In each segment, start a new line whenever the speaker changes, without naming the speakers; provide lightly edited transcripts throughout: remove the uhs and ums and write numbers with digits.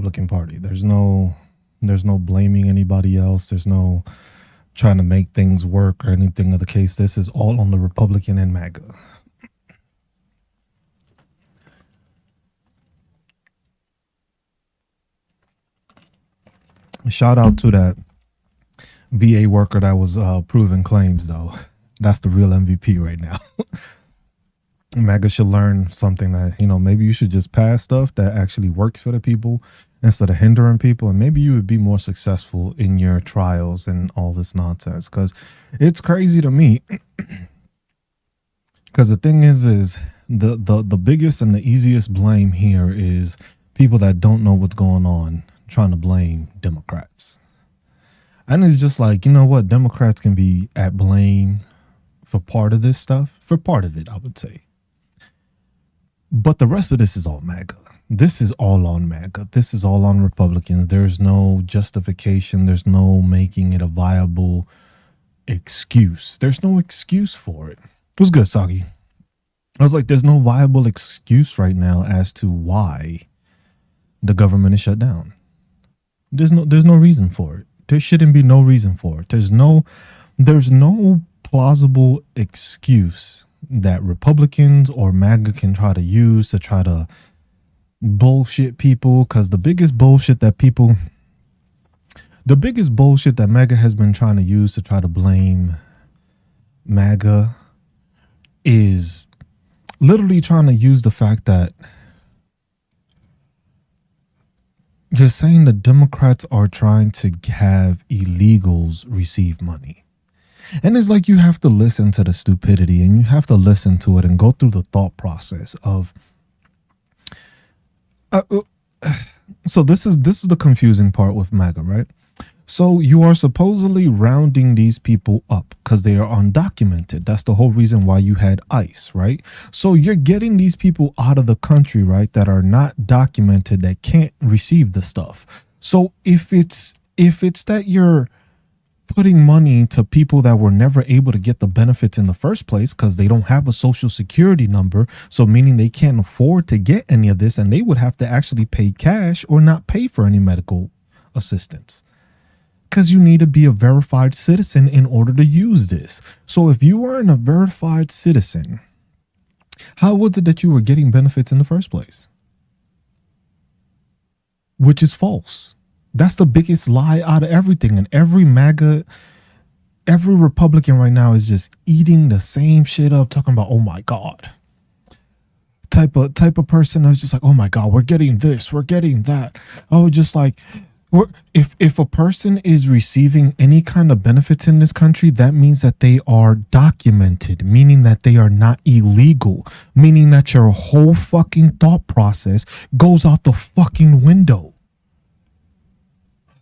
Republican Party. There's no blaming anybody else. There's no trying to make things work or anything of the case. This is all on the Republican and MAGA. Shout out to that VA worker that was proving claims, though. That's the real MVP right now. MAGA should learn something that, maybe you should just pass stuff that actually works for the people instead of hindering people. And maybe you would be more successful in your trials and all this nonsense. Because it's crazy to me. Because the thing is the biggest and the easiest blame here is people that don't know what's going on trying to blame Democrats. And it's just like, you know what? Democrats can be at blame for part of this stuff. For part of it, I would say. But the rest of this is all MAGA. This is all on MAGA. This is all on Republicans. There's no justification. There's no making it a viable excuse. There's no excuse for it. It was good, Sagi. I was like, there's no viable excuse right now as to why the government is shut down. There's no reason for it. There shouldn't be no reason for it. There's no plausible excuse that Republicans or MAGA can try to use to try to bullshit people. Because the biggest bullshit that MAGA has been trying to use to try to blame MAGA is literally trying to use the fact that you're saying the Democrats are trying to have illegals receive money. And it's like you have to listen to the stupidity and you have to listen to it and go through the thought process of. So this is the confusing part with MAGA, right? So you are supposedly rounding these people up because they are undocumented. That's the whole reason why you had ICE, right? So you're getting these people out of the country, right, that are not documented, that can't receive the stuff. So if it's that you're putting money to people that were never able to get the benefits in the first place because they don't have a social security number, so meaning they can't afford to get any of this, and they would have to actually pay cash or not pay for any medical assistance. Because you need to be a verified citizen in order to use this. So if you weren't a verified citizen, how was it that you were getting benefits in the first place? Which is false. That's the biggest lie out of everything. And every MAGA, every Republican right now is just eating the same shit up, talking about, oh my God. Type of person is just like, oh my God, we're getting this, we're getting that. Oh, just like, if a person is receiving any kind of benefits in this country, that means that they are documented, meaning that they are not illegal, meaning that your whole fucking thought process goes out the fucking window.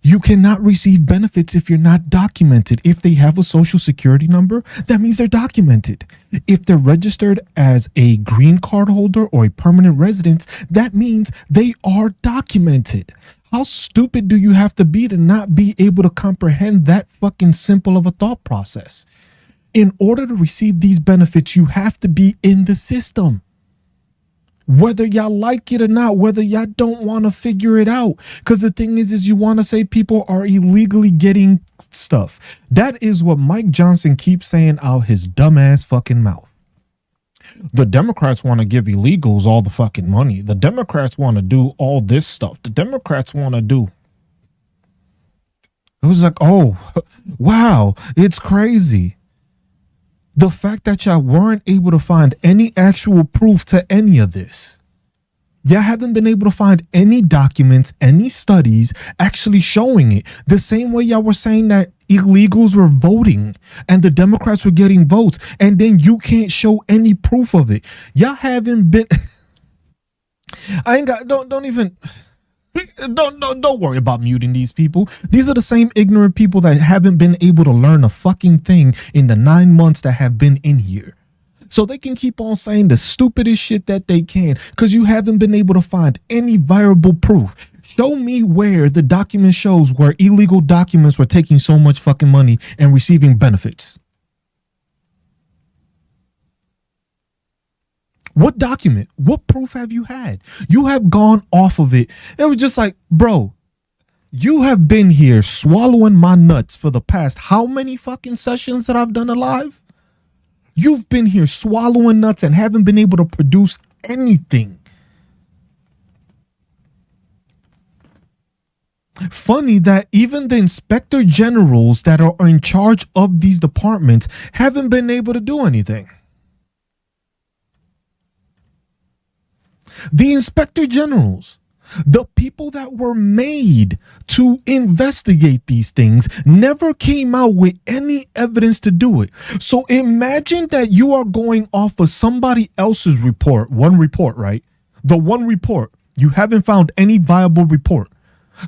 You cannot receive benefits if you're not documented. If they have a social security number, that means they're documented. If they're registered as a green card holder or a permanent resident, that means they are documented. How stupid do you have to be to not be able to comprehend that fucking simple of a thought process? In order to receive these benefits, you have to be in the system. Whether y'all like it or not, whether y'all don't want to figure it out. Because the thing is you want to say people are illegally getting stuff. That is what Mike Johnson keeps saying out his dumbass fucking mouth. The Democrats want to give illegals all the fucking money. The Democrats want to do all this stuff. The Democrats want to do. It was like, oh, wow, it's crazy. The fact that y'all weren't able to find any actual proof to any of this. Y'all haven't been able to find any documents, any studies actually showing it. The same way y'all were saying that illegals were voting and the Democrats were getting votes, and then you can't show any proof of it. Y'all haven't been. I ain't got. Don't even. Don't worry about muting these people. These are the same ignorant people that haven't been able to learn a fucking thing in the 9 months that have been in here. So they can keep on saying the stupidest shit that they can because you haven't been able to find any viable proof. Show me where the document shows where illegal documents were taking so much fucking money and receiving benefits. What document? What proof have you had? You have gone off of it. It was just like, bro, you have been here swallowing my nuts for the past how many fucking sessions that I've done alive? You've been here swallowing nuts and haven't been able to produce anything. Funny that even the inspector generals that are in charge of these departments haven't been able to do anything. The inspector generals, the people that were made to investigate these things, never came out with any evidence to do it. So imagine that you are going off of somebody else's report, one report, right? The one report. You haven't found any viable report.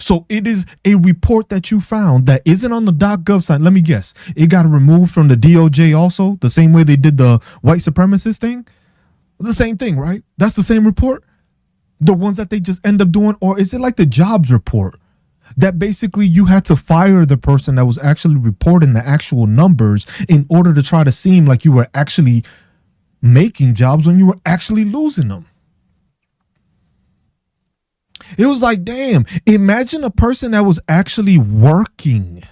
So it is a report that you found that isn't on the .gov site. Let me guess. It got removed from the DOJ also, the same way they did the white supremacist thing. The same thing, right? That's the same report. The ones that they just end up doing, or is it like the jobs report that basically you had to fire the person that was actually reporting the actual numbers in order to try to seem like you were actually making jobs when you were actually losing them? It was like, damn, imagine a person that was actually working.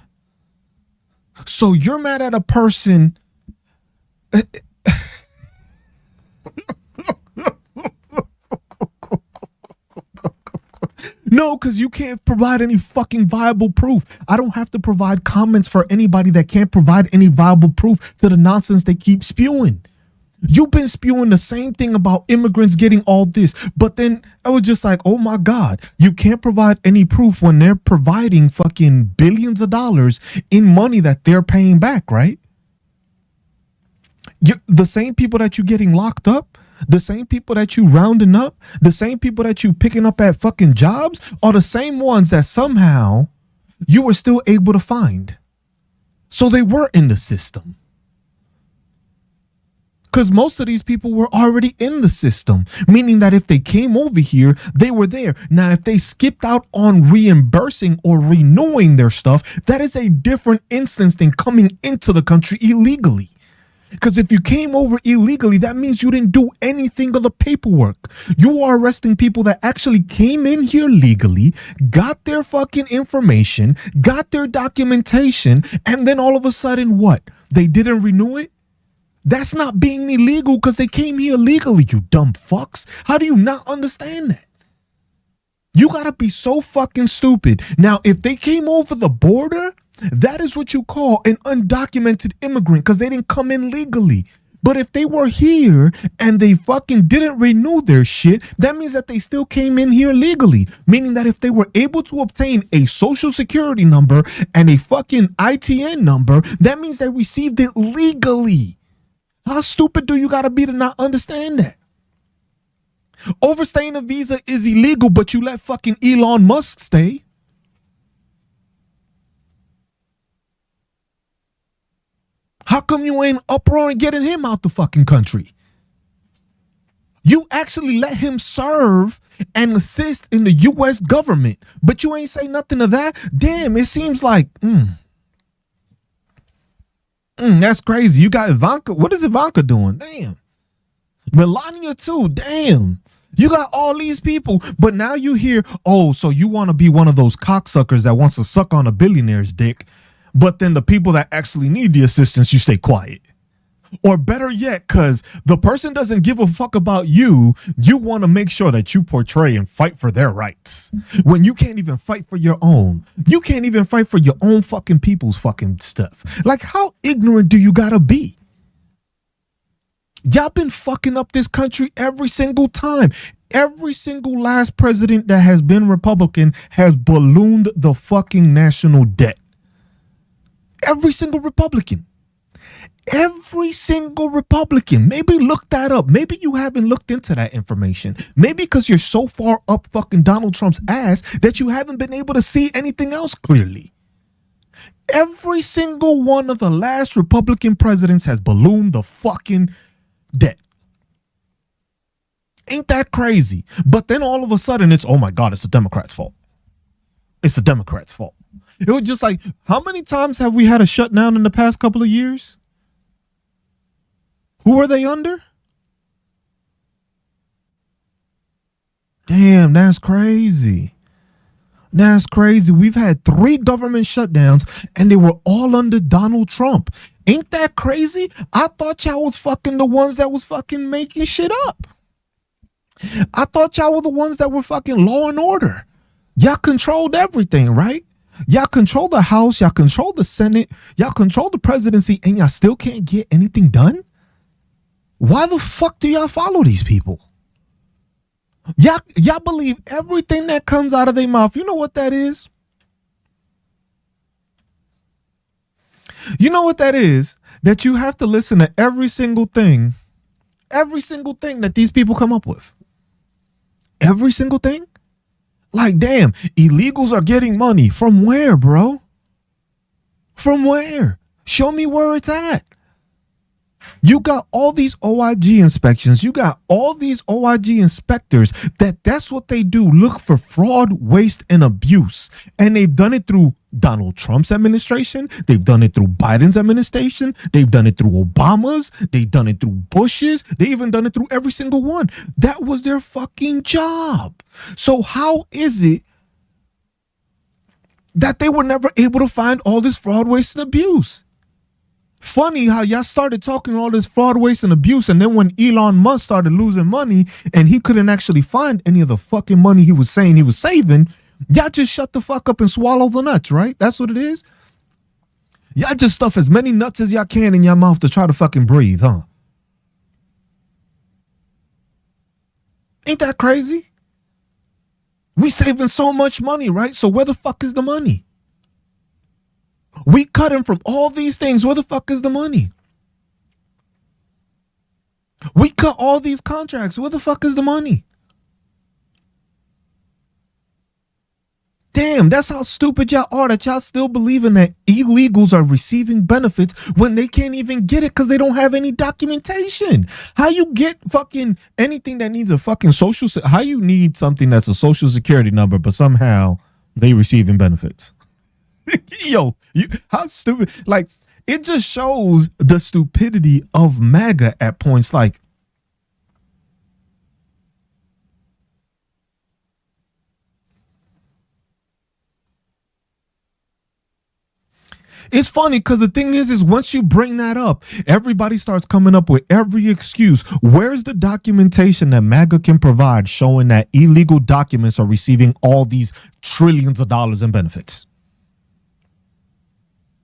So you're mad at a person. No, because you can't provide any fucking viable proof. I don't have to provide comments for anybody that can't provide any viable proof to the nonsense they keep spewing. You've been spewing the same thing about immigrants getting all this, but then I was just like, oh my God, you can't provide any proof when they're providing fucking billions of dollars in money that they're paying back, right? The same people that you getting locked up, the same people that you rounding up, the same people that you picking up at fucking jobs are the same ones that somehow you were still able to find. So they were in the system. Because most of these people were already in the system, meaning that if they came over here, they were there. Now, if they skipped out on reimbursing or renewing their stuff, that is a different instance than coming into the country illegally. Because if you came over illegally, that means you didn't do anything of the paperwork. You are arresting people that actually came in here legally, got their fucking information, got their documentation, and then all of a sudden what? They didn't renew it? That's not being illegal because they came here legally, you dumb fucks. How do you not understand that? You gotta be so fucking stupid. Now, if they came over the border, that is what you call an undocumented immigrant because they didn't come in legally. But if they were here and they fucking didn't renew their shit, that means that they still came in here legally. Meaning that if they were able to obtain a social security number and a fucking ITN number, that means they received it legally. How stupid do you gotta be to not understand that? Overstaying a visa is illegal, but you let fucking Elon Musk stay. How come you ain't uproaring getting him out the fucking country? You actually let him serve and assist in the U.S. government, but you ain't say nothing of that? Damn, it seems like, that's crazy. You got Ivanka. What is Ivanka doing? Damn. Melania too. Damn. You got all these people, but now you hear, oh, so you want to be one of those cocksuckers that wants to suck on a billionaire's dick, but then the people that actually need the assistance, you stay quiet. Or better yet, because the person doesn't give a fuck about you, you want to make sure that you portray and fight for their rights. When you can't even fight for your own. You can't even fight for your own fucking people's fucking stuff. Like, how ignorant do you gotta be? Y'all been fucking up this country every single time. Every single last president that has been Republican has ballooned the fucking national debt. Every single Republican. Every single Republican. Maybe look that up. Maybe you haven't looked into that information. Maybe because you're so far up fucking Donald Trump's ass that you haven't been able to see anything else clearly. Every single one of the last Republican presidents has ballooned the fucking debt. Ain't that crazy? But then all of a sudden it's, oh my God, it's the Democrats' fault. It's the Democrats' fault. It was just like, how many times have we had a shutdown in the past couple of years? Who are they under? Damn, that's crazy. That's crazy. We've had 3 government shutdowns and they were all under Donald Trump. Ain't that crazy? I thought y'all was fucking the ones that was fucking making shit up. I thought y'all were the ones that were fucking law and order. Y'all controlled everything, right? Y'all control the House, y'all control the Senate, y'all control the presidency, and y'all still can't get anything done? Why the fuck do y'all follow these people? Y'all believe everything that comes out of their mouth. You know what that is? You know what that is? That you have to listen to every single thing that these people come up with. Every single thing? Like, damn, illegals are getting money. From where, bro? From where? Show me where it's at. You got all these OIG inspections. You got all these OIG inspectors that's what they do. Look for fraud, waste, and abuse. And they've done it through Donald Trump's administration. They've done it through Biden's administration. They've done it through Obama's. They've done it through Bush's. They even done it through every single one. That was their fucking job. So how is it that they were never able to find all this fraud, waste, and abuse? Funny how y'all started talking all this fraud, waste, and abuse, and then when Elon Musk started losing money and he couldn't actually find any of the fucking money he was saying he was saving, y'all just shut the fuck up and swallow the nuts, right? That's what it is. Y'all just stuff as many nuts as y'all can in your mouth to try to fucking breathe, huh? Ain't that crazy? We saving so much money, right? So where the fuck is the money? We cut him from all these things. Where the fuck is the money? We cut all these contracts. Where the fuck is the money? Damn, that's how stupid y'all are, that y'all still believing that illegals are receiving benefits when they can't even get it because they don't have any documentation. How you get fucking anything that needs a fucking how you need something that's a social security number, but somehow they receiving benefits? Yo, how stupid. Like, it just shows the stupidity of MAGA at points. Like, it's funny because the thing is once you bring that up, everybody starts coming up with every excuse. Where's the documentation that MAGA can provide showing that illegal documents are receiving all these trillions of dollars in benefits?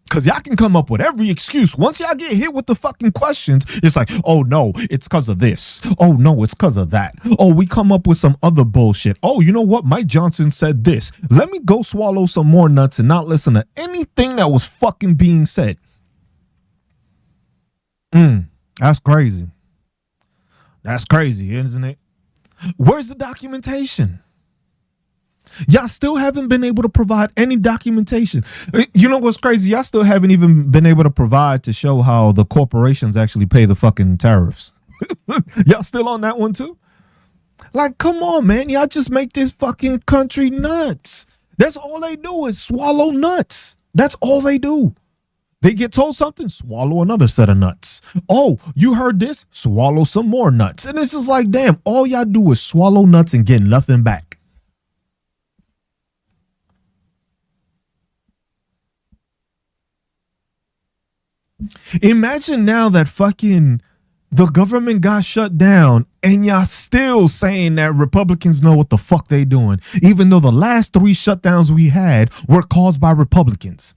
Because y'all can come up with every excuse. Once y'all get hit with the fucking questions, it's like, oh no, it's because of this. Oh no, it's because of that. Oh, we come up with some other bullshit. Oh, you know what? Mike Johnson said this. Let me go swallow some more nuts and not listen to anything that was fucking being said. That's crazy. That's crazy, isn't it? Where's the documentation? Y'all still haven't been able to provide any documentation. You know what's crazy? Y'all still haven't even been able to provide to show how the corporations actually pay the fucking tariffs. Y'all still on that one too? Like, come on, man. Y'all just make this fucking country nuts. That's all they do is swallow nuts. That's all they do. They get told something, swallow another set of nuts. Oh, you heard this? Swallow some more nuts. And it's just like, damn, all y'all do is swallow nuts and get nothing back. Imagine now that fucking the government got shut down and y'all still saying that Republicans know what the fuck they doing, even though the last 3 shutdowns we had were caused by Republicans.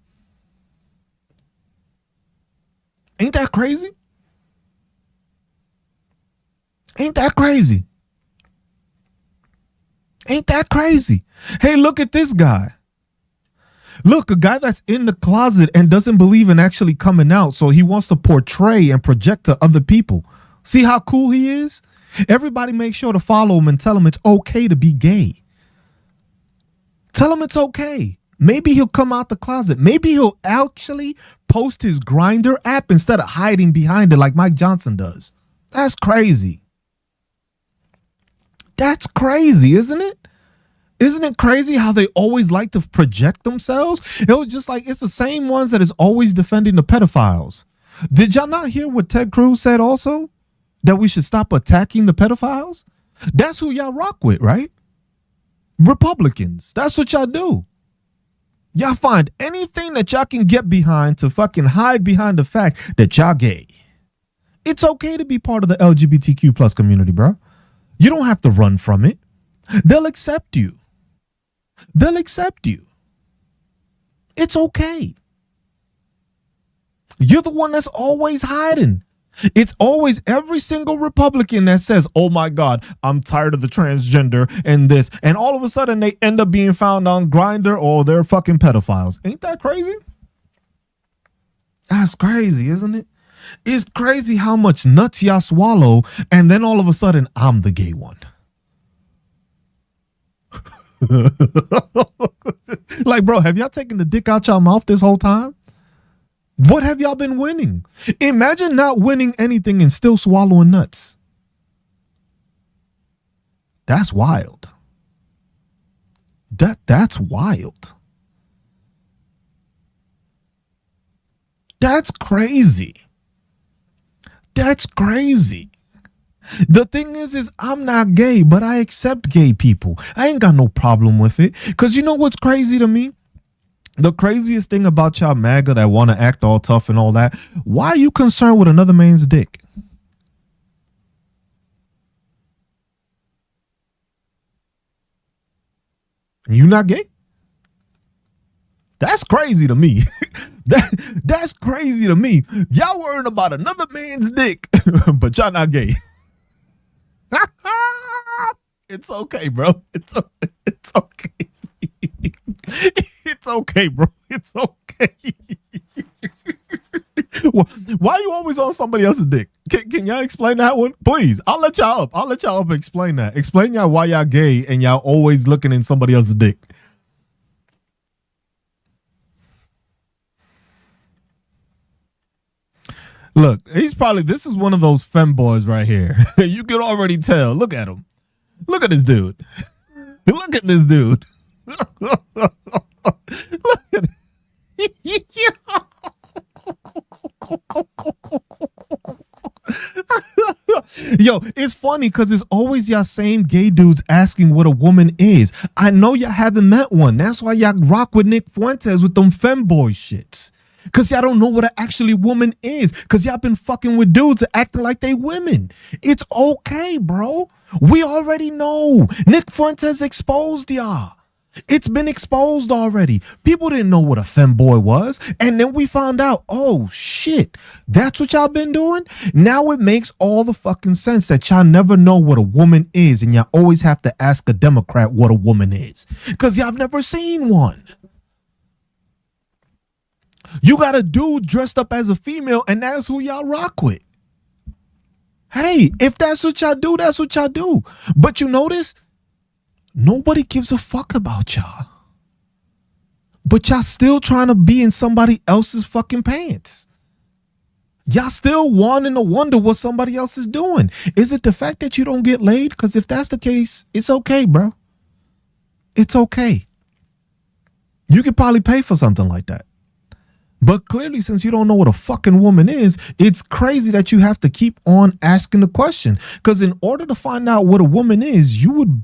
Ain't that crazy? Ain't that crazy? Ain't that crazy? Hey, look at this guy. Look, a guy that's in the closet and doesn't believe in actually coming out, so he wants to portray and project to other people. See how cool he is? Everybody make sure to follow him and tell him it's okay to be gay. Tell him it's okay. Maybe he'll come out the closet. Maybe he'll actually post his Grindr app instead of hiding behind it like Mike Johnson does. That's crazy. That's crazy, isn't it? Isn't it crazy how they always like to project themselves? It was just like, it's the same ones that is always defending the pedophiles. Did y'all not hear what Ted Cruz said also? That we should stop attacking the pedophiles? That's who y'all rock with, right? Republicans. That's what y'all do. Y'all find anything that y'all can get behind to fucking hide behind the fact that y'all gay. It's okay to be part of the LGBTQ plus community, bro. You don't have to run from it. They'll accept you. They'll accept you. It's okay. You're the one that's always hiding. It's always every single Republican that says, oh my God, I'm tired of the transgender and this. And all of a sudden they end up being found on Grindr or they're fucking pedophiles. Ain't that crazy? That's crazy, isn't it? It's crazy how much nuts y'all swallow. And then all of a sudden I'm the gay one. Like, bro, have y'all taken the dick out y'all mouth this whole time? What have y'all been winning? Imagine not winning anything and still swallowing nuts. That's wild. That's wild. That's crazy. That's crazy. The thing is I'm not gay, but I accept gay people. I ain't got no problem with it. Because you know what's crazy to me? The craziest thing about y'all MAGA that want to act all tough and all that, why are you concerned with another man's dick? You not gay? That's crazy to me. That's crazy to me. Y'all worrying about another man's dick, but y'all not gay. It's okay, bro. It's okay. It's okay, bro. It's okay. Why are you always on somebody else's dick? Can y'all explain that one? Please. I'll let y'all up. Explain that. Explain y'all why y'all gay and y'all always looking in somebody else's dick. Look, this is one of those femboys right here. You can already tell. Look at him. Look at this dude. Look at this dude. Look at Yo, it's funny because it's always y'all same gay dudes asking what a woman is. I know y'all haven't met one. That's why y'all rock with Nick Fuentes with them femboy shits. Because y'all don't know what an actually woman is. Because y'all been fucking with dudes acting like they women. It's okay, bro. We already know. Nick Fuentes exposed y'all. It's been exposed already. People didn't know what a femboy was. And then we found out, oh shit, that's what y'all been doing? Now it makes all the fucking sense that y'all never know what a woman is. And y'all always have to ask a Democrat what a woman is. Because y'all have never seen one. You got a dude dressed up as a female and that's who y'all rock with. Hey, if that's what y'all do, that's what y'all do. But you notice, nobody gives a fuck about y'all. But y'all still trying to be in somebody else's fucking pants. Y'all still wanting to wonder what somebody else is doing. Is it the fact that you don't get laid? Because if that's the case, it's okay, bro. It's okay. You could probably pay for something like that. But clearly, since you don't know what a fucking woman is, it's crazy that you have to keep on asking the question. Because in order to find out what a woman is, you would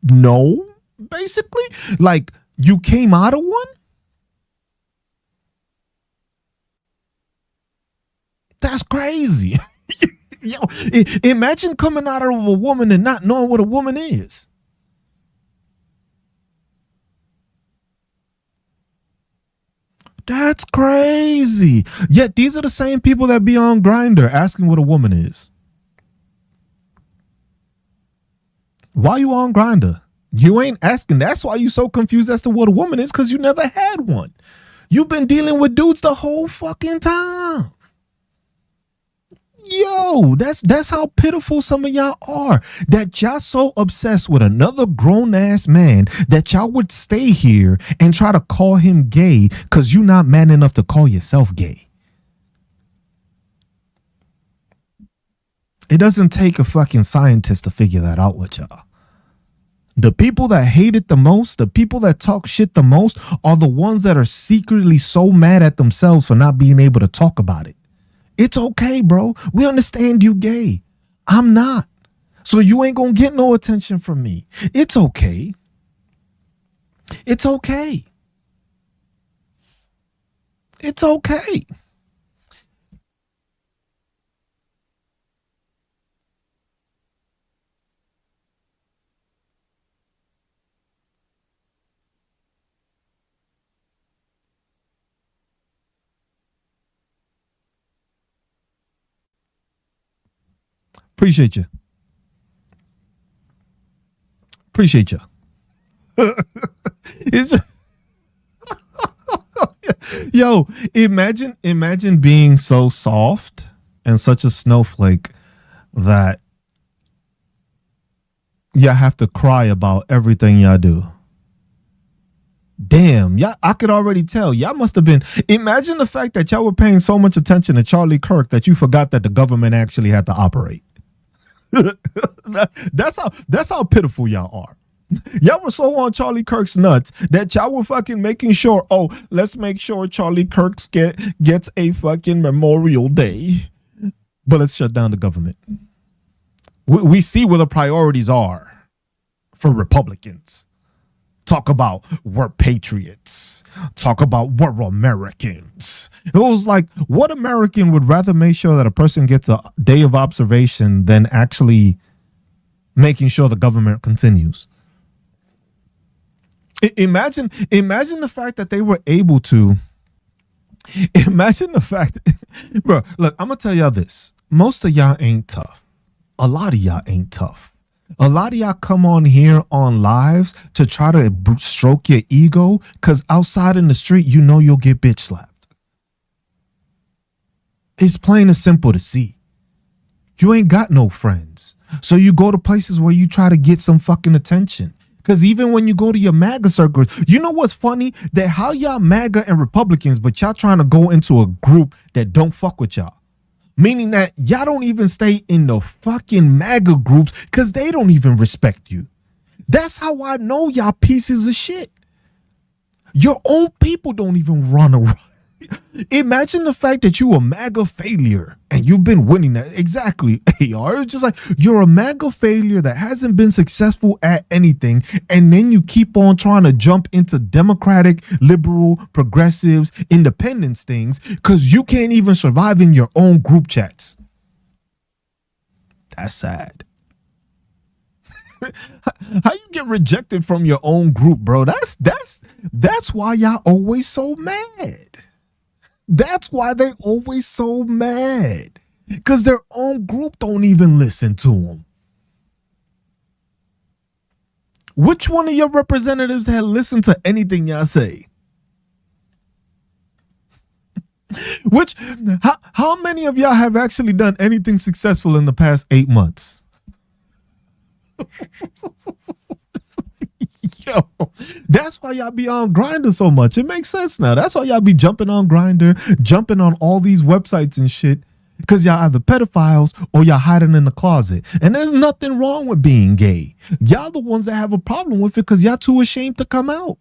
know, basically. Like, you came out of one? That's crazy. Yo, imagine coming out of a woman and not knowing what a woman is. That's crazy. Yet these are the same people that be on Grindr asking what a woman is. Why you on Grindr? You ain't asking. That's why you so confused as to what a woman is, because you never had one. You've been dealing with dudes the whole fucking time. Yo, that's how pitiful some of y'all are. That y'all so obsessed with another grown-ass man that y'all would stay here and try to call him gay because you're not man enough to call yourself gay. It doesn't take a fucking scientist to figure that out with y'all. The people that hate it the most, the people that talk shit the most, are the ones that are secretly so mad at themselves for not being able to talk about it. It's okay, bro. We understand you gay. I'm not. So you ain't gonna get no attention from me. It's okay. It's okay. It's okay. Appreciate you. Appreciate you. It's just, yo, imagine being so soft and such a snowflake that y'all have to cry about everything y'all do. Damn, y'all, I could already tell. Y'all must have been. Imagine the fact that y'all were paying so much attention to Charlie Kirk that you forgot that the government actually had to operate. That's how pitiful y'all are. Y'all were so on Charlie Kirk's nuts that y'all were fucking making sure, oh, let's make sure Charlie Kirk's gets a fucking Memorial Day. But let's shut down the government. We see where the priorities are for Republicans. Talk about we're patriots. Talk about we're Americans. It was like, what American would rather make sure that a person gets a day of observation than actually making sure the government continues? Imagine the fact that they were able to. Imagine the fact, bro. Look, I'm gonna tell y'all this. Most of y'all ain't tough. A lot of y'all ain't tough. A lot of y'all come on here on lives to try to stroke your ego because outside in the street, you know you'll get bitch slapped. It's plain and simple to see. You ain't got no friends. So you go to places where you try to get some fucking attention. Because even when you go to your MAGA circles, you know what's funny? That how y'all MAGA and Republicans, but y'all trying to go into a group that don't fuck with y'all. Meaning that y'all don't even stay in the fucking MAGA groups because they don't even respect you. That's how I know y'all pieces of shit. Your own people don't even run around. Imagine the fact that you a MAGA failure and you've been winning that. Exactly, AR. It's just like you're a MAGA failure that hasn't been successful at anything. And then you keep on trying to jump into democratic, liberal, progressives, independence things because you can't even survive in your own group chats. That's sad. How you get rejected from your own group, bro? That's why y'all always so mad. That's why they always so mad. Because their own group don't even listen to them. Which one of your representatives had listened to anything y'all say? How many of y'all have actually done anything successful in the past 8 months? Yo, that's why y'all be on Grindr so much. It makes sense now. That's why y'all be jumping on Grindr, jumping on all these websites and shit. Because y'all either pedophiles or y'all hiding in the closet. And there's nothing wrong with being gay. Y'all the ones that have a problem with it because y'all too ashamed to come out.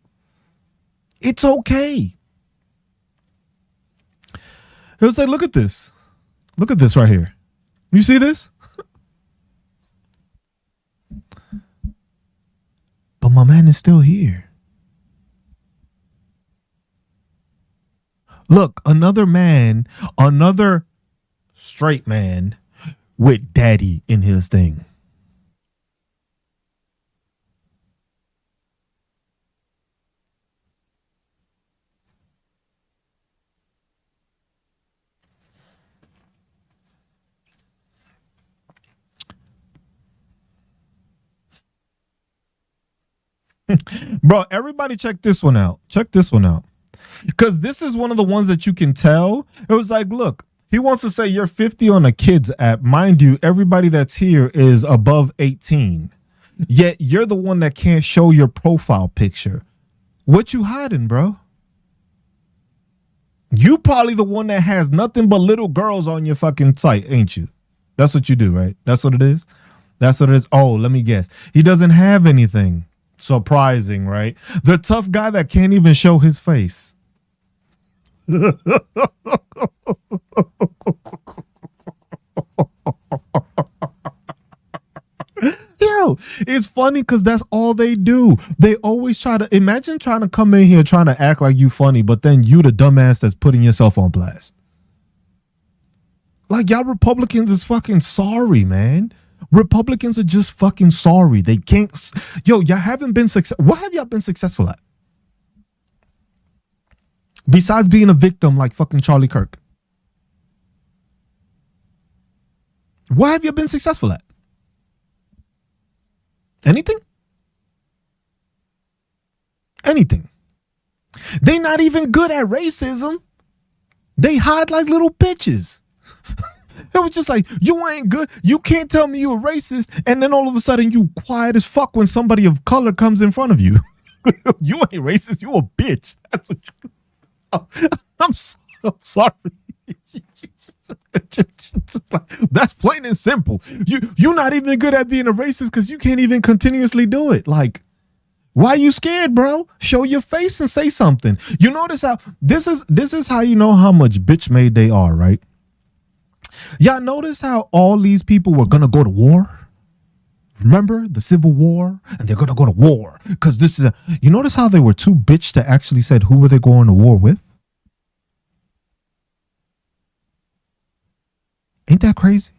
It's okay. It was like, look at this. Look at this right here. You see this? But my man is still here. Look, another man, another straight man with daddy in his thing. Bro, everybody check this one out. Check this one out. Because this is one of the ones that you can tell. It was like, look, he wants to say you're 50 on a kids app. Mind you, everybody that's here is above 18. Yet you're the one that can't show your profile picture. What you hiding, bro? You probably the one that has nothing but little girls on your fucking site, ain't you? That's what you do, right? That's what it is? That's what it is. Oh, let me guess. He doesn't have anything. Surprising, right? The tough guy that can't even show his face. Yo, Yo, it's funny because that's all they do. They always try to imagine trying to come in here trying to act like you funny, but then you the dumbass that's putting yourself on blast. Like, y'all Republicans is fucking sorry, man. Republicans are just fucking sorry. They can't. Yo, y'all haven't been successful. What have y'all been successful at? Besides being a victim like fucking Charlie Kirk. What have you been successful at? Anything? Anything. They not even good at racism. They hide like little bitches. It was just like, you ain't good. You can't tell me you a racist, and then all of a sudden you quiet as fuck when somebody of color comes in front of you. You ain't racist. You a bitch. That's what you. I'm sorry. That's plain and simple. You're not even good at being a racist because you can't even continuously do it. Like, why are you scared, bro? Show your face and say something. You notice how this is how you know how much bitch made they are, right? Y'all notice how all these people were gonna go to war? Remember the Civil War? And they're gonna go to war because this is you notice how they were too bitch to actually said who were they going to war with? Ain't that crazy?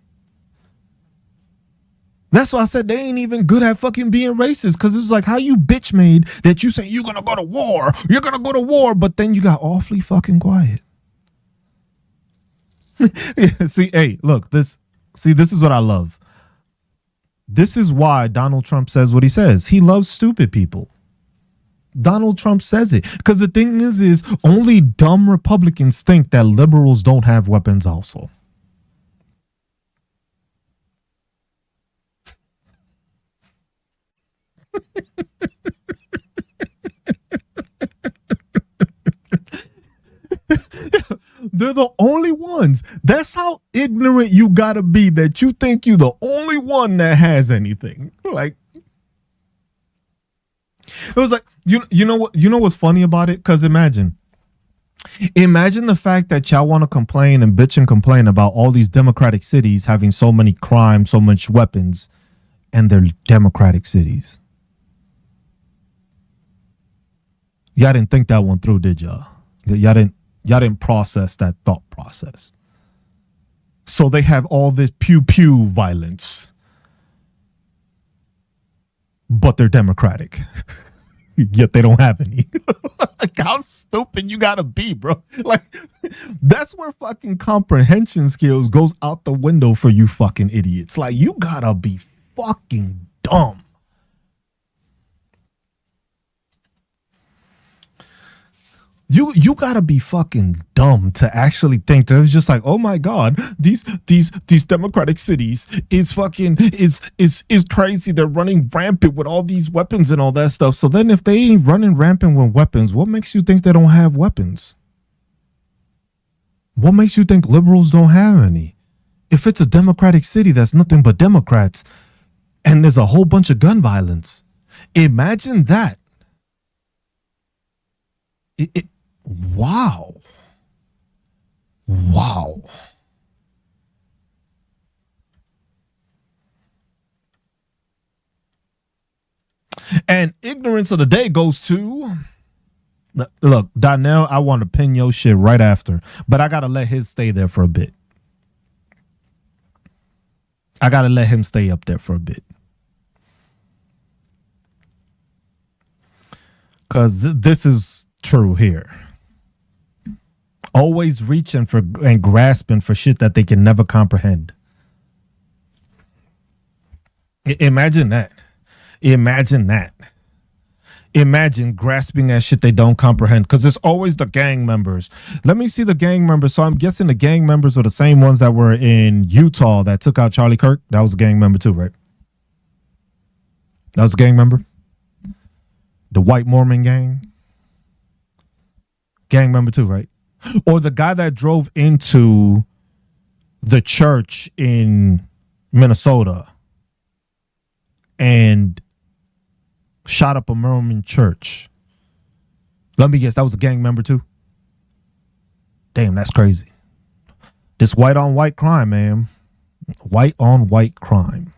That's why I said they ain't even good at fucking being racist, because it's like how you bitch made that you say you're gonna go to war, but then you got awfully fucking quiet. Yeah, see, hey, look, this is what I love. This is why Donald Trump says what he says. He loves stupid people. Donald Trump says it because the thing is only dumb Republicans think that liberals don't have weapons also. They're the only ones. That's how ignorant you gotta be that you think you're the only one that has anything. Like, it was like, you know what's funny about it? Because imagine the fact that y'all want to complain and bitch and complain about all these democratic cities having so many crimes, so much weapons, and they're democratic cities. Y'all didn't think that one through, did y'all? Y'all didn't process that thought process. So they have all this pew pew violence, but they're democratic. Yet they don't have any. Like, how stupid you gotta be, bro. Like, that's where fucking comprehension skills goes out the window for you fucking idiots. Like, you gotta be fucking dumb. You gotta be fucking dumb to actually think that it's just like, oh my god, these democratic cities is fucking is crazy. They're running rampant with all these weapons and all that stuff. So then if they ain't running rampant with weapons, what makes you think they don't have weapons? What makes you think liberals don't have any? If it's a democratic city that's nothing but Democrats and there's a whole bunch of gun violence, imagine that. Wow. And ignorance of the day goes to, look, Donnell, I want to pin your shit right after, but I got to let his stay there for a bit. I got to let him stay up there for a bit. Because this is true here. Always reaching for and grasping for shit that they can never comprehend. Imagine that. Imagine grasping at shit they don't comprehend, because it's always the gang members. Let me see the gang members. So I'm guessing the gang members are the same ones that were in Utah that took out Charlie Kirk. That was a gang member too, right? That was a gang member. The white Mormon gang. Gang member too, right? Or the guy that drove into the church in Minnesota and shot up a Mormon church. Let me guess, that was a gang member too? Damn, that's crazy. This white on white crime, man. White on white crime.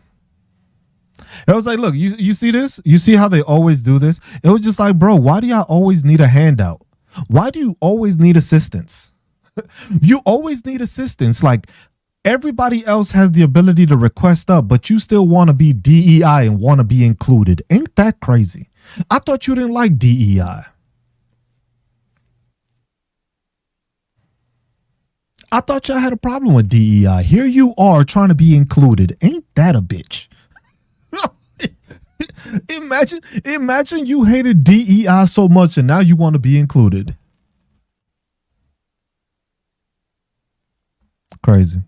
It was like, look, you see this? You see how they always do this? It was just like, bro, why do y'all always need a handout? Why do you always need assistance? You always need assistance. Like everybody else has the ability to request up, but you still want to be DEI and want to be included. Ain't that crazy? I thought you didn't like DEI. I thought y'all had a problem with DEI. Here you are trying to be included. Ain't that a bitch? imagine you hated DEI so much and now you want to be included. Crazy.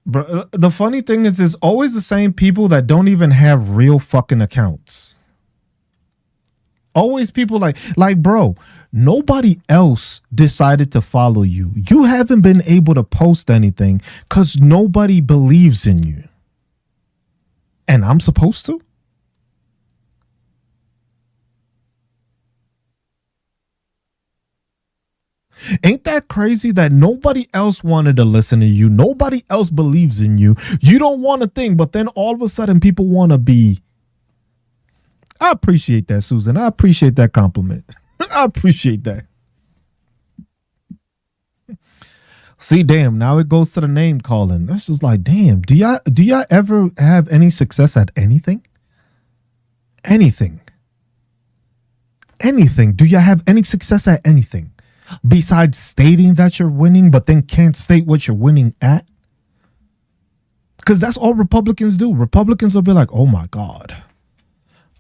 Bro, the funny thing is, it's always the same people that don't even have real fucking accounts. Always people like, bro, nobody else decided to follow you. You haven't been able to post anything because nobody believes in you. And I'm supposed to? Ain't that crazy that nobody else wanted to listen to you? Nobody else believes in you. You don't want a thing, but then all of a sudden people want to be. I appreciate that, Susan. I appreciate that compliment. I appreciate that. See, damn, now it goes to the name calling. That's just like, damn, do y'all ever have any success at anything? Anything. Anything. Do y'all have any success at anything? Besides stating that you're winning, but then can't state what you're winning at? Because that's all Republicans do. Republicans will be like, oh my God.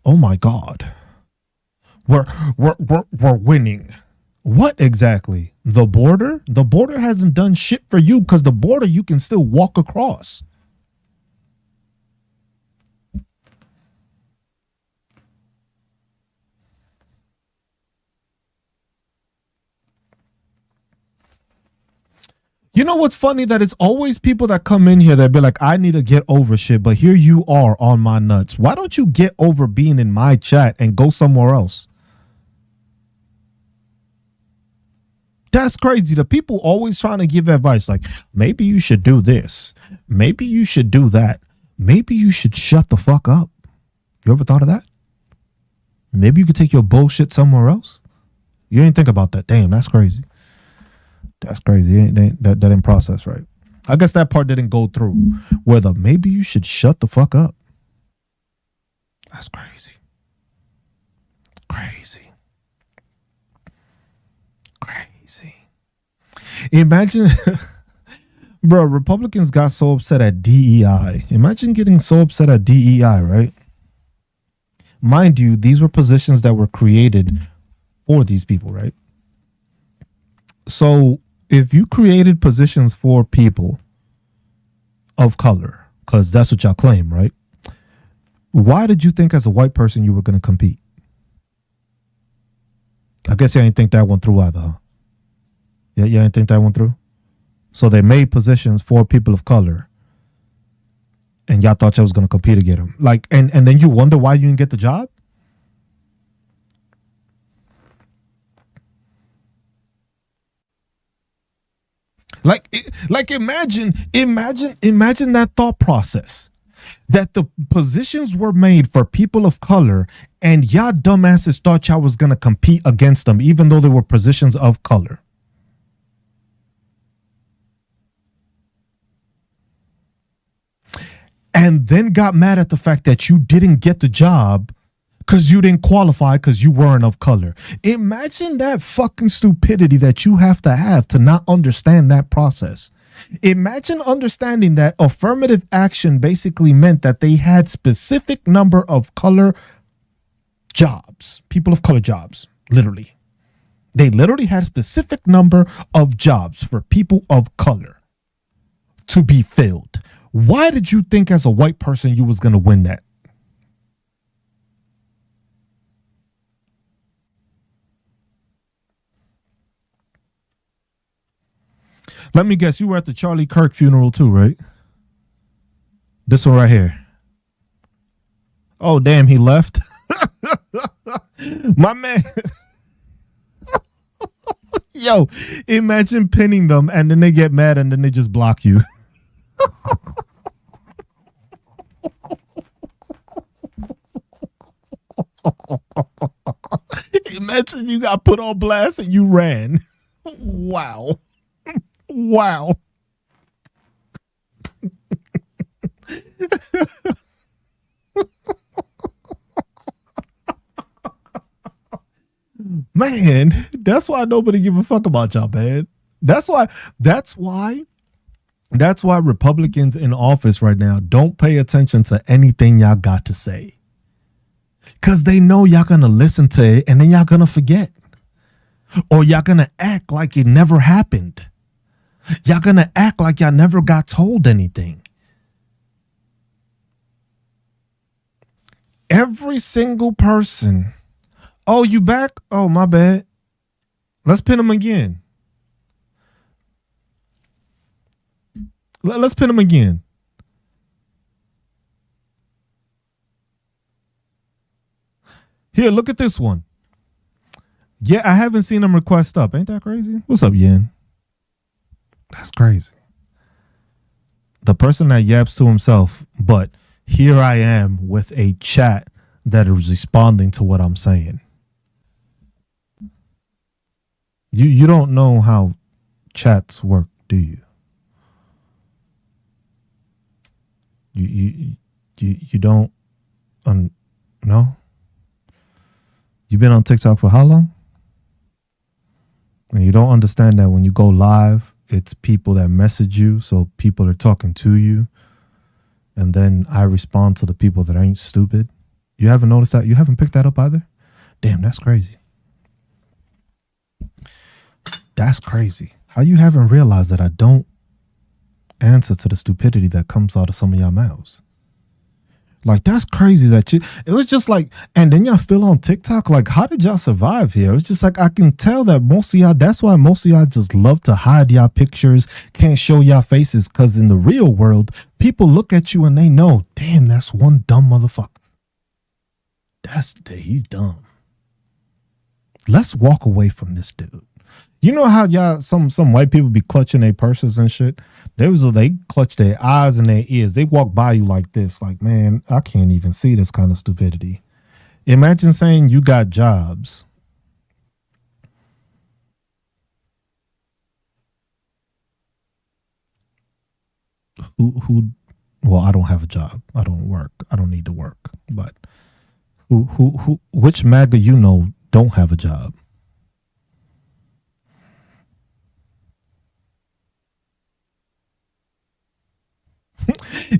Oh my God. We're winning. What exactly? The border? The border hasn't done shit for you because the border you can still walk across. You know what's funny? That it's always people that come in here that be like, I need to get over shit, but here you are on my nuts. Why don't you get over being in my chat and go somewhere else? That's crazy. The people always trying to give advice like, maybe you should do this. Maybe you should do that. Maybe you should shut the fuck up. You ever thought of that? Maybe you could take your bullshit somewhere else. You ain't think about that. Damn, that's crazy. That's crazy. That didn't process right. I guess that part didn't go through. Whether maybe you should shut the fuck up. That's crazy. Crazy. Crazy. Imagine, bro, Republicans got so upset at DEI. Imagine getting so upset at DEI, right? Mind you, these were positions that were created for these people, right? So if you created positions for people of color, because that's what y'all claim, right? Why did you think as a white person you were going to compete? I guess you didn't think that one through either, huh? Yeah, you didn't think that one through? So they made positions for people of color and y'all thought y'all was going to compete to get them. Like, and then you wonder why you didn't get the job? Like imagine that thought process, that the positions were made for people of color and y'all dumbasses thought y'all was going to compete against them, even though they were positions of color. And then got mad at the fact that you didn't get the job because you didn't qualify because you weren't of color. Imagine that fucking stupidity that you have to not understand that process. Imagine understanding that affirmative action basically meant that they had specific number of color jobs, people of color jobs, literally. They literally had a specific number of jobs for people of color to be filled. Why did you think as a white person you was going to win that? Let me guess, you were at the Charlie Kirk funeral too, right? This one right here. Oh, damn, he left. My man. Yo, imagine pinning them and then they get mad and then they just block you. Imagine you got put on blast and you ran. Wow. Wow. Man, that's why nobody give a fuck about y'all, man. That's why Republicans in office right now don't pay attention to anything y'all got to say. Cause they know y'all gonna listen to it and then y'all gonna forget. Or y'all gonna act like it never happened. Y'all gonna act like y'all never got told anything. Every single person. Oh, you back? Oh, my bad. Let's pin him again. Let's pin him again. Here, look at this one. Yeah, I haven't seen him request up. Ain't that crazy? What's up, Yen? That's crazy. The person that yaps to himself, but here I am with a chat that is responding to what I'm saying. You don't know how chats work, do you? You don't no? You've been on TikTok for how long? And you don't understand that when you go live, it's people that message you, so people are talking to you. And then I respond to the people that ain't stupid. You haven't noticed that? You haven't picked that up either? Damn, that's crazy. That's crazy. How you haven't realized that I don't answer to the stupidity that comes out of some of y'all mouths? Like, that's crazy that it was just like, and then y'all still on TikTok? Like, how did y'all survive here? It's just like, I can tell that most of y'all, that's why most of y'all just love to hide y'all pictures, can't show y'all faces, because in the real world, people look at you and they know, damn, that's one dumb motherfucker. He's dumb. Let's walk away from this dude. You know how y'all, some white people be clutching their purses and shit? They clutch their eyes and their ears. They walk by you like this, like, man, I can't even see this kind of stupidity. Imagine saying you got jobs. Who well, I don't have a job. I don't work. I don't need to work. But which MAGA you know don't have a job?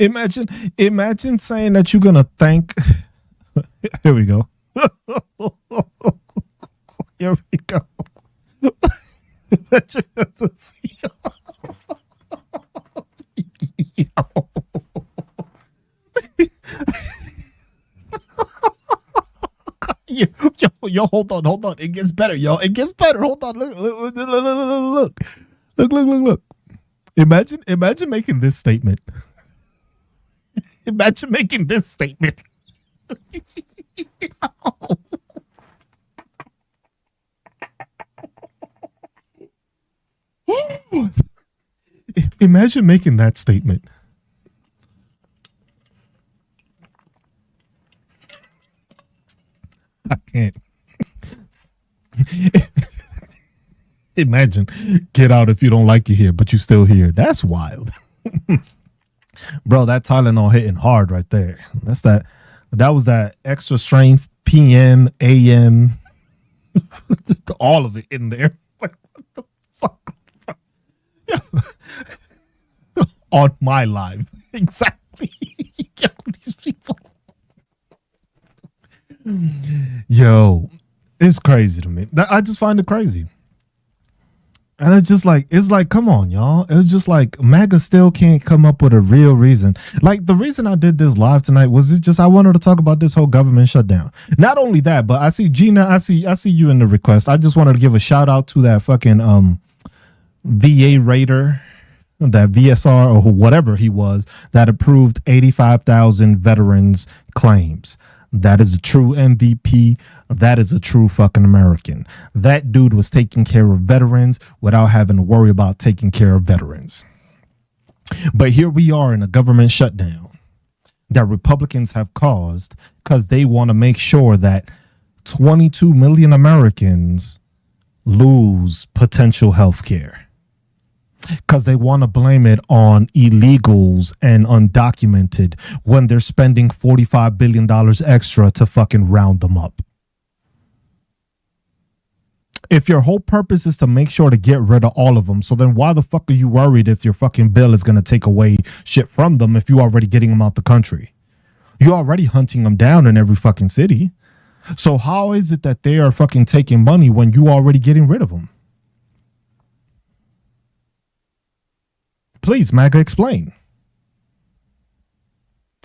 Imagine saying that you're gonna thank. Here we go. Here we go. Yo, hold on. It gets better, yo. It gets better. Hold on. Look. Imagine making this statement. Imagine making this statement. Imagine making that statement. I can't. Imagine, get out if you don't like it here, but you still here. That's wild. Bro, that Tylenol hitting hard right there. That was that extra strength PM, AM, all of it in there. Like, what the fuck? Yeah. On my live. Exactly. Yo, these people. Yo, it's crazy to me. I just find it crazy. And it's like, come on, y'all. It's just like MAGA still can't come up with a real reason. Like, the reason I did this live tonight was I wanted to talk about this whole government shutdown. Not only that, but I see Gina, I see you in the request. I just wanted to give a shout out to that fucking VA raider, that VSR or whatever he was, that approved 85,000 veterans claims. That is a true MVP. That is a true fucking American. That dude was taking care of veterans without having to worry about taking care of veterans. But here we are in a government shutdown that Republicans have caused because they want to make sure that 22 million Americans lose potential health care because they want to blame it on illegals and undocumented when they're spending $45 billion extra to fucking round them up. If your whole purpose is to make sure to get rid of all of them, so then why the fuck are you worried if your fucking bill is going to take away shit from them if you're already getting them out the country? You're already hunting them down in every fucking city. So how is it that they are fucking taking money when you already getting rid of them? Please, MAGA, explain.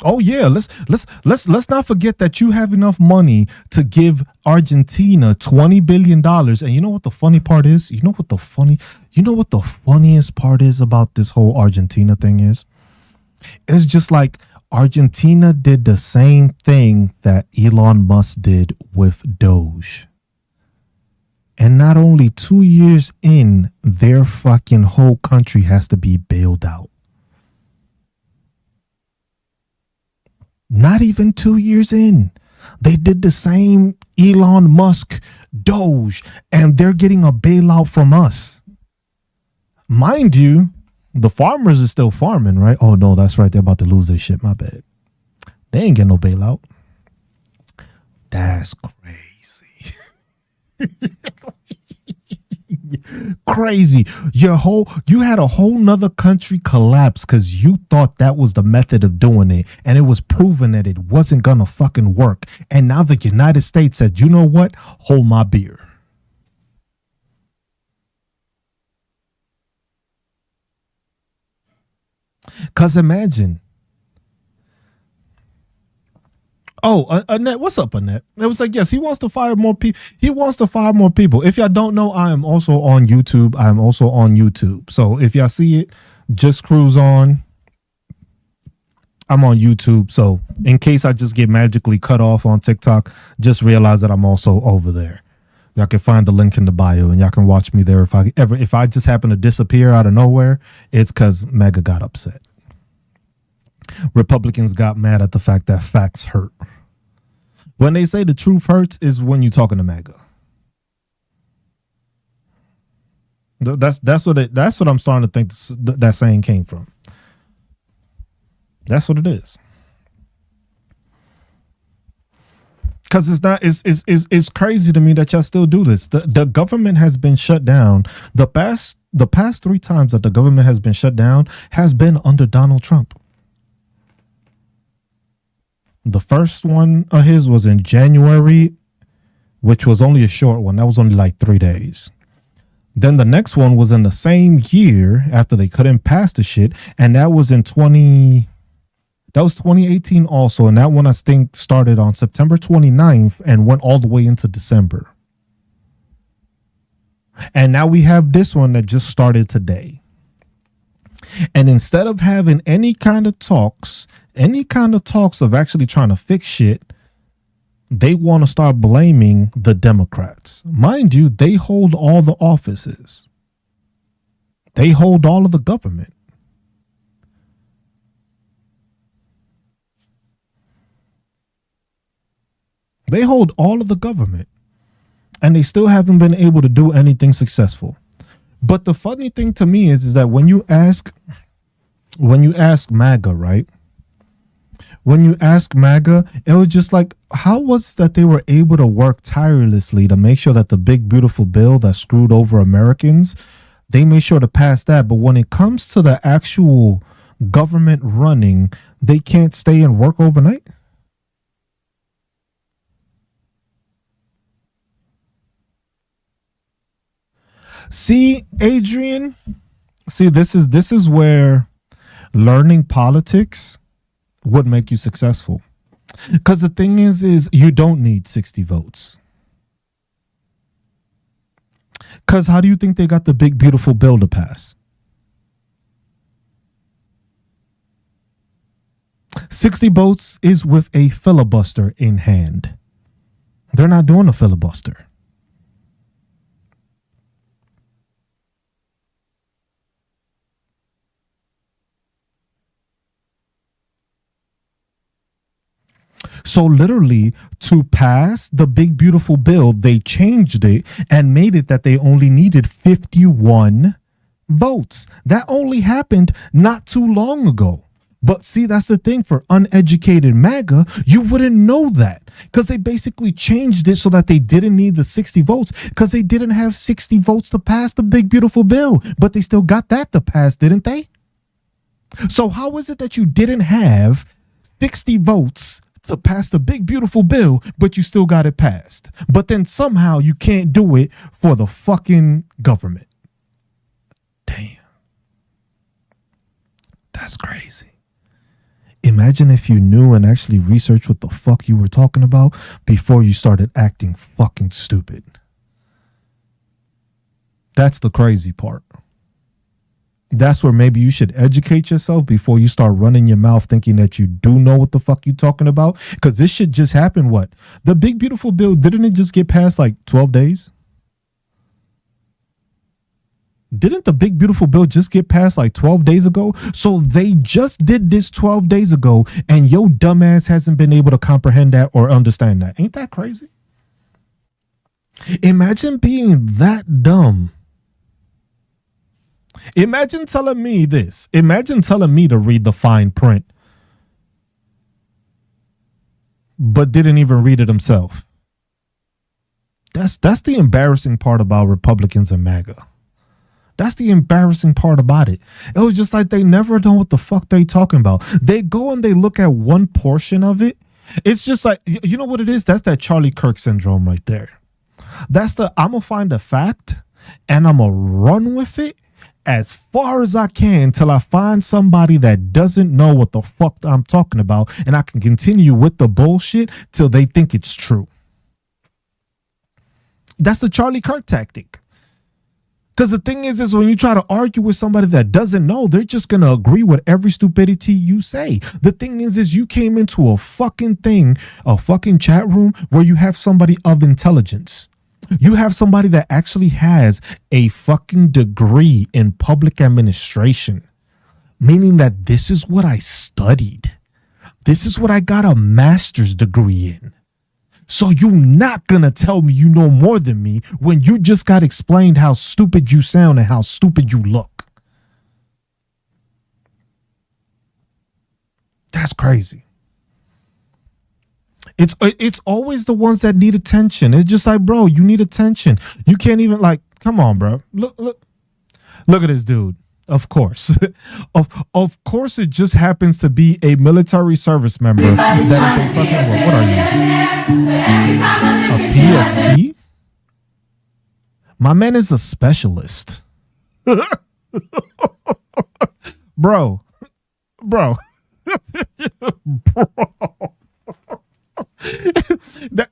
Oh yeah, let's not forget that you have enough money to give Argentina $20 billion. And you know what the funny part is? You know what the funniest part is about this whole Argentina thing is? It's just like Argentina did the same thing that Elon Musk did with Doge. And not only 2 years in, their fucking whole country has to be bailed out. Not even 2 years in. They did the same Elon Musk Doge, and they're getting a bailout from us. Mind you, the farmers are still farming, right? Oh, no, that's right. They're about to lose their shit. My bad. They ain't getting no bailout. That's crazy. Crazy. You had a whole nother country collapse because you thought that was the method of doing it, and it was proven that it wasn't gonna fucking work. And now the United States said, you know what? Hold my beer. Because imagine. Oh, Annette, what's up, Annette? It was like, yes, he wants to fire more people. He wants to fire more people. If y'all don't know, I am also on YouTube. So if y'all see it, just Cruz on. I'm on YouTube. So in case I just get magically cut off on TikTok, just realize that I'm also over there. Y'all can find the link in the bio and y'all can watch me there. If I just happen to disappear out of nowhere, it's because Mega got upset. Republicans got mad at the fact that facts hurt. When they say the truth hurts is when you're talking to MAGA. That's what I'm starting to think that saying came from. That's what it is. Because it's crazy to me that y'all still do this. The government has been shut down. The past 3 times that the government has been shut down has been under Donald Trump. The first one of his was in January, which was only a short one. That was only like 3 days. Then the next one was in the same year after they couldn't pass the shit. And that was in 2018 also. And that one I think started on September 29th and went all the way into December. And now we have this one that just started today. And instead of having any kind of talks of actually trying to fix shit, they want to start blaming the Democrats. Mind you, they hold all the offices. They hold all of the government. They hold all of the government. And they still haven't been able to do anything successful. But the funny thing to me is that when you ask MAGA, right? When you ask MAGA, it was just like, how was it that they were able to work tirelessly to make sure that the big, beautiful bill that screwed over Americans, they made sure to pass that. But when it comes to the actual government running, they can't stay and work overnight? See, Adrian, this is where learning politics would make you successful. Because the thing is you don't need 60 votes. Because how do you think they got the big, beautiful bill to pass? 60 votes is with a filibuster in hand. They're not doing a filibuster. So literally, to pass the big beautiful bill, they changed it and made it that they only needed 51 votes. That only happened not too long ago. But see, that's the thing, for uneducated MAGA, you wouldn't know that because they basically changed it so that they didn't need the 60 votes because they didn't have 60 votes to pass the big beautiful bill, but they still got that to pass, didn't they? So how is it that you didn't have 60 votes to pass the big beautiful bill, but you still got it passed? But then somehow you can't do it for the fucking government. Damn. That's crazy. Imagine if you knew and actually researched what the fuck you were talking about before you started acting fucking stupid. That's the crazy part. That's where maybe you should educate yourself before you start running your mouth thinking that you do know what the fuck you talking about. Because this shit just happened. What? The big beautiful bill, didn't it just get passed like 12 days? Didn't the big beautiful bill just get passed like 12 days ago? So they just did this 12 days ago and your dumbass hasn't been able to comprehend that or understand that. Ain't that crazy? Imagine being that dumb. Imagine telling me this. Imagine telling me to read the fine print, but didn't even read it himself. That's the embarrassing part about Republicans and MAGA. That's the embarrassing part about it. It was just like they never know what the fuck they talking about. They go and they look at one portion of it. It's just like, you know what it is? That's that Charlie Kirk syndrome right there. That's the, I'm going to find a fact and I'm going to run with it as far as I can till I find somebody that doesn't know what the fuck I'm talking about, and I can continue with the bullshit till they think it's true. That's the Charlie Kirk tactic. Because the thing is when you try to argue with somebody that doesn't know, they're just going to agree with every stupidity you say. The thing is you came into a fucking thing, a fucking chat room where you have somebody of intelligence. You have somebody that actually has a fucking degree in public administration, meaning that this is what I studied. This is what I got a master's degree in. So you're not going to tell me you know more than me when you just got explained how stupid you sound and how stupid you look. That's crazy. It's always the ones that need attention. It's just like, bro, you need attention. You can't even, like, come on, bro. Look at this dude. Of course. of course it just happens to be a military service member that is a fucking, what are you? A PFC? My man is a specialist. Bro. Bro.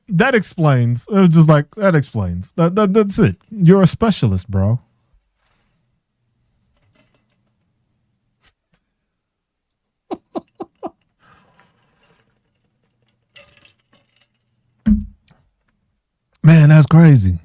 that explains. It was just like, that explains. That's it. You're a specialist, bro. Man, that's crazy.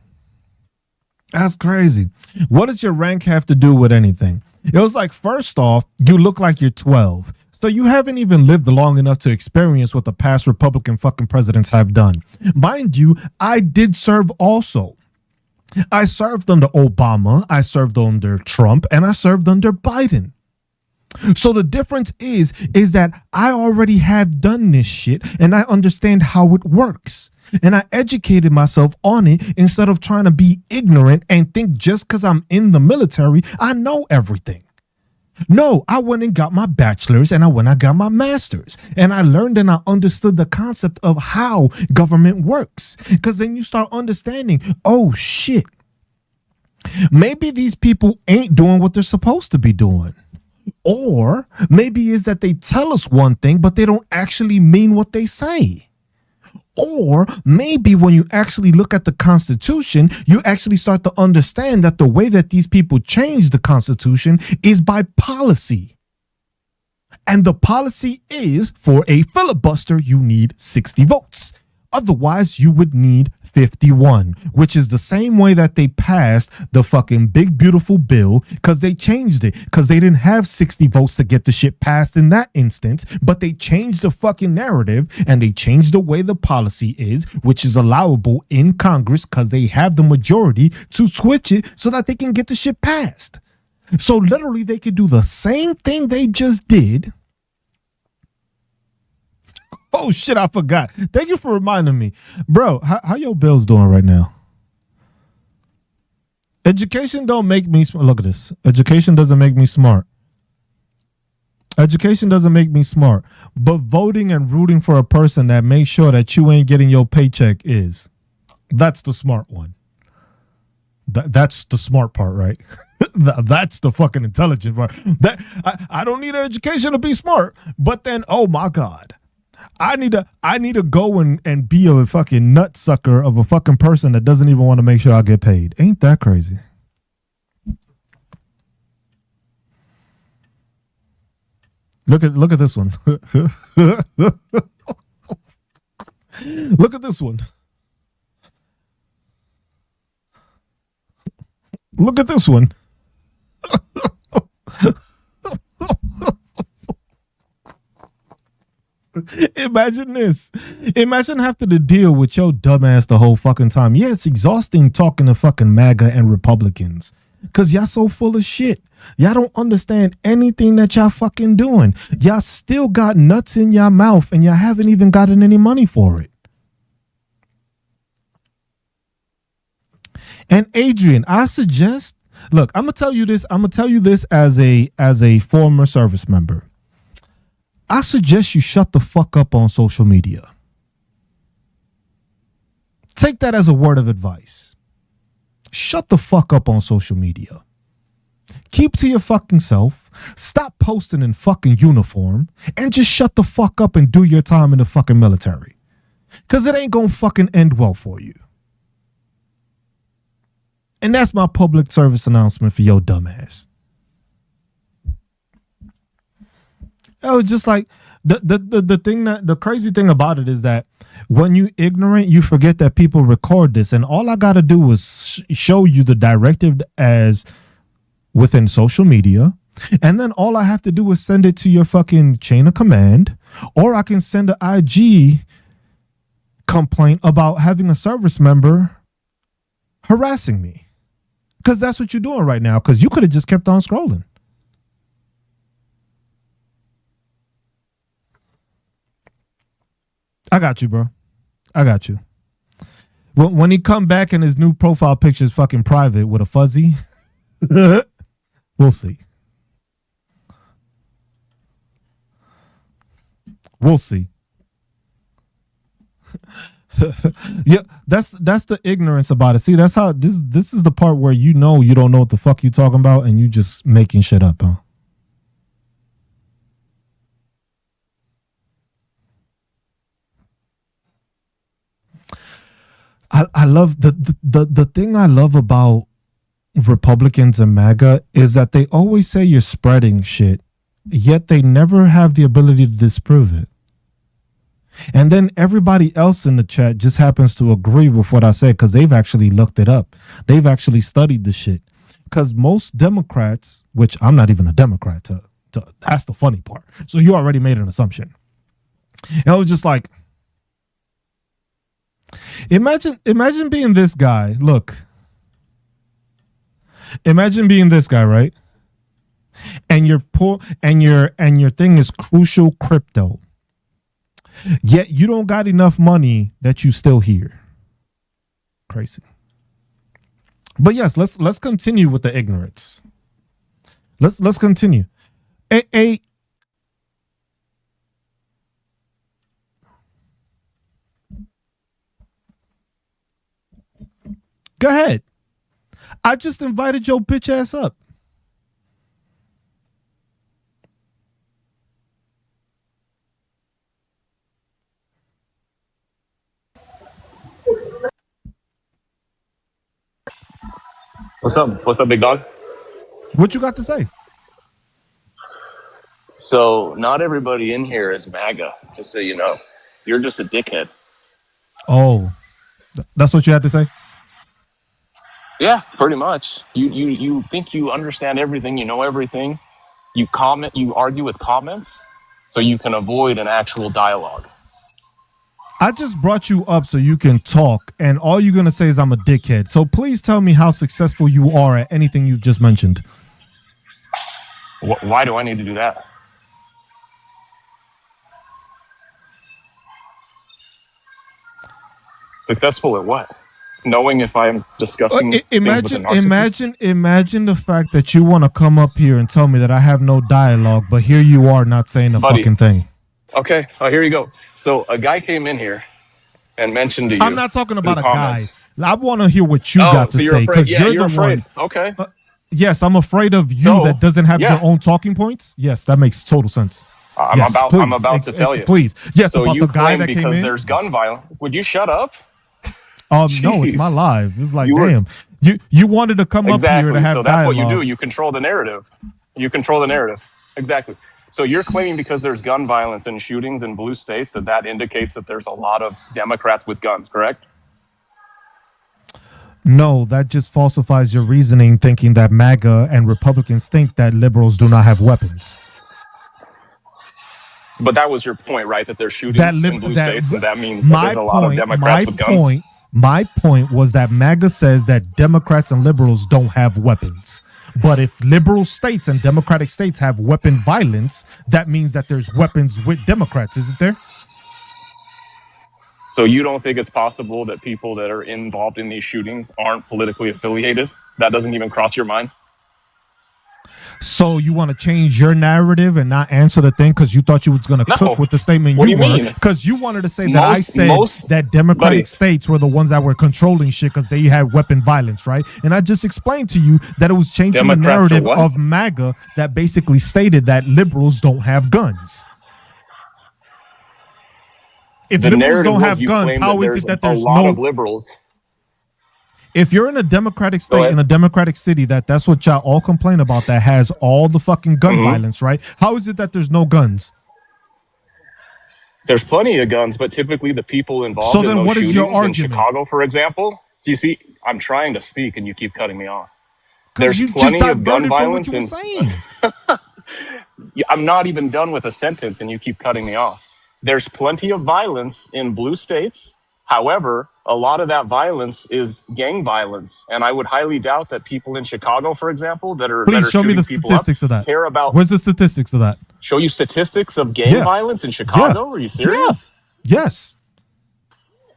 That's crazy. What does your rank have to do with anything? It was like, first off, you look like you're 12. So you haven't even lived long enough to experience what the past Republican fucking presidents have done. Mind you, I did serve also. I served under Obama, I served under Trump, and I served under Biden. So the difference is that I already have done this shit and I understand how it works. And I educated myself on it instead of trying to be ignorant and think just because I'm in the military, I know everything. No, I went and got my bachelor's and I got my master's, and I learned and I understood the concept of how government works. Because then you start understanding, oh shit, maybe these people ain't doing what they're supposed to be doing. Or maybe it's that they tell us one thing, but they don't actually mean what they say. Or maybe when you actually look at the Constitution, you actually start to understand that the way that these people change the Constitution is by policy. And the policy is, for a filibuster, you need 60 votes. Otherwise, you would need 51, which is the same way that they passed the fucking big, beautiful bill, because they changed it, because they didn't have 60 votes to get the shit passed in that instance, but they changed the fucking narrative and they changed the way the policy is, which is allowable in Congress because they have the majority to switch it so that they can get the shit passed. So literally, they could do the same thing they just did. Oh shit, I forgot. Thank you for reminding me. Bro, how your bills doing right now? Education don't make me smart. Look at this. Education doesn't make me smart. Education doesn't make me smart. But voting and rooting for a person that makes sure that you ain't getting your paycheck is. That's the smart one. That's the smart part, right? That's the fucking intelligent part. I don't need an education to be smart. But then, oh my God. I need to go and be a fucking nutsucker of a fucking person that doesn't even want to make sure I get paid. Ain't that crazy? Look at this one. Look at this one. Look at this one. Imagine this. Imagine having to deal with your dumbass the whole fucking time. Yeah, it's exhausting talking to fucking MAGA and Republicans because y'all so full of shit. Y'all don't understand anything that y'all fucking doing. Y'all still got nuts in your mouth and y'all haven't even gotten any money for it. And Adrian, I suggest, look, I'm gonna tell you this as a former service member. I suggest you shut the fuck up on social media. Take that as a word of advice. Shut the fuck up on social media. Keep to your fucking self. Stop posting in fucking uniform and just shut the fuck up and do your time in the fucking military. Because it ain't gonna fucking end well for you. And that's my public service announcement for your dumbass. It was just like the crazy thing about it is that when you ignorant, you forget that people record this, and all I gotta do is show you the directive as within social media, and then all I have to do is send it to your fucking chain of command, or I can send an IG complaint about having a service member harassing me, because that's what you're doing right now. Because you could have just kept on scrolling. I got you, bro. I got you. When he come back and his new profile picture is fucking private with a fuzzy, we'll see. We'll see. Yeah, that's the ignorance about it. See, that's how this is the part where you know you don't know what the fuck you talking about and you just making shit up, huh? I love the thing I love about Republicans and MAGA is that they always say you're spreading shit, yet they never have the ability to disprove it. And then everybody else in the chat just happens to agree with what I said because they've actually looked it up. They've actually studied the shit. Because most Democrats, which I'm not even a Democrat, that's the funny part. So you already made an assumption. And I was just like, imagine being this guy. Look, imagine being this guy, right? And you're poor, and your thing is crucial crypto. Yet you don't got enough money that you still here. Crazy. But yes, let's continue with the ignorance. Let's continue. Go ahead. I just invited your bitch ass up.
What's up? What's up, big dog?
What you got to say?
So, not everybody in here is MAGA, just so you know. You're just a dickhead.
Oh, that's what you had to say?
Yeah, pretty much. You think you understand everything, you know everything. You comment, you argue with comments, so you can avoid an actual dialogue.
I just brought you up so you can talk, and all you're going to say is I'm a dickhead. So please tell me how successful you are at anything you've just mentioned.
Why do I need to do that? Successful at what? Knowing if I'm discussing things with a narcissist?
Imagine the fact that you want to come up here and tell me that I have no dialogue, but here you are not saying a
Buddy,
fucking thing.
okay, here you go. So a guy came in here and mentioned to you.
I'm not talking about a
comments.
guy. I want to hear what you got to say because you're the
afraid.
one.
Okay.
Yes, I'm afraid of you that doesn't have your own talking points. Yes, that makes total sense.
I'm about to tell you.
Please. Yes,
so
about
you
the guy that came
because
in.
There's gun violence. Would you shut up?
No, it's my live. It's like, damn. You wanted to come up here to have
so that's
dialogue.
what you do. You control the narrative. Exactly. So you're claiming because there's gun violence and shootings in blue states that indicates that there's a lot of Democrats with guns, correct?
No, that just falsifies your reasoning, thinking that MAGA and Republicans think that liberals do not have weapons.
But that was your point, right? That there's shootings in blue states, and that means that there's a lot of Democrats with guns.
My point was that MAGA says that Democrats and liberals don't have weapons. But if liberal states and Democratic states have weapon violence, that means that there's weapons with Democrats, isn't there?
So you don't think it's possible that people that are involved in these shootings aren't politically affiliated? That doesn't even cross your mind?
So you want to change your narrative and not answer the thing because you thought you was going to cook with the statement you were? Because you wanted to say that I said that Democratic states were the ones that were controlling shit because they had weapon violence, right? And I just explained to you that it was changing the narrative of MAGA that basically stated that liberals don't have guns. If the liberals don't have guns, how is it that there's
a lot of liberals?
If you're in a Democratic state, in a Democratic city, that's what y'all all complain about, that has all the fucking gun violence, right? How is it that there's no guns?
There's plenty of guns, but typically the people involved in those shootings in Chicago, for example. So you see, I'm trying to speak and you keep cutting me off. There's plenty of gun violence. I'm not even done with a sentence and you keep cutting me off. There's plenty of violence in blue states. However, a lot of that violence is gang violence, and I would highly doubt that people in Chicago, for example, that are
show me the statistics of that.
Care about.
Where's the statistics of that?
Show you statistics of gang violence in Chicago? Are you serious?
Yes.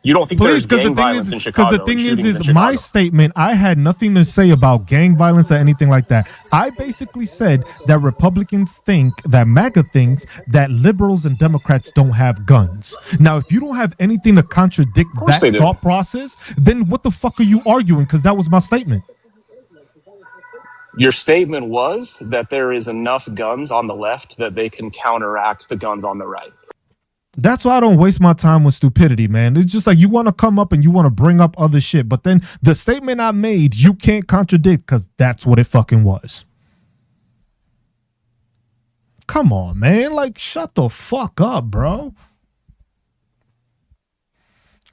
You don't think there's gang violence in Chicago?
Because the thing is my statement, I had nothing to say about gang violence or anything like that. I basically said that Republicans think, that MAGA thinks, that liberals and Democrats don't have guns. Now, if you don't have anything to contradict that thought process, then what the fuck are you arguing? Because that was my statement.
Your statement was that there is enough guns on the left that they can counteract the guns on the right.
That's why I don't waste my time with stupidity, man. It's just like you want to come up and you want to bring up other shit, but then the statement I made, you can't contradict because that's what it fucking was. Come on, man. Like, shut the fuck up, bro.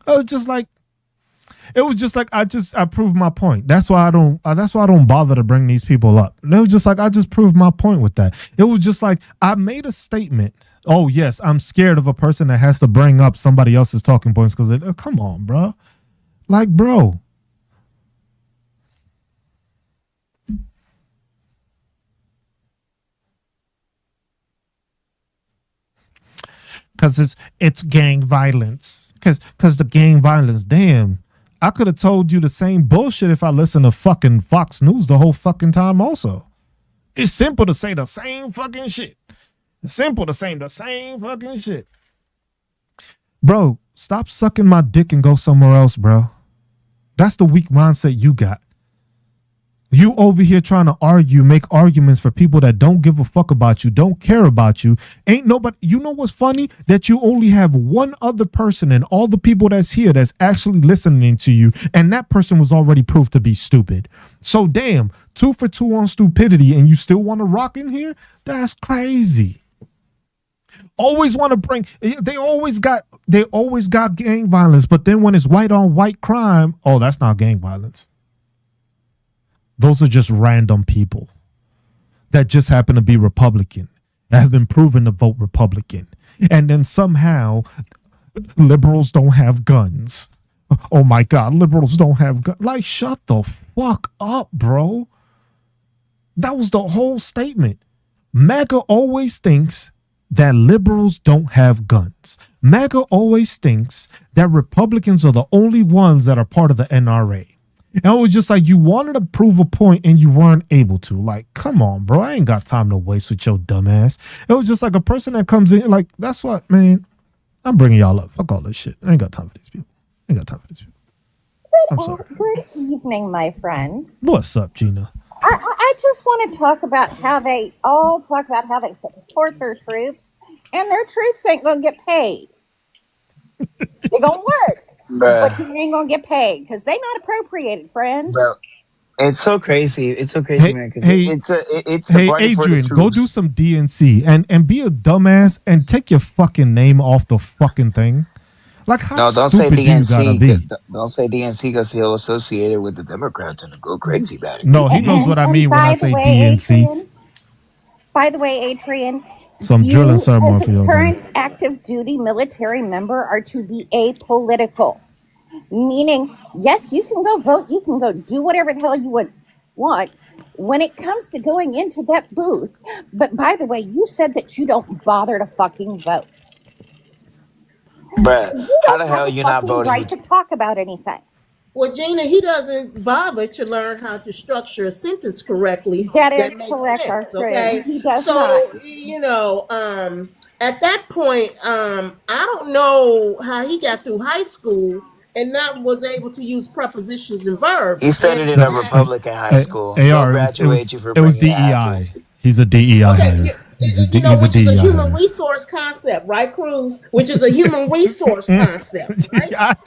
It was just like I proved my point. That's why I don't bother to bring these people up. It was just like I just proved my point with that. It was just like I made a statement. Oh yes, I'm scared of a person that has to bring up somebody else's talking points because come on, bro. Like, bro. Because it's gang violence. Because the gang violence, damn. I could have told you the same bullshit if I listened to fucking Fox News the whole fucking time also. It's simple to say the same fucking shit. It's simple to say the same fucking shit. Bro, stop sucking my dick and go somewhere else, bro. That's the weak mindset you got. You over here trying to make arguments for people that don't give a fuck about you, don't care about you. Ain't nobody. You know what's funny? That you only have one other person and all the people that's here that's actually listening to you, and that person was already proved to be stupid. So damn, 2 for 2 on stupidity, and you still want to rock in here? That's crazy. Always want to bring. They always got gang violence, but then when it's white on white crime, oh, that's not gang violence. Those are just random people that just happen to be Republican, that have been proven to vote Republican. And then somehow liberals don't have guns. Oh my God, liberals don't have guns. Like, shut the fuck up, bro. That was the whole statement. MAGA always thinks that liberals don't have guns. MAGA always thinks that Republicans are the only ones that are part of the NRA. And it was just like, you wanted to prove a point and you weren't able to. Like, come on, bro. I ain't got time to waste with your dumb ass. It was just like a person that comes in, like, that's what, man. I'm bringing y'all up. Fuck all this shit. I ain't got time for these people. I'm sorry.
Good evening, my friend.
What's up, Gina?
I just want to talk about how they all talk about how they support their troops, and their troops ain't going to get paid. They're going to work. But you ain't gonna get paid because they not appropriated, friends.
Bro, it's so crazy. It's so crazy, man. Because it's the
hey,
party for the
Adrian, go do
troops.
some DNC and be a dumbass and take your fucking name off the fucking thing. Like, how
No, don't say
stupid do you gotta
DNC.
be?
Don't say DNC because he'll associate it with the Democrats and go crazy about it.
No, he knows what I mean when I say DNC.
By the way, Adrian,
Some drilling ceremony
as
for
a
your
current active duty military member are to be apolitical. Meaning, yes, you can go vote, you can go do whatever the hell you would want when it comes to going into that booth. But by the way, you said that you don't bother to fucking vote.
Bruh,
So you
how
don't
the
have
hell
a
you not
fucking
voting?
right to talk about anything.
Well, Gina, he doesn't bother to learn how to structure a sentence correctly
That is
makes
correct, our
sense.
friend.
Okay,
He does
so
not.
at that point, I don't know how he got through high school and not was able to use prepositions and verbs.
He studied in a Republican high school. They'll
AR,
graduate you for
it was
bringing it happy.
DEI. He's a DEI hire.
Okay,
He's a
which is a
DEI
human
hire.
resource concept, right, Cruz? Which is a human resource concept, right?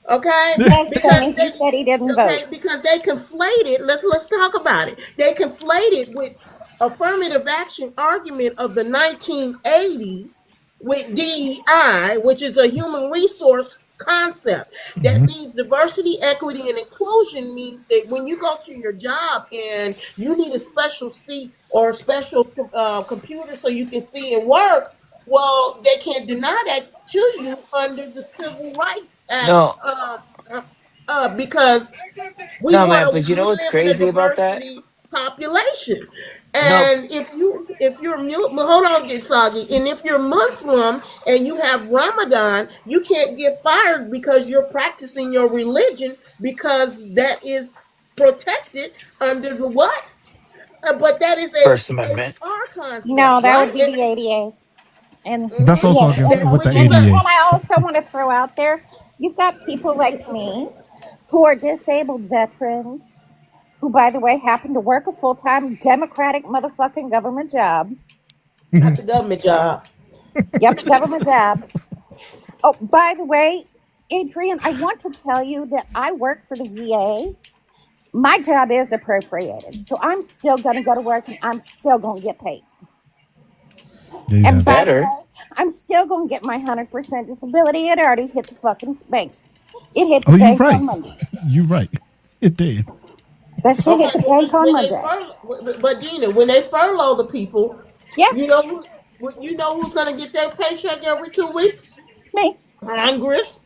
Okay,
Yes, Sonny, he said he didn't vote.
because they conflated. Let's talk about it. They conflated with affirmative action argument of the 1980s with DEI, which is a human resource concept. That means diversity, equity, and inclusion means that when you go to your job and you need a special seat or a special computer so you can see and work, well, they can't deny that to you under the Civil Rights Act.
No,
Because we
no, man.
want
But
to
you know
we
what's
live in a
crazy about that?
diversity population,
No,
and if you're hold on, get soggy, and if you're Muslim and you have Ramadan, you can't get fired because you're practicing your religion because that is protected under the what? But that is
First
a
Amendment.
our concept,
No, that
right?
would be the ADA. And
That's also
yeah,
against with the
Which is
and
ADA.
I also want to throw out there, you've got people like me who are disabled veterans who, by the way, happen to work a full-time Democratic motherfucking government job.
not the government job.
Yep, government job. Oh, by the way, Adrian, I want to tell you that I work for the VA. My job is appropriated, so I'm still going to go to work and I'm still going to get paid.
Yeah.
And by the
Better.
way, I'm still going to get my 100% disability. It already hit the fucking bank. It hit the
Oh, you're
bank
right.
on Monday.
You're right. It did.
That shit hit the bank on
When
Monday.
but Dina, when they furlough the people,
Yeah,
you know who's gonna get their paycheck every 2 weeks?
me,
Congress.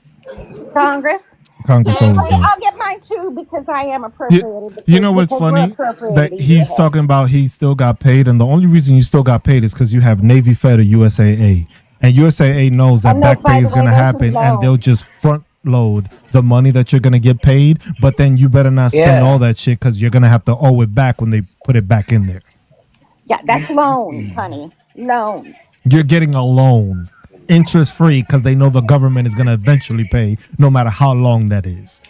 Congress.
Congress
And
always does.
I'll get mine too because I am
You,
appropriated.
you know what's
Because we're
funny?
appropriated
That
a year
he's
ahead.
talking about he still got paid, and the only reason you still got paid is because you have Navy Fed or USAA. And USAA knows that
And
back
by
pay
the
is
way,
going to
those are
happen, and they'll
loans.
just front load the money that you're going to get paid, but then you better not spend
Yeah.
all that shit because you're going to have to owe it back when they put it back in there.
Yeah, that's loans, honey. Loans.
You're getting a loan, interest free, because they know the government is going to eventually pay no matter how long that is.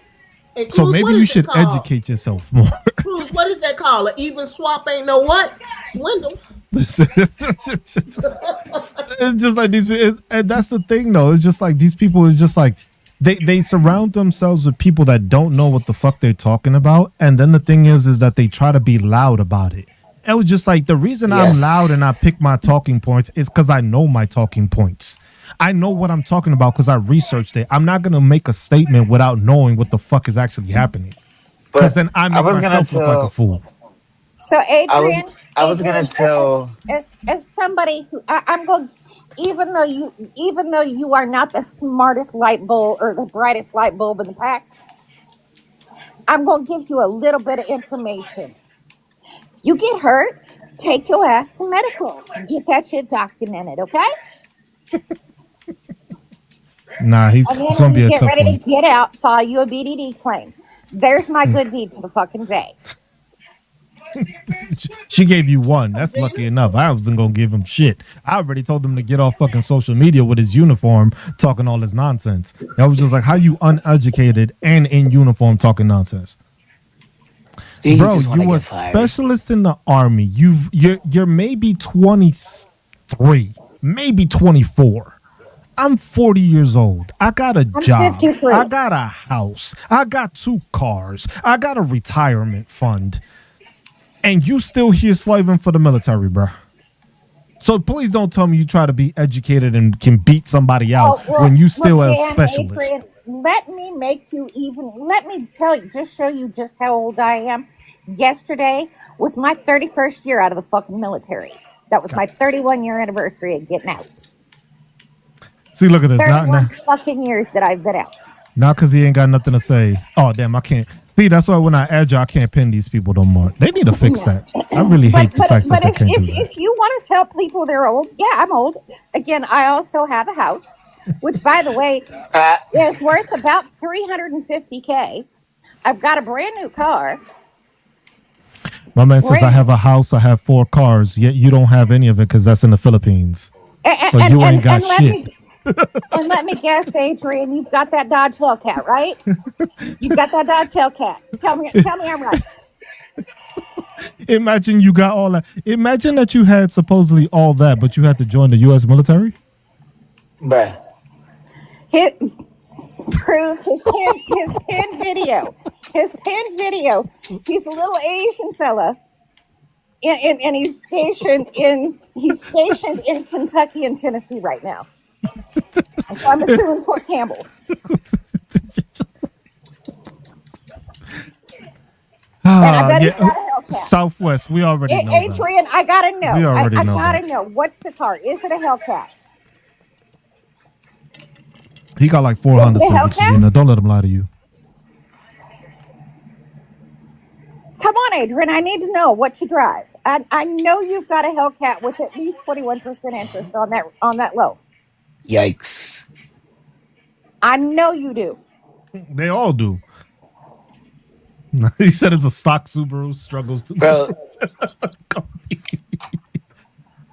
And
So
Cruz,
maybe
what
you
is that
should
called?
educate yourself more.
Cruz, what is that called? An even swap ain't no what? Swindle.
it's just like these, and that's the thing, though. It's just like these people is just like they surround themselves with people that don't know what the fuck they're talking about, and then the thing is that they try to be loud about it, It was just like the reason I'm loud
Yes.
and I pick my talking points is because I know my talking points. I know what I'm talking about because I researched it. I'm not gonna make a statement without knowing what the fuck is actually happening. Because
But
then I
I
make
was gonna
myself look like a
tell.
fool.
So
I was.
Adrian,
I was gonna tell.
as somebody who I'm going, even though you are not the smartest light bulb or the brightest light bulb in the pack, I'm going to give you a little bit of information. You get hurt, take your ass to medical, get that shit documented, okay?
Nah,
And
it's
then
gonna
when
be
you
a
get
tough
ready
one.
to get out, file you a BDD claim. There's my good deed for the fucking day.
She gave you one. That's
Gina?
lucky enough. I wasn't gonna give him shit. I already told him to get off fucking social media with his uniform talking all this nonsense. I was just like, how you uneducated and in uniform talking nonsense?
Do you
Bro,
just want to
you a
get fired?
specialist in the army. You're maybe 23, maybe 24. I'm 40 years old. I got a
I'm
job.
53.
I got a house. I got 2 cars. I got a retirement fund. And you still here slaving for the military, bro. So please don't tell me you try to be educated and can beat somebody out when you still a
Dan,
specialist.
Adrian, let me tell you, just show you just how old I am. Yesterday was my 31st year out of the fucking military. That was my 31-year anniversary of getting out.
See, look at this.
31 fucking years that I've been out.
Not because he ain't got nothing to say. Oh, damn, I can't. See, that's why when I add you, I can't pin these people no more. They need to fix that. I really hate the fact that they can't do that.
If you want to tell people they're old, yeah, I'm old. Again, I also have a house, which, by the way,
Uh,
is worth about $350K. I've got a brand new car.
My man says, I have a house, I have 4 cars, yet you don't have any of it because that's in the Philippines. So you ain't got shit.
And let me guess, Adrian, you've got that Dodge Hellcat, right? You've got that Dodge Hellcat. Tell me I'm right.
Imagine you got all that. Imagine that you had supposedly all that, but you had to join the U.S. military.
bruh.
His Cruz, his pin video. He's a little Asian fella, and he's stationed in Kentucky and Tennessee right now. So I'm assuming Fort Campbell. And I bet he's got a Hellcat.
Southwest. We already know that.
Adrian, I gotta know.
We already know
gotta
that.
know. What's the car? Is it a Hellcat?
He got like 400
Is it a
signatures
Hellcat?
in there. Don't let him lie to you.
Come on, Adrian. I need to know what you drive. I know you've got a Hellcat with at least 21% interest on that loan.
Yikes.
I know you do.
They all do. He said it's a stock Subaru struggles to.
Bro,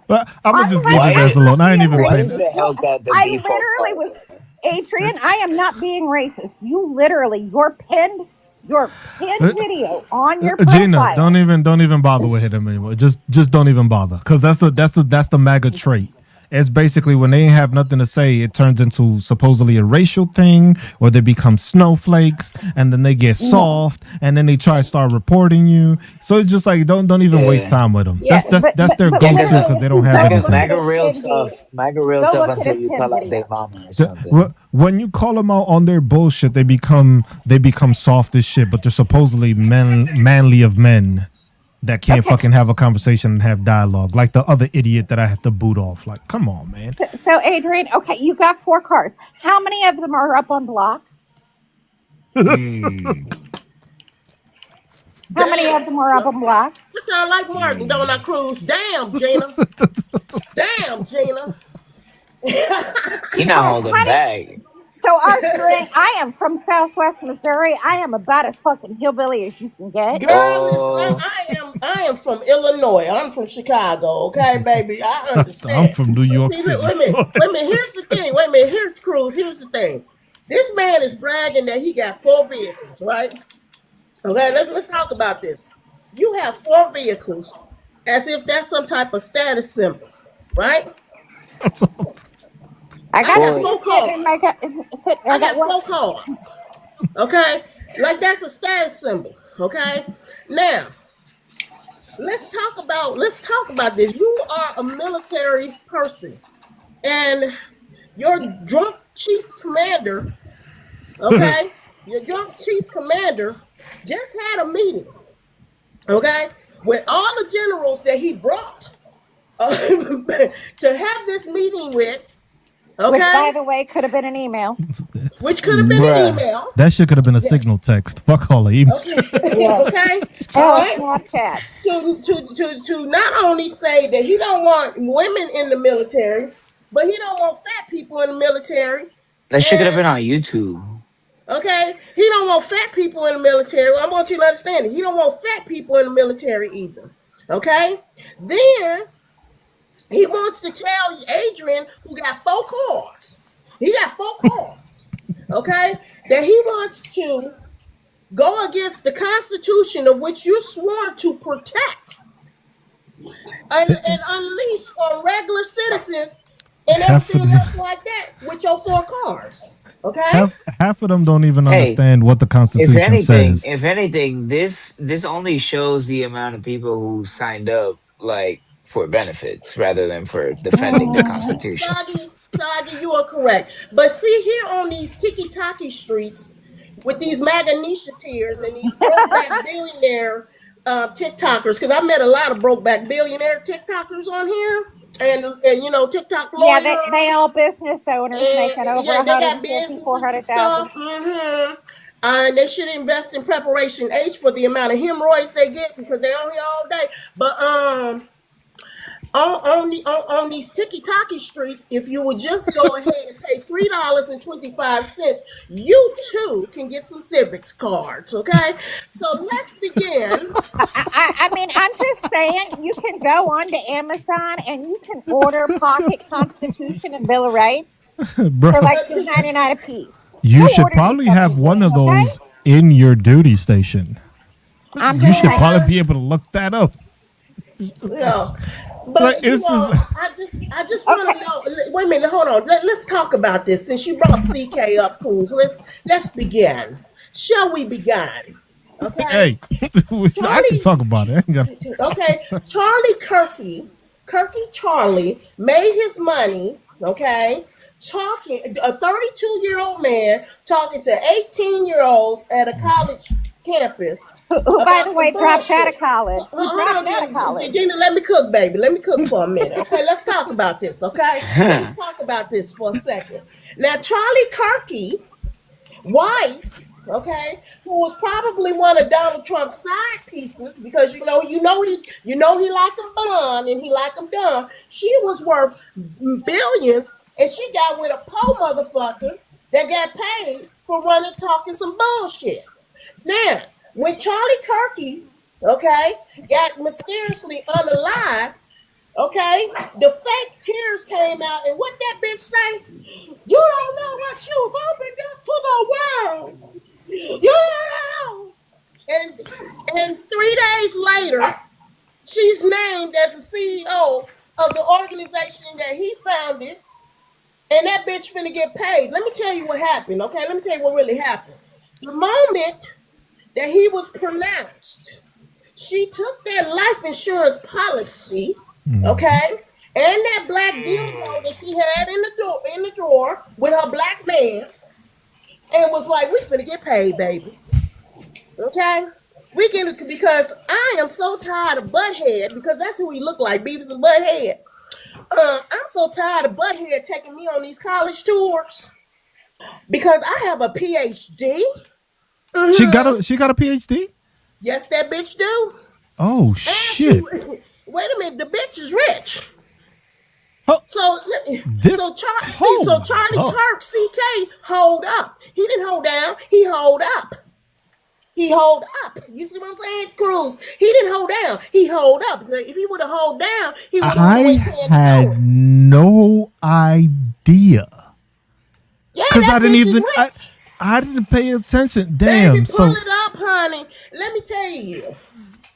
But I'm gonna just
I'm
leave his
Why-
ass alone. I ain't even
why
paying.
is the Hellcat the
I
default
literally
car?
was, Adrian, I am not being racist. You literally, your pinned video on your profile.
Gina, don't even bother with him anymore. Just don't even bother, because that's the MAGA trait. It's basically when they ain't have nothing to say, it turns into supposedly a racial thing, or they become snowflakes, and then they get soft, and then they try to start reporting you. So it's just like don't even waste time with them.
Yeah,
That's their
but
go-to
literally,
because they don't
if you
have
go look
anything.
at
MAGA
his
real
pin video,
tough. MAGA real
go
tough
look at
until
his
you
pin
call out
video.
their mama or something.
When you call them out on their bullshit, they become soft as shit, but they're supposedly manly of men that can't
Okay.
fucking have a conversation and have dialogue, like the other idiot that I have to boot off. Like, come on, man.
So, Adrian, okay, you got 4 cars. How many of them are up on blocks?
Mm.
How many of them are up on blocks?
You sound like Martin, don't I, Cruz? Damn, Gina. Damn, Gina.
He not holding
honey.
back.
So, our string, I am from Southwest Missouri. I am about as fucking hillbilly as you can get.
Girl,
Oh.
listen, I am from Illinois. I'm from Chicago, okay, baby? I
I'm
understand.
from New York
See,
City.
wait a minute. Here's the thing. Wait a minute. Here's Cruz. Here's the thing. This man is bragging that he got 4 vehicles, right? Okay, let's talk about this. You have 4 vehicles, as if that's some type of status symbol, right?
I got
Boy.
4 sitting in my car.
I got 4 cars. Okay, like that's a status symbol. Okay, now let's talk about this. You are a military person, and your drunk chief commander, okay, your drunk chief commander just had a meeting, okay, with all the generals that he brought to have this meeting with,
Which,
okay,
by the way, could have been an email.
which could have been an
Bruh.
email.
That shit could have been a
Yeah,
signal text. Fuck all the email.
okay,
Yeah.
okay, all
Oh,
right.
Snapchat.
To not only say that he don't want women in the military, but he don't want fat people in the military,
That shit could have
and
been on YouTube.
okay, he don't want fat people in the military. I want you to understand it. He don't want fat people in the military either. Okay, then he wants to tell Adrian, who got 4 cars, he got 4 cars. Okay, that he wants to go against the Constitution of which you're sworn to protect and unleash on regular citizens and
Half of
everything else
them,
like that with your 4 cars. Okay?
half of them don't even
Hey,
understand what the
if
Constitution
anything,
says.
if anything, this only shows the amount of people who signed up like for benefits rather than for defending the
Mm.
Constitution.
Sagi, you are correct. But see here on these tiki-taki streets with these Maganisha tears and these broke-back billionaire TikTokers, because I met a lot of broke-back billionaire TikTokers on here, and TikTok
Yeah, they all
lawyers,
business owners
and
making over
yeah, they got
150,
businesses and
400,000.
stuff. And they should invest in preparation H for the amount of hemorrhoids they get because they're on here all day. But on these tiki-taki streets, if you would just go ahead and pay $3.25, you too can get some civics cards. Okay, so let's begin.
I mean, I'm just saying, you can go on to Amazon and you can order Pocket Constitution and Bill of Rights
Bro,
for like
But
$2.99 a piece.
you
Go
should
order
probably
yourself
have
some
one
things,
of
okay?
those in your duty station.
I'm
You
just
should
saying.
probably
uh,
be able to look that up.
yeah,
Like
but
it's just
I just want
Okay.
to know. Wait a minute, hold on. Let's talk about this since you brought CK up, Cruz. Let's begin. Shall we begin? Okay.
hey, I can
Charlie,
talk about it. I ain't
okay, Charlie Kirky Charlie made his money, okay, talking a 32-year-old man talking to 18-year-olds at a college campus
Who, by
about
the
some
way, dropped out
bullshit.
of college. Who
Hold
dropped
on,
out of college?
Gina, let me cook, baby. Let me cook for a minute, okay? Let's talk about this, okay? Let me talk about this for a second. Now, Charlie Kirky wife, okay, who was probably one of Donald Trump's side pieces because he like him blonde and he like him dumb. She was worth billions, and she got with a poor motherfucker that got paid for running talking some bullshit. Now, when Charlie Kirky, okay, got mysteriously unalive, okay, the fake tears came out, and what that bitch say? You don't know what you've opened up to the world. You don't know. And 3 days later, she's named as the CEO of the organization that he founded, and that bitch finna get paid. Let me tell you what happened, okay? Let me tell you what really happened. The moment that he was pronounced, she took that life insurance policy, okay, and that black dildo that she had in the drawer with her black man, and was like, "We finna get paid, baby." Okay, we can because I am so tired of Butthead because that's who he looked like, Beavis and Butthead. I'm so tired of Butthead taking me on these college tours because I have a PhD. Mm-hmm.
she got a PhD.
Yes, that bitch do.
Oh
And she,
shit!
wait a minute, the bitch is rich.
Oh,
So,
this
so
hold
Charlie
up.
Kirk, CK, hold up. He didn't hold down. He hold up. He hold up. You see what I'm saying, Cruz? He didn't hold down. He hold up. If he would have hold down, he would have
I
away paying the
had
tourists.
no idea
Yeah,
because
that
I didn't
bitch is
even
rich.
I didn't pay attention.
Baby,
Damn.
pull
So
it up, honey. Let me tell you.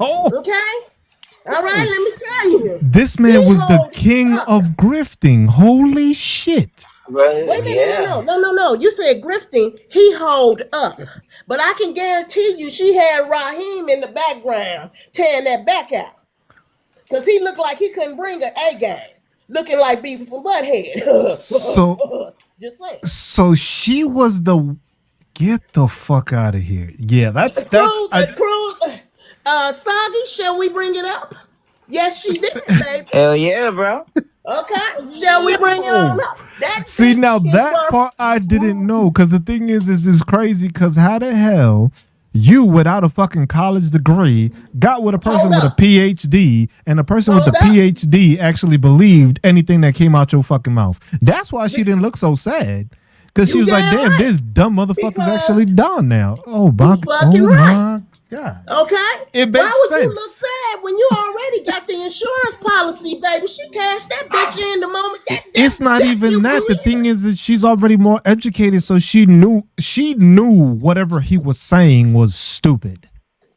oh,
Okay? All right, let me tell you.
this man
He
was the
holds
king
up.
of grifting. Holy shit!
But
Wait a minute,
yeah.
no. You said grifting. He hold up. But I can guarantee you she had Raheem in the background tearing that back out. Because he looked like he couldn't bring an A game. Looking like Beavis and
So
Butthead. Just saying.
so she was the get the fuck out of here. Yeah, that's
Soggy, shall we bring it up? Yes, she did, baby.
Hell yeah, bro.
Okay, shall we bring it on up? That
See, now
bitch is
that
worth.
part I didn't know, because the thing is it's crazy, because how the hell you without a fucking college degree got with a person
Hold
with a
up.
PhD, and the person with the
Hold up.
PhD actually believed anything that came out your fucking mouth. That's why she didn't look so sad. Because she
You
was like,
damn
damn,
right.
this dumb motherfucker's
Because
actually down now. Oh,
you fucking right.
my God.
Okay?
It
Why
makes
would you look
sense.
sad when you already got the insurance policy, baby? She cashed that bitch in the moment
It's not even
you
that. The
cleared.
thing is that she's already more educated, so she knew whatever he was saying was stupid.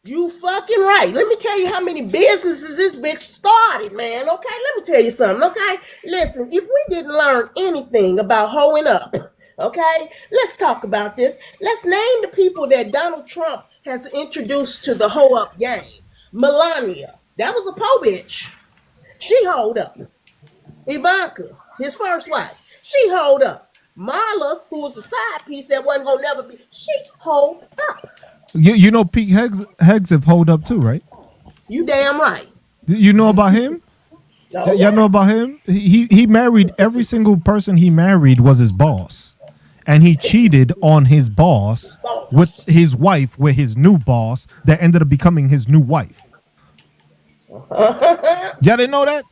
You fucking right. Let me tell you how many businesses this bitch started, man. Okay, let me tell you something. Okay, listen. If we didn't learn anything about hoeing up, okay, let's talk about this. Let's name the people that Donald Trump has introduced to the hoe up game. Melania, that was a po bitch. She hoed up. Ivanka, his first wife, she hoed up. Marla, who was a side piece that wasn't gonna never be, she hoed up.
You know Pete Hegs have hold up too, right?
You damn right.
You know about him?
Oh
Y'all know
yeah.
about him? He married every single person he married was his boss. And he cheated on his boss with
Boss.
his wife, with his new boss that ended up becoming his new wife. Y'all didn't know that?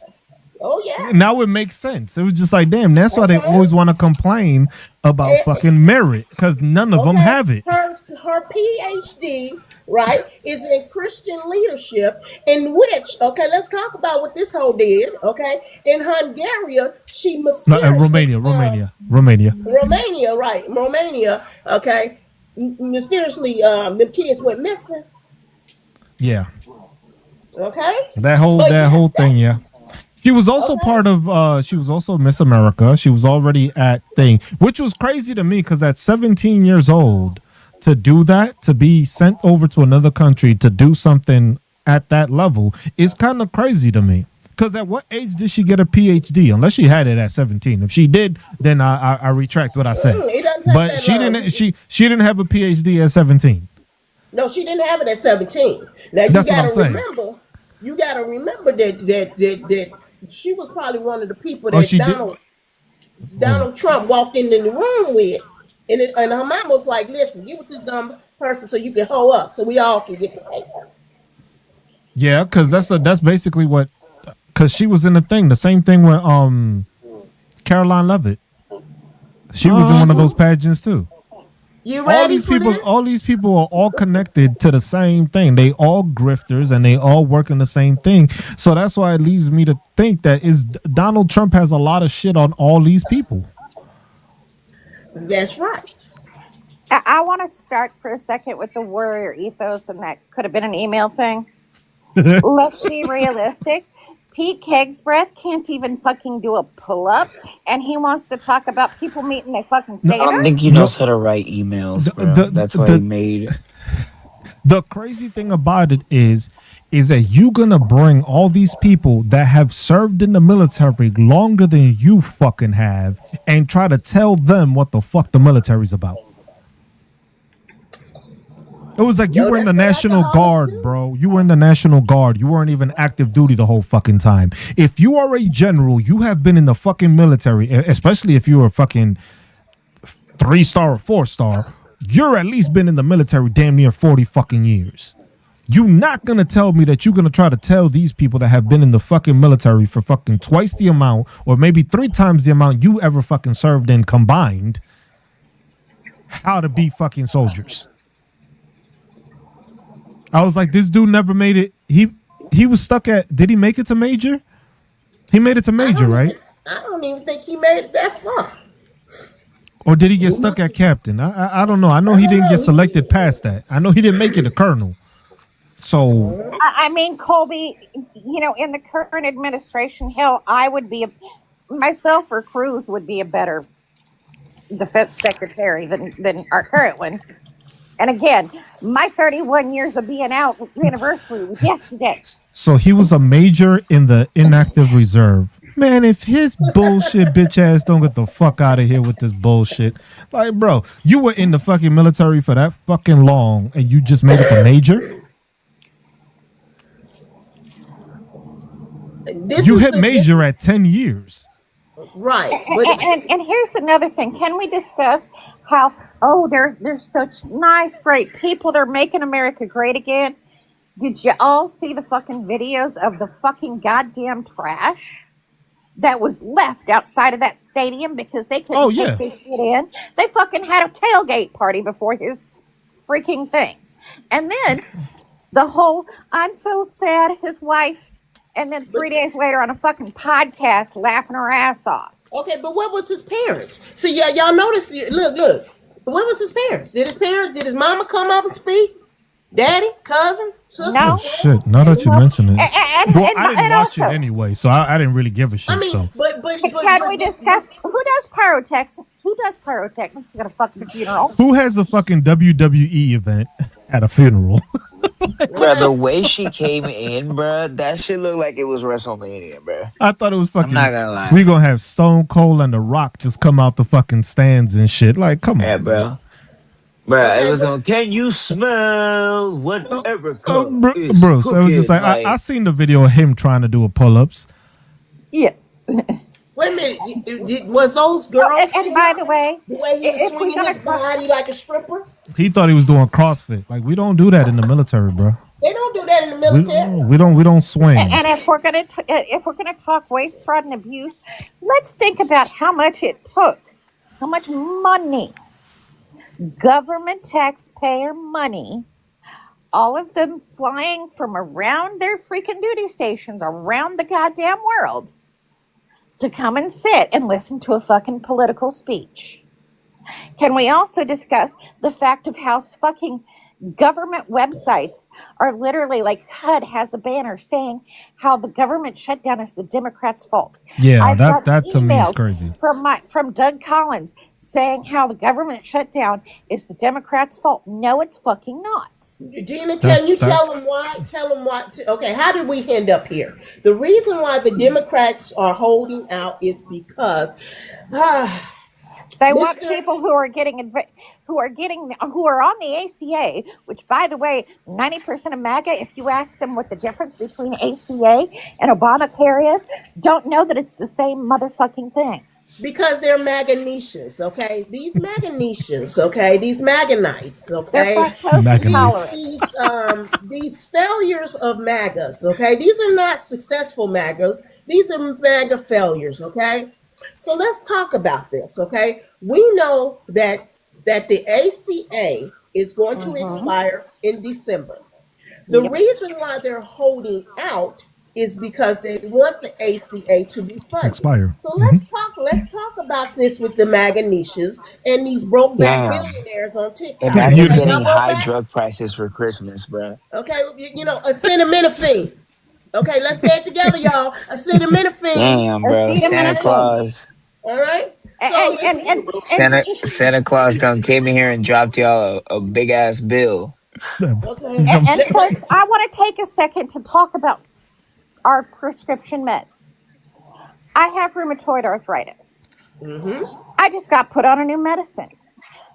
Oh yeah.
Now it makes sense. It was just like, damn, that's why they
Okay.
always want to complain about
Eh,
fucking merit, because none of them
Okay.
have it.
Her PhD, right, is in Christian leadership, in which, okay, let's talk about what this hoe did. Okay. In Hungary, she
No,
mysteriously
Romania.
Romania, right. Romania, okay. Mysteriously them kids went missing.
Yeah,
Okay.
that whole
But
that whole
yes, that
thing. Yeah, she was also
okay.
part of. She was also Miss America. She was already at thing, which was crazy to me because at 17 years old, to do that, to be sent over to another country to do something at that level is kind of crazy to me. Because at what age did she get a PhD? Unless she had it at 17. If she did, then I retract what I said.
It doesn't take
But
that
she
long.
didn't. She didn't have a PhD at 17.
No, she didn't have it at 17. Now
That's what I'm saying.
you gotta remember that she was probably one of the people
Oh,
that
she did. Oh,
Donald Trump walked in the room with. And her mom was like, listen, get with this dumb person so you can hoe up so we all can get the paper.
yeah, because that's basically what. Because she was in the thing, the same thing with Caroline Levitt. She was in one of those pageants too.
You ready for
All
this?
these people are all connected to the same thing. They all grifters and they all work in the same thing. So that's why it leads me to think that is Donald Trump has a lot of shit on all these people.
That's right.
I want to start for a second with the warrior ethos, and that could have been an email thing. Let's be realistic. Pete Kegsbreath can't even fucking do a pull up, and he wants to talk about people meeting their fucking
I don't think
standards.
he
No,
knows how to write emails,
the
bro. That's why he
the
made.
the crazy thing about it is that you gonna bring all these people that have served in the military longer than you fucking have and try to tell them what the fuck the military's about. It was like you
Yo,
were in the
that's what
National
alcoholics
Guard,
do.
bro. You were in the National Guard. You weren't even active duty the whole fucking time. If you are a general, you have been in the fucking military, especially if you were fucking 3-star or 4-star. You're at least been in the military damn near 40 fucking years. You're not gonna tell me that you're gonna try to tell these people that have been in the fucking military for fucking twice the amount or maybe 3 times the amount you ever fucking served in combined how to be fucking soldiers. I was like, this dude never made it. He was stuck at. Did he make it to major? He made it to
I
major,
don't
right?
even I don't even think he made it that far.
Or did he get
He
stuck
must
at captain? I don't know. I know
I
he
don't
didn't get
know.
selected past that. I know he didn't make it to colonel. So
I mean, Colby, in the current administration, hell, I would be myself or Cruz would be a better defense secretary than our current one. And again, my 31 years of being out anniversary was yesterday.
So he was a major in the inactive reserve. Man, if his bullshit bitch ass don't get the fuck out of here with this bullshit. Like, bro, you were in the fucking military for that fucking long and you just made it a major? You hit major at 10 years.
Right.
And here's another thing. Can we discuss how, they're such nice, great people. They're making America great again. Did you all see the fucking videos of the fucking goddamn trash that was left outside of that stadium because they couldn't take their shit in? They fucking had a tailgate party before his freaking thing. And then the whole, I'm so sad, his wife, and then 3 days later on a fucking podcast laughing her ass off.
Okay, but what was his parents? See, y'all notice, look. What was his parents? Did his mama come up and speak? Daddy, cousin, sister?
No.
Oh, shit, now that you mention it. I didn't watch
also,
it anyway, so I didn't really give a shit.
I mean,
so.
but
can we discuss who does pyrotechnics? Who does pyrotechnics at a fucking funeral?
Who has a fucking WWE event at a funeral?
Bro, the way she came in, bro, that shit looked like it was WrestleMania, bro.
I thought it was fucking.
I'm not gonna lie.
We gonna have Stone Cold and The Rock just come out the fucking stands and shit. Like, come on,
bro. Bro, it was on. Can you smell what Erica is
Bruce,
cooking?
it was just like I seen the video of him trying to do pull-ups.
Yes.
Wait a minute, was those girls?
And by the way
he was swinging his body like a stripper.
He thought he was doing CrossFit. Like, we don't do that in the military, bro.
They don't do that in the military.
We don't swing.
And if we're gonna talk waste, fraud, and abuse, let's think about how much it took, how much money, government taxpayer money, all of them flying from around their freaking duty stations around the goddamn world to come and sit and listen to a fucking political speech. Can we also discuss the fact of how fucking government websites are literally like HUD has a banner saying how the government shutdown is the Democrats' fault?
Yeah, that to me is crazy.
From Doug Collins saying how the government shutdown is the Democrats' fault. No, it's fucking not.
Gina, can you tell them why? Tell them why. Okay, how did we end up here? The reason why the Democrats are holding out is because
they want people who are on the ACA, which, by the way, 90% of MAGA, if you ask them what the difference between ACA and Obamacare is, don't know that it's the same motherfucking thing.
Because they're MAGA niches, okay? These MAGA niches, okay? These MAGAnites, okay? These failures of MAGAs, okay? These are not successful MAGAs. These are MAGA failures, okay? So let's talk about this, okay? We know that the ACA is going to expire in December. The reason why they're holding out is because they want the ACA to be funded.
Expire.
So let's talk about this with the MAGA niches and these broke back billionaires on TikTok.
Imagine getting high drug prices for Christmas, bro.
Okay, acetaminophen. Okay, let's say it together, y'all. Acetaminophen.
Damn, bro. Santa Claus.
All right.
Santa Claus came in here and dropped y'all a big ass bill.
Okay.
And folks, I want to take a second to talk about our prescription meds. I have rheumatoid arthritis. I just got put on a new medicine.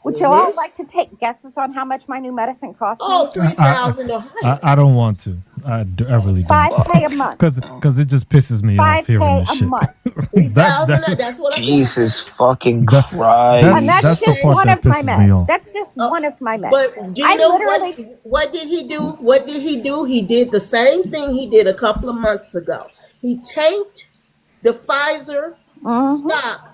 Would you all like to take guesses on how much my new medicine costs?
Oh, $3,000.
I don't want to. I really don't.
$5K a month.
Because it just pisses me off hearing this shit.
$3,000. That's what I said.
Jesus fucking Christ.
And that's just one of my meds. That's just one of my meds.
But do you know what did he do? What did he do? He did the same thing he did a couple of months ago. He tanked the Pfizer stock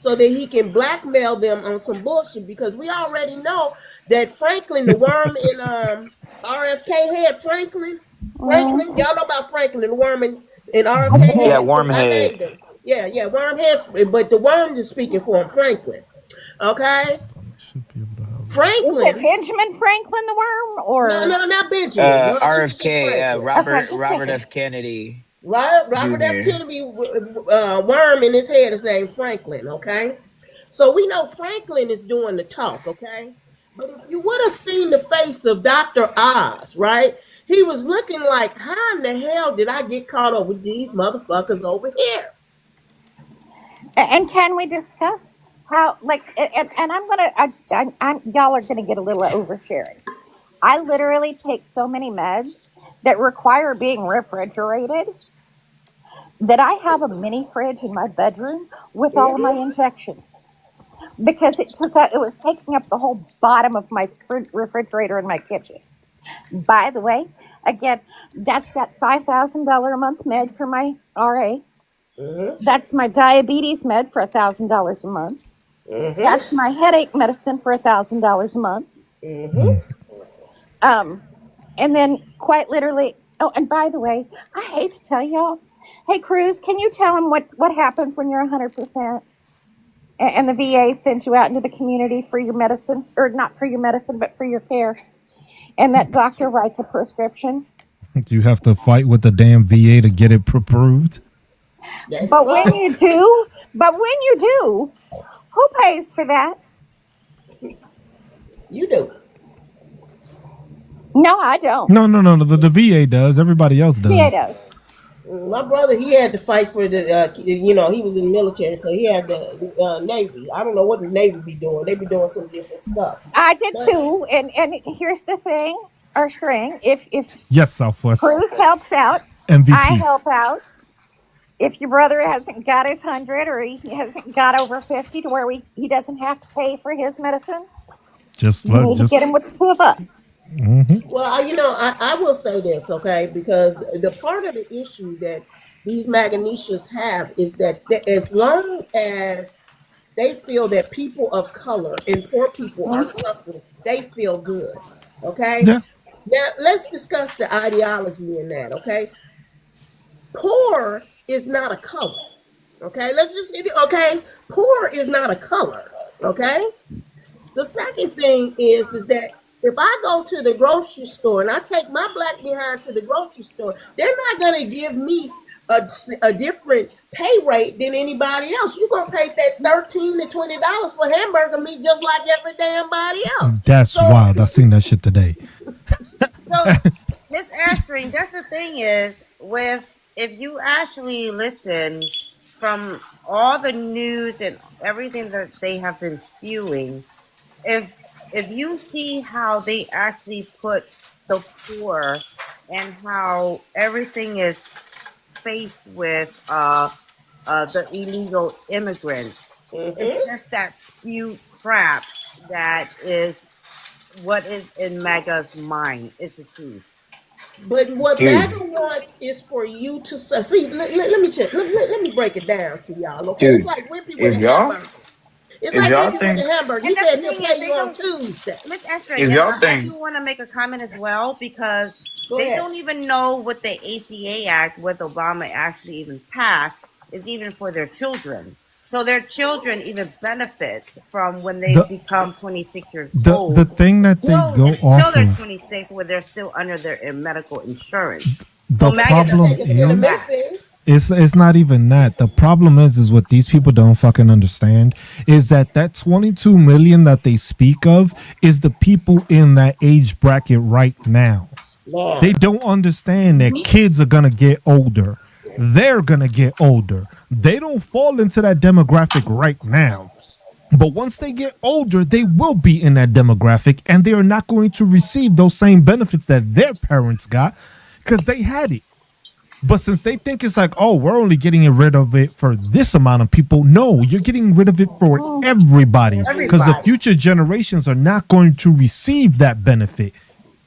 so that he can blackmail them on some bullshit, because we already know that Franklin, the worm in RFK head, Franklin, y'all know about Franklin, the worm in RFK head.
Yeah, Wormhead.
Yeah, Wormhead, but the worm is speaking for him, Franklin. Okay? Franklin.
Is it Benjamin Franklin, the worm? Or
No, not Benjamin.
RFK, Robert F. Kennedy.
Robert F. Kennedy worm in his head is named Franklin, okay? So we know Franklin is doing the talk, okay? But if you would have seen the face of Dr. Oz, right? He was looking like, how in the hell did I get caught up with these motherfuckers over here?
And can we discuss how, like, and I'm gonna, y'all are gonna get a little oversharing. I literally take so many meds that require being refrigerated that I have a mini fridge in my bedroom with all of my
Mm-hmm.
injections because it was taking up the whole bottom of my refrigerator in my kitchen. By the way, again, that's that $5,000 a month med for my RA.
Mm-hmm.
That's my diabetes med for $1,000 a month.
Mm-hmm.
That's my headache medicine for $1,000 a month.
Mm-hmm.
Um, and then quite literally. Oh, and by the way, I hate to tell y'all. Hey, Cruz, can you tell them what happens when you're 100% and the VA sends you out into the community for your medicine, or not for your medicine, but for your care, and that doctor writes a prescription.
You have to fight with the damn VA to get it approved.
That's
But when
right.
you do, who pays for that?
You do.
No, I don't.
No. The VA does. Everybody else
VA
does.
does.
My brother, he had to fight for the, he was in the military, so he had the Navy. I don't know what the Navy be doing. They be doing some different stuff.
I did
But
too. And here's the thing, or string. If
Yes, Southwest
Cruz helps out, I
MVP.
help out. If your brother hasn't got his 100 or he hasn't got over 50 to where he doesn't have to pay for his medicine,
Just
you
let
need to get
just.
him with the two of us.
well, I will say this, okay, because the part of the issue that these Magnesians have is that as long as they feel that people of color and poor people are
Mhm.
suffering, they feel good. Okay.
Yeah.
Now let's discuss the ideology in that. Okay. Poor is not a color. Okay. Okay. Poor is not a color. Okay. The second thing is that if I go to the grocery store and I take my black behind to the grocery store, they're not going to give me a different pay rate than anybody else. You're going to pay that $13 to $20 for hamburger meat just like every damn body else.
That's
So,
wild. I seen that shit today.
So, Miss Astring, that's the thing is with if you actually listen from all the news and everything that they have been spewing, if you see how they actually put the poor and how everything is faced with the illegal immigrants, it's
mhm.
just that spewed crap that is what is in MAGA's mind is the truth.
But what
dude,
MAGA wants is for you to see. Let me check. Let me break it down to y'all. Okay, it's
dude,
like whipping with
if
a
y'all,
hamburger. It's
if
like
But they
y'all
whipping
don't,
with
think,
a hamburger.
and
He
that's the
said he'll
thing
pay
is
you
they
on
don't.
Tuesday.
Miss Estring,
if
and
y'all
I
think,
do want to make a comment as well because
Go
they
ahead.
don't even know what the ACA Act with Obama actually even passed is even for their children. So their children even benefits from when they
The
become 26 years
the
old
thing that they go
until
off
they're
of,
26 where they're still under their medical insurance. So
the
But
MAGA
that's a
problem
doesn't
take a
even know
sentiment
is
that.
thing.
it's not even that. The problem is what these people don't fucking understand is that 22 million that they speak of is the people in that age bracket right now. They
Now,
don't understand that kids are gonna get older. They're gonna get older. They don't fall into that demographic right now. But once they get older, they will be in that demographic and they are not going to receive those same benefits that their parents got because they had it. But since they think it's like, oh, we're only getting rid of it for this amount of people, no, you're getting rid of it for everybody because the
everybody.
Everybody.
future generations are not going to receive that benefit.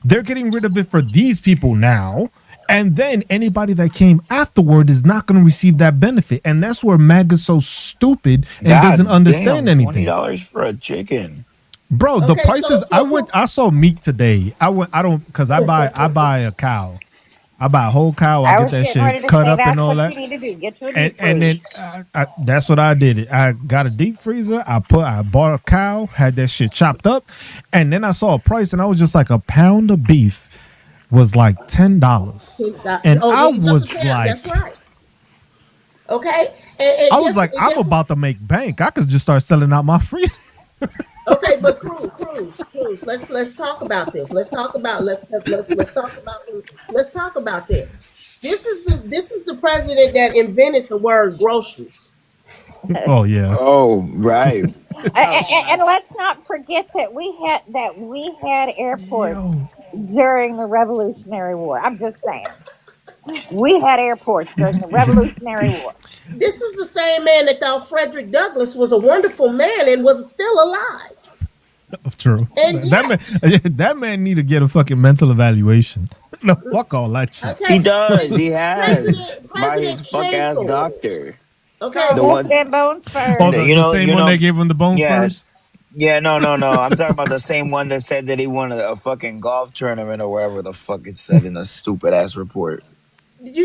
They're getting rid of it for these people now. And then anybody that came afterward is not going to receive that benefit. And that's where MAGA's so stupid and doesn't
god
understand
damn, twenty
anything.
dollars for a chicken.
Bro, the
Okay, so
prices,
so who?
I saw meat today. I don't, because I buy a cow. I buy a whole cow. I
I
get
was
that
getting ready
shit
to
cut
say
up and
that's
all
what you
that.
need to do. Get you a
And
deep
and
freeze.
then that's what I did. I got a deep freezer. I bought a cow, had that shit chopped up, and then I saw a price, and I was just like, a pound of beef was like $10, and
Oh,
I
just a
was
pound. That's
like,
right. Okay, and
I'm about to make bank. I could just start selling out my freezer.
Okay, but Cruz. Let's talk about this. Let's talk about this. This is the president that invented the word groceries.
Oh yeah.
Oh, right.
Oh
And
God.
let's not forget that we had airports
Yo.
during the Revolutionary War. I'm just saying. We had airports during the Revolutionary War.
This is the same man that thought Frederick Douglass was a wonderful man and was still alive.
True.
And
That man,
yet,
that man need to get a fucking mental evaluation. No, fuck all that shit.
He
okay,
does. He has by his
President
fuck ass
Kenkel.
doctor.
Okay,
The
So
Lift
one,
them bones
Oh,
first.
the same
you
one
know,
that gave him the bone
yeah,
spurs.
yeah. No, no, no. I'm talking about the same one that said that he won a fucking golf tournament or wherever the fuck it said in the stupid ass report.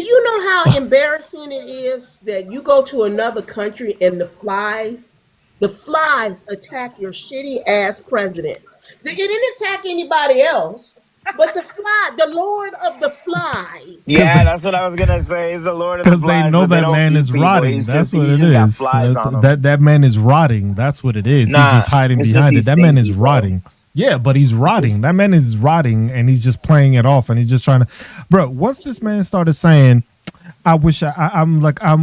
you know how embarrassing it is that you go to another country and the flies attack your shitty ass president. They didn't attack anybody else, but the Lord of the Flies.
Because
Yeah, that's what I was gonna say. He's the Lord of the
they
Flies,
know
but they
that
don't
man
eat
is
people.
rotting. That's what
He
it
just got
is.
flies on him.
That man is rotting. That's what it is. He's
Nah,
just hiding
it's just
behind it.
he's
That man is
stinky, bro.
rotting. Yeah, but he's
It's just
rotting. That man is rotting, and he's just playing it off, and he's just trying to. Bro, once this man started saying, "I wish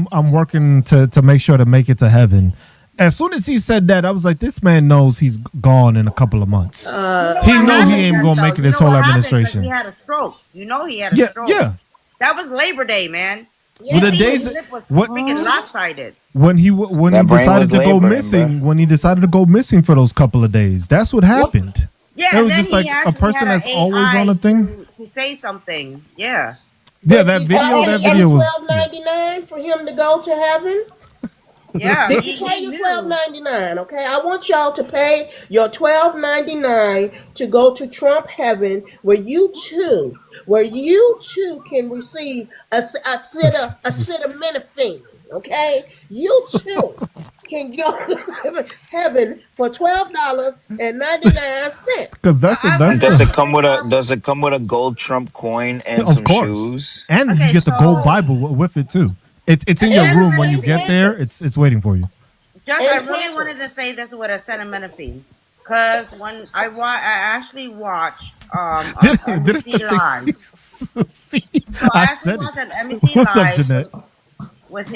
I'm working to make sure to make it to heaven." As soon as he said that, I was like, "This man knows he's gone in a couple of months.
you know
He
what
know he
happened,
ain't gonna make
Gusto?
it
You
this
know
whole
what happened? Because he
administration."
had a stroke. You know he had a
Yeah,
stroke.
yeah.
That was Labor Day, man. You
With the
Yeah,
see
he
his
days,
lip was
what
freaking lopsided.
when he
that brain
decided
was
to go
laboring, bro.
missing, when he decided to go missing for those couple of days, that's what
what
happened.
Yeah,
It
and
was
then
just
he
like a
actually had
person
an
that's always on a
AI
thing.
to say something. Yeah.
Yeah,
but did you
that
pay any
video was
twelve
yeah.
ninety nine for him to go to heaven?
Yeah,
Did you pay
he
your twelve
knew.
ninety nine? Okay, I want y'all to pay your 12.99 to go to Trump heaven, where you too can receive a acetaminophen. Okay, you too can go to heaven for $12.99.
Because
I,
that's
Does
the
it come with a
I,
Does it come with a gold Trump coin and
of
some
course,
shoes?
and you
okay,
get the gold
so
Bible with it too. It's
a
in your
And
room when you
and
get
acetaminophen.
there.
pampers.
It's waiting for you.
Just I
And
really wanted to
pampers.
say this with acetaminophen, because when I actually watched
Did
NBC
I
Live.
see?
So I
I
actually
said it.
watched an NBC
What's up,
Live
Jeanette?
with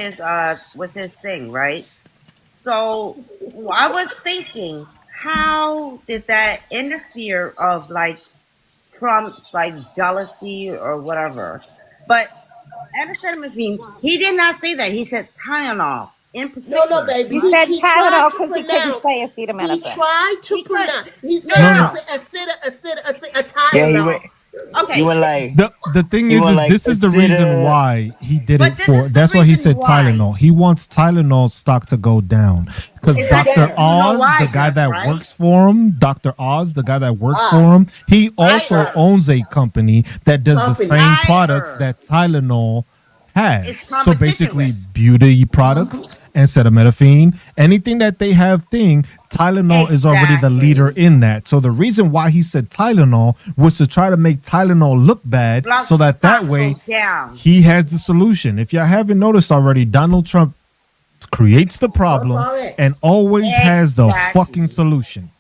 his thing, right? So I was thinking, how did that interfere of like Trump's like jealousy or whatever? But acetaminophen, he did not say that. He said Tylenol in
No,
particular,
baby.
He
He
right?
said
he tried
Tylenol
to
because he couldn't
pronounce.
say
He
acetaminophen.
tried to
He could.
pronounce. He
No,
said
no,
No,
a,
no.
no.
a
Yeah,
Tylenol.
he
Okay,
went like
The thing
he went
is
like
this is the reason
acid.
why he did
but
it
this
for.
is the
That's why he
reason
said
why.
Tylenol. He wants Tylenol stock to go down because
Exactly.
Doctor
Down.
You know
Oz,
why,
the guy
Just
that
right?
works for him, Doctor Oz, the guy that works for him,
Us.
he
Right.
also owns a company that does the
Company.
same products
Liar.
that Tylenol has.
It's
So
competition
basically,
with.
beauty products and acetaminophen, anything that they have Tylenol is already the leader
Exactly.
in that. So the reason why he said Tylenol was to try to make Tylenol look bad
Blood
so that
stocks go
way
down.
he has the solution. If y'all haven't noticed already, Donald Trump creates the
Trump
problem and
RX.
always has the fucking
Exactly.
solution.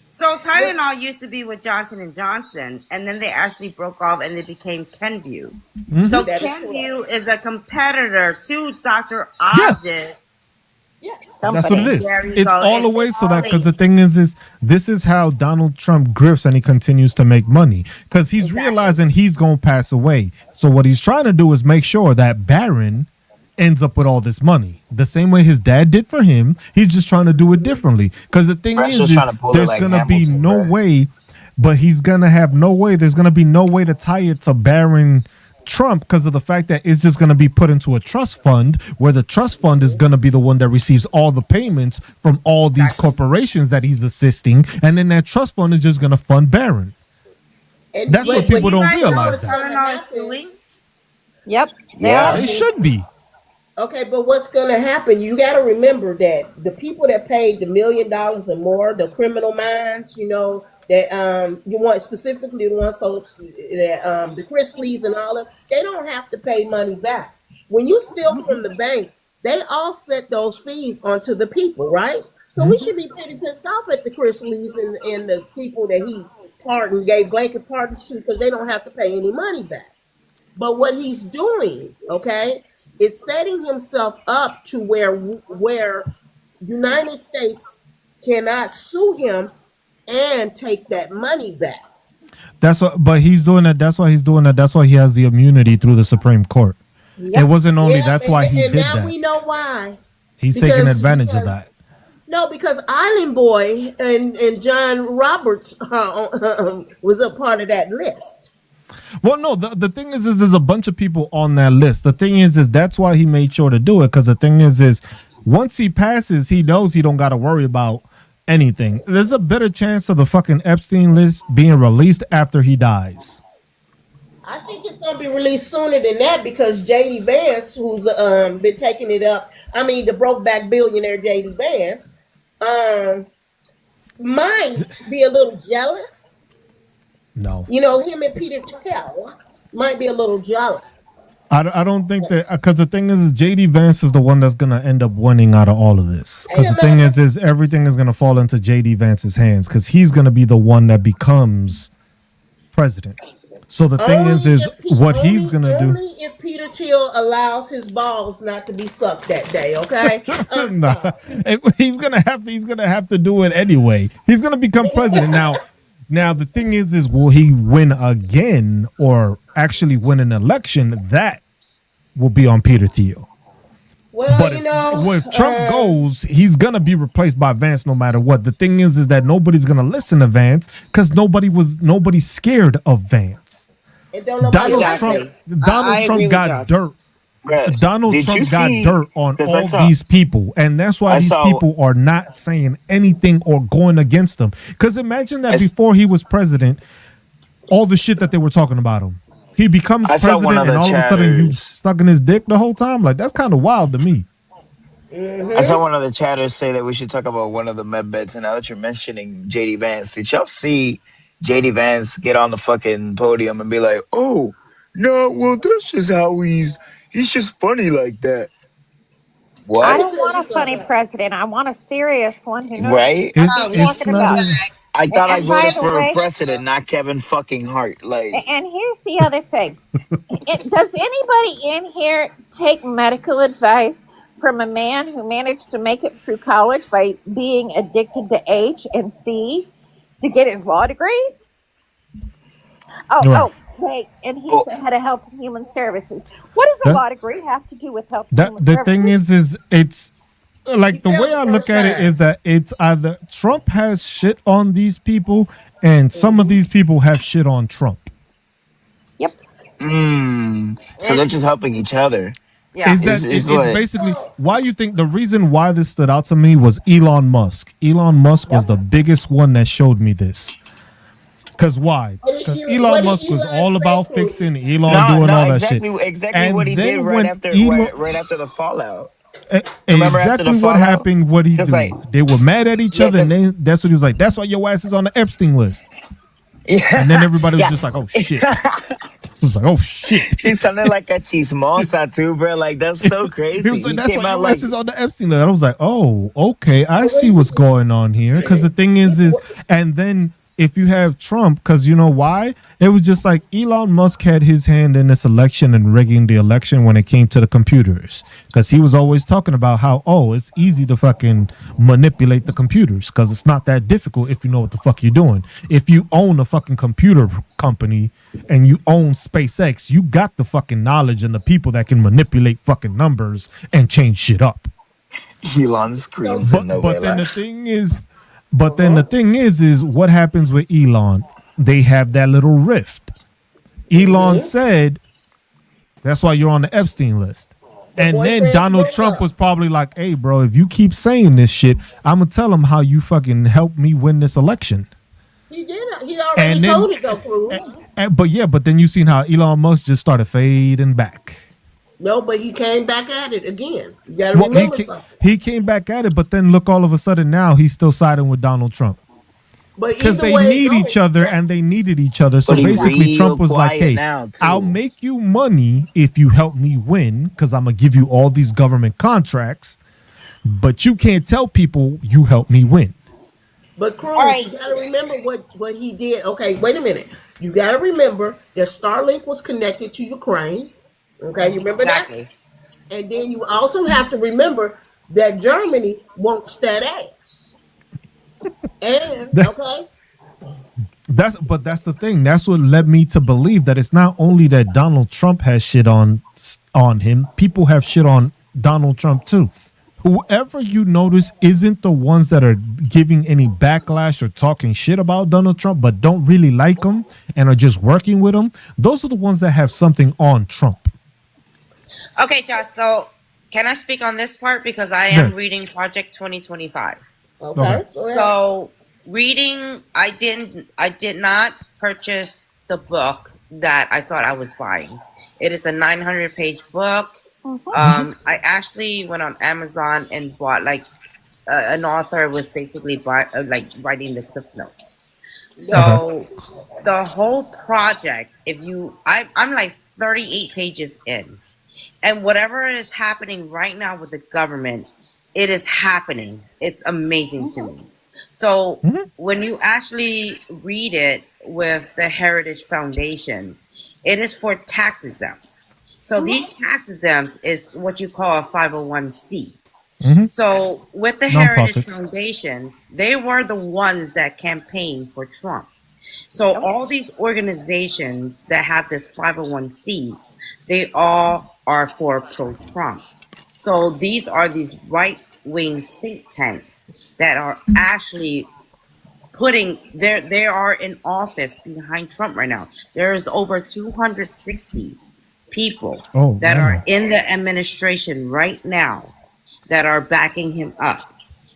So
What?
Tylenol used to be with Johnson and Johnson, and then they actually broke off and they became Kenvue. So
That is correct.
Kenvue is a competitor to Dr.
Yeah,
Oz's.
Yes.
that's what it
Company.
is.
There you
It's
go.
all the
It's
way so
all
that because the
linked.
thing is this is how Donald Trump grifts and he continues to make money because he's
Exactly.
realizing he's going to pass away. So what he's trying to do is make sure that Barron ends up with all this money the same way his dad did for him. He's just trying to do it differently because the thing
Brett's just
is
trying to pull it
there's
like
gonna be
Hamilton,
no
bro.
way, but he's gonna have no way. There's gonna be no way to tie it to Barron Trump because of the fact that it's just going to be put into a trust fund where the trust fund is going to be the one that receives all the payments from all these
Exactly.
corporations that he's assisting, and then that trust fund is just going to fund Barron.
And
That's what
but
Do
people
but
you
don't
guys
you know
know
realize.
that
what's
That
gonna
Tylenol is
happen?
suing?
Yep, they
Yeah.
are.
it should be.
Okay, but what's gonna happen? You got to remember that the people that paid the $1 million or more, the criminal minds, that you want specifically the ones so that the Chrisleys and all of, they don't have to pay money back. When you steal from the bank, they offset those fees onto the people, right? So we should be pretty pissed off at the Chris Lees and the people that he pardoned, gave blanket pardons to, because they don't have to pay any money back. But what he's doing, okay, is setting himself up to where United States cannot sue him and take that money back.
That's what, but he's doing that. That's why he's doing that. That's why he has the immunity through the Supreme Court.
Yep.
It wasn't only
Yep,
that's why he
and
did
now
that.
we know why.
He's taking advantage of that.
No, because Island Boy and John Roberts was a part of that list.
Well, no, the thing is there's a bunch of people on that list. The thing is that's why he made sure to do it, because the thing is once he passes, he knows he don't got to worry about anything. There's a better chance of the fucking Epstein list being released after he dies.
I think it's going to be released sooner than that, because JD Vance, who's been taking it up, I mean, the brokeback billionaire JD Vance, might be a little jealous.
No.
You know, him and Peter Thiel might be a little jealous.
I don't think that, because the thing is JD Vance is the one that's gonna end up winning out of all of this. Because the thing is everything is gonna fall into JD Vance's hands, because he's gonna be the one that becomes president. So the thing is what he's gonna do.
Only if Peter Thiel allows his balls not to be sucked that day, okay?
Nah, he's gonna have to do it anyway. He's gonna become president now. Now the thing is will he win again or actually win an election? That will be on Peter Thiel.
Well,
But if Trump goes, he's gonna be replaced by Vance no matter what. The thing is that nobody's gonna listen to Vance because nobody's scared of Vance. Donald Trump got dirt.
Bruh,
Donald
did you
Trump got
see-
dirt on
'cause I
all
saw-
these people, and that's why
I
these
saw-
people are not saying anything or going against him. Because imagine that before he was president, all the shit that they were talking about him. He becomes
I saw
president,
one of
and
the
all of a sudden you
chatters.
stuck in his dick the whole time. Like, that's kind of wild to me.
I saw one of the chatters say that we should talk about one of the med beds. And now that you're mentioning JD Vance, did y'all see JD Vance get on the fucking podium and be like, "Oh, no, well, that's just how he's just funny like that."
I
What?
don't want a funny president. I want a serious one who knows
Right?
what
It's,
he's
it's
talking
not
about.
even.
I thought I
And by
voted
the
for a
way,
president, not Kevin fucking Hart. Like,
and here's the other thing. Does anybody in here take medical advice from a man who managed to make it through college by being addicted to H and C to get his law degree?
Right.
Wait, and he's
oh,
the head of Health and Human Services. What does a
That,
law degree have to do with Health and
that
Human
the thing
Services?
is it's like
He
the
failed
way
the
I look
first
at it
time.
is that it's either Trump has shit on these people, and some of these people have shit on Trump.
Yep.
so they're just helping each other.
Yeah.
Is that
It's
it's
like,
basically why you think the reason why this stood out to me was Elon Musk. Elon Musk was the biggest one that showed me this. Because why? Because Elon Musk was all about fixing, Elon
no,
doing
no,
all that shit.
exactly
And
what he did
then
right
when
after,
Elon,
right after the fallout. Remember after the
exactly what
fallout?
happened, what he
'Cause,
do.
like,
They were mad at each
yeah,
other, and
'cause-
that's what he was like. That's why your ass is on the Epstein list.
Yeah,
And then everybody was
yeah.
just like, oh shit. It was like, oh shit.
He sounded like a chismosa too, bro. Like, that's so
He
crazy.
was like,
He
that's
came
why
out
your
like,
ass is on the Epstein list. I was like, oh, okay, I see what's going on here. Because the thing is, and then if you have Trump, because you know why? It was just like Elon Musk had his hand in this election and rigging the election when it came to the computers. Because he was always talking about how, oh, it's easy to fucking manipulate the computers because it's not that difficult if you know what the fuck you're doing. If you own a fucking computer company and you own SpaceX, you got the fucking knowledge and the people that can manipulate fucking numbers and change shit up.
Elon screams in
But then the
novela.
thing is, is what happens with Elon? They have that little rift. Elon said, "That's why you're on the Epstein list." And then
boyfriends
Donald
break
Trump
up.
was probably like, "Hey, bro, if you keep saying this shit, I'm gonna tell him how you fucking helped me win this election."
He did. He already
And then-
told it though, Cruz.
But then you seen how Elon Musk just started fading back.
No, but he came back at it again. You got to
Well,
remember something.
he came back at it, but then look, all of a sudden now he's still siding with Donald Trump.
But
Because
either
they
way it
need
goes,
each other and they needed each other. So
But he's
basically,
real
Trump was like,
quiet
hey,
now, too.
I'll make you money if you help me win because I'm going to give you all these government contracts. but you can't tell people you helped me win.
But
All
Cruz,
right.
you got to remember what he did. Okay, wait a minute. You got to remember that Starlink was connected to Ukraine. Okay, you remember that?
Exactly.
And then you also have to remember that Germany wants that ass. And okay,
That's the thing. That's what led me to believe that it's not only that Donald Trump has shit on him. People have shit on Donald Trump too. Whoever you notice isn't the ones that are giving any backlash or talking shit about Donald Trump, but don't really like him and are just working with him. Those are the ones that have something on Trump.
Okay, Josh. So, can I speak on this part because I
Yeah.
am reading Project 2025.
Okay.
okay, go ahead.
So, reading, I did not purchase the book that I thought I was buying. It is a 900-page book. I actually went on Amazon and bought like an author was basically like writing the cliff notes. So the whole project, I'm like 38 pages in, and whatever is happening right now with the government, it is happening. It's amazing to me. So when you actually read it with the Heritage Foundation, it is for tax exempts. So these tax exempts is what you call a 501c. So with the Heritage
Nonprofits.
Foundation, they were the ones that campaigned for Trump. So all these organizations that have this 501c, they all are for pro-Trump. So these are these right-wing think tanks that are actually they are in office behind Trump right now. There's over 260 people
Oh,
that
I
are
know.
in the administration right now that are backing him up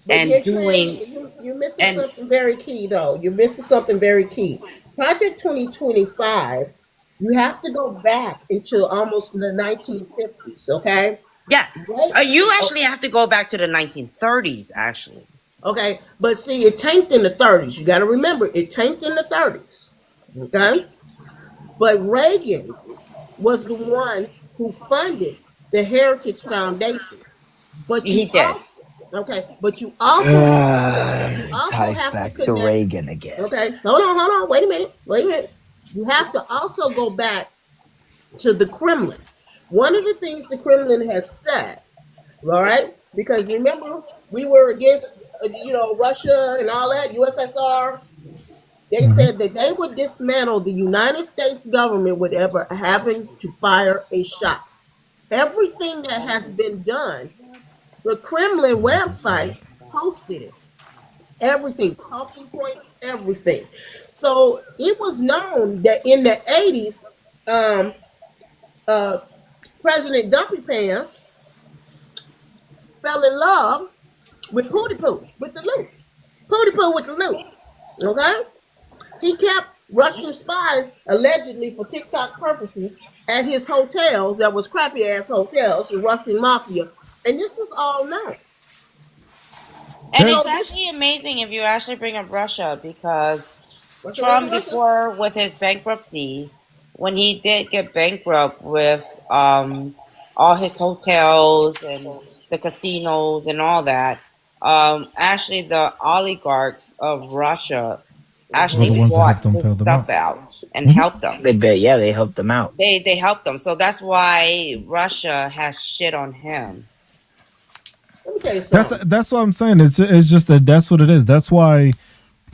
But
and
you're
doing
saying you're missing
and
something very key, though. You're missing something very key. Project 2025. You have to go back into almost the 1950s. Okay,
yes,
right?
you
Oh,
actually have to go back to the 1930s actually.
okay, but see, it tanked in the 30s. You got to remember, it tanked in the 30s. Okay, but Reagan was the one who funded the Heritage Foundation. But
He
you
did.
also but you also
Ties
have to
back to
connect.
Reagan again.
Okay, hold on, wait a minute. You have to also go back to the Kremlin. One of the things the Kremlin has said, all right, because remember we were against Russia and all that USSR. They said that they would dismantle the United States government without having to fire a shot. Everything that has been done, the Kremlin website posted it. Everything, talking points, everything. So it was known that in the 80s, um, uh, President Dumpy Pants fell in love with Pootie Poo, with the loot. Pootie Poo with the loot. Okay? He kept Russian spies, allegedly for TikTok purposes, at his hotels that was crappy ass hotels, the Russian mafia. And this was all known.
And
That,
it's
So this
actually amazing if you actually bring up Russia because
Russia,
Trump
Russia.
before with his bankruptcies, when he did get bankrupt with all his hotels and the casinos and all that, actually the oligarchs of Russia
were
actually
the ones that
bought
helped them
his
fill them out.
stuff out and helped them.
They bet, yeah, they helped them out.
They helped them. So that's why Russia has shit on him.
Let me tell you
That's
something.
that's what I'm saying. It's just that that's what it is. That's why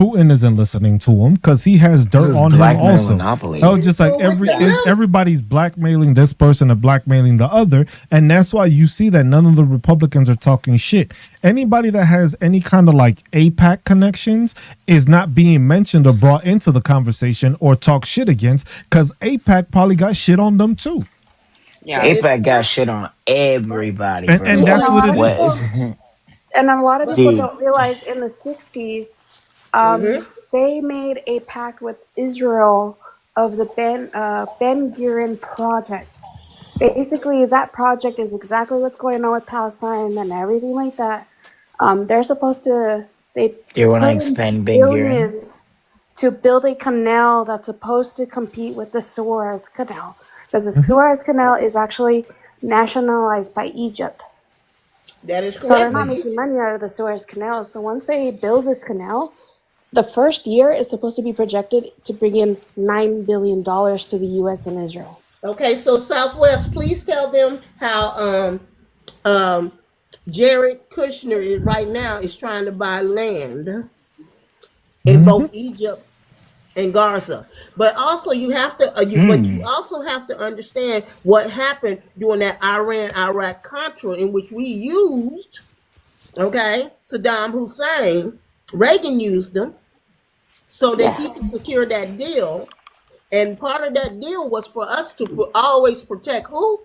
Putin isn't listening to him because he has
It
dirt
was
on him
blackmail
also.
monopoly.
Oh, just like
With the loot.
everybody's blackmailing this person and blackmailing the other, and that's why you see that none of the Republicans are talking shit. Anybody that has any kind of like APAC connections is not being mentioned or brought into the conversation or talk shit against because APAC probably got shit on them too,
Yeah.
That is
APAC got
correct.
shit on everybody,
and
bro.
that's what it
What?
is.
And a lot of
But,
people
Dude,
don't realize in the 60s,
mm-hmm.
they made a pact with Israel of the Ben Gurion project. Basically, that project is exactly what's going on with Palestine and everything like that. They're supposed to, they
they want to
put in
expand Ben Gurion.
billions to build a canal that's supposed to compete with the Suez Canal. Because the Suez Canal is actually nationalized by Egypt.
That is
So they're
correct.
not making money out of the Suez Canal. So once they build this canal, the first year is supposed to be projected to bring in $9 billion to the U.S. and Israel.
Okay, so Southwest, please tell them how um Jared Kushner is right now is trying to buy land in both Egypt and Gaza. But also you have to but you also have to understand what happened during that Iran Iraq Contra in which we used, okay, Saddam Hussein. Reagan used them so that he
Yeah.
could secure that deal. And part of that deal was for us to always protect who?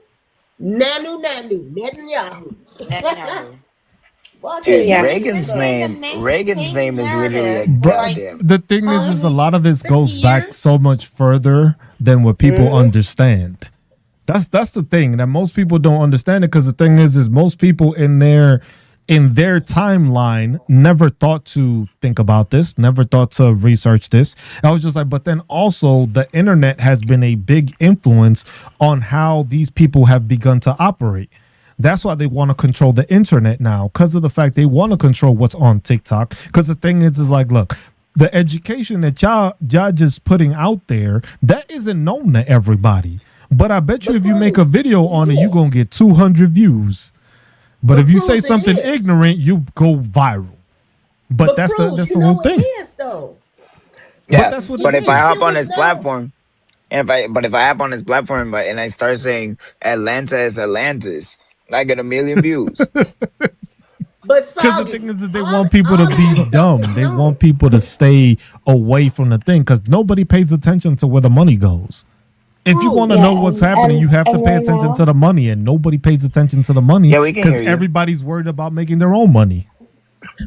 Netanyahu.
Netanyahu.
Well, I tell
Dude,
you,
Yeah.
this
You've been
is
saying the
Reagan's
same
name is literally a
narrative for
But
like
goddamn.
the thing
how
is a
many
lot of this
50
goes back
years?
so much further than what people
Mhm.
understand. That's the thing that most people don't understand it, because the thing is most people in their timeline never thought to think about this, never thought to research this. I was just like, but then also the internet has been a big influence on how these people have begun to operate. That's why they want to control the internet now, because of the fact they want to control what's on TikTok. Because the thing is like, look, the education that y'all just putting out there, that isn't known to everybody. But I bet you
But
if you make a
Cruz,
video on it, you're gonna
yes.
get 200 views. But
But
if you say
Cruz, it
something
is.
ignorant, you go viral. But
But
that's the
Cruz,
that's
you
the whole
know it
thing.
is though.
But
Yeah,
that's what
It
it
but if I
is.
is.
hop
It
on
was
his
known.
platform, if I hop on his platform and I start saying Atlanta is Atlantis, I get a million views.
But
Because the
Soggy,
thing is that they
all
want people to
all of
be
this stuff was
dumb. They
known.
want people to stay away from the thing, because nobody pays attention to where the money goes. If you want to
Cruz.
know
Yeah,
what's happening, you have to
and
pay
right
attention to
now,
the money, and nobody pays attention to the money
Yeah, we can
because
hear you.
everybody's worried about making their own money.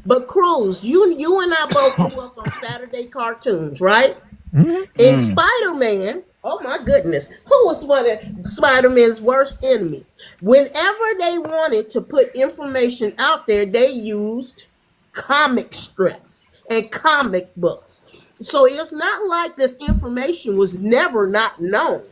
But Cruz, you and I both grew up on Saturday cartoons, right?
Mhm.
In
Mm.
Spider Man, oh my goodness, who was one of Spider Man's worst enemies? Whenever they wanted to put information out there, they used comic strips and comic books. So it's not like this information was never not known.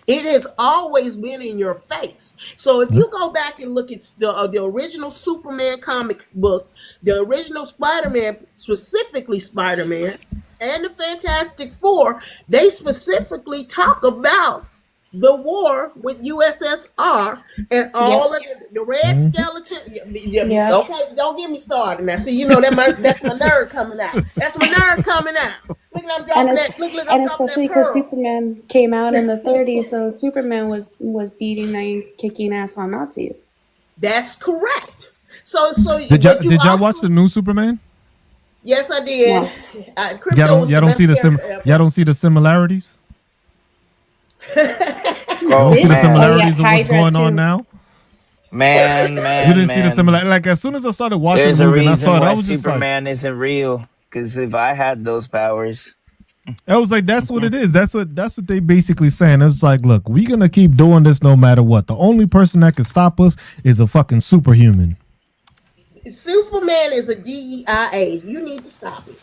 It has always been in your face. So if
Yeah.
you go back and look at the original Superman comic books, the original Spider-Man, specifically Spider-Man, and the Fantastic Four, they specifically talk about the war with USSR and
yep,
all of the red
Mhm.
skeleton.
yep.
Okay, don't get me started now. See, that's my nerd coming out. That's my nerd coming out. Look at I'm
And
dropping
as,
that. Look, I'm
and
dropping that
especially because
pearl.
Superman came out in the 30s, so Superman was beating and kicking ass on Nazis.
That's correct. So, but you
Did y'all watch the
also,
new Superman?
yes, I did.
No.
Crypto was
Y'all
the
don't see
best
the
character ever.
y'all don't see the similarities. Y'all don't
Oh
see the
Oh
man,
yeah,
similarities of what's
Hydra
going on
too.
now.
man,
You
man,
didn't see the
man.
similarity. Like as soon as I started watching the
There's a
movie and I saw
reason
it, I
why
was just like,
Superman isn't real. Because if I had those powers,
that's what it is. That's what they basically saying. It's like, look, we gonna keep doing this no matter what. The only person that can stop us is a fucking superhuman.
Superman is a DEIA. You need to stop it.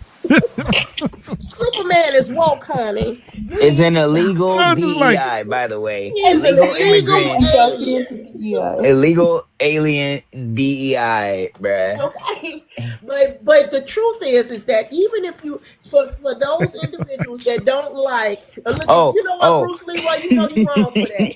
Superman is woke, honey. You
is
need
an
to stop it.
illegal
I was just like,
DEI, by the way.
He is an
Illegal
illegal
immigrant,
alien.
illegal alien DEI, bruh.
Okay, but the truth is that even if you for those individuals that don't like, look at
Oh,
you know what
oh.
Bruce Leroy, you know you're wrong for that.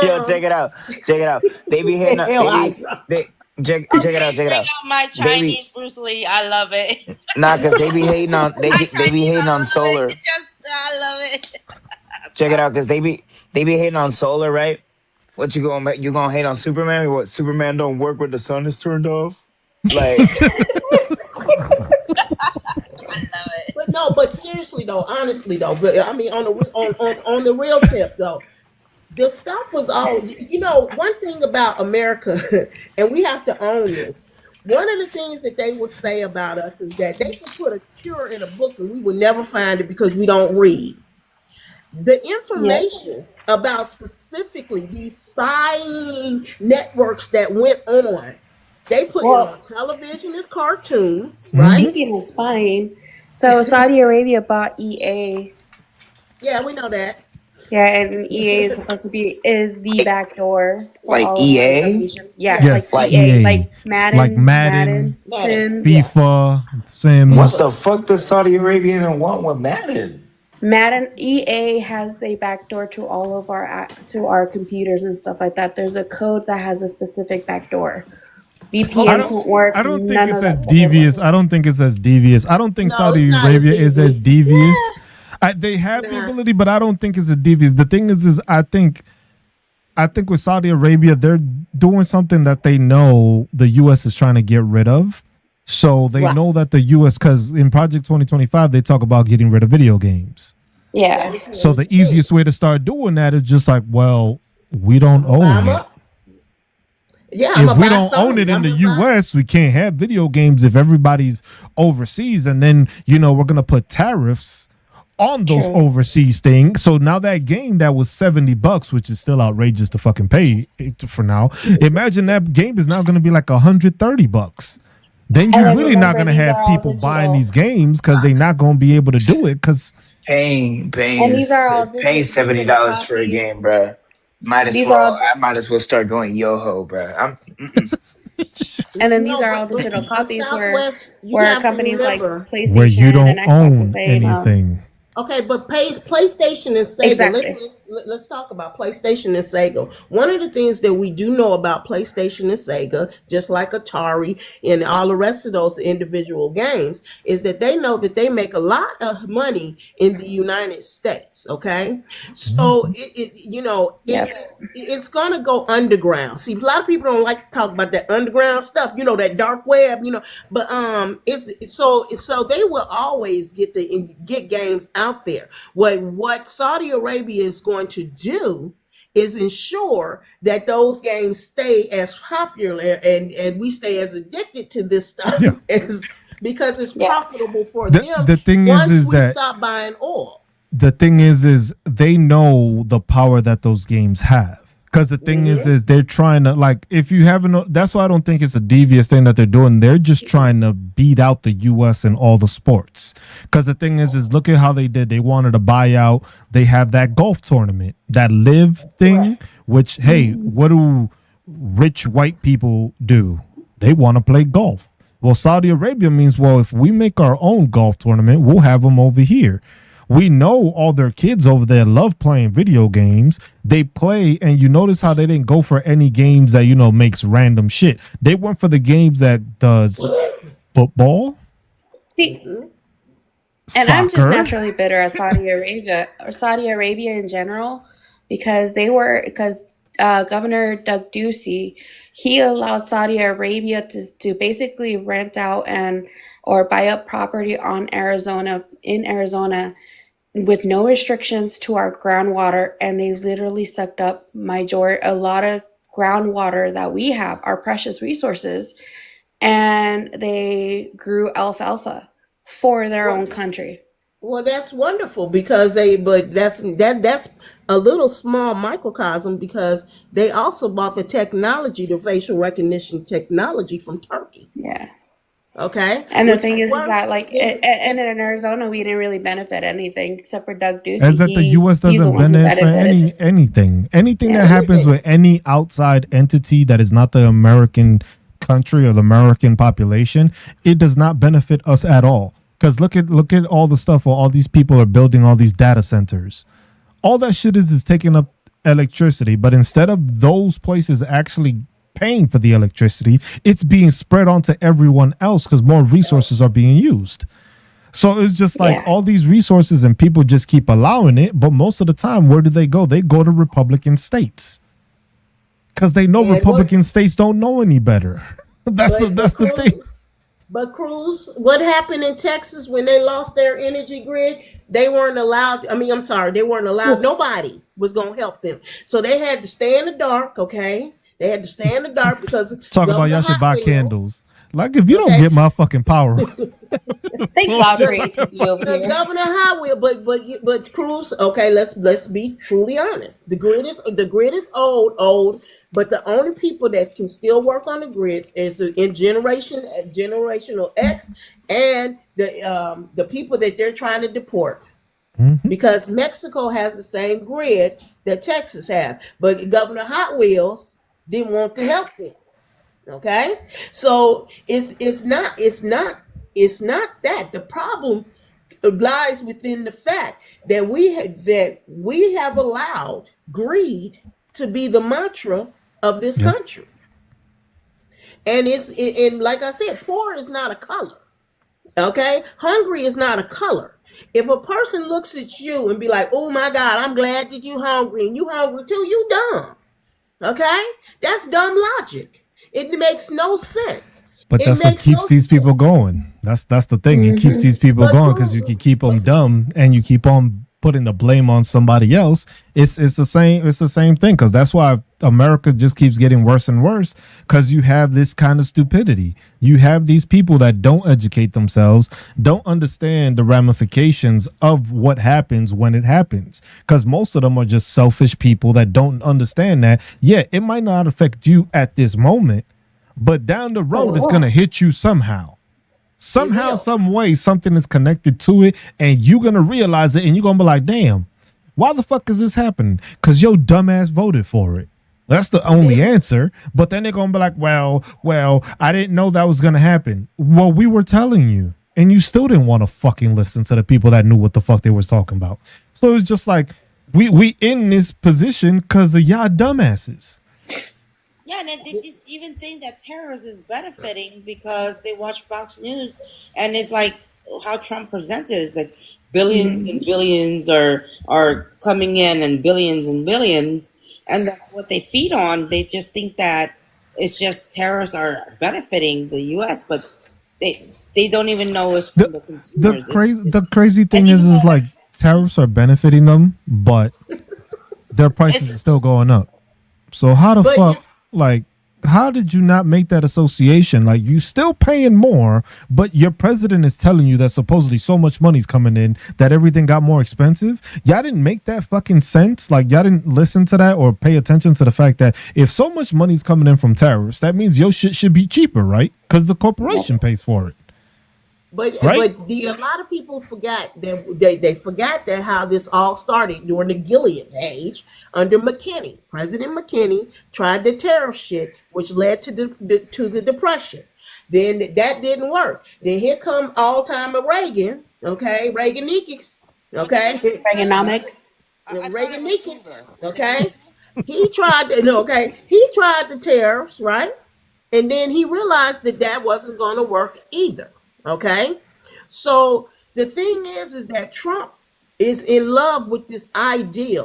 Yo, check it out. Check it out. They
He
be hitting
said
on,
hell Hydra.
they, check it out, check it
Bring
out.
out my
They be,
Chinese Bruce Lee. I love it.
nah, cause they be hating on,
My
they be
Chinese,
hating
I
on
love it.
solar.
Just, I love it. I'm
Check it
sorry.
out, cause they be hating on solar, right? What you gonna hate on Superman? What Superman don't work when the sun is turned off? Like,
I love it.
But no, but seriously though, honestly though, but I mean on the real tip though, the stuff was all one thing about America, and we have to own this. One of the things that they would say about us is that they could put a cure in a book and we would never find it because we don't read. The
Yep.
information about specifically these spying networks that went on, they put it
Well,
on television as cartoons, right?
mhm.
speaking of spying, so Saudi Arabia bought EA.
Yeah, we know that.
Yeah, and EA is supposed to be the
Like
back door for
like
all of our
EA,
information. Yeah, like
Yes,
like
EA,
EA,
like
like Madden,
Madden,
Madden.
Sims.
Yeah.
FIFA,
what
Sims.
the
FIFA.
fuck does Saudi Arabia even want with Madden?
Madden EA has a backdoor to all of our computers and stuff like that. There's a code that has a specific backdoor.
I
VPNs
don't.
won't work.
I don't think
None
it's
of
as
that stuff would
devious.
work.
I don't think it's as devious. I don't think
No, it's
Saudi
not as
Arabia is as
devious.
devious. They have the
Nah.
ability, but I don't think it's as devious. The thing is I think with Saudi Arabia, they're doing something that they know the U.S. is trying to get rid of. So they
Right.
know that the U.S. because in Project 2025 they talk about getting rid of video games.
Yeah.
That is one
So
of
the
the
easiest
things.
way to start doing that is just like, well, we don't
I'm gonna buy
own
'em
it.
up. Yeah, I'm
If
gonna
we
buy
don't own it
Sony.
in
I'm
the
gonna buy.
US, we can't have video games if everybody's overseas. And then, we're going to put tariffs on those
True.
overseas things. So now that game that was $70, which is still outrageous to fucking pay for now, imagine that game is now going to be like $130. Then
And
you're
then
really not
remember,
going to
these
have
are all
people buying
digital.
these games because they're not going to be able to do it because
And these are all
paying
digital
$70 for a
copies.
game, bruh.
These are all,
I might as well start going yo-ho, bruh.
and then these
No,
are all
but
digital
but
copies
Southwest, you
where
have to
companies like
remember.
where you
PlayStation and
don't
Xbox are
own
saying,
anything.
Okay, but PlayStation and Sega.
exactly.
Let's talk about PlayStation and Sega. One of the things that we do know about PlayStation and Sega, just like Atari and all the rest of those individual games, is that they know that they make a lot of money in the United States. Okay, so
Yep.
it's gonna go underground. See, a lot of people don't like to talk about that underground stuff. That dark web. But it's so they will always get games out there. What Saudi Arabia is going to do is ensure that those games stay as popular and we stay as addicted to this stuff
Yeah.
as because it's
Yeah.
profitable for
The,
them
the thing
once
is
we
that
stop buying oil.
the thing is they know the power that those games have because the thing is they're trying to, like, if you haven't, that's why I don't think it's a devious thing that they're doing. They're just trying to beat out the US in all the sports because the thing is look at how they did. They wanted to buy out. They have that golf tournament, that live thing, which, hey, what do rich white people do? They want to play golf. Well, Saudi Arabia means, well, if we make our own golf tournament, we'll have them over here. We know all their kids over there love playing video games. They play, and you notice how they didn't go for any games that, makes random shit. They went for the games that does football,
See, and I'm just
soccer.
naturally bitter at Saudi Arabia or Saudi Arabia in general because Governor Doug Ducey, he allowed Saudi Arabia to basically rent out or buy up property in Arizona with no restrictions to our groundwater, and they literally sucked up a lot of groundwater that we have, our precious resources, and they grew alfalfa for their own country.
Well, that's wonderful because but that's a little small microcosm because they also bought the facial recognition technology from Turkey.
Yeah.
Okay,
And the
which
thing is
works.
that and in Arizona we didn't really benefit anything except for Doug Ducey.
As that the US
He's the
doesn't
one who
benefit for
benefited.
anything that
Yeah.
happens with any outside entity that is not the American country or the American population, it does not benefit us at all. Because look at all the stuff where all these people are building all these data centers. All that shit is taking up electricity, but instead of those places actually paying for the electricity, it's being spread onto everyone else because more resources are being used. So it's just like
Yeah.
all these resources and people just keep allowing it. But most of the time, where do they go? They go to Republican states because they know
And
Republican states don't know any better. that's the thing.
But Cruz, what happened in Texas when they lost their energy grid? They weren't allowed. I mean, I'm sorry, they weren't allowed. Nobody was going to help them, so they had to stay in the dark. Okay, they had to stay in the dark because
Talk about
Governor
y'all should buy
Hot Wheels.
candles. Like if you don't
Okay,
get my fucking power,
Thank God for HPV over
because
here.
Governor Hot Wheels, but Cruz. Okay, let's be truly honest. The grid is old. But the only people that can still work on the grids is generational X and the people that they're trying to deport.
Mhm.
because Mexico has the same grid that Texas has, but Governor Hot Wheels didn't want to help them. Okay, so it's not that the problem lies within the fact that we have allowed greed to be the mantra of this
Yep.
country, and and like I said, poor is not a color. Okay, hungry is not a color. If a person looks at you and be like, "Oh my God, I'm glad that you hungry," and you hungry too, you dumb. Okay, that's dumb logic. It makes no sense.
But
It
that's what
makes no
keeps these
sense.
people going. That's the thing. It keeps these people
But
going because you can keep them dumb and you keep on putting the blame on somebody else. It's the same. It's the same thing because that's why America just keeps getting worse and worse because you have this kind of stupidity. You have these people that don't educate themselves, don't understand the ramifications of what happens when it happens. Because most of them are just selfish people that don't understand that. Yeah, it might not affect you at this moment, but down the road, it's going to hit you somehow. Somehow,
will.
some way, something is connected to it, and you're going to realize it, and you're going to be like, damn, why the fuck is this happening? Because your dumbass voted for it. That's the only answer. But then they're going to be like, well, I didn't know that was going to happen. Well, we were telling you, and you still didn't want to fucking listen to the people that knew what the fuck they was talking about. So it's just like, we in this position because of y'all dumbasses.
Yeah, and they just even think that terrorists is benefiting because they watch Fox News, and it's like how Trump presents it is that billions and billions are coming in, and billions, and that's what they feed on. They just think that it's just terrorists are benefiting the U.S., but they don't even know it's from the consumers.
The crazy thing is like tariffs are benefiting them, but their prices are still going up. So how the fuck? Like, how did you not make that association? Like, you still paying more, but your president is telling you that supposedly so much money's coming in that everything got more expensive. Y'all didn't make that fucking sense. Like, y'all didn't listen to that or pay attention to the fact that if so much money's coming in from tariffs, that means your shit should be cheaper, right? Because the corporation pays for it.
But
Right?
a lot of people forgot that they forgot that how this all started during the Gilead age under McKinney. President McKinney tried the tariff shit, which led to the depression. Then that didn't work. Then here come all time Reagan. Okay, Reaganomics. Okay,
Reaganomics.
Reaganomics. Okay, he tried. He tried the tariffs, right? And then he realized that that wasn't going to work either. Okay, so the thing is that Trump is in love with this idea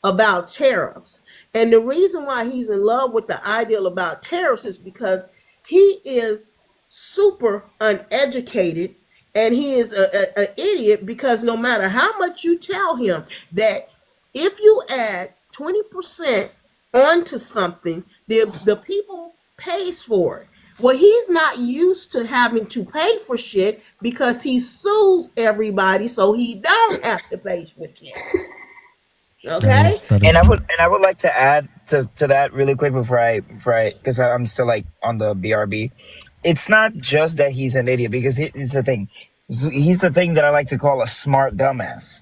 about tariffs, and the reason why he's in love with the ideal about tariffs is because he is super uneducated, and he is a idiot because no matter how much you tell him that if you add 20% onto something, the people pays for it. Well, he's not used to having to pay for shit because he sues everybody, so he don't have to pay for shit. Okay.
That is
And
true.
I would like to add to that really quick before I because I'm still like on the BRB. It's not just that he's an idiot because it's the thing. He's the thing that I like to call a smart dumbass.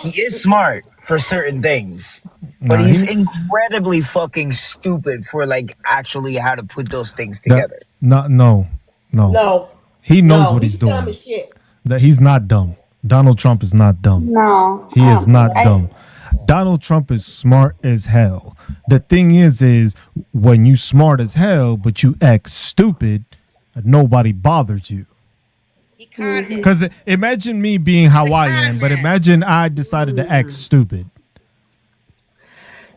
He is smart for certain things, but
Nah,
he's incredibly fucking stupid for like actually how to put those things
that
together.
no.
No,
He knows
no,
what he's
he's dumb
doing.
as shit.
That he's not dumb. Donald Trump is not dumb.
No.
He is not dumb. Donald Trump is smart as hell. The thing is when you smart as hell, but you act stupid, nobody bothers you.
He conned it.
Because imagine me being how I am, but imagine I decided to act stupid.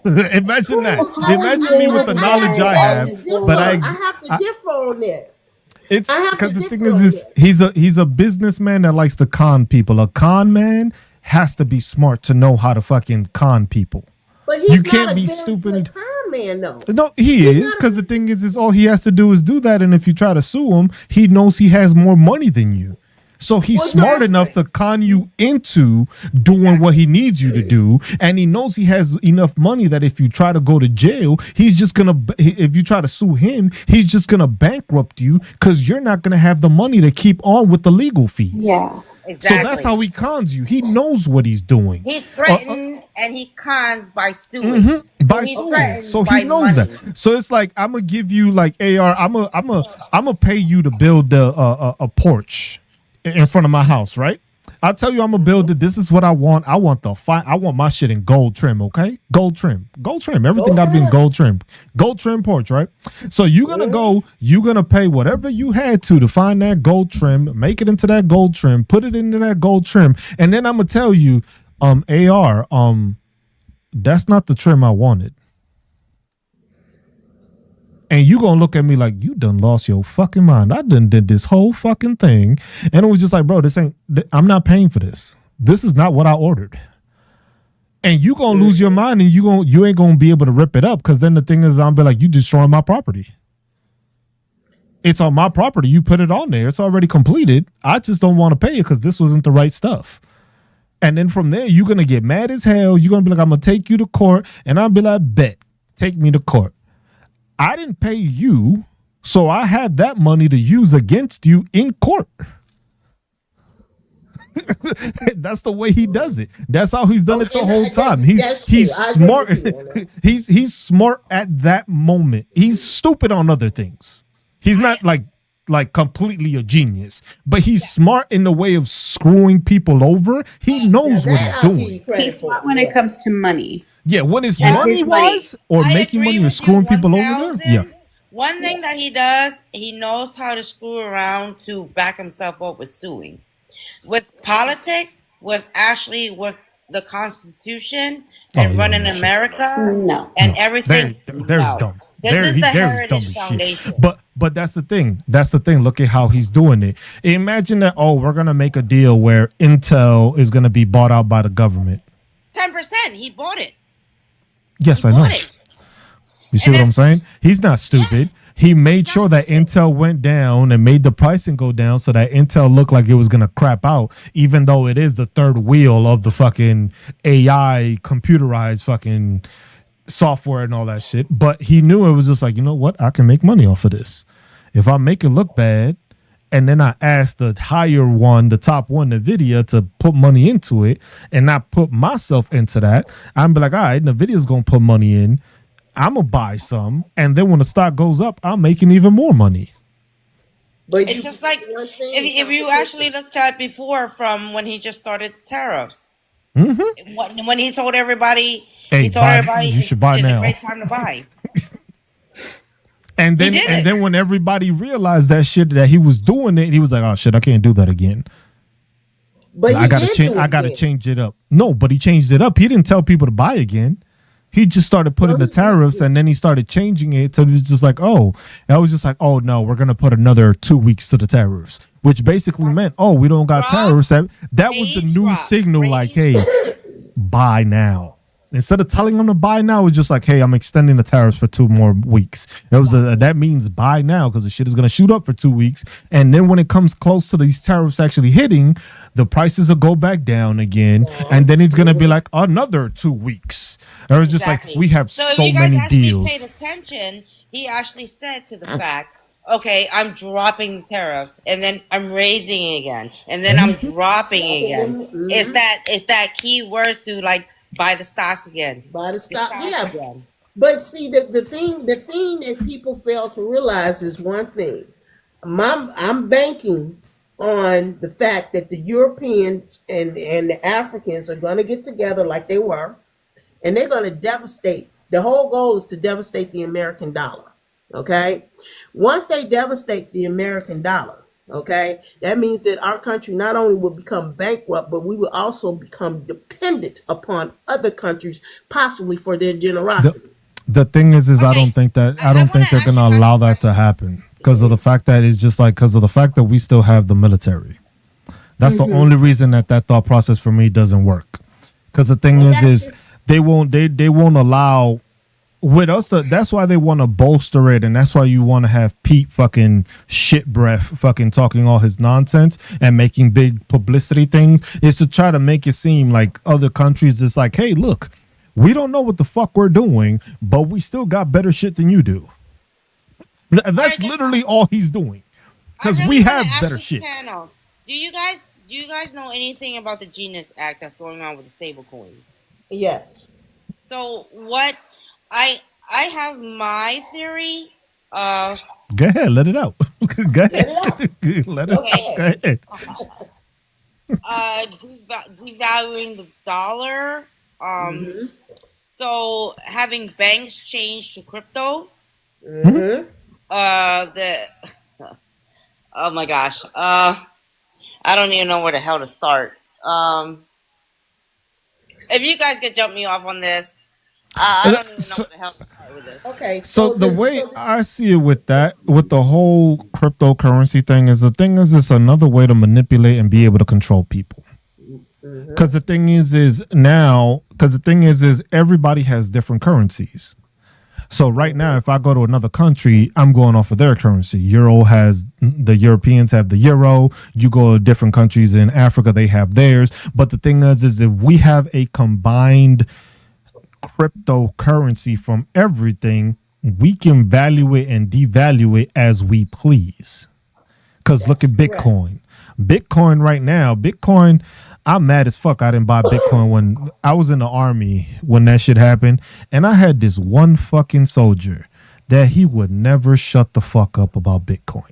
Imagine that. Imagine me with the knowledge I have, but
I have to differ on this.
it's
I have
because
to
the thing
differ on
is he's a businessman that likes to con people. A con man has to be smart to know how to fucking con people.
But he's
You
not
can't
a
be
very
stupid.
good con man, though.
No, he is, because the thing is all he has to do is do that, and if you try to sue him, he knows he has more money than you. So he's
Well,
smart
that's
enough to con you into doing what he needs you to do, and he knows he has enough money that if you try to go to jail, he's just gonna. If you try to sue him, he's just gonna bankrupt you because you're not gonna have the money to keep on with the legal fees.
Yeah.
So that's
Exactly.
how he cons you. He knows what he's doing.
He
Uh,
threatens and he cons by suing. So
by
he
suing.
threatens
So he
by
knows that.
money.
So it's like I'm gonna give you like AR. I'm gonna pay you to build a porch in front of my house, right? I'll tell you I'm gonna build it. This is what I want. I want I want my shit in gold trim, okay? Gold trim. Gold trim. Everything gotta be in gold trim. Gold trim porch, right? So you're gonna pay whatever you had to find that gold trim, make it into that gold trim, put it into that gold trim, and then I'm gonna tell you, AR, that's not the trim I wanted. And you gonna look at me like you done lost your fucking mind. I done did this whole fucking thing, and it was just like, bro, I'm not paying for this. This is not what I ordered. And you gonna lose your mind, and you ain't gonna be able to rip it up, because then the thing is, I'm be like, you destroying my property. It's on my property. You put it on there. It's already completed. I just don't want to pay it because this wasn't the right stuff. And then from there, you're gonna get mad as hell. You're gonna be like, I'm gonna take you to court, and I'll be like, bet, take me to court. I didn't pay you, so I have that money to use against you in court. That's the way he does it. That's how he's done it the whole time. He's smart. He's smart at that moment. He's stupid on other things. He's not like completely a genius, but he's smart in the way of screwing people over. He knows what he's doing.
He's smart when it comes to money.
Yeah, when it's
And
money
his money.
wise or
I
making
agree
money or
with you
screwing people over
1000.
there. Yeah.
One thing that he does, he knows how to screw around to back himself up with suing. With politics, with the Constitution and running America
No.
and everything.
There's
no.
dumb.
This is the
There's
Heritage
dumb as
Foundation.
shit. But that's the thing. That's the thing. Look at how he's doing it. Imagine that. Oh, we're gonna make a deal where Intel is gonna be bought out by the government.
10%. He bought it.
Yes,
He
I know.
bought it.
You see
And
what I'm
that's-
saying? He's not stupid. He made sure that Intel went down and made the pricing go down so that Intel looked like it was gonna crap out, even though it is the third wheel of the fucking AI computerized fucking software and all that shit. But he knew it was just like, you know what? I can make money off of this. If I make it look bad, and then I asked the higher one, the top one, NVIDIA, to put money into it and not put myself into that, I'm be like, all right, NVIDIA's gonna put money in. I'm gonna buy some, and then when the stock goes up, I'm making even more money.
But
It's just like if you actually looked at before from when he just started the tariffs. When he told everybody,
Hey,
he told
buy-
everybody
you should buy
it's
now.
a great time to buy.
And then
did
and
it.
then when everybody realized that shit that he was doing it, he was like, "Oh shit, I can't do that again.
but
I gotta change. I gotta change it up." No, but he changed it up. He didn't tell people to buy again. He just started putting the tariffs, and then he started changing it. So it was just like, oh, and I was just like, oh no, we're gonna put another 2 weeks to the tariffs, which basically meant, oh, we don't got
Rob,
tariffs. That was the new
Rob,
signal, like,
raise-
hey, buy now. Instead of telling them to buy now, it's just like, hey, I'm extending the tariffs for 2 more weeks. It was that means buy now because the shit is going to shoot up for 2 weeks. And then when it comes close to these tariffs actually hitting, the prices will go back down again. And then it's going to be like another 2 weeks. It was just like, we have
so
so
if you guys
many
actually
deals.
paid attention, he actually said to the fact, okay, I'm dropping the tariffs, and then I'm raising again, and then I'm dropping again. It's that key words to like buy the stocks again.
Buy the stock,
stocks
yeah.
again.
But see, the thing that people fail to realize is one thing. I'm banking on the fact that the Europeans and the Africans are going to get together like they were, and they're going to devastate. The whole goal is to devastate the American dollar. Okay, once they devastate the American dollar, okay, that means that our country not only will become bankrupt, but we will also become dependent upon other countries, possibly for their generosity.
The thing is I
Okay,
don't think that
I
I don't
wanna
think they're
ask you
gonna
guys
allow
a
that to
question.
happen because of the fact that it's just like because of the fact that we still have the military. That's the only reason that thought process for me doesn't work. Because the thing is they won't allow with us. That's why they want to bolster it, and that's why you want to have Pete fucking shit breath fucking talking all his nonsense and making big publicity things is to try to make it seem like other countries just like, hey, look, we don't know what the fuck we're doing, but we still got better shit than you do. That's literally all he's doing. Because
I
we
really
have
wanna ask
better
this
shit.
panel, do you guys Do you guys know anything about the Genius Act that's going on with the stable coins?
Yes.
So what I I have my theory of
Go ahead, let it out. Go
Let
ahead.
it out.
Let it
Go
okay,
out. Go
ahead.
ahead.
devaluing the dollar.
Mm-hmm.
So having banks change to crypto.
Mhm.
Mm-hmm.
The oh my gosh. I don't even know where the hell to start. If you guys could jump me off on this, I don't even know
So,
where the hell to start with this.
Okay.
so
So
the
the
way
so the,
I see it with that, with the whole cryptocurrency thing, is the thing is it's another way to manipulate and be able to control people.
mm-hmm.
Because the thing is now, because the thing is everybody has different currencies. So right now,
Mm-hmm.
if I go to another country, I'm going off of their currency. The Europeans have the euro. You go to different countries in Africa, they have theirs. But the thing is if we have a combined cryptocurrency from everything, we can value it and devalue it as we please. Because look
That's
at
correct.
Bitcoin. Bitcoin right now, Bitcoin, I'm mad as fuck I didn't buy Bitcoin when I was in the army when that shit happened. And I had this one fucking soldier that he would never shut the fuck up about Bitcoin.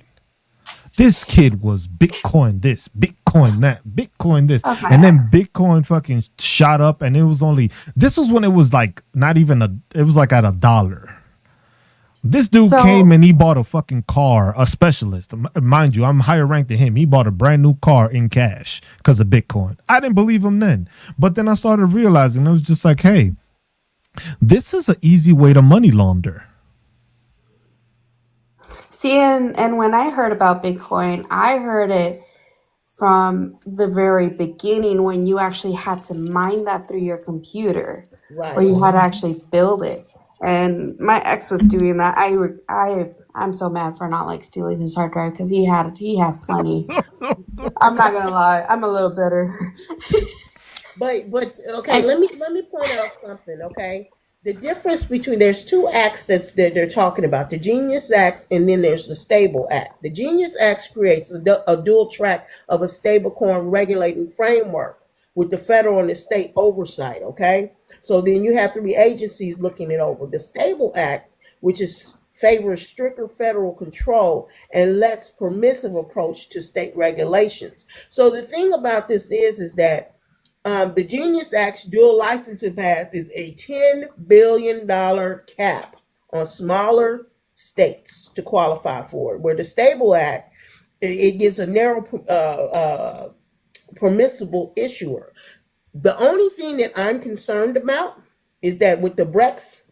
This kid was Bitcoin this, Bitcoin that, Bitcoin this.
That's my
And then
ex.
Bitcoin fucking shot up and it was only, this was when it was like not even it was like at $1. This dude came
So
and he bought a fucking car, a specialist. Mind you, I'm higher ranked than him. He bought a brand new car in cash because of Bitcoin. I didn't believe him then. But then I started realizing it was just like, hey, this is an easy way to money launder.
see, and when I heard about Bitcoin, I heard it from the very beginning when you actually had to mine that through your computer, where
Right.
you had to actually build it. And my ex was doing that. I'm so mad for not like stealing his hard drive because he had plenty. I'm not gonna lie, I'm a little bitter.
But okay,
And
let me point out something. Okay, the difference between there's two acts that they're talking about: the Genius Acts, and then there's the Stable Act. The Genius Act creates a dual track of a stablecoin regulating framework with the federal and the state oversight. Okay, so then you have three agencies looking it over. The Stable Act, which is favors stricter federal control and less permissive approach to state regulations. So the thing about this is that the Genius Act's dual licensing pass is a $10 billion cap on smaller states to qualify for it, where the Stable Act, it gives a narrow permissible issuer. The only thing that I'm concerned about is that with the Brex,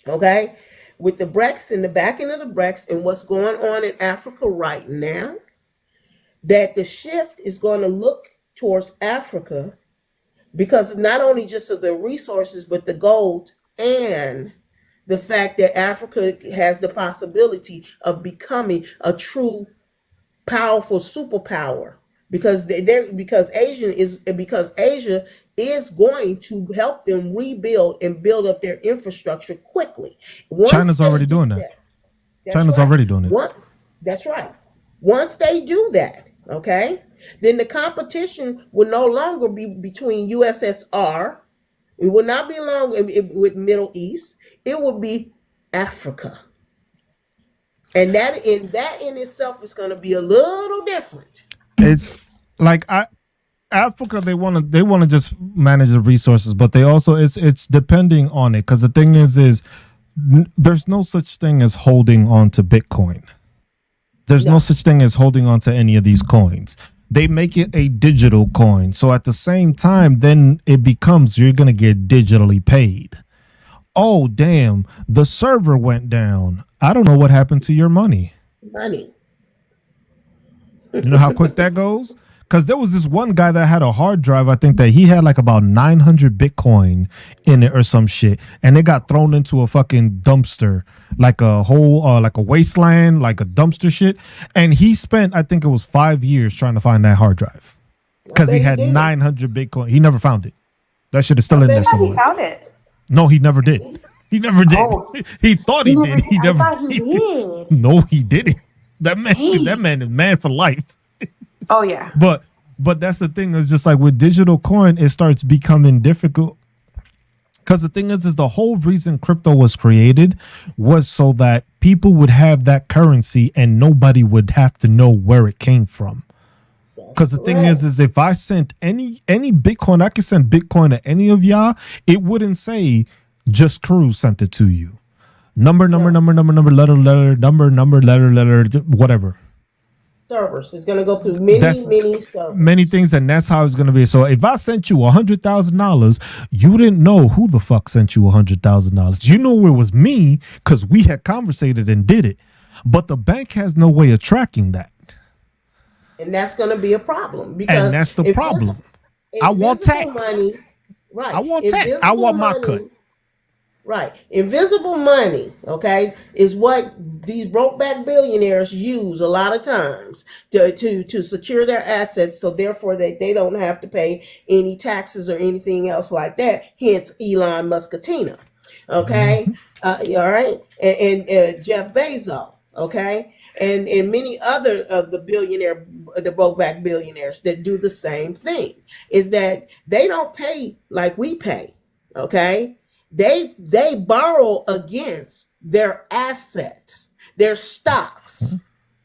okay, with the Brex and the backing of the Brex and what's going on in Africa right now, that the shift is going to look towards Africa because not only just of the resources, but the gold and the fact that Africa has the possibility of becoming a true powerful superpower because Asia is going to help them rebuild and build up their infrastructure quickly. Once
China's
they
already
do
doing that.
that, that's
China's
right.
already doing it.
What? That's right. Once they do that, okay, then the competition will no longer be between USSR. It will not be long with Middle East. It will be Africa, and that in itself is going to be a little different.
It's like Africa, they want to just manage the resources, but they also it's depending on it because the thing is there's no such thing as holding on to Bitcoin. There's no
No,
such thing as holding on to any of these coins. They make it a digital coin. So at the same time, then it becomes you're going to get digitally paid. Oh, damn. The server went down. I don't know what happened to your money.
money.
You know how quick that goes? Because there was this one guy that had a hard drive. I think that he had like about 900 Bitcoin in it or some shit. And it got thrown into a fucking dumpster, like a whole, like a wasteland, like a dumpster shit. And he spent, I think it was 5 years trying to find that hard drive
I
because he
bet he
had
did.
900 Bitcoin. He never found it. That shit is
I
still in
bet
there
he
he
somewhere.
did.
found it.
No, he never did. He never did.
Oh,
He thought
he
he
never
did.
did.
He
I
never.
thought he did.
No, he didn't. That man. That
Dang.
man is man for life.
Oh yeah.
But But that's the thing. It's just like with digital coin, it starts becoming difficult. Because the thing is the whole reason crypto was created was so that people would have that currency and nobody would have to know where it came from. Because the thing is if I sent any Bitcoin, I could send Bitcoin to any of y'all, it wouldn't say just Cruz sent it to you. Number, letter, whatever.
Servers. It's going to go through many servers.
Many things, and that's how it's going to be. So if I sent you $100,000, you didn't know who the fuck sent you $100,000. You know it was me because we had conversated and did it. But the bank has no way of tracking that.
And that's going to be a problem. Because
and that's the problem. I want tax.
Money, right.
I want tax. I want my cut.
Right. Invisible money, okay, is what these broke-back billionaires use a lot of times to secure their assets, so therefore they don't have to pay any taxes or anything else like that, hence Elon Muscatina, okay? All right? And Jeff Bezos, okay? And many other of the broke-back billionaires that do the same thing, is that they don't pay like we pay, okay? They borrow against their assets, their stocks.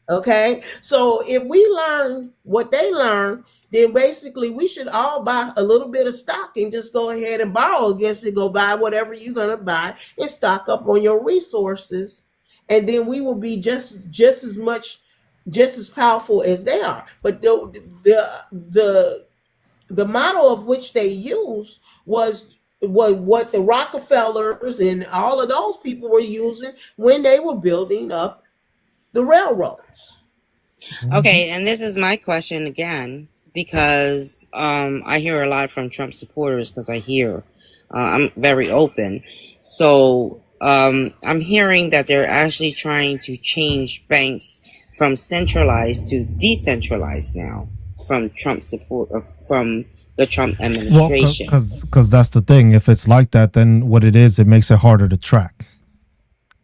Okay. So if we learn what they learn, then basically we should all buy a little bit of stock and just go ahead and borrow against it. Go buy whatever you're going to buy and stock up on your resources. And then we will be just as powerful as they are. But the model of which they use was what the Rockefellers and all of those people were using when they were building up the railroads.
Okay, and this is my question again, because I hear a lot from Trump supporters, because I hear I'm very open. So I'm hearing that they're actually trying to change banks from centralized to decentralized now, from Trump support, from the Trump administration.
Well, because that's the thing. If it's like that, then what it is, it makes it harder to track.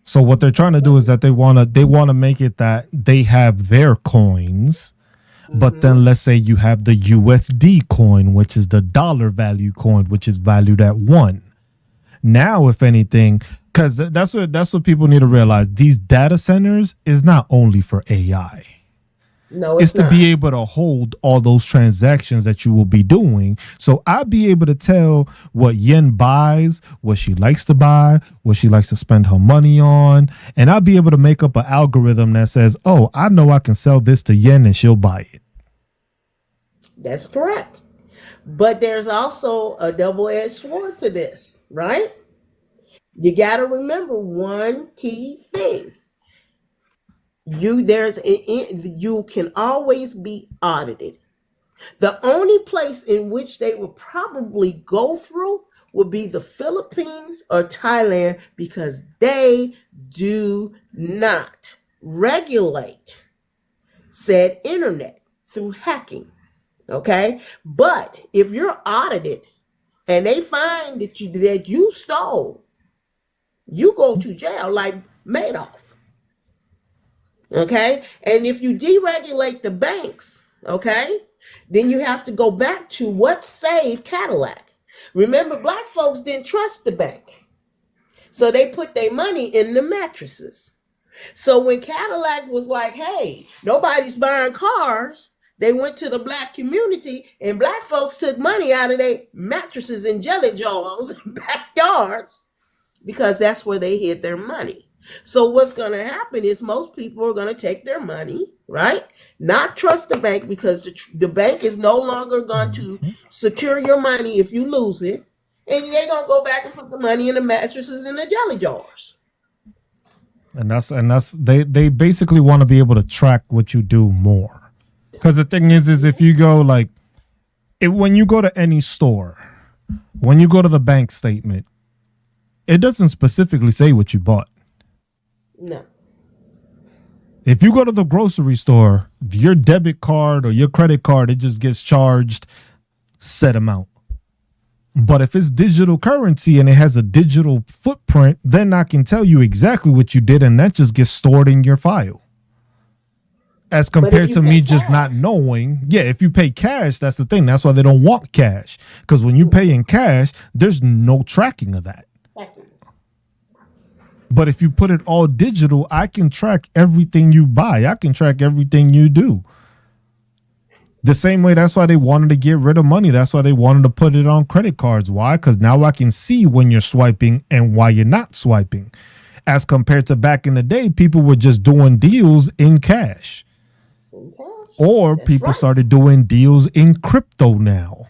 So what they're trying to do is that they want to make it that they have their coins, but then let's say you have the USD coin, which is the dollar value coin, which is valued at 1. Now, if anything, because that's what people need to realize, these data centers is not only for AI.
No,
it's to be able to hold all those transactions that you will be doing. So I'll be able to tell what Yen buys, what she likes to buy, what she likes to spend her money on. And I'll be able to make up an algorithm that says, oh, I know I can sell this to Yen and she'll buy it.
That's correct. But there's also a double-edged sword to this, right? You got to remember one key thing. You can always be audited. The only place in which they will probably go through would be the Philippines or Thailand, because they do not regulate said internet through hacking. Okay? But if you're audited and they find that you stole, you go to jail like Madoff. Okay. And if you deregulate the banks, okay, then you have to go back to what saved Cadillac. Remember, black folks didn't trust the bank, so they put their money in the mattresses. So when Cadillac was like, hey, nobody's buying cars, they went to the black community, and black folks took money out of their mattresses and jelly jars and backyards, because that's where they hid their money. So what's going to happen is most people are going to take their money, right? Not trust the bank, because the bank is no longer going to secure your money if you lose it. And they're going to go back and put the money in the mattresses and the jelly jars.
And that's they basically want to be able to track what you do more. Because the thing is if you go when you go to any store, when you go to the bank statement, it doesn't specifically say what you bought.
No.
If you go to the grocery store, your debit card or your credit card, it just gets charged set amount. But if it's digital currency and it has a digital footprint, then I can tell you exactly what you did, and that just gets stored in your file. as
But if
compared
you
to
pay
me just
cash,
not knowing. Yeah, if you pay cash, that's the thing. That's why they don't want cash. Because when you pay in cash, there's no tracking of that. But if you put it all digital, I can track everything you buy. I can track everything you do. The same way, that's why they wanted to get rid of money. That's why they wanted to put it on credit cards. Why? Because now I can see when you're swiping and why you're not swiping. As compared to back in the day, people were just doing deals in cash. Or
that's
people
right.
started doing deals in crypto now.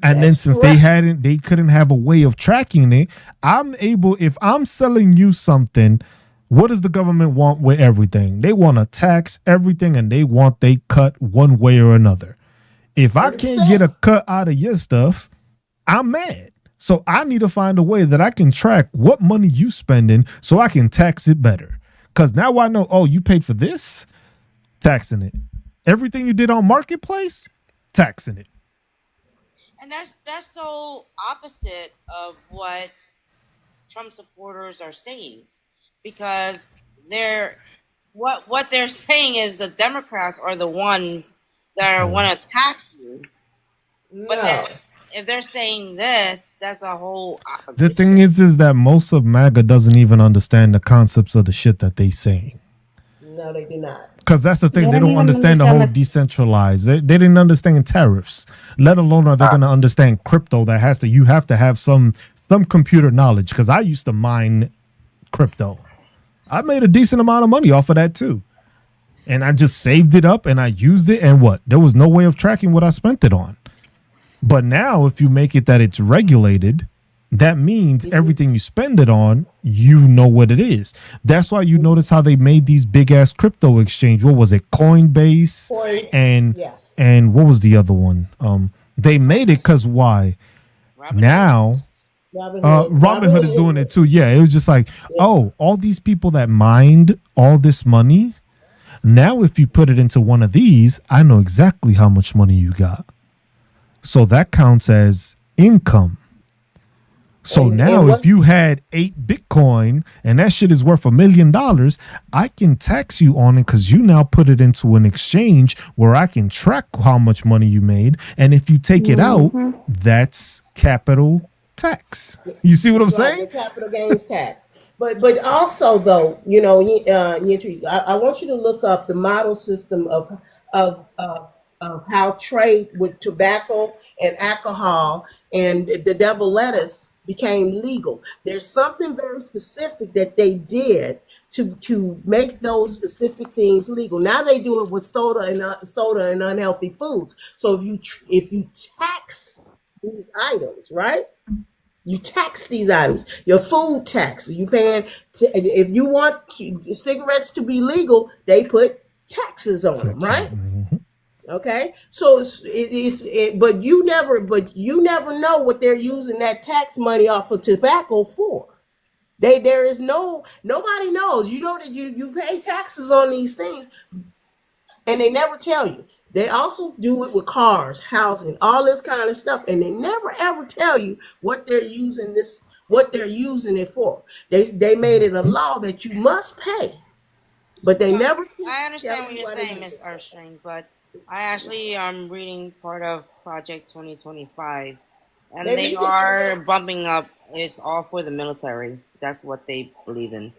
And then
That's
since
correct.
they couldn't have a way of tracking it, I'm able, if I'm selling you something, what does the government want with everything? They want to tax everything and they want they cut one way or another. If I can't get a
100%.
cut out of your stuff, I'm mad. So I need to find a way that I can track what money you spending so I can tax it better. Because now I know, oh, you paid for this, taxing it. Everything you did on Marketplace, taxing it.
And that's so opposite of what Trump supporters are saying, because they're what they're saying is the Democrats are the ones that want to tax you. But then
No.
if they're saying this, that's a whole
The thing
opposition.
is that most of MAGA doesn't even understand the concepts of the shit that they saying.
No, they do not.
Because that's the thing,
They
they
don't
don't
even
understand the
understand
whole
the
decentralized. They didn't understand tariffs, let alone are they going to understand crypto. That has to you have to have some computer knowledge. Because I used to mine crypto. I made a decent amount of money off of that too, and I just saved it up and I used it. And what? There was no way of tracking what I spent it on. But now, if you make it that it's regulated, that means everything you spend it on, you know what it is. That's why you notice how they made these big ass crypto exchange. What was it? Coinbase
Point.
and
Yeah.
and what was the other one? They made it because why?
Robin
Now Robinhood is doing it too. Yeah, it was just like, oh, all these people that mined all this money. Now, if you put it into one of these, I know exactly how much money you got. So that counts as income. So now, if you had 8 Bitcoin and that shit is worth $1 million, I can tax you on it because you now put it into an exchange where I can track how much money you made. And if you take it out, that's capital tax. You see what I'm
Right,
saying?
the capital gains tax. But also though, you know, I want you to look up the model system of of of how trade with tobacco and alcohol and the devil lettuce became legal. There's something very specific that they did to make those specific things legal. Now they do it with soda and unhealthy foods. So if you tax these items, right? You tax these items. Your food tax. You paying. If you want cigarettes to be legal, they put taxes on them,
Tax
right?
on.
Okay. So but you never know what they're using that tax money off of tobacco for. There is nobody knows. You know that you pay taxes on these things, and they never tell you. They also do it with cars, housing, all this kind of stuff, and they never ever tell you what they're using it for. They made it a law that you must pay, but they
No,
never
I
tell
understand what
you
you're
what it
saying,
is.
Miss Armstrong, but I actually am reading part of Project 2025, and
Maybe
they
you can.
are bumping up. It's all for the military. That's what they believe in.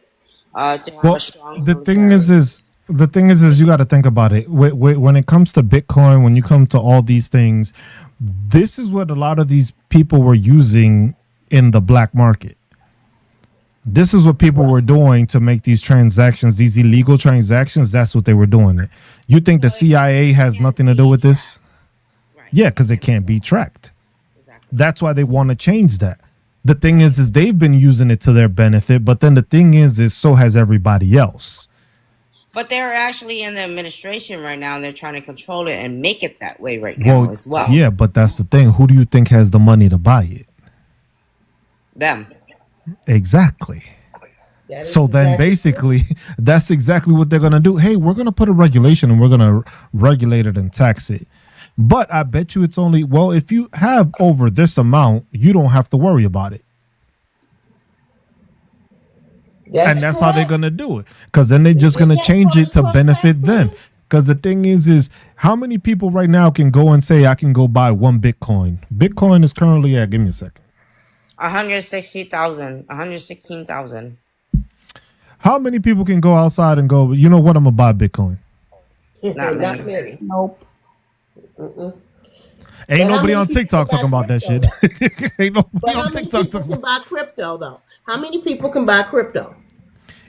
To have a
Well,
strong
the thing
military.
is the thing is you got to think about it. When it comes to Bitcoin, when you come to all these things, this is what a lot of these people were using in the black market. This is what people were doing to make these transactions, these illegal transactions. That's what they were doing. You think the
So it
CIA has
can't
nothing to do
be
with this?
tracked. Right.
Yeah, because it
Can't be
can't be tracked.
exactly.
That's why they want to change that. The thing is they've been using it to their benefit, but then the thing is so has everybody else.
But they're actually in the administration right now, and they're trying to control it and make it that way right now
Well,
as well.
yeah, but that's the thing. Who do you think has the money to buy it?
Them.
Exactly.
That is
So then
exactly correct.
basically, that's exactly what they're going to do. Hey, we're going to put a regulation and we're going to regulate it and tax it. But I bet you it's only, well, if you have over this amount, you don't have to worry about it.
That's
And that's how they're
correct.
gonna do it. Because then they're just
Isn't
gonna
that
change
part
it
of
to
Trump tax
benefit them.
plan?
Because the thing is how many people right now can go and say I can go buy one Bitcoin? Bitcoin is currently at, give me a second.
160,000, 116,000.
How many people can go outside and go, you know what, I'm gonna buy Bitcoin?
Not
Not
many.
many.
Nope.
Ain't
But how
nobody
many
on
people can
TikTok
buy
talking about that
crypto
shit.
though?
Ain't
But
nobody
how
on
many
TikTok
people
talking
can
about.
buy crypto though? How many people can buy crypto?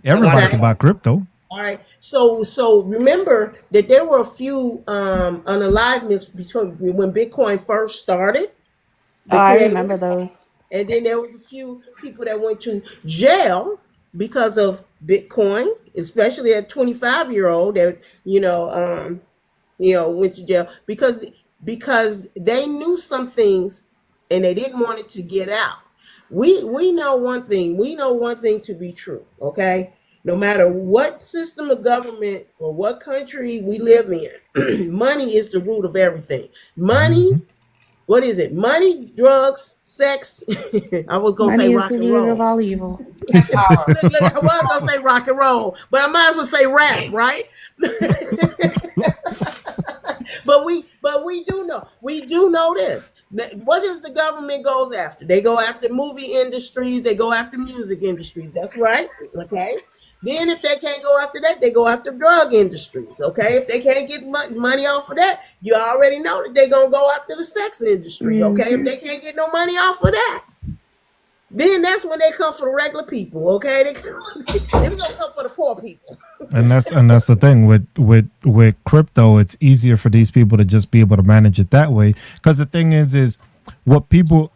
Everybody can
Okay.
buy crypto.
All right. So remember that there were a few unaliveness between when Bitcoin first started,
Oh,
the
I remember
creators,
those.
and then there was a few people that went to jail because of Bitcoin, especially a 25-year-old that went to jail because they knew some things and they didn't want it to get out. We know one thing. We know one thing to be true. Okay, no matter what system of government or what country we live in, money is the root of everything. Money.
Hmm.
What is it? Money, drugs, sex. I was gonna say
Money is
rock
the
and
root of
roll.
all evil.
And power.
Look, I was gonna say rock and roll, but I might as well say rap, right? but we do know this. What is the government goes after? They go after movie industries. They go after music industries. That's right. Okay. Then if they can't go after that, they go after drug industries. Okay. If they can't get money off of that, you already know that they're gonna go after the sex industry. Okay. If
Hmm.
they can't get no money off of that, then that's when they come for the regular people. Okay. They don't come for the poor people.
And that's the thing with crypto. It's easier for these people to just be able to manage it that way. Because the thing is what people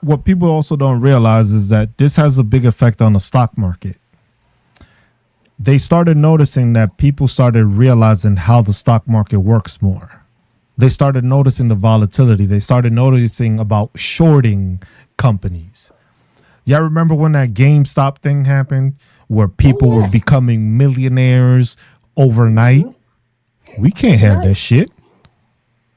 also don't realize is that this has a big effect on the stock market. They started noticing that people started realizing how the stock market works more. They started noticing the volatility. They started noticing about shorting companies. Y'all remember when that GameStop thing happened where
Oh
people were
yeah.
becoming millionaires overnight? We can't have
Right.
that shit.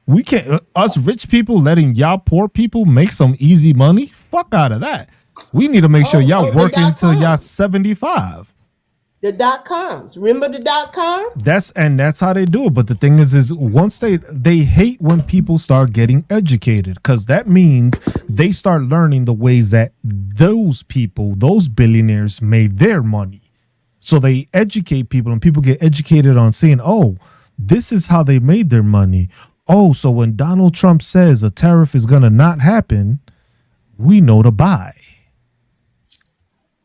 We can't, us rich people letting y'all poor people make some easy money? Fuck out of that. We need to make sure y'all
The
work
dot
until y'all
coms.
75.
The dot coms. Remember the dot coms?
That's how they do it. But the thing is once they hate when people start getting educated, because that means they start learning the ways that those people, those billionaires, made their money. So they educate people, and people get educated on seeing, oh, this is how they made their money. Oh, so when Donald Trump says a tariff is gonna not happen, we know to buy.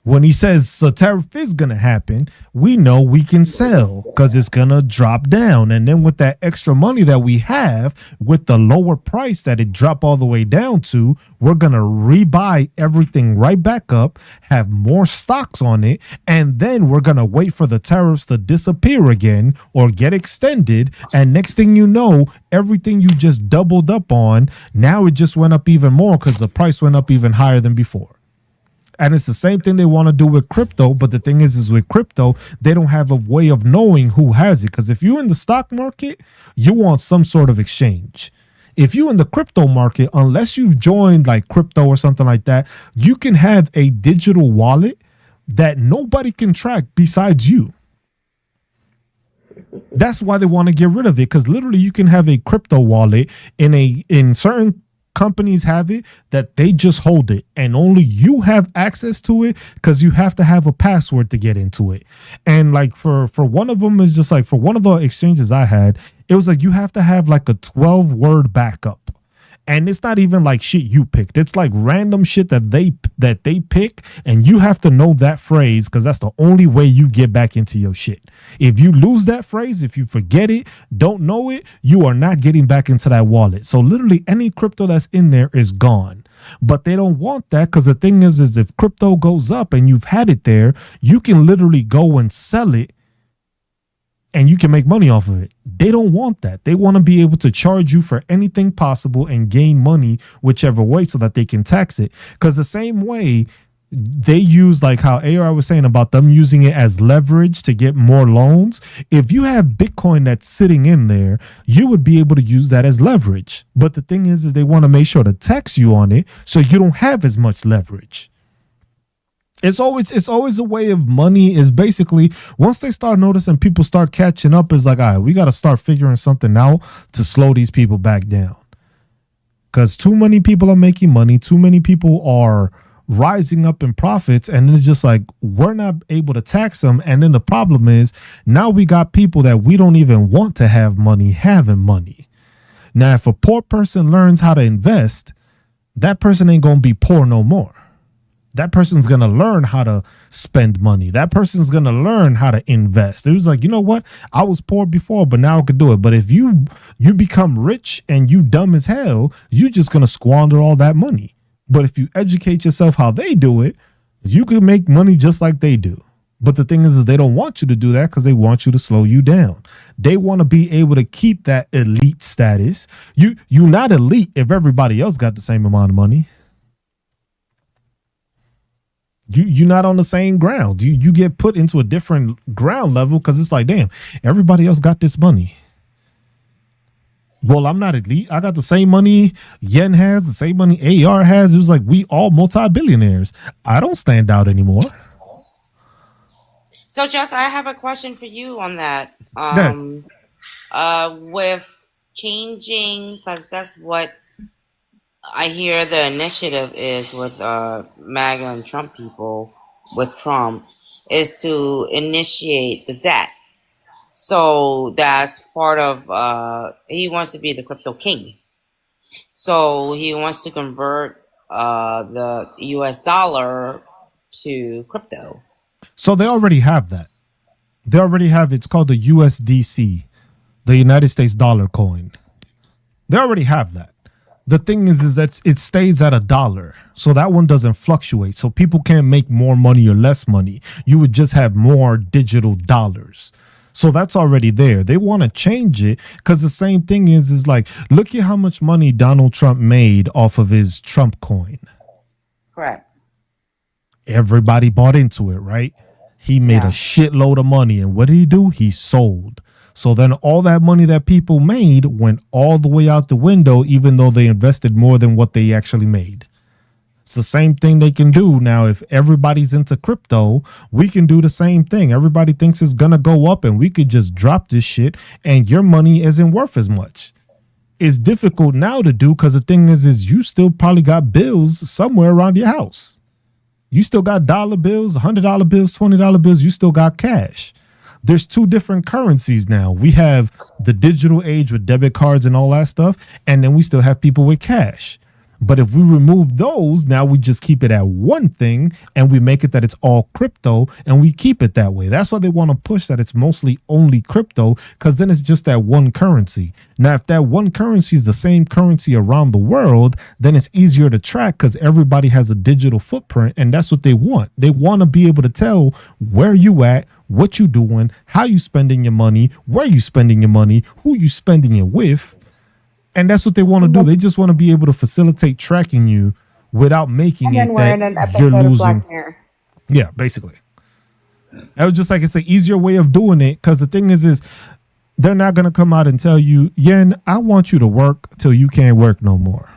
When he says a tariff is going to happen, we know we can sell because it's going to drop down. And then with that extra money that we have, with the lower price that it dropped all the way down to, we're going to rebuy everything right back up, have more stocks on it, and then we're going to wait for the tariffs to disappear again or get extended. And next thing you know, everything you just doubled up on, now it just went up even more because the price went up even higher than before. And it's the same thing they want to do with crypto. But the thing is with crypto, they don't have a way of knowing who has it. Because if you're in the stock market, you want some sort of exchange. If you're in the crypto market, unless you've joined like crypto or something like that, you can have a digital wallet that nobody can track besides you. That's why they want to get rid of it, because literally you can have a crypto wallet in certain companies have it that they just hold it and only you have access to it because you have to have a password to get into it. And like for one of them is just like for one of the exchanges I had, it was like you have to have like a 12-word backup. And it's not even like shit you picked. It's like random shit that they pick, and you have to know that phrase because that's the only way you get back into your shit. If you lose that phrase, if you forget it, don't know it, you are not getting back into that wallet. So literally any crypto that's in there is gone. But they don't want that because the thing is if crypto goes up and you've had it there, you can literally go and sell it and you can make money off of it. They don't want that. They want to be able to charge you for anything possible and gain money whichever way so that they can tax it. Because the same way they use, like how AR was saying about them using it as leverage to get more loans. If you have Bitcoin that's sitting in there, you would be able to use that as leverage. But the thing is they want to make sure to tax you on it so you don't have as much leverage. It's always a way of money is basically once they start noticing people start catching up is like, all right, we got to start figuring something out to slow these people back down. Because too many people are making money, too many people are rising up in profits, and it's just like we're not able to tax them. And then the problem is now we got people that we don't even want to have money having money. Now, if a poor person learns how to invest, that person ain't gonna be poor no more. That person's gonna learn how to spend money. That person's gonna learn how to invest. It was like, you know what? I was poor before, but now I could do it. But if you become rich and you dumb as hell, you just gonna squander all that money. But if you educate yourself how they do it, you can make money just like they do. But the thing is they don't want you to do that because they want you to slow you down. They want to be able to keep that elite status. You're not elite if everybody else got the same amount of money. You're not on the same ground. You get put into a different ground level because it's like, damn, everybody else got this money. Well, I'm not elite. I got the same money Yen has, the same money AR has. It was like we all multi-billionaires. I don't stand out anymore.
So, Just, I have a question for you on that.
That
With changing, because that's what I hear the initiative is with MAGA and Trump people, with Trump, is to initiate the debt. So that's part of, he wants to be the crypto king. So he wants to convert the US dollar to crypto.
so they already have that. They already have it's called the USDC, the United States dollar coin. They already have that. The thing is that it stays at $1. So that one doesn't fluctuate. So people can't make more money or less money. You would just have more digital dollars. So that's already there. They want to change it because the same thing is like, look at how much money Donald Trump made off of his Trump coin.
Correct.
Everybody bought into it, right? He made a shitload of money. And what did he do? He sold. So then all that money that people made went all the way out the window, even though they invested more than what they actually made. It's the same thing they can do now. If everybody's into crypto, we can do the same thing. Everybody thinks it's going to go up and we could just drop this shit and your money isn't worth as much. It's difficult now to do because the thing is you still probably got bills somewhere around your house. You still got dollar bills, $100 bills, $20 bills. You still got cash. There's two different currencies now. We have the digital age with debit cards and all that stuff. And then we still have people with cash. But if we remove those, now we just keep it at one thing and we make it that it's all crypto and we keep it that way. That's why they want to push that it's mostly only crypto because then it's just that one currency. Now, if that one currency is the same currency around the world, then it's easier to track because everybody has a digital footprint and that's what they want. They want to be able to tell where you at, what you doing, how you spending your money, where you spending your money, who you spending it with. And that's what they want to do. They just want to be able to facilitate tracking you without making it
we're in
that
an
you're
episode of
losing.
Black Mirror.
Yeah, basically. I was just like, it's an easier way of doing it because the thing is they're not going to come out and tell you, Yen, I want you to work till you can't work no more.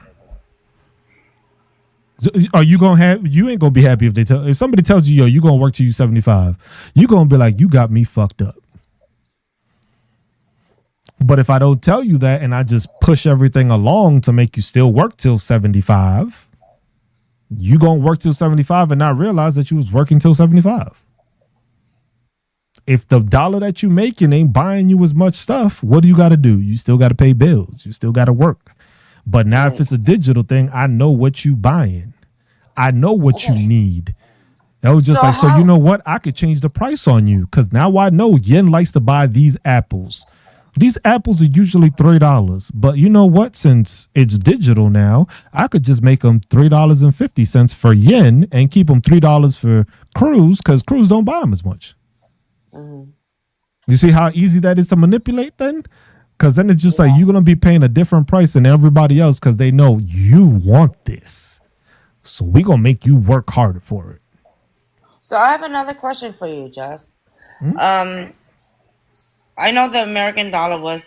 Are you going to have, you ain't going to be happy if somebody tells you, yo, you're going to work till you 75, you're going to be like, you got me fucked up. But if I don't tell you that and I just push everything along to make you still work till 75, you going to work till 75 and not realize that you was working till 75. If the dollar that you making ain't buying you as much stuff, what do you got to do? You still got to pay bills. You still got to work. But now if it's a digital thing, I know what you buying. I know what you need. That was just so you know what? I could change the price on you because now I know Yen likes to buy these apples. These apples are usually $3, but you know what? Since it's digital now, I could just make them $3.50 for Yen and keep them $3 for Cruz because Cruz don't buy them as much. Mm-hmm. You see how easy that is to manipulate then? Because then it's just like you're going to be paying a different price than everybody else because they know you want this. So we're going to make you work harder for it.
So I have another question for you, Jess. I know the American dollar was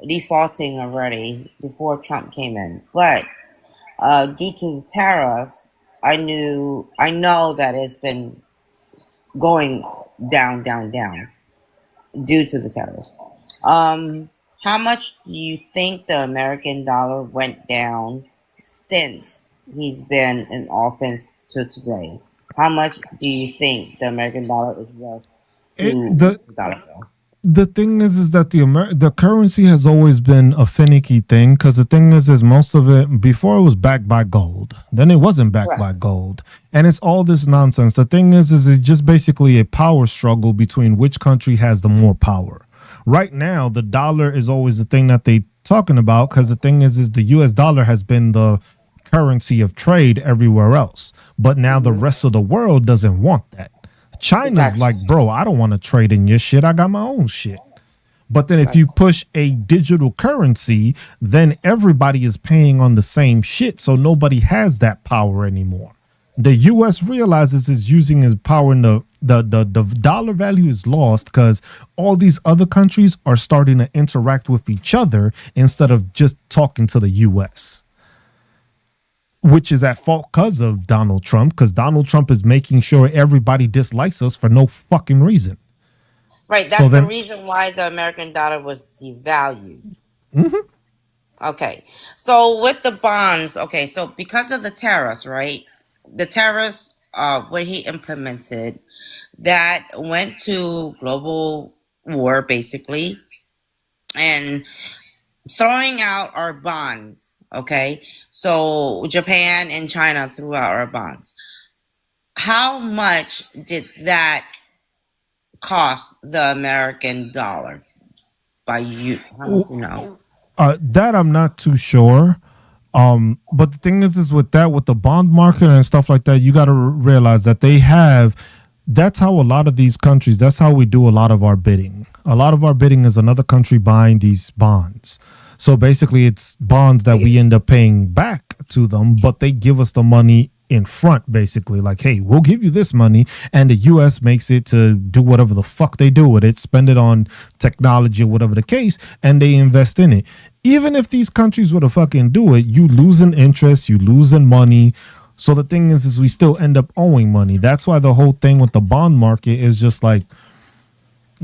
defaulting already before Trump came in, but due to the tariffs, I know that it's been going down, down, down due to the tariffs. How much do you think the American dollar went down since he's been in office to today? How much do you think the American dollar is worth
It,
to
the
the dollar bill?
the thing is that the currency has always been a finicky thing, because the thing is most of it before it was backed by gold, then it wasn't backed
Right.
by gold, and it's all this nonsense. The thing is it's just basically a power struggle between which country has the more power. Right now, the dollar is always the thing that they talking about, because the thing is the U.S. dollar has been the currency of trade everywhere else, but now the rest of the world doesn't want that. China's
Exactly.
like, bro, I don't want to trade in your shit. I got my own shit. But then if
Right.
you push a digital currency, then everybody is paying on the same shit. So nobody has that power anymore. The US realizes it's using his power, and the dollar value is lost because all these other countries are starting to interact with each other instead of just talking to the US, which is at fault because of Donald Trump, because Donald Trump is making sure everybody dislikes us for no fucking reason.
Right.
So
That's the
then,
reason why the American dollar was devalued.
mhm.
Okay. So with the bonds, okay, so because of the tariffs, right? The tariffs what he implemented that went to global war basically and throwing out our bonds, okay? So Japan and China threw out our bonds. How much did that cost the American dollar by you? How much you know?
That I'm not too sure. But the thing is with that, with the bond market and stuff like that, you got to realize that they have. That's how a lot of these countries. That's how we do a lot of our bidding. A lot of our bidding is another country buying these bonds. So basically, it's bonds that we end up paying back to them, but they give us the money in front, basically. Like, hey, we'll give you this money, and the US makes it to do whatever the fuck they do with it, spend it on technology or whatever the case, and they invest in it. Even if these countries were to fucking do it, you losing interest, you losing money. So the thing is we still end up owing money. That's why the whole thing with the bond market is just like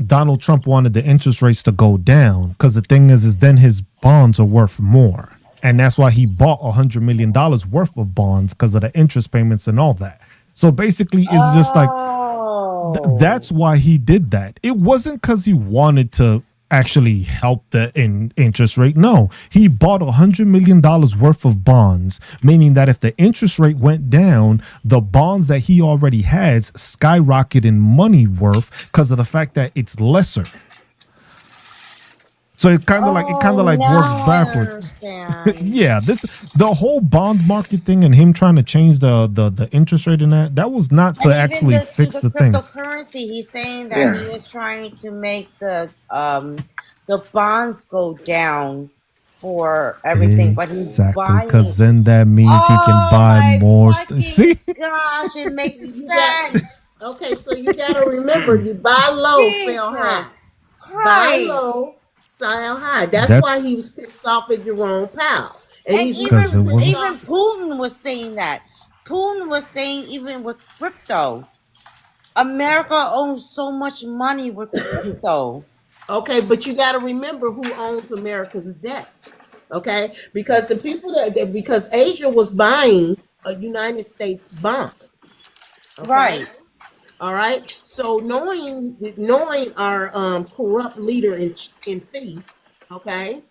Donald Trump wanted the interest rates to go down, because the thing is then his bonds are worth more. And that's why he bought $100 million worth of bonds, because of the interest payments and all that. So basically, it's just like that's why he did that. It wasn't because he wanted to actually help the interest rate. No, he bought $100 million worth of bonds, meaning that if the interest rate went down, the bonds that he already has skyrocket in money worth because of the fact that it's lesser. So it kind of like
now
works
I
backwards.
understand.
Yeah, the whole bond market thing and him trying to change the interest rate in that was not to
And even
actually
to
fix
the
the thing.
cryptocurrency, he's saying that he was trying to make the bonds go down for everything, but he's
Exactly,
buying.
because then that means he can
Oh
buy
my
more.
fucking
See,
gosh! It makes
You got
sense.
okay, so you got to remember, you buy low, sell high.
Jesus
Buy
Christ!
low, sell high. That's
that's
why he was pissed off at Jerome Powell, and
And
he's
because
even
it
pissed
was.
even
off.
Putin was saying that. Putin was saying even with crypto, America owns so much money with crypto.
Okay, but you got to remember who owns America's debt. Okay, because the people because Asia was buying a United States bond. Okay,
Right.
all right. So knowing our corrupt leader in thief, okay,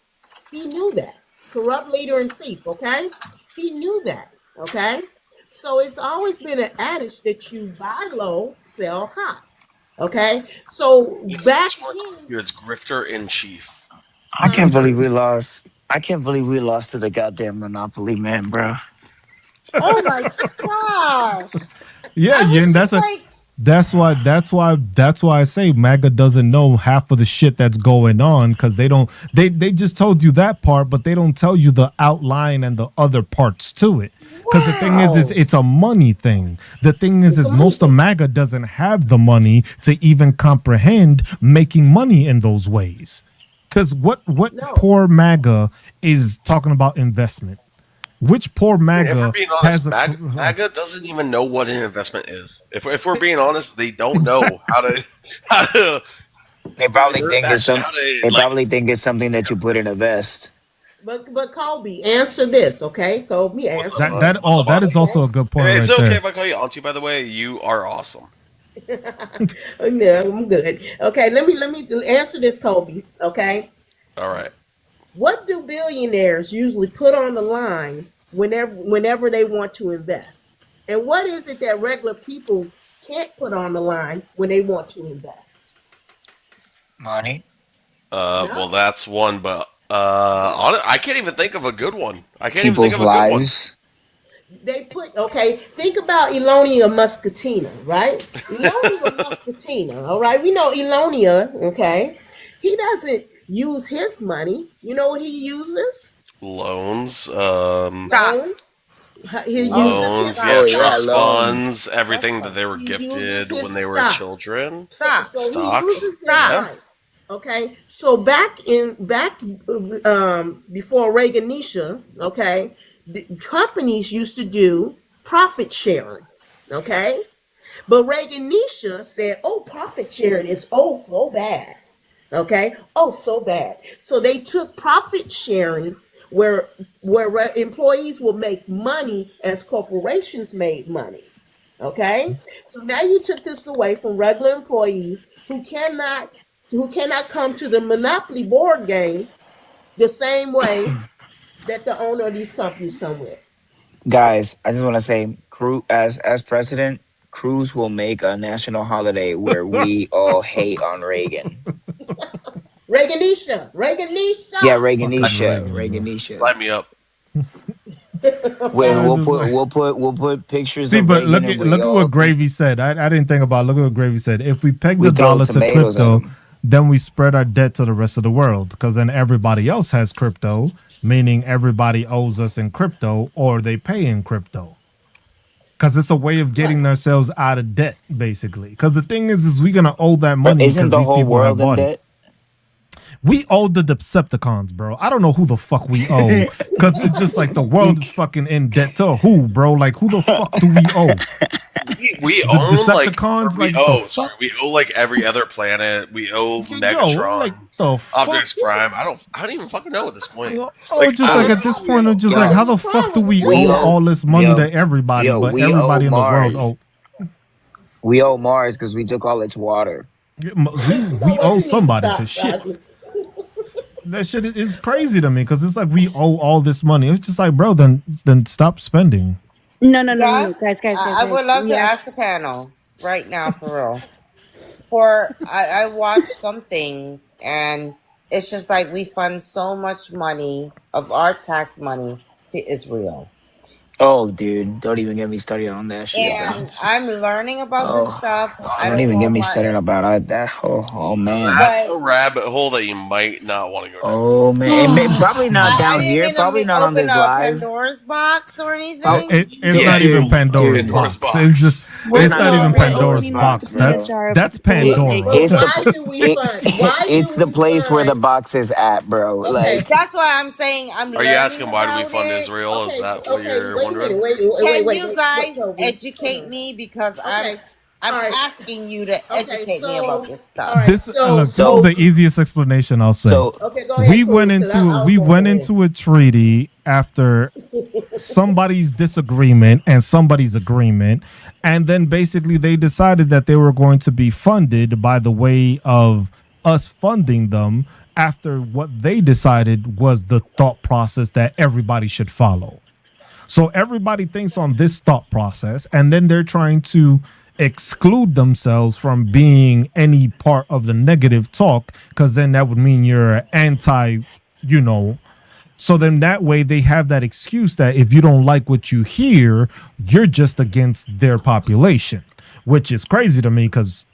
he knew that corrupt leader and thief. Okay, he knew that. Okay, so it's always been an adage that you buy low, sell high. Okay, so back
It's more
then,
clear. It's grifter in chief.
I
huh?
can't believe we lost. I can't believe we lost to the goddamn Monopoly man, bro.
Oh my gosh!
Yeah,
I
yeah,
was
and
just like,
that's why I say MAGA doesn't know half of the shit that's going on, because they just told you that part, but they don't tell you the outline and the other parts to it. Because the thing is
wow.
it's a money thing. The thing
It's
is
a money
most of
thing.
MAGA doesn't have the money to even comprehend making money in those ways. Because what
No,
poor MAGA is talking about investment. Which poor
If we're
MAGA
being honest,
has a
MAGA doesn't even know what an investment is. If we're being honest, they don't know
exactly.
how to
They probably think it's
invest and
some.
how to
They
like.
probably think it's something that you put in a vest.
But Colby, answer this, okay? Colby,
What's up,
answer
That
this.
that oh, that is
Auntie?
also a good point
Hey, it's
right
okay
there.
if I call you Auntie. By the way, you are awesome.
No, I'm good. Okay, let me answer this, Colby. Okay,
All right.
what do billionaires usually put on the line whenever they want to invest? And what is it that regular people can't put on the line when they want to invest?
Money.
Well,
No,
that's one, but I can't even think of a good one. I can't even think
People's
of a good one.
lives.
they put okay. Think about Elonia Muscatina, right? Elonia Muscatina. All right, we know Elonia. Okay, he doesn't use his money. You know what he uses?
Loans,
Stocks.
Loans. He uses his
loans, yeah,
Oh yeah,
stocks.
trust
loans.
funds, everything that
Okay.
they were
He uses
gifted
his
when they were
stocks.
children.
So
Stocks.
he
Stocks,
uses his
yeah.
right. Okay. So back before Reaganisha, okay, the companies used to do profit sharing. Okay. But Reaganisha said, "Oh, profit sharing is oh so bad." Okay, oh so bad. So they took profit sharing where employees will make money as corporations made money. Okay, so now you took this away from regular employees who cannot come to the monopoly board game the same way that the owner of these companies come with.
Guys, I just want to say, Cruz as president, Cruz will make a national holiday where we all hate on Reagan.
Reaganisha,
Yeah,
Reaganisha.
Fucking
Reaganisha,
Reagan, bro.
We'll
Sign me up.
I
we'll
just
put
like
we'll put pictures
see,
of
but
Reagan
look
and
at
we
what
all
Gravy said. I didn't think about. Look at what Gravy said. If we peg
we
the
throw
dollar to
tomatoes at
crypto,
them.
then we spread our debt to the rest of the world because then everybody else has crypto, meaning everybody owes us in crypto or they pay in crypto. Because it's a way of
Right.
getting ourselves out of debt, basically. Because the thing is we're gonna owe that
But
money
isn't
because
the
these
whole
people have
world in
bought it.
debt?
We owe the Decepticons, bro. I don't know who the fuck we owe. Because it's just like the world is fucking in debt to who, bro? Like, who the fuck do we owe?
We
The
own like, or
Decepticons?
we
Like, the
owe. Sorry,
fuck?
we owe like every other planet. We owe
Yo, like,
Megatron,
the fuck?
Optimus Prime. I don't even fucking know at this point.
Oh, just
Oh,
like at this point, it's just like,
yo,
how the
Optimus Prime
fuck do
was a
we
we
owe
billionaire.
owe
all this money
yo
to everybody,
yo
but
we owe
everybody in the world
Mars.
owe?
We owe Mars because we took all its water.
You know
We
what?
owe
You need to
somebody
stop,
because shit.
Roger.
That shit is crazy to me because it's like we owe all this money. It's just like, bro, then stop spending.
No,
Guys,
guys.
I would love to
We
ask a panel right now for real. I watch some things and it's just like we fund so much money of our tax money to Israel.
Oh, dude, don't even get me started on that shit, bro.
And I'm learning about this
Oh,
stuff. I
don't
don't
even
know
get me
my
started about that. Oh man.
That's
but
a rabbit hole that you might not want to go down.
Oh man, probably not
I
down
didn't
here.
mean to
Probably not on
open
this
a
live.
Pandora's box or
Prob-
anything.
It's
Yeah,
not
you
even
don't want
Pandora's
dude,
Pandora's
box. It's just
box.
it's
it's
not
not
even
even
Wait,
Pandora's
Pandora's
opening up the
box.
box,
peanut
bro.
jar of
That's
stupid.
It,
Pandora.
But
it's the
why do we
it,
fund? Why
it's
do
the
we
place where the
fund?
box is at, bro.
Okay,
Like,
That's why I'm saying I'm
Are you
learning
asking why do we
about
fund
it.
Israel? Is
okay,
that what
okay.
you're
Wait a minute.
wondering?
Can you
Wait,
guys
Toby. Hold
educate
on.
me because
Okay,
I'm
all right.
asking you to
Okay,
educate me about
so
this
all
stuff.
right,
This
so
look, this is
so
the easiest explanation I'll say.
so
okay, go ahead, Cruz, because I was
We
gonna
went
go in.
into a treaty after somebody's disagreement and somebody's agreement, and then basically they decided that they were going to be funded by the way of us funding them after what they decided was the thought process that everybody should follow. So everybody thinks on this thought process, and then they're trying to exclude themselves from being any part of the negative talk, because then that would mean you're anti, you know. So then that way they have that excuse that if you don't like what you hear, you're just against their population, which is crazy to me because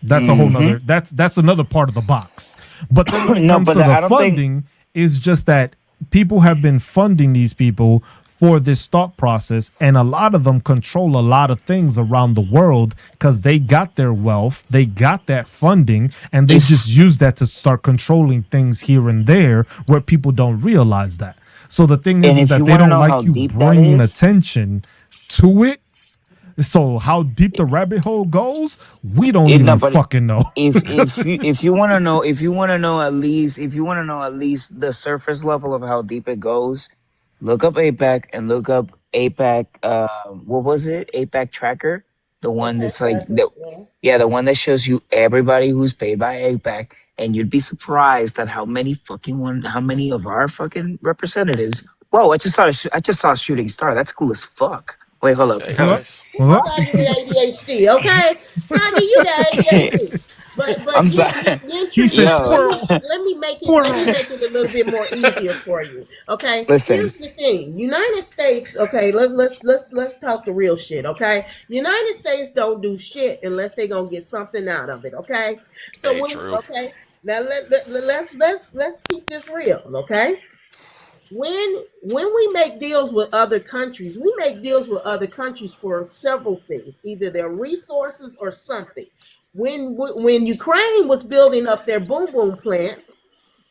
that's a whole nother that's another part of the box. But then when it
no,
comes
but
to the
I don't think
funding, is just that people have been funding these people for this thought process, and a lot of them control a lot of things around the world because they got their wealth, they got that funding, and they just use that to start controlling things here and there where people don't realize that. So the thing
And
is
if
that
you
they
want to
don't
know how
like you
deep that
bringing
is,
attention to it. So how deep the rabbit hole goes, we don't
no,
even
but
fucking know.
if you want to know, if you want to know at least the surface level of how deep it goes, look up APAC and look up APAC. What was it? APAC tracker, the one
Okay,
that's like
tracker.
the
Yeah.
yeah, the one that shows you everybody who's paid by APAC, and you'd be surprised at how many of our fucking representatives. Whoa! I just saw a shooting star. That's cool as fuck. Wait, hold up.
Hey
What?
guys.
What?
Saga with ADHD, okay? Saga, you got ADHD. But
I'm
get,
sorry.
get, get
He
your,
said
Yo,
squirrel.
let me
Squirrel.
make it a little bit more easier for you. Okay?
listen.
Here's the thing. United States, okay, let's talk the real shit, okay? United States don't do shit unless they gonna get something out of it, okay? So
Hey,
when
true.
okay, now let's keep this real, okay? When we make deals with other countries, we make deals with other countries for several things, either their resources or something. When Ukraine was building up their boom boom plant,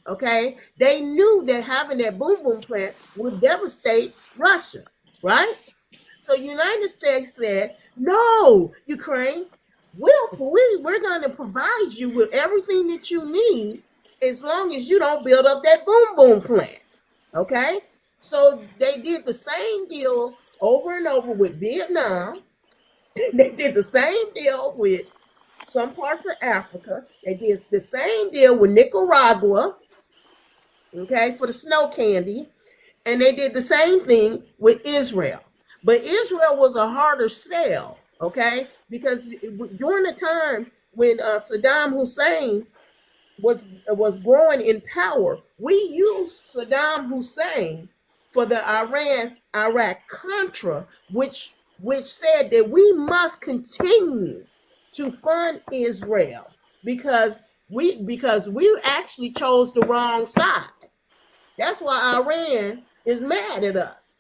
okay, they knew that having that boom boom plant would devastate Russia, right? So United States said, "No, Ukraine, we're going to provide you with everything that you need as long as you don't build up that boom boom plant." Okay, so they did the same deal over and over with Vietnam. They did the same deal with some parts of Africa. They did the same deal with Nicaragua, okay, for the snow candy. And they did the same thing with Israel. But Israel was a harder sell, okay, because during the time when Saddam Hussein was growing in power, we used Saddam Hussein for the Iran Iraq Contra, which said that we must continue to fund Israel because we actually chose the wrong side. That's why Iran is mad at us.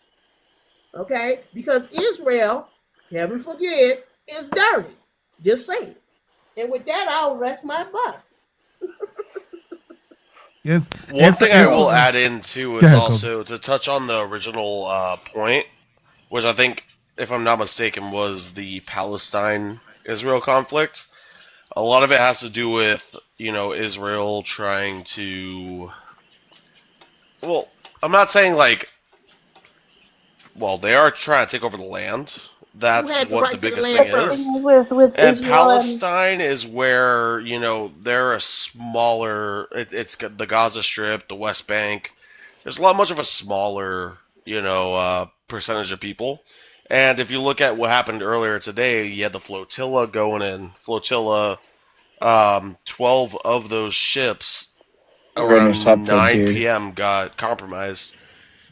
Okay? Because Israel, heaven forbid, is dirty. Just saying. And with that, I'll rest my bus.
It's
One thing I
it's.
will
So
add in too
Go
is
ahead, Kobe.
also to touch on the original point, which I think, if I'm not mistaken, was the Palestine-Israel conflict. A lot of it has to do with, Israel trying to. Well, I'm not saying like. Well, they are trying to take over the land.
who
That's
had the
what the
right to the
biggest
land
thing
But the
is.
first?
thing is with
And
Israel and
Palestine is where, they're a smaller. It's the Gaza Strip, the West Bank. There's a lot much of a smaller, percentage of people. And if you look at what happened earlier today, you had the flotilla going in. Flotilla, 12 of those ships
Were
around
intercepted,
9
dude.
p.m. got compromised.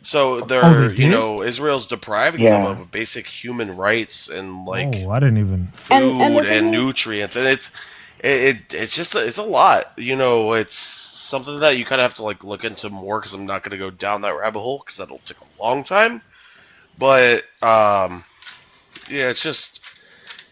So
Oh, they
they're,
did.
Israel's depriving them
Yeah.
of basic human rights and like
Oh, I didn't even.
and
food
the thing
and
is
nutrients, and it's just it's a lot. It's something that you kind of have to like look into more because I'm not going to go down that rabbit hole because that'll take a long time. But yeah, it's just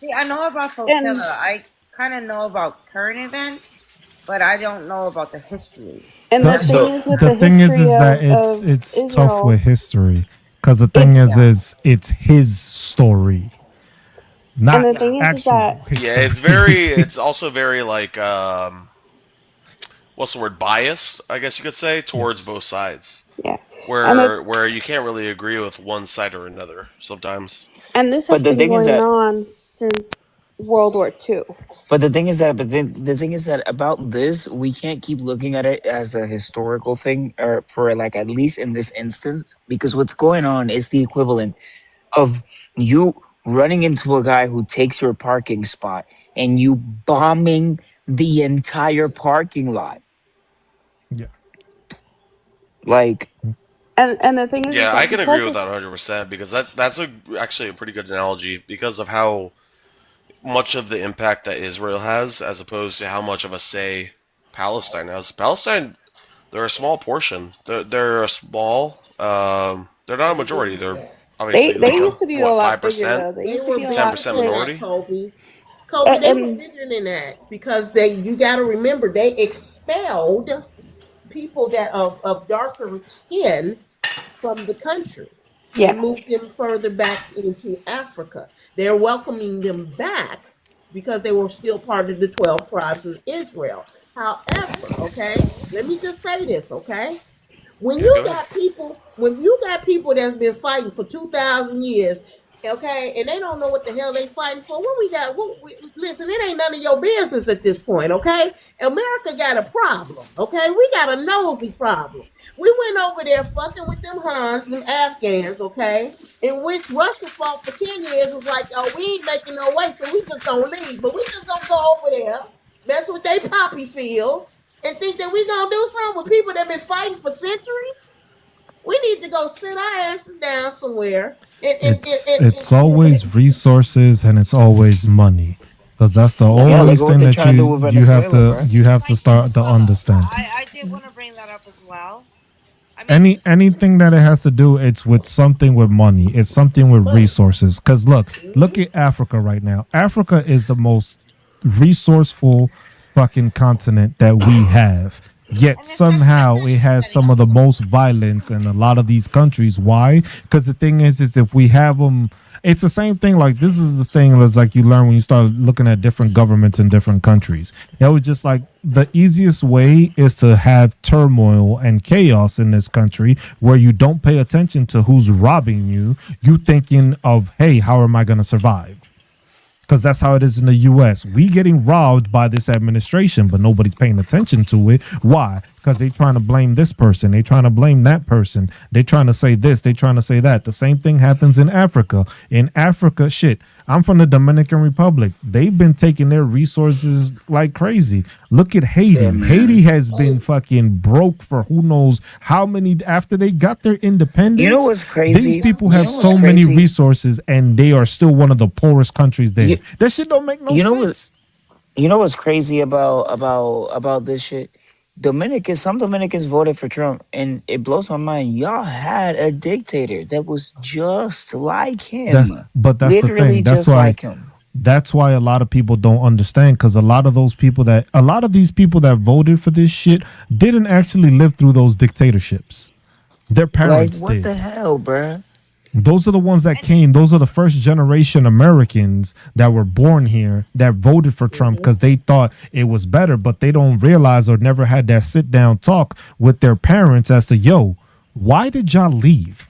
See, I know about
and
Flotilla. I kind of know about current events, but I don't know about the history.
and the
That's
thing
the
what.
So
is with
the
the
thing
history
is that
of
it's tough with
Israel,
history because the thing
it's
Yeah.
is it's his story,
and
not
the
Yeah.
thing is that
actual
yeah,
history.
it's also very like what's the word, biased, I guess you could say, towards
Yes.
both sides,
yeah, and the
where you can't really agree with one side or another sometimes.
and this has
but the
been
thing is
going
that
on since World War II.
the thing is that about this, we can't keep looking at it as a historical thing, or for like at least in this instance, because what's going on is the equivalent of you running into a guy who takes your parking spot and you bombing the entire parking lot.
Yeah.
Like,
And the thing is
Yeah, I
that
can agree
because
with that
it's
100% because that's actually a pretty good analogy because of how much of the impact that Israel has as opposed to how much of a say Palestine has. Palestine, they're a small portion. They're a small. They're not a majority. They're obviously
they
like a
used to be a
what,
lot
five
bigger
percent,
though. They
They
used to
were
be a
ten
lot
bigger
percent
than
bigger,
that,
minority.
Kobe. Kobe, they were
and
bigger than that because you got to remember they expelled people that of darker skin from the country
Yeah.
and moved them further back into Africa. They're welcoming them back because they were still part of the 12 tribes of Israel. However, okay, let me just say this, okay? When
Yeah,
you
go ahead.
got people, when you got people that's been fighting for 2,000 years, okay, and they don't know what the hell they fighting for. What we got? Listen, it ain't none of your business at this point, okay? America got a problem, okay? We got a nosy problem. We went over there fucking with them Huns and Afghans, okay? In which Russia fought for 10 years, was like, oh, we ain't making no way, so we just gonna leave. But we just gonna go over there, mess with they poppy fields, and think that we gonna do something with people that been fighting for centuries. We need to go sit our asses down somewhere
It's
and
always resources and it's always money, because that's the
Yeah,
only
like what
thing
they
that
trying to do with Venezuela, bro.
you have to
Like
start to
Venezuela.
understand.
I did want to bring that up as well. I mean,
Anything that it has to do, it's with something with money, it's something with
money.
resources. Because look at Africa right now. Africa is the most resourceful fucking continent that we have, yet
and there's certain
somehow it
countries
has
that
some of the most violence in a lot of these countries. Why? Because the thing is if we have them, it's the same thing. Like, this is the thing that's like you learn when you start looking at different governments in different countries. It was just like the easiest way is to have turmoil and chaos in this country where you don't pay attention to who's robbing you. You thinking of, hey, how am I going to survive? Because that's how it is in the U.S. We getting robbed by this administration, but nobody's paying attention to it. Why? Because they trying to blame this person. They trying to blame that person. They trying to say this. They trying to say that. The same thing happens in Africa. In Africa, shit, I'm from the Dominican Republic. They've been taking their resources like crazy. Look at Haiti.
Yeah, man.
Haiti has been fucking broke for who knows how many after they got their independence.
You know what's crazy?
These people
You
have
know what's
so many
crazy?
resources and they are still one of the poorest countries there.
You,
That shit don't make no
you know what?
sense.
You know what's crazy about this shit? Some Dominicans voted for Trump, and it blows my mind. Y'all had a dictator that was just like
That's
him,
that's the
literally
thing.
just like him.
That's why a lot of people don't understand, because a lot of these people that voted for this shit didn't actually live through those dictatorships. Their
Like,
parents
what
did.
the hell, bruh?
Those are the ones that
and
came. Those are the first generation Americans that were born here that voted for Trump because they thought it was better, but they don't realize or never had that sit down talk with their parents as to, yo, why did y'all leave?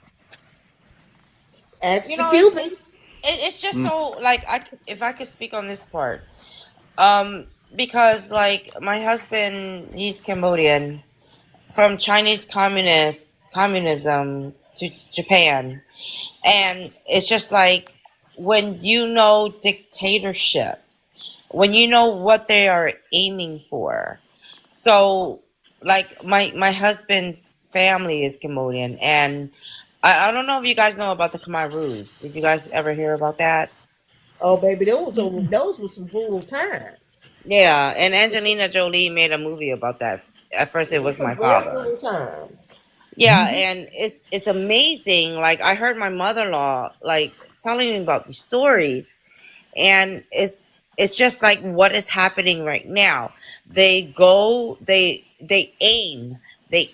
Ask
you
the
know,
Cubans.
it's just
Mm,
so like if I could speak on this part, because like my husband, he's Cambodian, from Chinese communism to Japan, and it's just like when you know dictatorship, when you know what they are aiming for. So like my husband's family is Cambodian, and I don't know if you guys know about the Khmer Rouge. Did you guys ever hear about that?
Oh, baby, those were some brutal times.
Yeah, and Angelina Jolie made a movie about that. At first, it
Those were
was
some
my
very
father.
brutal times.
Yeah, and it's amazing. Like I heard my mother-in-law like telling me about these stories, and it's just like what is happening right now. They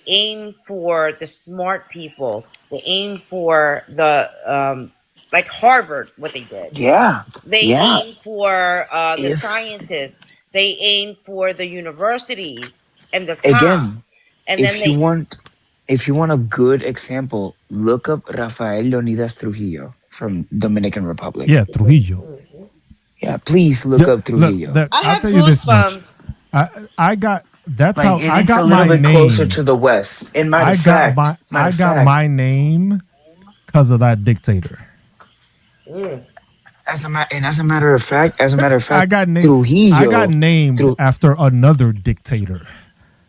aim for the smart people. They aim for the like Harvard, what they did.
yeah,
They
yeah.
aim for the
If
scientists. They aim for the universities and the top,
again,
and then
if you
they
want, if you want a good example, look up Rafael Leonidas Trujillo from Dominican Republic.
Yeah, Trujillo.
Yeah, please look
Yeah,
up
look,
Trujillo.
I
I'll
have
tell you this much.
goosebumps.
I got that's
Like,
how
and
I
it's a
got
little
my
bit closer
name.
to the west. And matter
I
of
got
fact,
my name because of that dictator.
Mm.
as a matter of
I
fact,
got named I got
Trujillo,
named
Tru,
after another dictator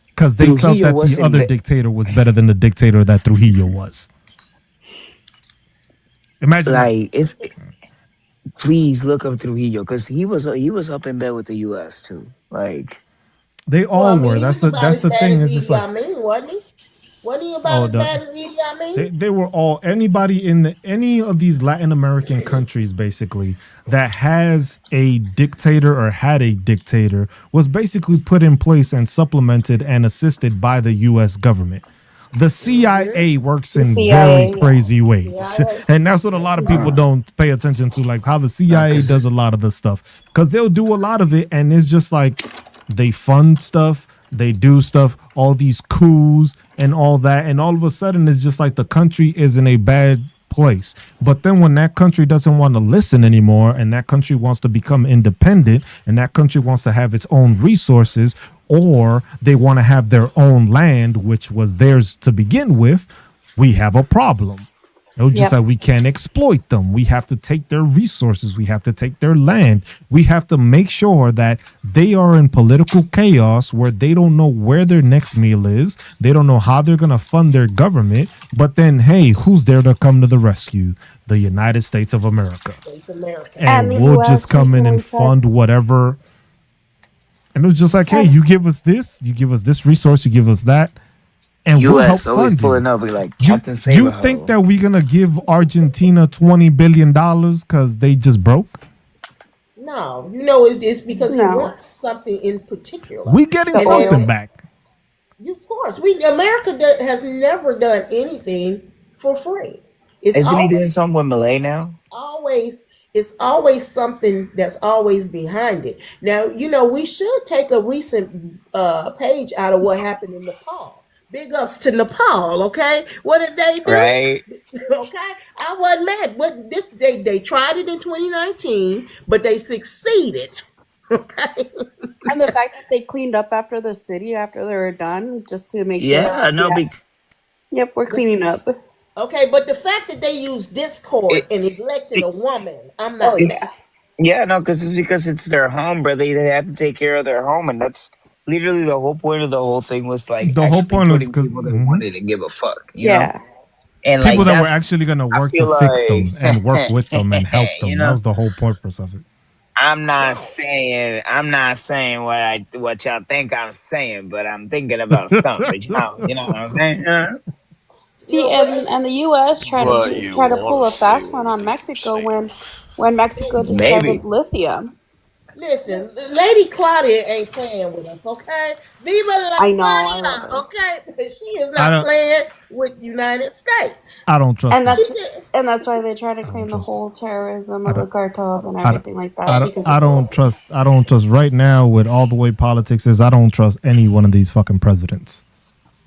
because they felt
Trujillo
that
was
the other
in.
dictator was better than the dictator that Trujillo was. Imagine that.
Like, it's please look up Trujillo because he was up in bed with the U.S. too. Like,
They
Well,
all
I mean,
were.
he was about
That's
as
the
bad
thing.
as
It's just
Idi
like,
Amin, wasn't he? Wasn't he about
oh,
as bad as Idi Amin?
they were all anybody in any of these Latin American countries basically that has a dictator or had a dictator was basically put in place and supplemented and assisted by the U.S. government. The CIA works
The
in very
CIA, yeah.
crazy ways.
CIA.
And that's what a lot of people don't pay attention to, like how the CIA does a lot of the stuff. Because they'll do a lot of it, and it's just like they fund stuff, they do stuff, all these coups and all that. And all of a sudden, it's just like the country is in a bad place. But then when that country doesn't want to listen anymore, and that country wants to become independent, and that country wants to have its own resources, or they want to have their own land, which was theirs to begin with, we have a problem. It was just
Yep.
like we can't exploit them. We have to take their resources. We have to take their land. We have to make sure that they are in political chaos where they don't know where their next meal is. They don't know how they're going to fund their government. But then, hey, who's there to come to the rescue? The United States of America.
It's America.
And
the
we'll
US
just come in and
recently said-
fund whatever. And it was just like, hey, you give us this, you give us this resource, you give us that, and we'll help
U.S. always
fund
pulling
you.
up, be like
You,
Captain Save
you think that we're gonna give Argentina $20 billion because they just broke?
No, it's because he
No.
wants something in particular.
We getting
The
something
oil.
back.
Of course, America has never done anything for free. It's
Isn't he doing
always
something with Malay now?
it's always something that's always behind it. Now, we should take a recent page out of what happened in Nepal. Big ups to Nepal, okay? What did they do?
Right?
Okay, I wasn't mad. What this they tried it in 2019, but they succeeded. Okay,
And the fact that they cleaned up after the city after they were done, just to make sure.
Yeah, no,
Yep, we're cleaning up.
okay, but the fact that they used Discord
it,
and elected a woman, I'm
Oh
not.
yeah.
yeah, no, because it's their home, brother. They have to take care of their home, and that's literally the whole point of the whole thing was like
The whole
actually
point was
putting
because
people that wanted to give a fuck, you know?
Yeah.
And
people
like
that were
that's
actually gonna
I
work to
feel
fix them
like
and work with them and help
you
them. That
know,
was the whole purpose of it.
No,
I'm not saying what y'all think I'm saying, but I'm thinking about something, you know what I'm saying?
See,
but
and the U.S.
But you
try to
want
pull
to
a
say
fast
what
one
we
on
think you're
Mexico
saying.
when Mexico discovered
Maybe.
lithium.
listen, Lady Claudia ain't playing with us, okay? Viva la
I know, I love
Claudia,
her,
okay? She is
I
not
don't.
playing with United States.
I don't trust
and
them.
She
that's
said,
and that's why they try to
I don't
claim the
trust them.
whole terrorism
I
of the
don't.
cartels and
I don't.
everything like that because
I
of
don't
oil.
trust. I don't trust right now with all the way politics is. I don't trust any one of these fucking presidents.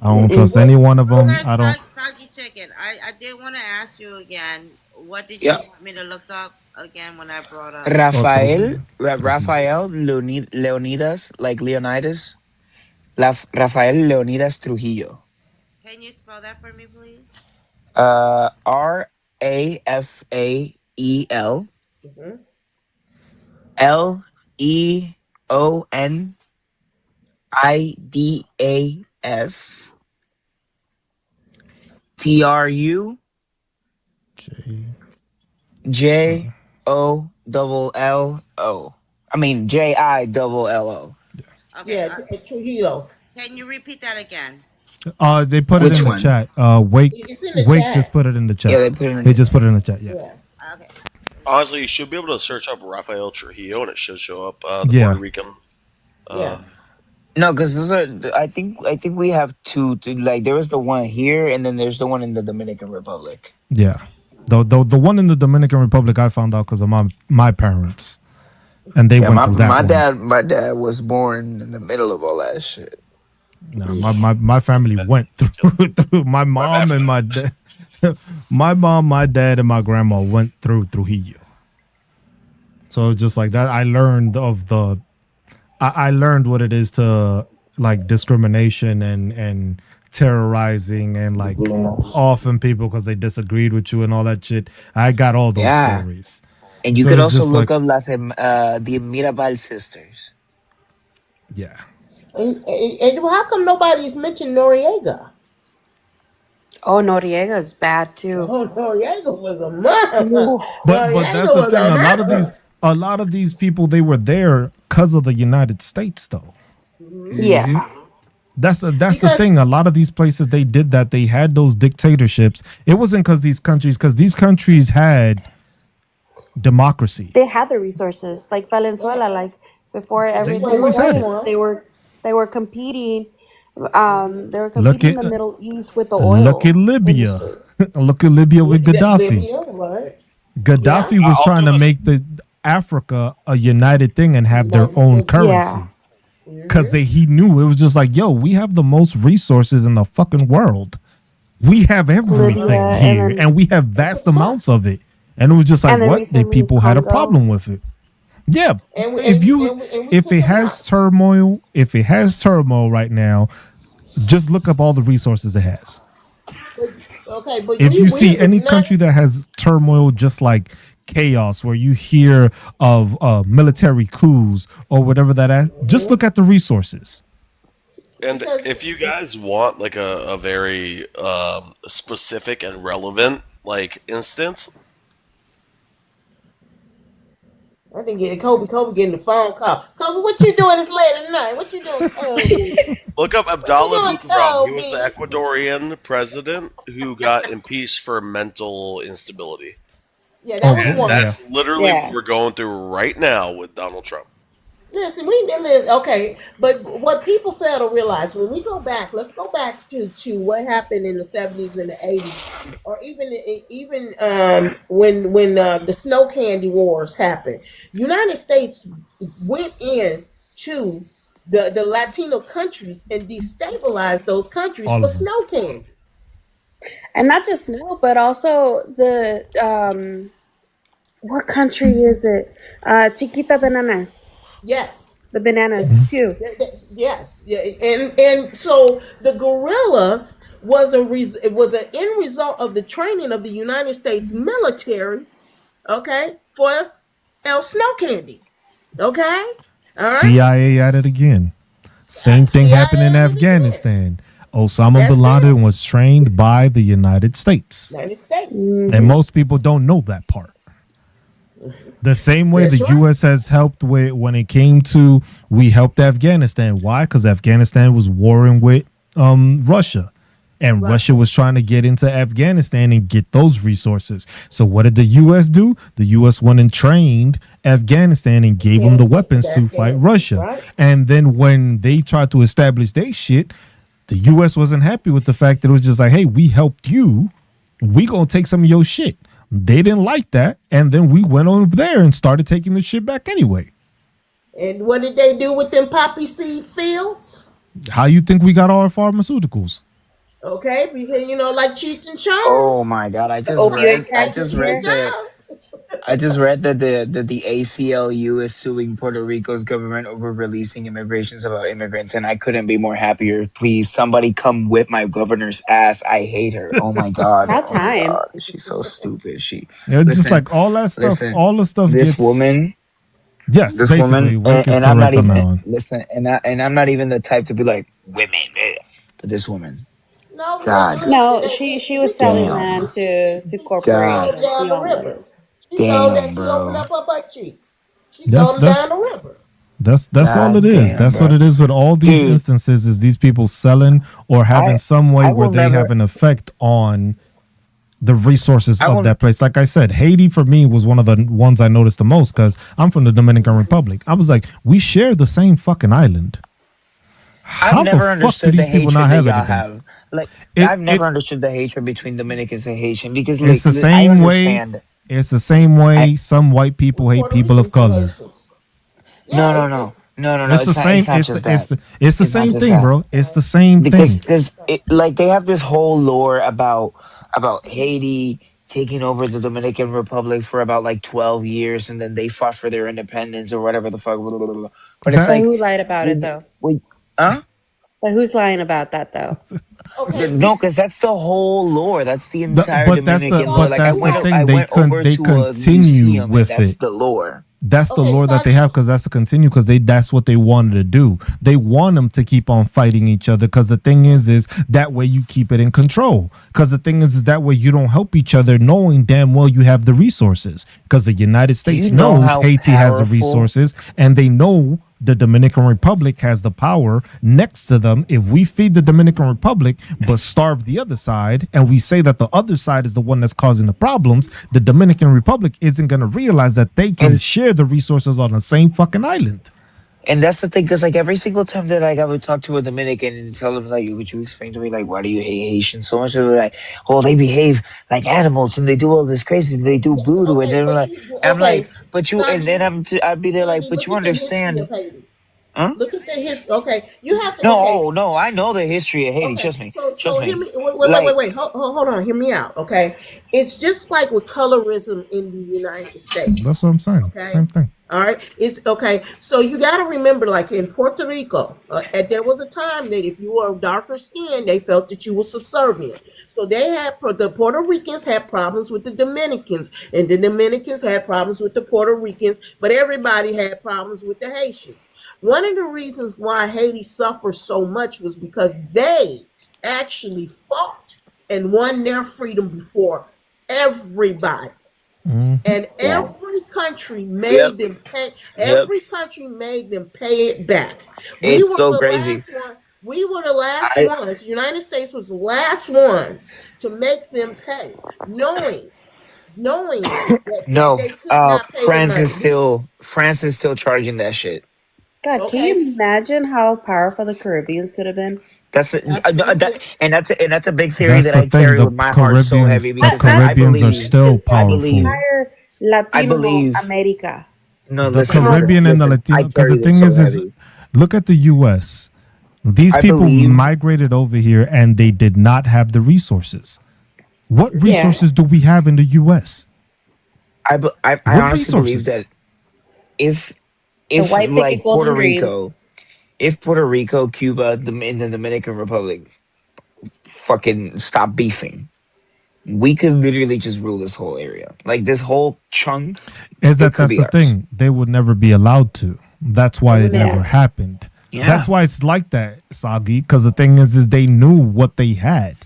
I don't trust
what?
any one of them.
Okay,
I don't.
Soggy Chicken. I did want to ask you again. What did you
Yeah.
want me to look up again when I brought up?
Oh, Trujillo. Trujillo.
Rafael Leonidas, like Leonidas, Rafael Leonidas Trujillo.
Can you spell that for me, please?
Rafael
Mhm.
Leonidas Trujillo.
J.
Jollo. I mean Jillo.
Okay.
Yeah, Trujillo.
Can you repeat that again?
They put it
Which
in the
one?
chat.
It's in the
Wake just
chat.
put it in the
Yeah,
chat.
they put it
They
in.
just put it in the chat. Yes.
Yeah.
Okay.
Honestly, you should be able to search up Rafael Trujillo, and it should show up the
Yeah.
Puerto Rican.
Yeah.
No, because I think we have two. Like there was the one here, and then there's the one in the Dominican Republic.
Yeah. The one in the Dominican Republic I found out because of my parents, and they
Yeah,
went
my
through that
my
one.
dad my dad was born in the middle of all that shit.
No, my family went through my
My bad
mom
for
and
that.
my dad. My mom, my dad, and my grandma went through Trujillo. So it's just like that. I learned what it is to like discrimination and terrorizing and like offing people because they disagreed with you and all that shit. I got all those
Yeah,
stories.
and you
So
could
it's
also
just like,
look up the Mirabal sisters.
yeah.
And how come nobody's mentioned Noriega?
Oh, Noriega is bad too.
Oh, Noriega was a mother.
Ooh.
But
Noriega
that's the
was
thing.
a
A lot of these people they were there because of the United States though.
Yeah.
That's the
because
thing. A lot of these places they did that. They had those dictatorships. It wasn't because these countries had democracy.
They had the resources like Valenzuela, like before
that's
They
what
everything
always
was
had
Maduro
it.
good,
won.
they were competing They were
Look
competing in
at
the Middle East with the
look at
oil
Libya.
industry.
Look at Libya with Gaddafi.
Libya, right? Yeah.
Gaddafi was
I'll
trying
do
to
a
make the Africa a united thing and have their
United
own
States.
Yeah.
currency. Because he knew it was just like, yo, we have the most resources in the fucking world. We have
Libya,
everything
and
here,
then
and we have vast amounts of it. And it was just like,
and then
what? The
recently with
people had a
Congo.
problem with it. Yeah,
And we
if you
and we
if
took
it
them
has
out.
turmoil right now, just look up all the resources it has.
Okay, but
If you
we
see
in the
any country that has turmoil, just like chaos, where you hear of military coups or whatever that is, just look at the resources.
And
because
if you guys want like a very specific and relevant like instance,
I think Kobe getting the phone call. Kobe, what you doing this late at night? What you doing, Kobe?
look up
What you
Abdallah
doing,
Bucaram. He was the
Kobe?
Ecuadorian president who got impeached for mental instability.
Yeah, that
Oh,
was
And
one.
yeah.
that's literally what
Yeah.
we're going through right now with Donald Trump.
Listen, we did okay, but what people fail to realize when we go back, let's go back to what happened in the 70s and the 80s, or even when the snow candy wars happened. United States went in to the Latino countries and destabilized those countries
All
for
of them.
snow candy.
And not just snow, but also the what country is it? Chiquita bananas.
Yes.
The bananas
Mhm.
too.
Yes, yeah, and so the guerrillas was it was an end result of the training of the United States military, okay, for snow candy, okay, all right.
CIA at it again. Same thing happened in
CIA did it again.
Afghanistan. Osama bin
That's it.
Laden was trained by the United States.
United States.
And most people don't know that part. The same way
That's
the
right.
U.S. has helped with when it came to, we helped Afghanistan. Why? Because Afghanistan was warring with Russia. And
Right.
Russia was trying to get into Afghanistan and get those resources. So what did the U.S. do? The U.S. went and trained Afghanistan and gave them the weapons to fight Russia.
Right.
And then when they tried to establish their shit, the U.S. wasn't happy with the fact that it was just like, hey, we helped you. We gonna take some of your shit. They didn't like that. And then we went over there and started taking the shit back anyway.
And what did they do with them poppy seed fields?
How you think we got all our pharmaceuticals?
Okay, because like Cheech and Chong.
Oh my God! I
The
just read.
opioid
I
crisis
just
here.
read that. I just read that the ACLU is suing Puerto Rico's government over releasing immigrations about immigrants, and I couldn't be more happier. Please, somebody come whip my governor's ass. I hate her. Oh my God.
About
Oh my
time.
God. She's so stupid.
It's just
Listen,
like all that stuff,
listen.
all the stuff
This
gets,
woman,
yes,
this
basically,
woman,
Wink is
and I'm not
correct on that
even
one.
listen, and I'm not even the type to be like women, but this woman,
No,
God
listen,
No, she was
we can
selling
see
damn,
land to
she
corporations.
God
sold down
We
the
all know
river.
this.
She sold that.
damn,
She opened
bro,
up her butt cheeks. She
That's
sold them down
that's
the river.
that's all it
God
is.
damn,
That's
bro,
what it is with all these
dude.
instances is these people selling or having
I
some way
I
where
will
they have
never.
an effect on the resources
I
of
will.
that place. Like I said, Haiti for me was one of the ones I noticed the most because I'm from the Dominican Republic. I was like, we share the same fucking island.
I've
How the
never
fuck do
understood the
these people not
hatred that
have
y'all
anything?
have. Like,
It
I've
it
never understood the hatred between Dominicans and Haitian because,
it's
like,
the
I
same way.
understand.
It's the same
I
way some white people
With
hate
Puerto
people of
Ricans and
color.
Haitians.
no,
Yeah,
no,
it's
no, no, no, no.
It's the
It's not.
same.
It's not just that.
It's the
It's not
same
just
thing,
that.
bro. It's the same thing.
Because like they have this whole lore about Haiti taking over the Dominican Republic for about like 12 years, and then they fought for their independence or whatever the fuck. Blah, blah, blah, blah. But it's
That
But
like
who lied about it
we
though?
we huh?
But who's lying about that though?
okay.
No, because that's the whole lore. That's the entire
but that's the
Dominican lore.
but
Like
that's the
I
thing.
went over
They
to a
continue
museum, and
with
that's
it.
the lore.
That's the
Okay,
lore that they have because that's the continue because that's what they wanted to do. They want them to keep on fighting each other because the thing is that way you keep it in control. Because the thing is that way you don't help each other, knowing damn well you have the resources. Because the United
Do you
States
know
knows
how
Haiti has the
powerful?
resources, and they know the Dominican Republic has the power next to them. If we feed the Dominican Republic but starve the other side, and we say that the other side is the one that's causing the problems, the Dominican Republic isn't going to realize that they can
And
share the resources on the same fucking island.
And that's the thing, because like every single time that like I would talk to a Dominican and tell them like, would you explain to me like why do you hate Haitians so much? They were like, oh, they behave like animals and they do all this crazy, they do voodoo, and
Okay,
then we're
but
like,
you
I'm
okay,
like, but you, and then
Saji,
I'd be there like,
Saji,
but
look
you
at the history
understand,
of Haiti.
huh?
Look at the history. Okay, you have to.
No,
Okay,
oh no, I know the history of Haiti.
okay.
Trust
So hear
me.
me.
Like,
Wait. Hold on. Hear me out. Okay, it's just like with colorism in the United
That's
States.
what I'm saying.
Okay.
Same thing.
All right. It's okay. So you got to remember, like in Puerto Rico, and there was a time that if you were darker skinned, they felt that you were subservient. So the Puerto Ricans had problems with the Dominicans, and the Dominicans had problems with the Puerto Ricans, but everybody had problems with the Haitians. One of the reasons why Haiti suffered so much was because they actually fought and won their freedom before everybody,
Hmm.
and
yeah, yep, yep.
every country made them pay it back. We
It's
were
so
the
crazy.
last one. We were the last
I
ones. The United States was the last ones to make them pay, knowing that
no.
they could not pay the money.
France is still charging that shit.
God, can
Okay,
you imagine how powerful the Caribbeans could have been?
That's a,
absolutely.
and that's a big theory
That's
that
the
I
thing.
carry
The
with my heart so heavy
Caribbeans, the
because
Not
Caribbeans are
Haiti,
still
just
I
the
powerful.
believe,
entire
I
Latino
believe.
America.
No,
The
listen,
Uh-huh.
Caribbean and the
I
Latino, because the
carry this
thing
so
is,
heavy.
look at the U.S. These
I
people
believe,
migrated over here and they did not have the resources. What
Yeah.
resources do we have in the U.S.?
I
What
honestly believe
resources?
that if
The
if
white picket
like
golden dream.
Puerto Rico, Cuba, and the Dominican Republic fucking stop beefing, we could literally just rule this whole area. Like this whole chunk,
Is
it
that
could
that's
be
the
ours.
thing? They would never be allowed to. That's
They
why
would
it
never.
never
Yeah.
happened.
Yeah,
That's why it's like that, Sagi. Because the thing is they knew what they had.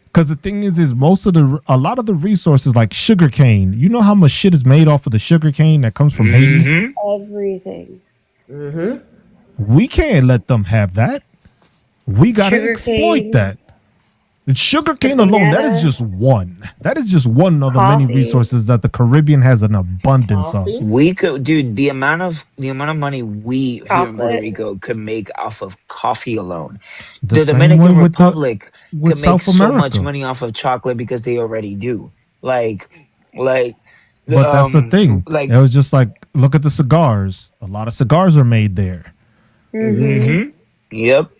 Because the thing is most of a lot of the resources like sugarcane. You know how much shit is made off of the sugarcane that comes from Haiti.
hmm
Everything.
Mm-hmm.
We can't let them have that. We gotta exploit
Sugarcane,
that. And
the
sugarcane alone, that is just
bananas,
one. That is just one of the many
coffee,
resources that the Caribbean has an abundance of.
Coffee.
we could, dude. The amount of money we here in Puerto
chocolate.
Rico could make off of coffee alone.
The
The
same way
Dominican
with the
Republic
with
could make
South
so much
America.
money off of chocolate because they already do. Like, like,
But that's the thing.
like,
It was just like look at the cigars. A lot of cigars are made there.
Mm-hmm.
hmm yep,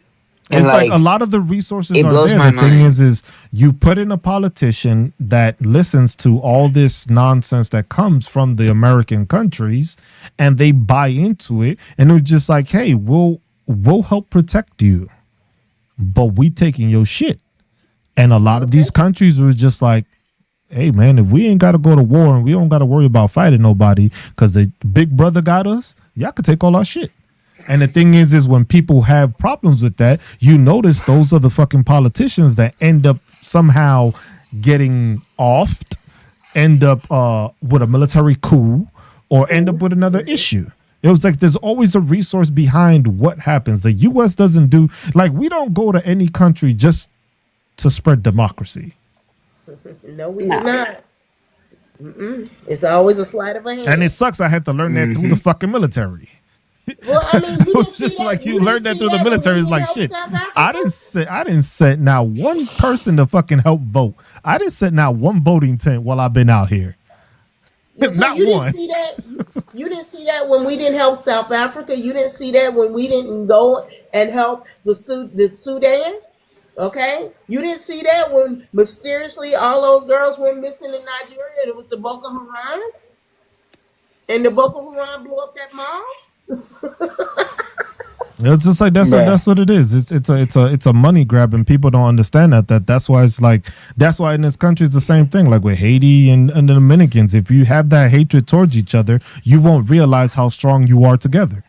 and
It's like a
like
lot of the resources
it
are
blows
there.
my
The thing
mind.
is you put in a politician that listens to all this nonsense that comes from the American countries, and they buy into it, and they're just like, "Hey, we'll help protect you, but we taking your shit." And a lot of these
Okay.
countries were just like, "Hey, man, if we ain't got to go to war and we don't got to worry about fighting nobody because the big brother got us, y'all could take all our shit." And the thing is when people have problems with that, you notice those are the fucking politicians that end up somehow getting offed, end up with a military coup, or end up with another issue. It was like there's always a resource behind what happens. The U.S. doesn't do like we don't go to any country just to spread democracy.
No, we do
No.
not. Mm-mm. It's always a sleight of a
And it
hand.
sucks. I had to learn that through the
hmm
fucking military.
Well, I mean, you didn't
It's
see
just
that.
like
You
you
didn't
learned that
see
through the
that when we
military. It's
didn't
like
help
shit.
South Africa.
I didn't set not one person to fucking help vote. I didn't set not one voting tent while I've been out here.
So
Not
you didn't
one.
see that. You didn't see that when we didn't help South Africa. You didn't see that when we didn't go and help the Sudan. Okay, you didn't see that when mysteriously all those girls went missing in Nigeria. And it was the Boko Haram, and the Boko Haram blew up that mall.
It's just like
bruh.
that's what it is. It's a money grab, and people don't understand that's why it's like that's why in this country it's the same thing. Like with Haiti and the Dominicans, if you have that hatred towards each other, you won't realize how strong you are together.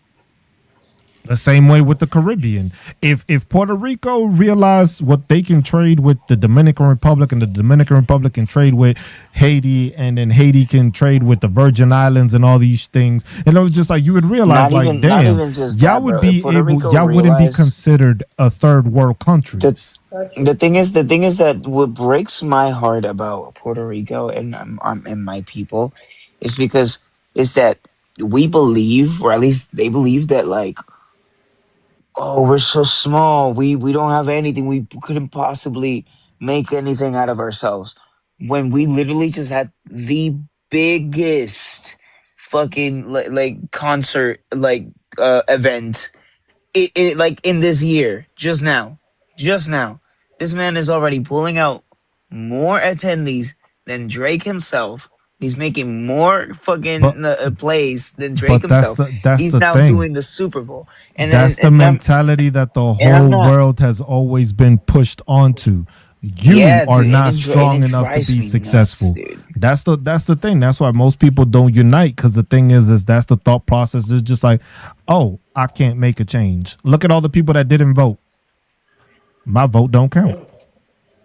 The same way with the Caribbean. If Puerto Rico realized what they can trade with the Dominican Republic and the Dominican Republic can trade with Haiti and then Haiti can trade with the Virgin Islands and all these things, and it was just like you would realize like
Not
damn,
even just
y'all
that,
would
bro. If
be
Puerto
able
Rico
y'all wouldn't be
realized
considered a third world
the
countries.
Country.
the thing is that what breaks my heart about Puerto Rico and and my people is because is that we believe, or at least they believe that like, oh, we're so small. We don't have anything. We couldn't possibly make anything out of ourselves. When we literally just had the biggest fucking like concert like event like in this year, just now, this man is already pulling out more attendees than Drake himself. He's making more
But
fucking plays than Drake
but that's
himself.
that's
He's
the
now
thing.
doing the Super Bowl,
That's the mentality that the
and I'm
whole
not.
world has always been pushed onto. You
Yeah,
are
dude,
not
and
strong
it
enough to
drives
be
me nuts,
successful.
dude.
That's the thing. That's why most people don't unite, because the thing is that's the thought process. It's just like, oh, I can't make a change. Look at all the people that didn't vote. My vote don't count.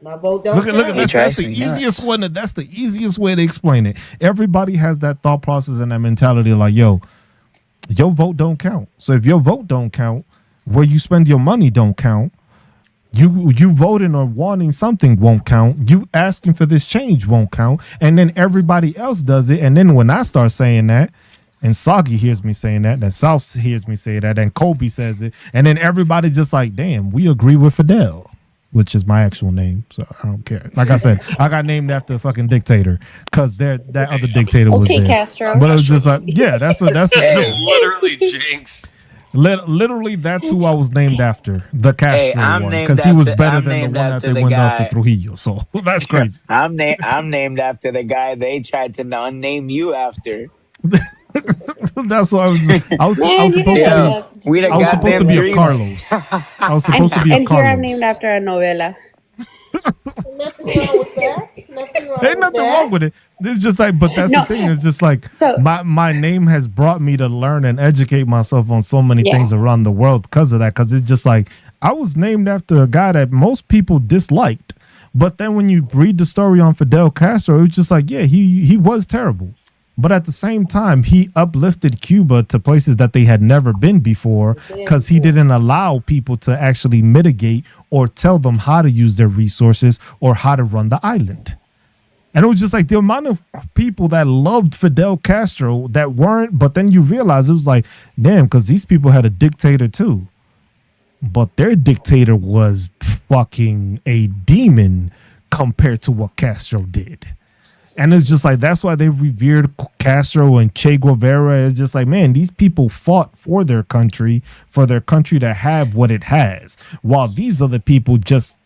My vote
Look
don't
at
It
count.
that's
drives
the
me
easiest one.
nuts.
That's the easiest way to explain it. Everybody has that thought process and that mentality. Like, yo, your vote don't count. So if your vote don't count, where you spend your money don't count. You voting or wanting something won't count. You asking for this change won't count. And then everybody else does it. And then when I start saying that, and Soggy hears me saying that, and South hears me say that, and Kobe says it, and then everybody just like, damn, we agree with Fidel, which is my actual name. So I don't care. Like I said, I got named after a fucking dictator because that other dictator was
Okay,
there.
Castro.
But it was just like, yeah, that's
Hey,
Literally Jinx.
literally that's who I was named after, the
hey,
Castro one, because he was better
I'm
than the
named
one that
after
they
the
went after
guy.
Trujillo. So that's crazy.
I'm named after the guy they tried to unname you after.
That's why I
Man,
was
you guys
supposed to
are
be
Yeah,
nuts.
we the
I was supposed to
goddamn
be a
dreams.
Carlos. I was supposed to be a
And here I'm named
Carlos.
after a novela.
Nothing wrong with that. Nothing
Ain't
wrong with
nothing wrong
that.
with it. It's just like, but that's the
No,
thing. It's just like
so
my name has brought me to learn and educate myself on so many
yeah.
things around the world because of that. Because it's just like I was named after a guy that most people disliked, but then when you read the story on Fidel Castro, it's just like, yeah, he was terrible. But at the same time, he uplifted Cuba to places that they had never been before because he didn't allow people to actually mitigate or tell them how to use their resources or how to run the island. And it was just like the amount of people that loved Fidel Castro that weren't, but then you realize it was like, damn, because these people had a dictator too. But their dictator was fucking a demon compared to what Castro did. And it's just like that's why they revered Castro and Che Guevara. It's just like, man, these people fought for their country to have what it has, while these other people just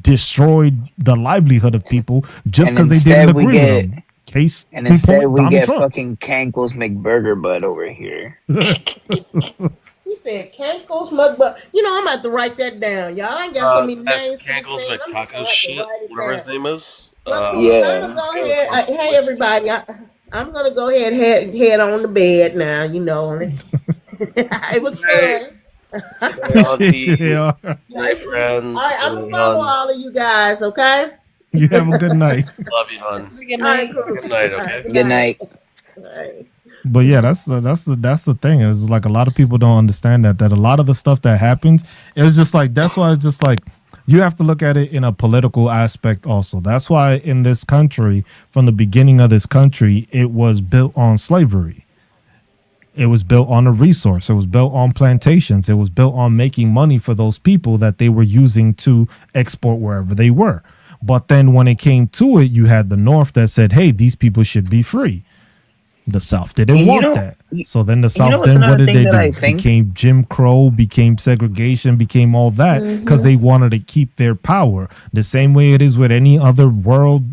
destroyed the livelihood of people just
And
because they didn't
instead we
agree with
get
them. Case
and
in
instead
point,
we
Donald
get
Trump.
fucking Cankles McBurger Butt over here.
He said Cankles mug, but you know I'm about to write that down, y'all. I got so many
As
names for this
Cankles
thing. I'm just
McTaco
gonna have to
shit,
write it
whatever his
down.
name is.
Well, Cruz, I'm gonna
Yeah.
go
Cankles
ahead. Hey,
McTaco shit.
everybody, I'm gonna go ahead and head on to bed now. You know, it was
Hey,
fun.
hey,
Appreciate you,
Auntie.
AR.
Hey,
All
friends.
right, I'm
Love
gonna
you,
follow
hun.
all of you guys. Okay.
You have a good night.
Love you, hun.
Good
All right,
night.
Good
Cruz.
night,
All right,
okay?
good
Good
night.
night.
All right.
But yeah, that's the thing. Is like a lot of people don't understand that a lot of the stuff that happens is just like that's why it's just like you have to look at it in a political aspect also. That's why in this country, from the beginning of this country, it was built on slavery. It was built on a resource. It was built on plantations. It was built on making money for those people that they were using to export wherever they were. But then when it came to it, you had the North that said, hey, these people should be free. The South didn't
You
want
know,
that. So then the
you know
South,
what's
then what
another
did
thing
they
that I
do?
think?
Became Jim Crow, became segregation, became all that because they wanted to keep their power. The same way it is with any other world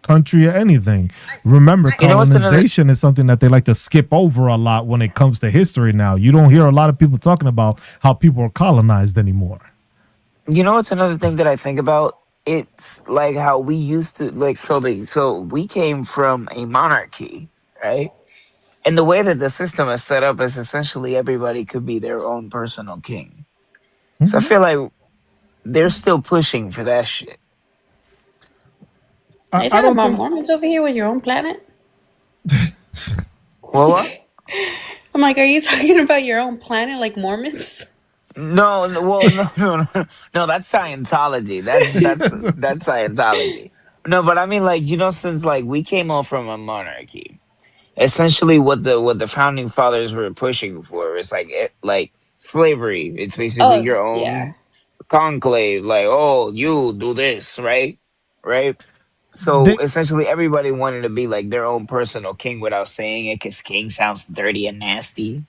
country or anything. Remember,
You know what's another?
colonization is something that they like to skip over a lot when it comes to history now. You don't hear a lot of people talking about how people are colonized anymore.
You know what's another thing that I think about? It's like how we used to like so we came from a monarchy, right? And the way that the system is set up is essentially everybody could be their own personal king. So I
Mhm.
feel like they're still pushing for that shit.
Are you
I
talking
don't
about
think.
Mormons over here with your own planet?
Well, what?
I'm like, are you talking about your own planet like Mormons?
No, no, well, no. No, that's Scientology. That's Scientology. No, but I mean, like, since like we came off from a monarchy, essentially what the founding fathers were pushing for. It's like like slavery. It's basically
Oh
your
yeah,
own conclave. Like, oh, you do this, right? Right. So
They,
essentially, everybody wanted to be like their own personal king without saying it, because king sounds dirty and nasty.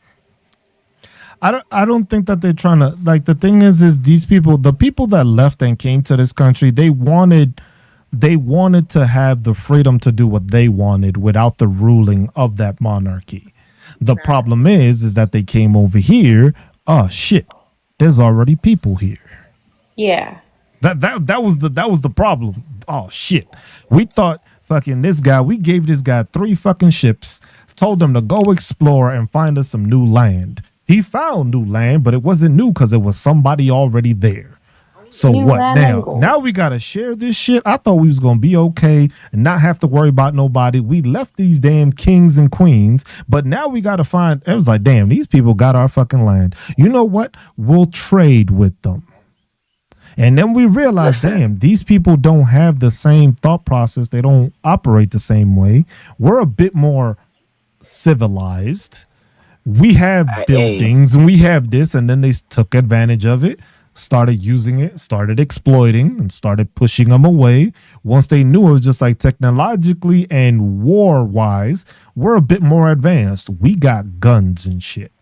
I don't think that they're trying to, like, the thing is these people, the people that left and came to this country, they wanted to have the freedom to do what they wanted without the ruling of that monarchy. The
Exactly.
problem is that they came over here. Oh shit, there's already people here.
yeah.
That was the problem. Oh shit. We thought fucking this guy, we gave this guy 3 fucking ships, told him to go explore and find us some new land. He found new land, but it wasn't new because it was somebody already there.
Oh
So
yeah.
New
what
land and
now?
gold.
Now we gotta share this shit. I thought we was gonna be okay and not have to worry about nobody. We left these damn kings and queens, but now we gotta find. It was like, damn, these people got our fucking land. You know what? We'll trade with them. And then we realize,
Listen,
damn, these people don't have the same thought process. They don't operate the same way. We're a bit more civilized. We have
hey,
buildings and we have this, and then they took advantage of it, started using it, started exploiting, and started pushing them away. Once they knew it was just like technologically and war wise, we're a bit more advanced. We got guns and shit.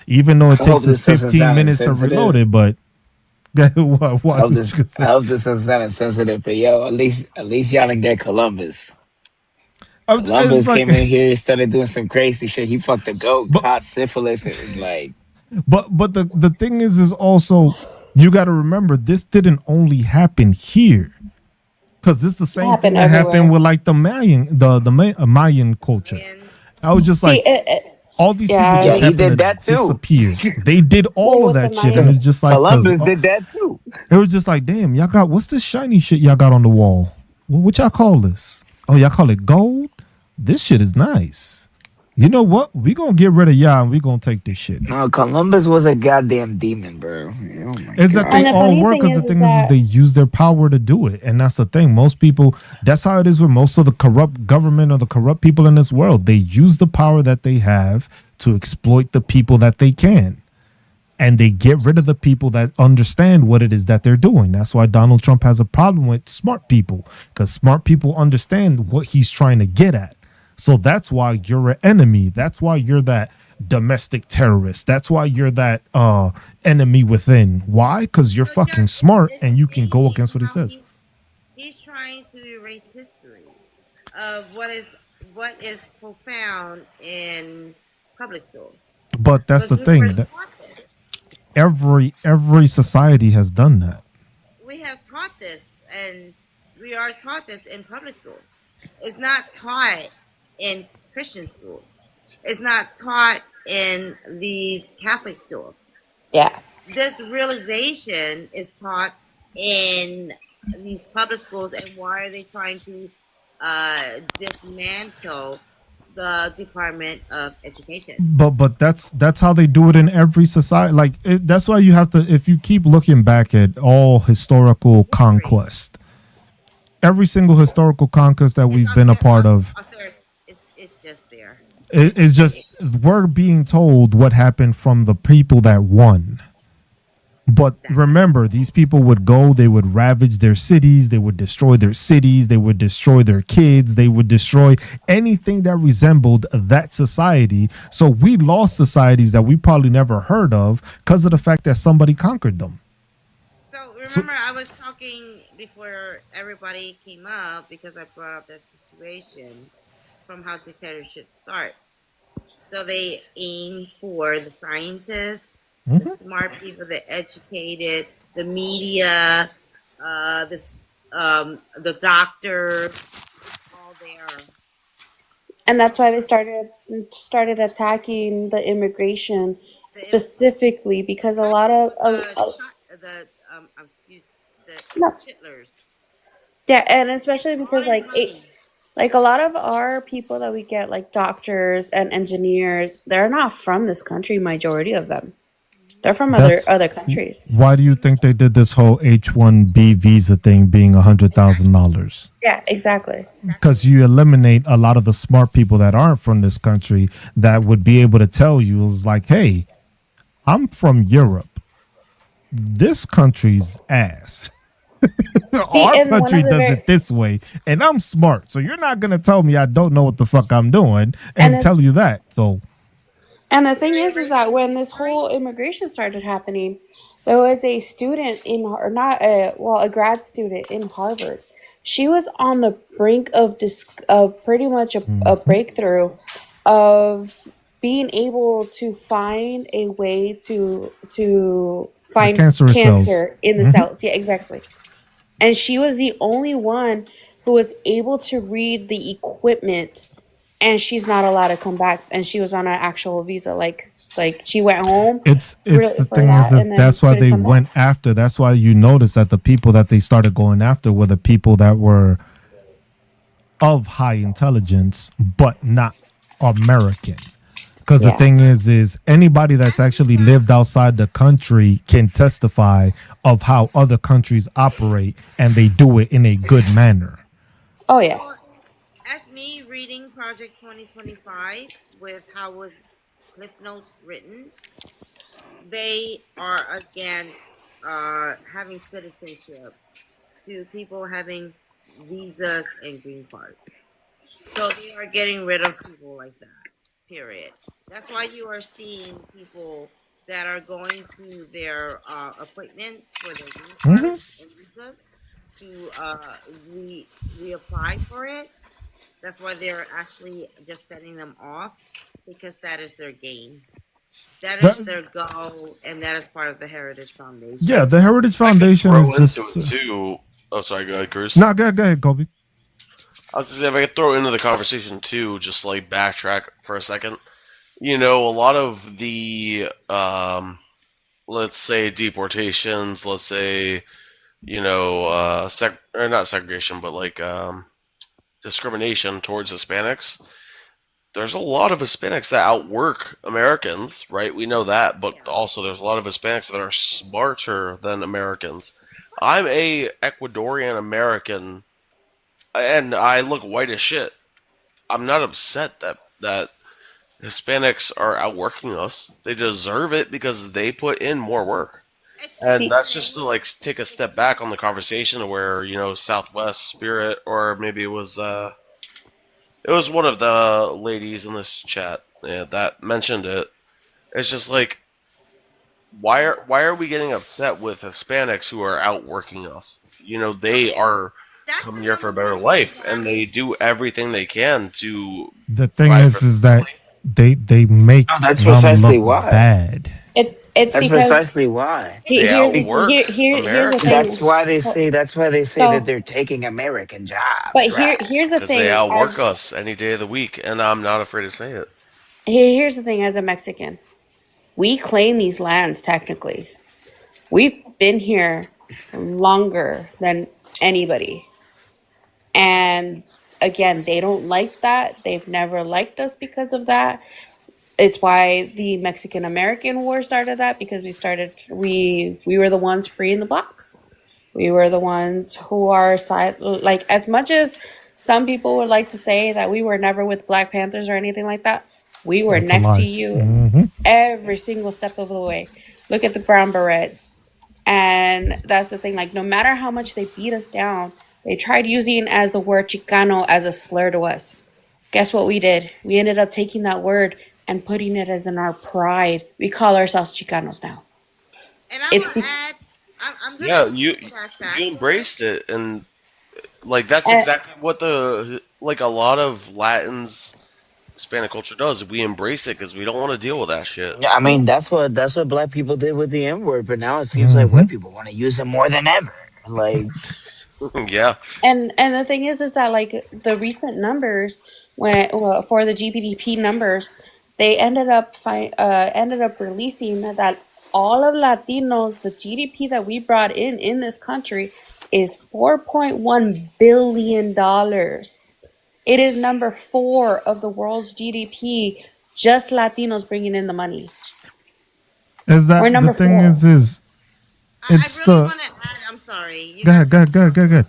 Even though it
I hope
takes us
this doesn't
15
sound
minutes to reload
insensitive.
it, but what,
I hope
what
this
you gonna
I
say?
hope this doesn't sound insensitive, but yo, at least y'all didn't get Columbus.
It's
Columbus
like,
came in here, started doing some crazy shit. He fucked a goat,
but
caught syphilis, and like,
but the thing is also, you got to remember, this didn't only happen here, because this is the
It
same thing
happened
that happened
everywhere.
with like the Mayan culture.
And
I was just
See,
like, all these people
yeah.
yeah,
just
he
happened
did
to
that too.
disappear. They did
Well,
all of
with the
that shit, and
Mayan,
it's just like, because
Columbus did that too.
it was just like, damn, y'all got, what's this shiny shit y'all got on the wall? What y'all call this? Oh, y'all call it gold? This shit is nice. You know what? We gonna get rid of y'all and we gonna take this shit.
No, Columbus was a goddamn demon, bro. Oh my
Is that they
and
god.
the
all
funny
work,
thing
because the
is
thing is they
that
use their power to do it, and that's the thing. Most people, that's how it is with most of the corrupt government or the corrupt people in this world. They use the power that they have to exploit the people that they can, and they get rid of the people that understand what it is that they're doing. That's why Donald Trump has a problem with smart people, because smart people understand what he's trying to get at. So that's why you're an enemy. That's why you're that domestic terrorist. That's why you're that enemy within. Why? Because you're
so
fucking
just
smart
it's
and you can go
amazing
against what he
how
says.
he's trying to erase history of what is profound in public schools,
But that's
because
the
we were
thing, that
taught this.
every society has done that.
We have taught this, and we are taught this in public schools. It's not taught in Christian schools. It's not taught in these Catholic schools.
yeah.
This realization is taught in these public schools, and why are they trying to dismantle the Department of Education?
But that's how they do it in every society. Like that's why you have to, if you keep looking back at all historical
History.
conquest, every single historical conquest that
It's
we've been a part of,
author, it's just there.
it's
It's
just we're being told what happened from the people that won. But
exactly.
remember, these people would go, they would ravage their cities, they would destroy their cities, they would destroy their kids, they would destroy anything that resembled that society. So we lost societies that we probably never heard of because of the fact that somebody conquered them.
So
So,
remember, I was talking before everybody came up because I brought up that situation from how dictatorship starts. So they aim for the scientists, the
mhm.
smart people, the educated, the media, the doctors. It's all there.
And that's why they started attacking the immigration
The
specifically because a lot
especially
of
with the shot, excuse the
no,
chitlers.
yeah, and
It's
especially
all
because
in money.
like a lot of our people that we get, like doctors and engineers, they're not from this country, majority of them. They're from
That's
other countries.
why do you think they did this whole H-1B visa thing being
Exactly.
$100,000?
Yeah, exactly.
Because
Exactly.
you eliminate a lot of the smart people that aren't from this country that would be able to tell you is like, hey, I'm from Europe. This country's ass.
See,
Our
and one
country
of the
does
very
it this way, and I'm smart. So you're not gonna tell me I don't know what the fuck I'm doing
and
and tell you that. So
And the thing
Very
is that
erasing
when this
history.
whole immigration started happening, there was a student in, or not a, well, a grad student in Harvard. She was on the brink of of pretty much a
mhm.
breakthrough of being able to find a way to
The
find
cancerous cells.
cancer in the
Mhm.
cells. Yeah, exactly. And she was the only one who was able to read the equipment, and she's not allowed to come back, and she was on an actual visa, like she went home
It's the
for
thing
that
is
and then
that's why
couldn't
they
come back.
went after. That's why you notice that the people that they started going after were the people that were of high intelligence but not American. Because the
Yeah.
thing is anybody that's
That's
actually
because
lived outside the country can testify of how other countries operate, and they do it in a good manner.
Oh yeah.
well, as me reading Project 2025 with how was Cliff Notes written, they are against having citizenship to people having visas and green cards. So they are getting rid of people like that. Period. That's why you are seeing people that are going to their appointments for their green
Hmm.
cards and visas to re reapply for it. That's why they're actually just setting them off because that is their game. That
That
is their goal, and that is part of the Heritage
yeah,
Foundation.
the Heritage
I could
Foundation is
throw into
just
it too. Oh, sorry, go ahead, Cruz.
no. Go ahead, Kobe.
I was just saying, if I could throw into the conversation too, just like backtrack for a second. You know, a lot of the, let's say deportations, let's say, or not segregation, but like discrimination towards Hispanics. There's a lot of Hispanics that outwork Americans, right? We know that, but
Yes.
also there's a lot of Hispanics that are smarter than Americans. I'm a Ecuadorian American, and I look white as shit. I'm not upset that Hispanics are outworking us. They deserve it because they put in more work. And
Excuse
See,
that's just to
me.
like take a step back on the conversation where, Southwest Spirit, or maybe it was one of the ladies in this chat, that mentioned it. It's just like, why are we getting upset with Hispanics who are outworking us? They
Okay,
are
that's
coming
the
here for
number
a better
one thing
life,
that
and
I'm
they do everything they can to
The thing
provide for their
is that
family.
they make
No, that's
them
precisely
look
why.
bad.
it's
That's
because
precisely why.
It's
They outwork
here's the thing.
That's
Americans
why they say. That's why they say that
So,
they're taking American
but
jobs, right?
here's the
because they
thing.
outwork us any day of the week, and I'm not afraid to say it.
Here's the thing. As a Mexican, we claim these lands technically. We've been here longer than anybody. And again, they don't like that. They've never liked us because of that. It's why the Mexican American War started that, because we were the ones freeing the blacks. We were the ones who are side, like, as much as some people would like to say that we were never with Black Panthers or anything like that, we were
That's a
next to
lie.
you
Hmm.
every single step of the way. Look at the brown berets. And that's the thing, like, no matter how much they beat us down, they tried using as the word Chicano as a slur to us. Guess what we did? We ended up taking that word and putting it as in our pride. We call ourselves Chicanos now.
and I'm
It's
gonna
be-
add. I'm gonna
Yeah,
add
you
to that
you
factor.
embraced it, and like that's
and,
exactly what the like a lot of Latins Hispanic culture does. We embrace it because we don't want to deal with that shit.
Yeah, I mean, that's what black people did with the N word, but now it seems like
Hmm.
white people want to use it more than ever. Like,
Yeah,
and the thing is that, like, the recent numbers, when well, for the GDP numbers, they ended up releasing that all of Latinos, the GDP that we brought in this country is $4.1 billion. It is number four of the world's GDP. Just Latinos bringing in the money.
Is
We're
that the
number
thing?
4.
Is
I
it's
really
the
want to add. I'm sorry, you
go
guys
ahead, go
can
ahead, go ahead,
talk.
go ahead, go ahead.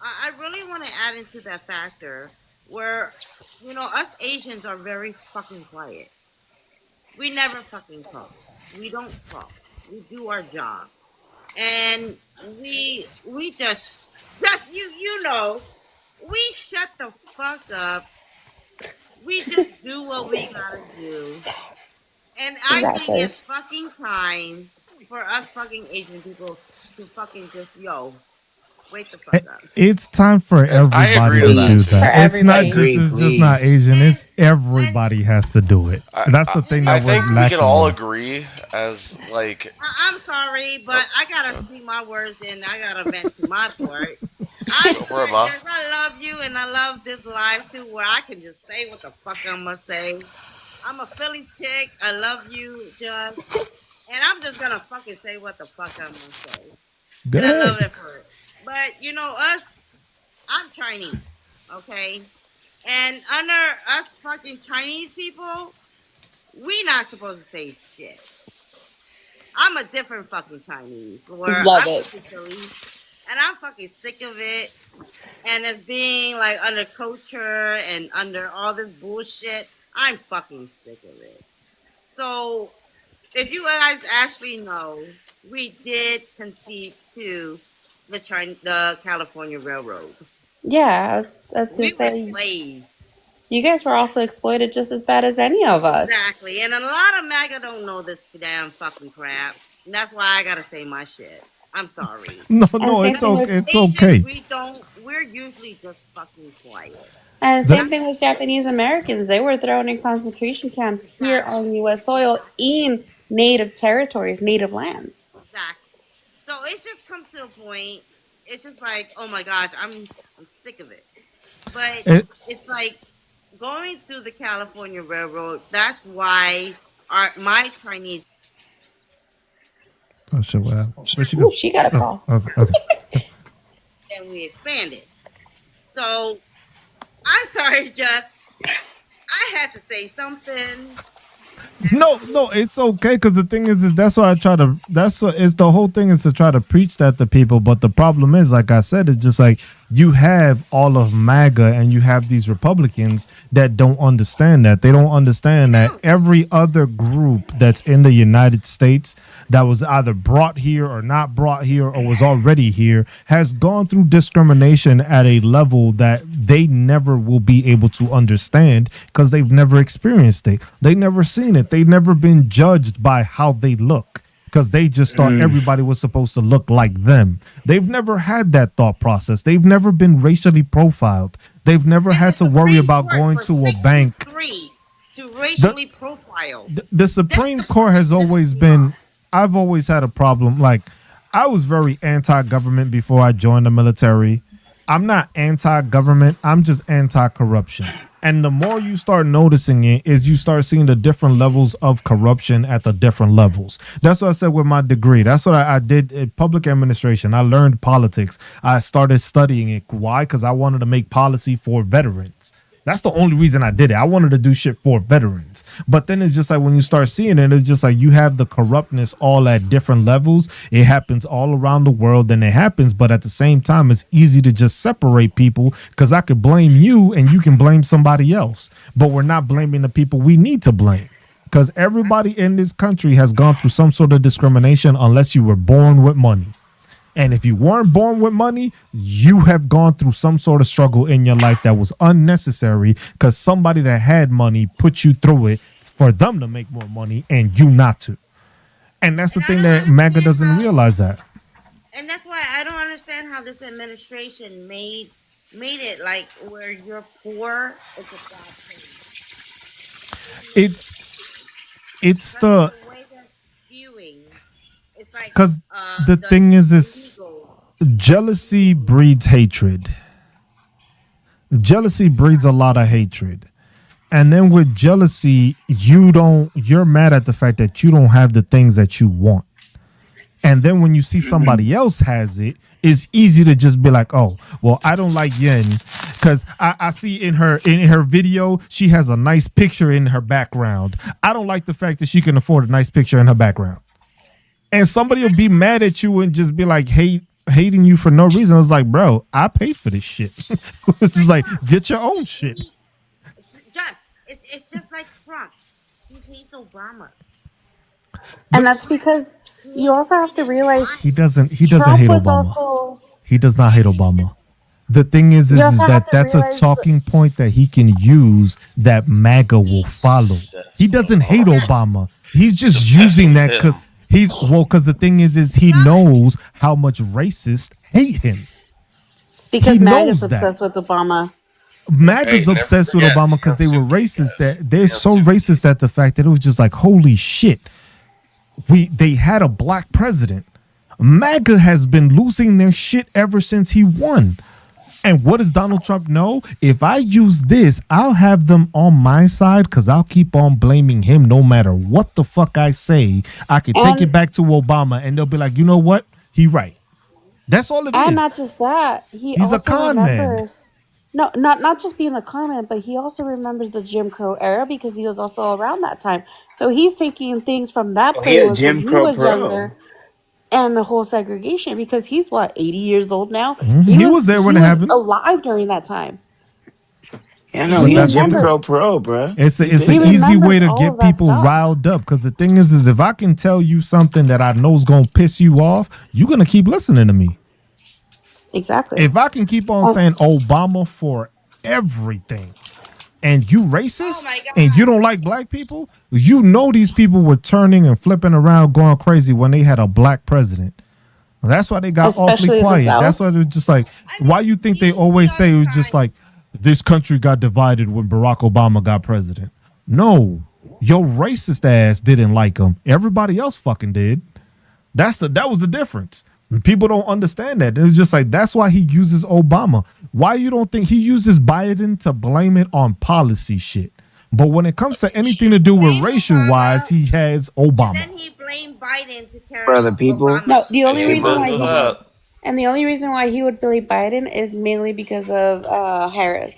I really want to add into that factor where, us Asians are very fucking quiet. We never fucking talk. We don't talk. We do our job, and we just we shut the fuck up. We just do what we gotta do, and I think
Exactly.
it's fucking time for us fucking Asian people to fucking just wake the fuck up.
It's time for
I agree
everybody
to
to
that
do
Please
For
too.
that. It's not
everybody.
just
agree,
it's just not
please.
Asian.
And
It's
and
everybody has to do it.
I,
That's
I
the thing
and
that
I
it's
we're
think we can
not.
lacking
all
on.
agree as like
I'm sorry,
oh,
but I gotta
uh,
speak my words and I gotta vent to my part. I
go for it,
swear,
boss.
Jess, I love you and I love this live too, where I can just say what the fuck I'm gonna say. I'm a Philly chick. I love you, Jess, and I'm just gonna fucking say what the fuck I'm gonna say,
Go
and I
ahead.
love it for it. But us, I'm Chinese, okay, and under us fucking Chinese people, we not supposed to say shit. I'm a different fucking Chinese where
Love
I
it.
moved to Philly and I'm fucking sick of it. And as being like under culture and under all this bullshit, I'm fucking sick of it. So if you guys actually know, we did concede to the California Railroad.
Yeah, I was gonna
We were
say,
slaves.
you guys were also exploited just as bad as any of us.
Exactly. And a lot of MAGA don't know this damn fucking crap. And that's why I gotta say my shit. I'm sorry.
No,
And
no,
same
it's
thing
okay.
with
It's
Asians,
okay.
we're usually just fucking quiet.
and
The,
same
That's
thing with Japanese Americans. They were thrown in concentration camps here
exactly,
on U.S. soil in native territories, native lands.
exactly. So it just comes to a point. It's just like, oh my gosh, I'm sick of it. But
it,
it's like going to the California Railroad. That's why my Chinese
oh shit, what happened? Where'd she
Ooh,
go?
she got a
Oh,
call.
okay, okay.
and we expanded. So I'm sorry, just I had to say something.
No, no, it's okay because the thing is that's why I try to. That's what it's the whole thing is to try to preach that to people. But the problem is, like I said, it's just like you have all of MAGA and you have these Republicans that don't understand that. They don't understand that every other group that's in the United States that was either brought here or not brought here or was already here has gone through discrimination at a level that they never will be able to understand because they've never experienced it. They never seen it. They've never been judged by how they look because they just thought everybody was supposed to look like them. They've never had that thought process. They've never been racially profiled. They've never
And the
had to worry
Supreme
about
Court
going
for
to a bank.
63 to
The,
racially profile.
the Supreme
This
Court has always
pisses me
been,
off.
I've always had a problem. Like, I was very anti government before I joined the military. I'm not anti government, I'm just anti corruption. And the more you start noticing it, is you start seeing the different levels of corruption at the different levels. That's what I said with my degree. That's what I did in public administration. I learned politics. I started studying it. Why? Because I wanted to make policy for veterans. That's the only reason I did it. I wanted to do shit for veterans. But then it's just like when you start seeing it, it's just like you have the corruptness all at different levels. It happens all around the world and it happens. But at the same time, it's easy to just separate people because I could blame you and you can blame somebody else. But we're not blaming the people we need to blame because everybody in this country has gone through some sort of discrimination unless you were born with money. And if you weren't born with money, you have gone through some sort of struggle in your life that was unnecessary because somebody that had money put you through it for them to make more money and you not to. And that's the
And I
thing
don't
that MAGA
understand
doesn't
how,
realize that.
and that's why I don't understand how this administration made it like where you're poor, it's a bad thing.
It's
Because of
the
the way that's spewing, it's like
because the
the
thing is
illegal.
jealousy breeds hatred. Jealousy
It's
breeds a lot of hatred. And then with jealousy, you're mad at the fact that you don't have the things that you want. And then when you see somebody else has it, it's easy to just be like, oh, well, I don't like Yen because I see in her video, she has a nice picture in her background. I don't like the fact that she can afford a nice picture in her background. and somebody will be
Especially when
mad
it's
at you and just be like hating you for no reason. It's like, bro, I paid for this shit. It's just
like
like,
no,
get your own shit.
it's just like Trump. He hates Obama.
And
But
that's because
He
you
hates
also have to
Biden.
realize
he
Why?
doesn't
Trump
hate
was
Obama.
also.
He does not hate
It's
Obama.
just
The thing
You
is
also have
that
to
that's a
realize that.
talking point that he can use that MAGA will follow.
Obsessed
He
with
doesn't hate
Obama.
yes.
Obama. He's
He's
just
obsessed
using
with
that because
him.
because the thing is
He
he
does.
knows how much racists hate him.
It's
He
because MAGA's
knows that.
obsessed with Obama.
MAGA's
Hey, never
obsessed with
forget
Obama because they were
Hansuki,
racist.
guys.
That they're so
Hansuki.
racist at the fact that it was just like, holy shit, they had a black president. MAGA has been losing their shit ever since he won. And what does Donald Trump know? If I use this, I'll have them on my side because I'll keep on blaming him no matter what the fuck I say. I can take it
And
back to Obama and they'll be like, you know what? He right. That's all it
and
is.
not just that, he
He's a
also
con man.
remembers. No, not just being a comment, but he also remembers the Jim Crow era because he was also around that time. So he's taking things from that
Oh, he a
playbook when
Jim
he
Crow
was
pro.
younger, and the whole segregation because he's what 80 years old now.
He was there when
He
it
was
happened.
alive during that time.
Yeah, no,
But
He
he a
that's the
Jim
thing.
Crow
remembers.
pro, bro. He
It's
He
an
been there.
easy way
remembers
to
all of
get
that
people
stuff.
riled up because the thing is if I can tell you something that I know is gonna piss you off, you're gonna keep listening to me.
Exactly.
If I can keep on
Um,
saying Obama for everything, and you
Oh
racist
my
and you
God.
don't like black people, you know these people were turning and flipping around, going crazy when they had a black president. That's why they got awfully
especially in the
quiet. That's
South.
why they're just like,
I
why
mean,
you think they
usually
always
on
say
the
it was just
signs.
like this country got divided when Barack Obama got president? No, your racist ass didn't like him. Everybody else fucking did. That was the difference. And people don't understand that. It's just like that's why he uses Obama. Why you don't think he uses Biden to blame it on policy shit? But when it comes to anything to do with
Blame
racial wise,
Obama,
he has
and
Obama.
then he blamed Biden to carry
Brother, people.
No,
Obama's
the only reason
Amen
why
to
he
payroll.
would,
that.
and the only reason why he would believe Biden is mainly because of Harris.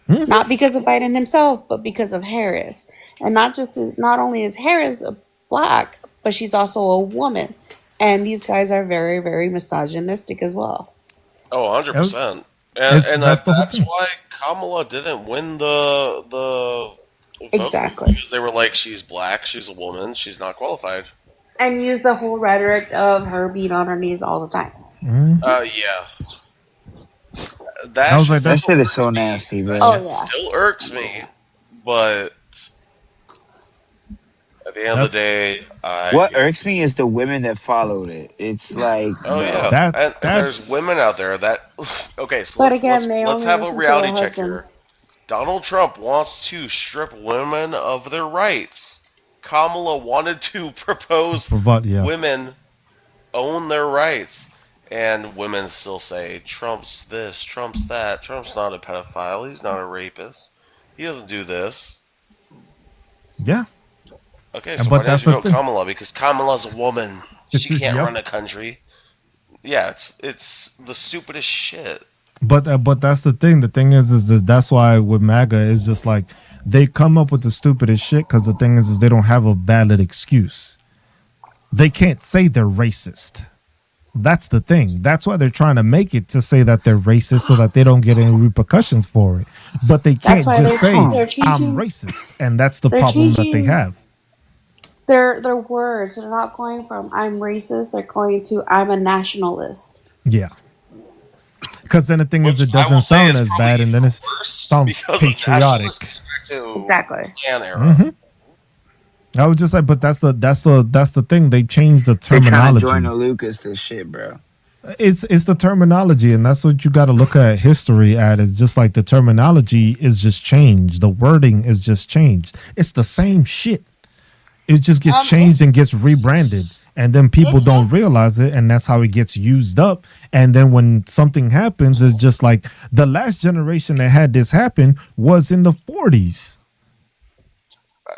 Mhm.
Not because of Biden himself, but because of Harris. And not only is Harris a black, but she's also a woman. And these guys are very, very misogynistic as well.
Oh, 100%. And
That's the whole
that's
thing.
why Kamala didn't win the vote
Exactly.
because they were like, she's black, she's a woman, she's not qualified.
And use the whole rhetoric of her being on her knees all the time.
Mhm.
Yeah,
I
that
was
shit
like,
That
that's
still
shit is
irks
so
me.
nasty,
That
Oh
bro.
shit
yeah.
still irks me. But at the end of the
that's
day, I
What
get.
irks me is the women that followed it. It's like,
Oh
bro.
yeah, and there's women out
that's
there that. Okay, so
But again, they
let's
only
have a
listen to their
reality check here.
husbands.
Donald Trump wants to strip women of their rights. Kamala wanted to propose
but yeah.
women own their rights. And women still say, Trump's this, Trump's that. Trump's not a pedophile. He's not a rapist. He doesn't do this.
Yeah.
Okay, so why
But
didn't
that's
you
the
vote
thing.
Kamala? Because Kamala's a woman. She can't
Yep.
run a country. Yeah, it's the stupidest shit.
But that's the thing. The thing is that that's why with MAGA is just like they come up with the stupidest shit because the thing is they don't have a valid excuse. They can't say they're racist. That's the thing. That's why they're trying to make it to say that they're racist so that they don't get any repercussions for it. But they
That's
can't
why
just say
they're
I'm
changing.
racist, and that's the
They're
problem that they
changing
have.
their words. They're not going from "I'm racist." They're going to "I'm a nationalist."
Yeah. Because then the thing is,
Which
it
I will
doesn't
say
sound
is
as
probably
bad, and then
even
it
worse
sounds
because the nationalists
patriotic.
goes back to
Exactly.
Klan era.
Mm-hmm. I was just like, but that's the thing. They changed the
They trying to join the
terminology.
Lucas to shit, bro.
It's the terminology, and that's what you got to look at history at. Is just like the terminology is just changed. The wording is just changed. It's the same shit. It just gets
It's
changed and gets rebranded, and then people
it's
don't
just
realize it, and that's how it gets used up. And then when something happens, it's just like the last generation that had this happen was in the 40s.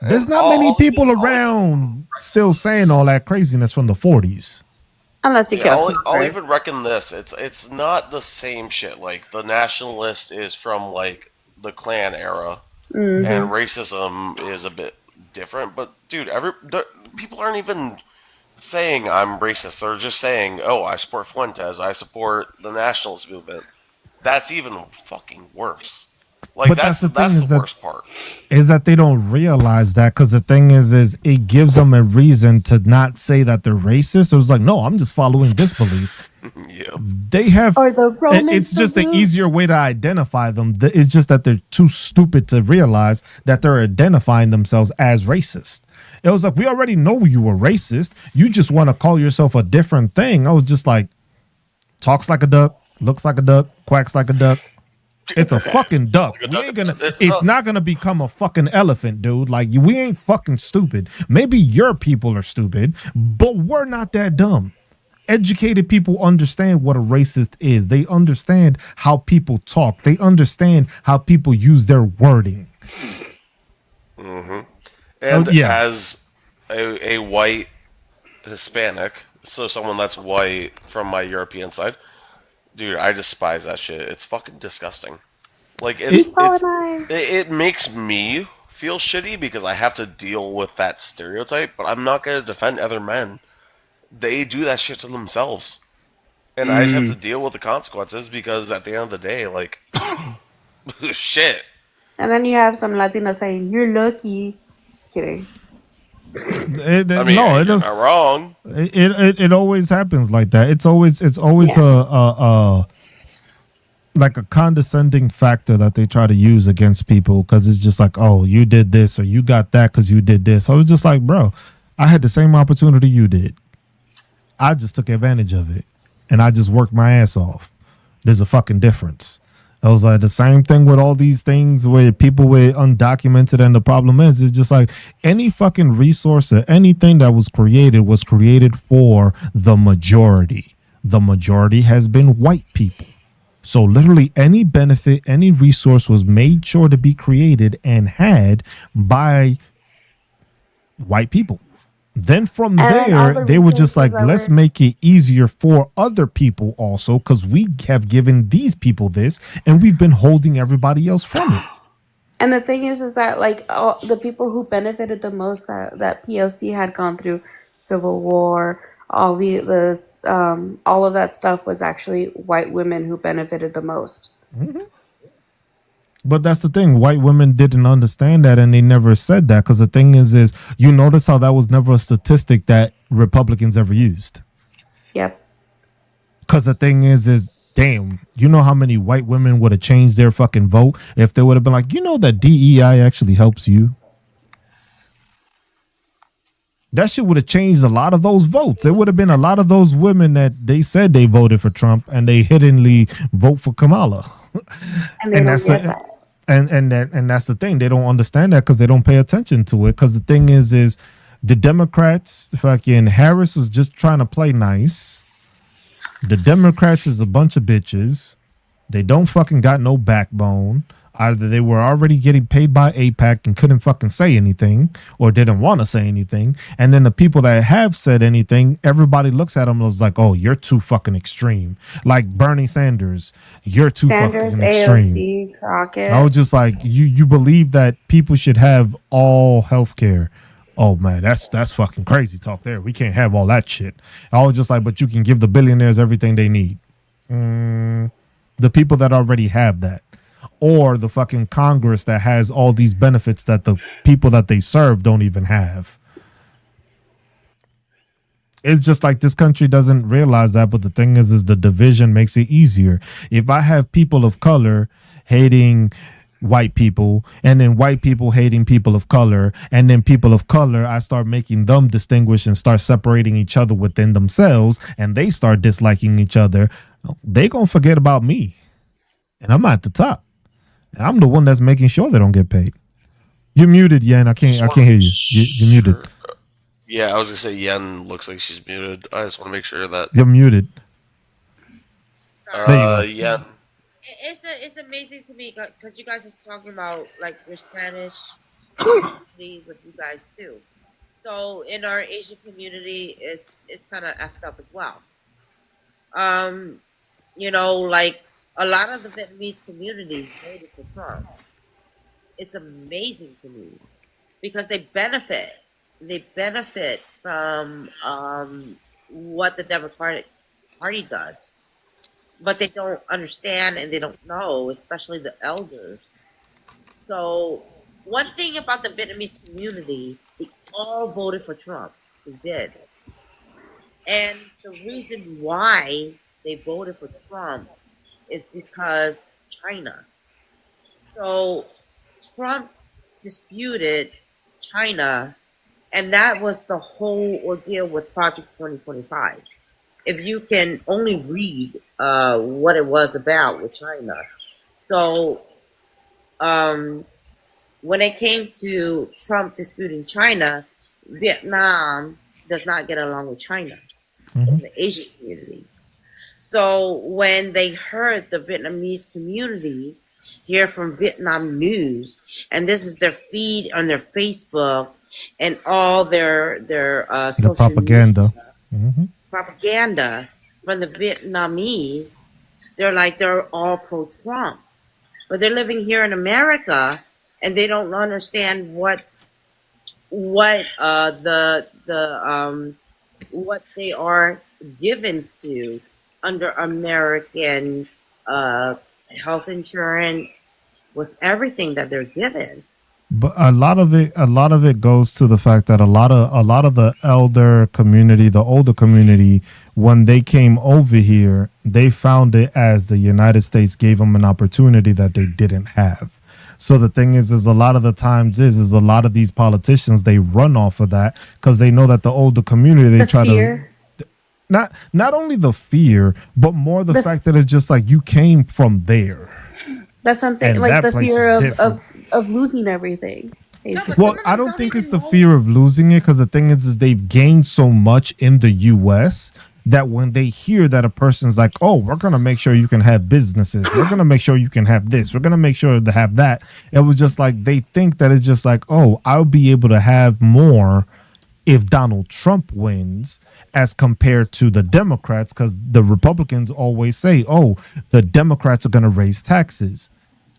There's
And
not many people
I'll even
around still
reckon
saying
this.
all that craziness from the 40s.
Unless you
Yeah,
count
I'll even
Congress.
reckon this. It's not the same shit. Like the nationalist is from like the Klan era,
Mm-hmm.
and racism is a bit different. But dude, people aren't even saying I'm racist. They're just saying, "Oh, I support Fuentes. I support the nationalist movement." That's even fucking worse. Like
But that's the thing
that's the
is that
worst part.
they don't realize that, because the thing is it gives them a reason to not say that they're racist. It was like, no, I'm just following this belief.
Yep.
They have
Or the Roman
it's just an
salute.
easier way to identify them. It's just that they're too stupid to realize that they're identifying themselves as racist. It was like, we already know you were racist. You just want to call yourself a different thing. I was just like, talks like a duck, looks like a duck, quacks like a duck. It's a fucking duck.
Like a
We
duck.
ain't gonna.
It's
It's
not.
not gonna become a fucking elephant, dude. Like, we ain't fucking stupid. Maybe your people are stupid, but we're not that dumb. Educated people understand what a racist is. They understand how people talk. They understand how people use their wording. Oh
And
yeah.
as a white Hispanic, so someone that's white from my European side, dude, I despise that shit. It's fucking disgusting. Like
Decolonize.
it makes me feel shitty because I have to deal with that stereotype, but I'm not gonna defend other men. They do that shit to themselves. And I just have to deal with the consequences because at the end of the day, like shit.
And then you have some Latinos saying, "You're lucky." Just kidding.
I mean,
No, it
you're
does.
not wrong.
It always happens like that. It's always
Yeah.
a like a condescending factor that they try to use against people, because it's just like, oh, you did this or you got that because you did this. I was just like, bro, I had the same opportunity you did. I just took advantage of it, and I just worked my ass off. There's a fucking difference. I was like, the same thing with all these things where people were undocumented, and the problem is, it's just like any fucking resource or anything that was created for the majority. The majority has been white people. So literally any benefit, any resource was made sure to be created and had by white people. Then from
And then all
there,
the
they were just
resources
like,
that
let's
were
make it easier for other people also, because we have given these people this and we've been holding everybody else from it.
And the thing is that like all the people who benefited the most that POC had gone through Civil War, all of that stuff was actually white women who benefited the most.
But that's the thing. White women didn't understand that, and they never said that, because the thing is you notice how that was never a statistic that Republicans ever used.
Yep.
Because the thing is, damn, you know how many white women would have changed their fucking vote if they would have been like, you know, that DEI actually helps you. That shit would have changed a lot of those votes. There would have been a lot of those women that they said they voted for Trump and they hiddenly vote for Kamala.
And they
And
don't
that's
get
a,
that.
and that's the thing. They don't understand that because they don't pay attention to it. Because the thing is the Democrats, fucking Harris was just trying to play nice. The Democrats is a bunch of bitches. They don't fucking got no backbone. Either they were already getting paid by APAC and couldn't fucking say anything, or didn't want to say anything. And then the people that have said anything, everybody looks at them and was like, oh, you're too fucking extreme. Like Bernie Sanders, you're too
Sanders,
fucking extreme.
AOC, Crockett.
I was just like, you believe that people should have all health care. Oh man, that's fucking crazy talk there. We can't have all that shit. I was just like, but you can give the billionaires everything they need. The people that already have that. Or the fucking Congress that has all these benefits that the people that they serve don't even have. It's just like this country doesn't realize that, but the thing is the division makes it easier. If I have people of color hating white people, and then white people hating people of color, and then people of color, I start making them distinguish and start separating each other within themselves, and they start disliking each other, they gonna forget about me. And I'm at the top. I'm the one that's making sure they don't get paid. You're muted, Yen. I can't hear you. You're muted.
Yeah, I was gonna say Yen looks like she's muted. I just want to make sure that
You're muted.
Sorry.
There you go.
Yen.
It's amazing to me because you guys are talking about like your Spanish community with you guys too. So in our Asian community, it's kind of effed up as well. You know, like a lot of the Vietnamese community voted for Trump. It's amazing to me because they benefit they benefit from what the Democratic Party does, but they don't understand and they don't know, especially the elders. So one thing about the Vietnamese community, they all voted for Trump. They did. And the reason why they voted for Trump is because China. So Trump disputed China, and that was the whole ordeal with Project 2025. If you can only read what it was about with China. So when it came to Trump disputing China, Vietnam does not get along with China in the Asian community. So when they heard the Vietnamese community hear from Vietnam News, and this is their feed on their Facebook and all their
The
social
propaganda.
media propaganda from the Vietnamese, they're all pro Trump, but they're living here in America and they don't understand what what they are given to under American health insurance, with everything that they're given.
But a lot of it goes to the fact that a lot of the elder community, the older community, when they came over here, they found it as the United States gave them an opportunity that they didn't have. So the thing is a lot of the times is a lot of these politicians, they run off of that because they know that the older community, they
The
try
fear.
to not only the fear, but more the
The
fact that it's just like you came from there.
That's what I'm saying.
And
Like
that
the
place
fear
is
of,
different.
of losing everything.
No, but
Basically.
Well,
some of
I
them
don't
don't
think it's
even
the
know.
fear of losing it because the thing is they've gained so much in the U.S. that when they hear that a person's like, oh, we're going to make sure you can have businesses. We're going to make sure you can have this. We're going to make sure to have that. It was just like they think that it's just like, oh, I'll be able to have more if Donald Trump wins as compared to the Democrats because the Republicans always say, oh, the Democrats are going to raise taxes.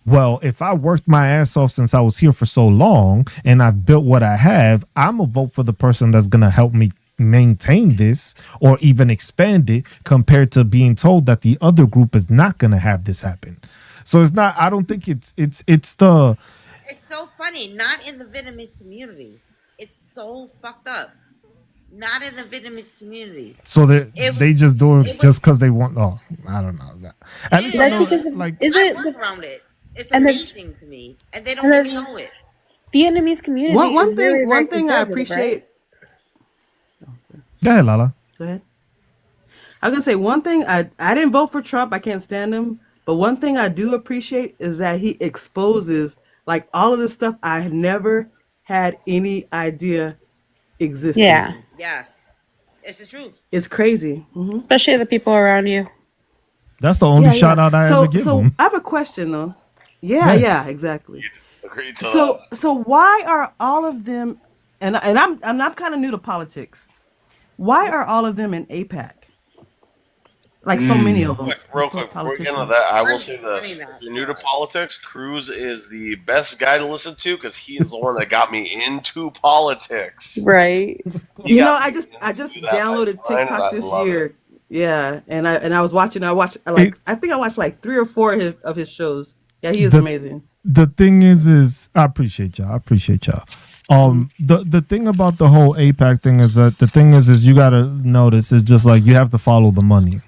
Well, if I worked my ass off since I was here for so long and I've built what I have, I'm going to vote for the person that's going to help me maintain this or even expand it compared to being told that the other group is not going to have this happen. So it's not, I don't think it's the,
It's so funny. Not in the Vietnamese community. It's so fucked up. Not in the Vietnamese community.
so they
It
they
was.
just do it
It
just
was.
because they want, oh, I don't know. That. At least I
That's
Yeah.
know,
because
like,
is
I
it
work around it. It's
and the
amazing to me, and they
and
don't even
the
know it.
Vietnamese community is very, very
One thing I
conservative, right?
appreciate.
go ahead, Lala.
Go ahead. I was gonna say one thing. I didn't vote for Trump. I can't stand him. But one thing I do appreciate is that he exposes like all of this stuff I had never had any idea existed.
Yeah,
Yes, it's the truth.
It's crazy.
especially the people around you.
That's the only
Yeah,
shout
yeah.
out I ever give
So
them.
I have a question though. Yeah,
Yeah.
yeah, exactly.
Agreed to that.
So why are all of them? And I'm kind of new to politics. Why are all of them in APAC? Like so many of them,
Real quick, before we get into
politicians.
that, I
I'm
will say
explaining
this.
that
If you're new to
for
politics, Cruz is the best guy to listen to because he is the one that got me into politics.
Right.
He
You know,
got me
I just
into that
downloaded
pipeline, and
TikTok
I
this
love it.
year. Yeah, and I was watching.
It,
I think I watched like 3 or 4 of his shows. Yeah, he is
the
amazing.
the thing is I appreciate y'all. I appreciate y'all. The thing about the whole APAC thing is that the thing is you gotta notice is just like you have to follow the money.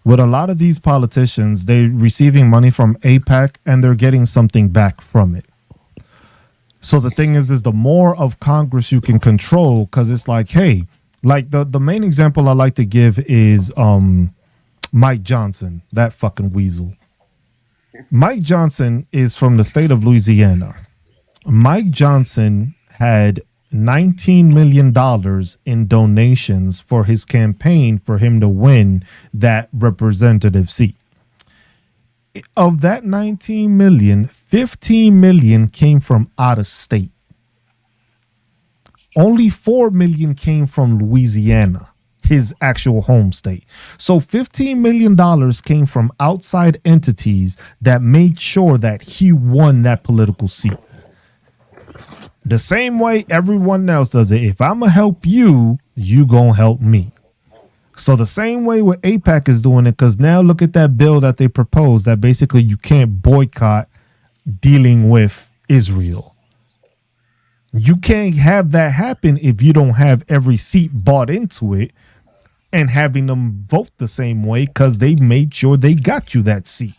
With a lot of these politicians, they're receiving money from APAC and they're getting something back from it. So the thing is the more of Congress you can control, because it's like, hey, like the main example I like to give is Mike Johnson, that fucking weasel. Mike Johnson is from the state of Louisiana. Mike Johnson had $19 million in donations for his campaign for him to win that representative seat. Of that 19 million, 15 million came from out of state. Only 4 million came from Louisiana, his actual home state. So $15 million came from outside entities that made sure that he won that political seat. The same way everyone else does it. If I'm gonna help you, you gonna help me. So the same way with APAC is doing it, because now look at that bill that they proposed that basically you can't boycott dealing with Israel. You can't have that happen if you don't have every seat bought into it and having them vote the same way because they made sure they got you that seat.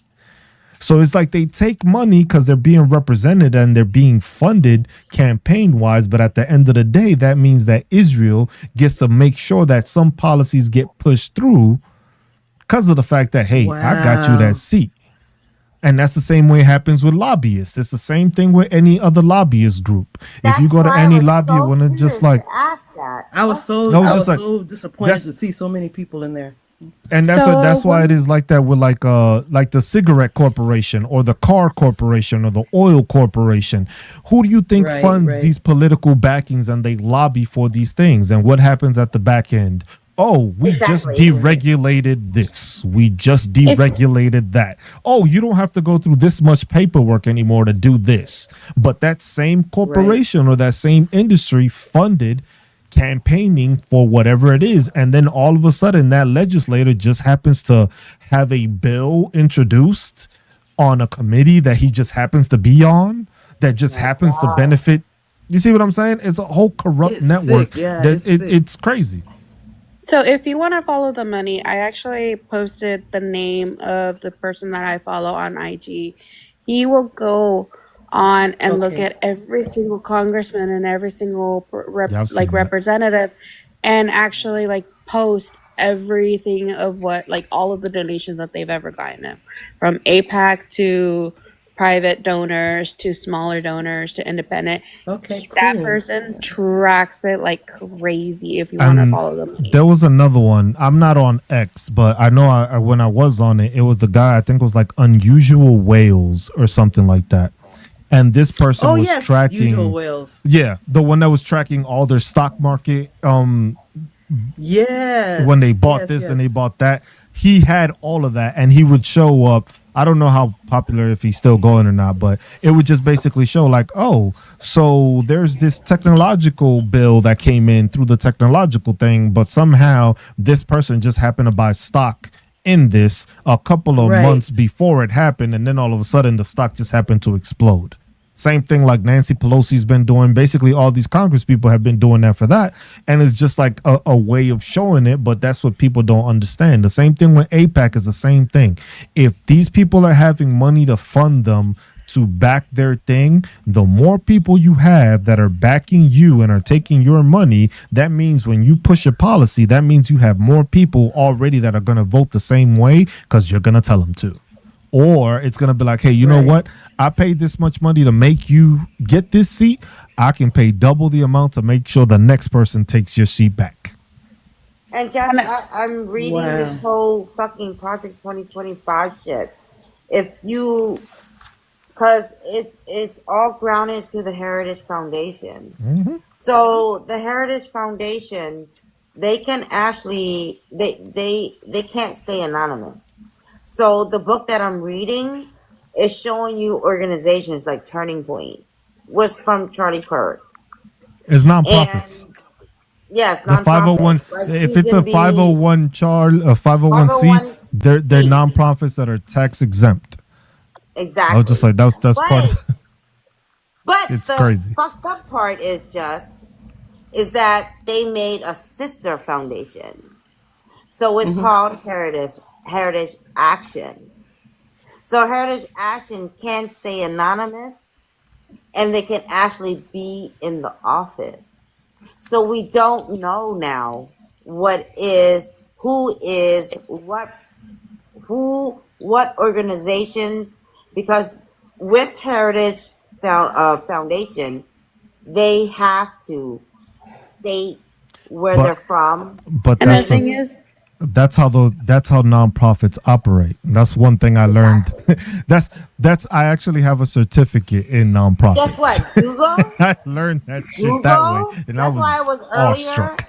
So it's like they take money because they're being represented and they're being funded campaign wise. But at the end of the day, that means that Israel gets to make sure that some policies get pushed through because of the fact that, hey, I got you
Wow.
that seat. And that's the same way it happens with lobbyists. It's the same thing with any other lobbyist group. If you
That's
go to
why I
any
was
lobby,
so
when it's just
curious to
like,
ask that.
I was so
no,
I
just
was
like
so disappointed
that's
to see so many people in there.
and
So
that's why it
one
is like that with like the cigarette corporation or the car corporation or the oil corporation. Who do you think
Right,
funds
right.
these political backings and they lobby for these things? And what happens at the back end? Oh, we just
Exactly.
deregulated this. We just
if
deregulated that. Oh, you don't have to go through this much paperwork anymore to do this. But that same
Right.
corporation or that same industry funded campaigning for whatever it is, and then all of a sudden that legislator just happens to have a bill introduced on a committee that he just happens to be on that just happens to benefit. You see what I'm saying? It's a whole corrupt
It's
network
sick. Yeah,
that
it's sick.
it's crazy.
So if you want to follow the money, I actually posted the name of the person that I follow on IG. He will go on and look
Okay.
at every single congressman and every single
Yeah, I've
like
seen that.
representative and actually like post everything of what like all of the donations that they've ever gotten him, from APAC to private donors to smaller donors to independent.
Okay,
That
cool.
person tracks it like crazy if you want to
And
follow the money.
there was another one. I'm not on X, but I know when I was on it, it was the guy I think it was like Unusual Whales or something like that. And this person
Oh
was
yes, usual
tracking,
whales.
yeah, the one that was tracking all their stock market when they
Yes,
bought
yes,
this and they
yes.
bought that. He had all of that and he would show up. I don't know how popular if he's still going or not, but it would just basically show like, oh, so there's this technological bill that came in through the technological thing, but somehow this person just happened to buy stock in this a couple of months
Right.
before it happened, and then all of a sudden the stock just happened to explode. Same thing like Nancy Pelosi's been doing. Basically, all these Congress people have been doing that for that. And it's just like a way of showing it, but that's what people don't understand. The same thing with APAC is the same thing. If these people are having money to fund them to back their thing, the more people you have that are backing you and are taking your money, that means when you push a policy, that means you have more people already that are going to vote the same way because you're going to tell them to. Or it's going to be like, hey, you know
Right.
what? I paid this much money to make you get this seat. I can pay double the amount to make sure the next person takes your seat back.
And just
And it-
I'm reading
Wow.
this whole fucking Project 2025 shit. If you, because it's all grounded to the Heritage Foundation. So the Heritage Foundation, they can actually they can't stay anonymous. So the book that I'm reading is showing you organizations like Turning Point was from Charlie Kirk.
It's nonprofits.
And yes,
The 501,
nonprofits like
if it's
Susan
a
B,
501 a 501c, they're
501c.
nonprofits that are tax exempt. I was just
Exactly.
like, that's part
But
of
but
it's
the
crazy.
fucked up part is that they made a sister foundation. So it's
Hmm.
called Heritage Action. So Heritage Action can stay anonymous and they can actually be in the office. So we don't know now who is what organizations, because with Heritage Foundation, they have to state where they're
But
from.
but
and the
that's what
thing is,
that's how nonprofits operate. That's one thing I learned.
Exactly.
that's I actually have a certificate in
Guess
nonprofits.
what? Google,
I learned that shit that way,
Google.
and I
That's why I
was
was
awestruck.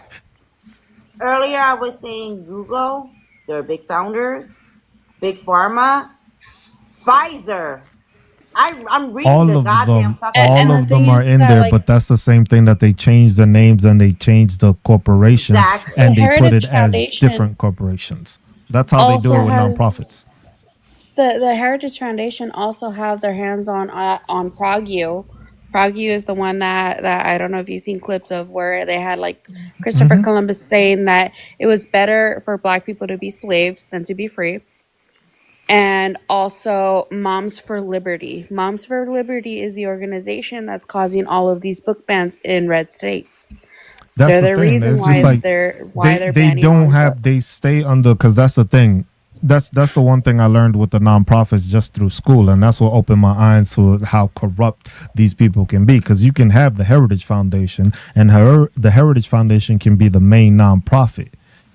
earlier I was saying Google, they're big founders, big pharma, Pfizer. I'm reading
all
the
of
goddamn
them,
fucking
all
And the
of
article.
thing
them are
is
in
that
there,
like
but that's the same thing that they changed the names and they changed the corporations
the
and
Exactly.
they put it
Heritage
as
Foundation
different corporations. That's how they do it
also
with
has
nonprofits.
the Heritage Foundation also have their hands on ProgU. ProgU is the one that I don't know if you've seen clips of where they had like Christopher
Hmm.
Columbus saying that it was better for black people to be slave than to be free. And also Moms for Liberty. Moms for Liberty is the organization that's causing all of these book bans in red states.
That's
They're
the
the
thing.
reason
It's just like
why they're
they
banning all
don't
these
have
books.
they stay under because that's the thing. That's the one thing I learned with the nonprofits just through school, and that's what opened my eyes to how corrupt these people can be. Because you can have the Heritage Foundation, and the Heritage Foundation can be the main nonprofit.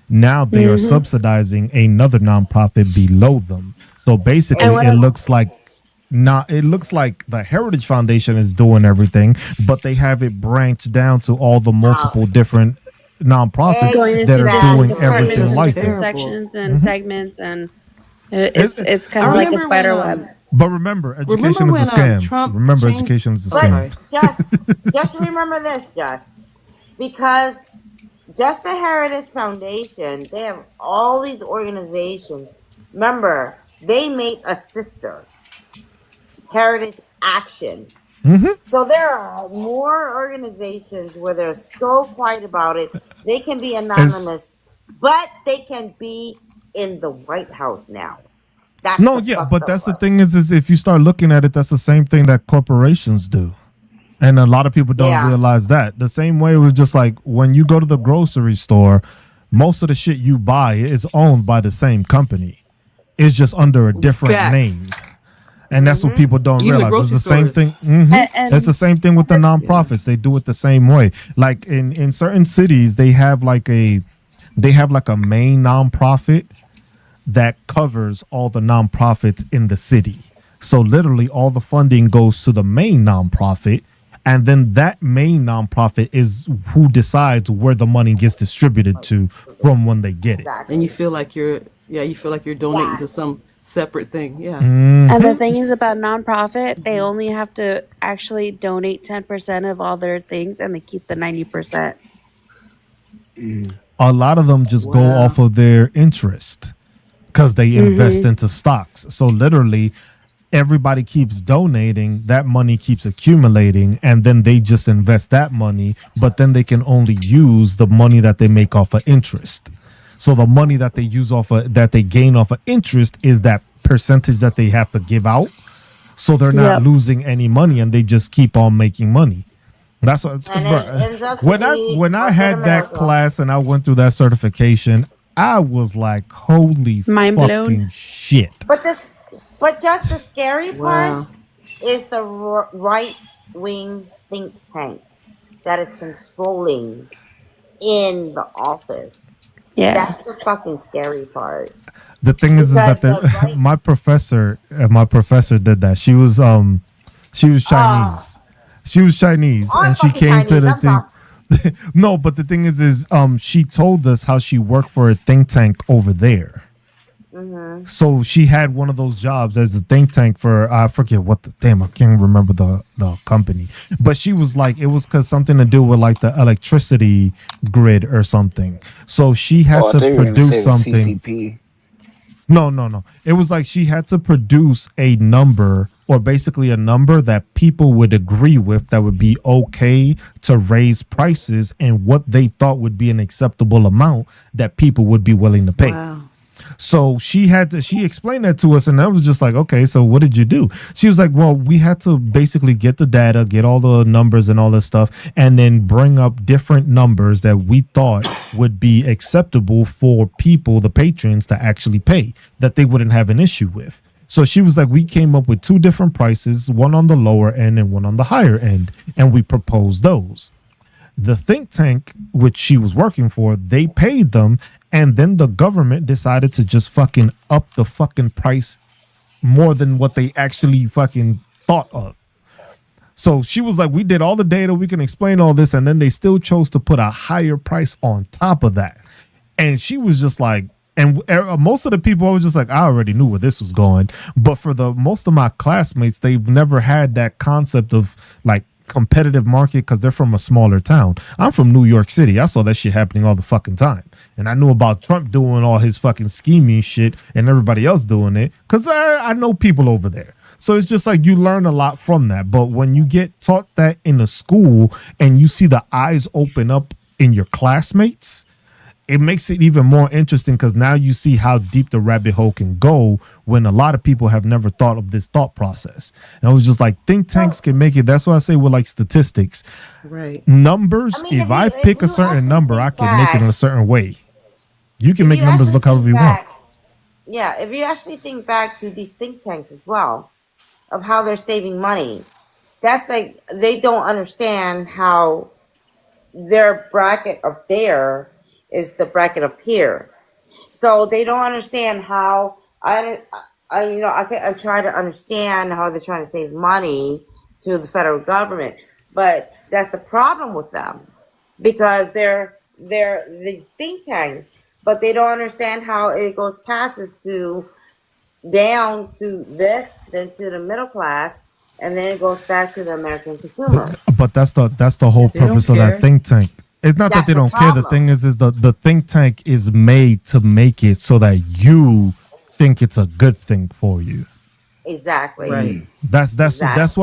Now they are
Hmm.
subsidizing another nonprofit below them. So
And
basically,
what
it looks like not. It looks like the Heritage Foundation is doing everything, but they have it branched down to all the
Now,
multiple different nonprofits
going
that
into
are
different
doing
exactly.
everything
departments and
like
That's
different
that.
terrible.
sections and
Hmm.
segments, and
It,
it's
I
kind of like a
remember when
spider web.
but remember,
remember
education is a
when
scam.
Trump
Remember,
changed.
education is a
Oh,
But
scam.
sorry.
just remember this, just because just the Heritage Foundation, they have all these organizations. Remember, they made a sister, Heritage Action.
Hmm.
So there are more organizations where they're so quiet about it. They can be
It's
anonymous, but they can be in the White House now. That's
no,
the
yeah,
fucked
but
up
that's the
part.
thing is if you start looking at it, that's the same thing that corporations do. And a lot of people don't
Yeah,
realize that. The same way it was just like when you go to the grocery store, most of the shit you buy is owned by the same company. It's just under a different
Facts.
name. And that's what people don't
Even the
realize. It's
grocery
the same
stores.
thing. Hmm. It's the
And
same thing with the
Yeah.
nonprofits. They do it the same way. Like in certain cities, they have like a main nonprofit that covers all the nonprofits in the city. So literally all the funding goes to the main nonprofit, and then that main nonprofit is who decides where the money gets distributed to from when they get it.
And you
exactly.
feel like you feel like you're donating
Yeah,
to some separate thing. Yeah.
the
Hmm.
thing is about nonprofit, they only have to actually donate 10% of all their things, and they keep the 90%.
A lot of them just go
Wow.
off of their interest because they invest
Hmm.
into stocks. So literally everybody keeps donating, that money keeps accumulating, and then they just invest that money, but then they can only use the money that they make off of interest. So the money that they use off of that they gain off of interest is that percentage that they have to give out. So they're not
Yep.
losing any money and they just keep on making money. That's what,
and it ends up to be
when I
corporate
had that
America.
class and I went through that certification, I was like, holy
Mind blown.
fucking shit.
But this, but just the scary part
Wow.
is the right wing think tanks that is controlling in the office.
Yeah.
That's the fucking scary part
The thing is that
because the right.
my professor did that. She was
Ah,
Chinese. She was Chinese
I'm
and she
fucking
came to
Chinese.
the
I'm
thing.
sorry.
No, but the thing is she told us how she worked for a think tank over there.
Mm-hmm.
So she had one of those jobs as a think tank for I forget what the damn I can't remember the company, but she was like it was because something to do with like the electricity grid or something. So she had
Oh, I
to
thought you were gonna say
produce
it was
something.
CCP.
No, no, no. It was like she had to produce a number or basically a number that people would agree with that would be okay to raise prices and what they thought would be an acceptable amount that people would be willing to pay.
Wow.
So she explained that to us, and I was just like, okay, so what did you do? She was like, well, we had to basically get the data, get all the numbers and all this stuff, and then bring up different numbers that we thought would be acceptable for people, the patrons, to actually pay, that they wouldn't have an issue with. So she was like, we came up with two different prices, one on the lower end and one on the higher end, and we proposed those. The think tank which she was working for, they paid them, and then the government decided to just fucking up the fucking price more than what they actually fucking thought of. So she was like, we did all the data, we can explain all this, and then they still chose to put a higher price on top of that. And she was just like, And most of the people, I was just like, I already knew where this was going. But for the most of my classmates, they've never had that concept of like competitive market because they're from a smaller town. I'm from New York City. I saw that shit happening all the fucking time. And I knew about Trump doing all his fucking scheming shit and everybody else doing it because I know people over there. So it's just like you learn a lot from that. But when you get taught that in a school and you see the eyes open up in your classmates, it makes it even more interesting because now you see how deep the rabbit hole can go when a lot of people have never thought of this thought process. And I was just like, think tanks can make it. That's why I say with like statistics,
Right.
numbers.
I mean,
If I pick a certain
actually
number, I
think
can make it in a
back,
certain way. You can
if
make
you
numbers
actually
look however
think
you want.
back, yeah, if you actually think back to these think tanks as well, of how they're saving money, that's like they don't understand how their bracket up there is the bracket up here. So they don't understand how I try to understand how they're trying to save money to the federal government, but that's the problem with them because they're these think tanks, but they don't understand how it goes passes to down to this, then to the middle class, and then it goes back to the American consumers.
But that's the whole
They don't
purpose of that
care.
think tank. It's not that
That's
they
the
don't care. The
problem.
thing is the think tank is made to make it so that you think it's a good thing for you.
Exactly.
Right.
That's
Exactly.
why that's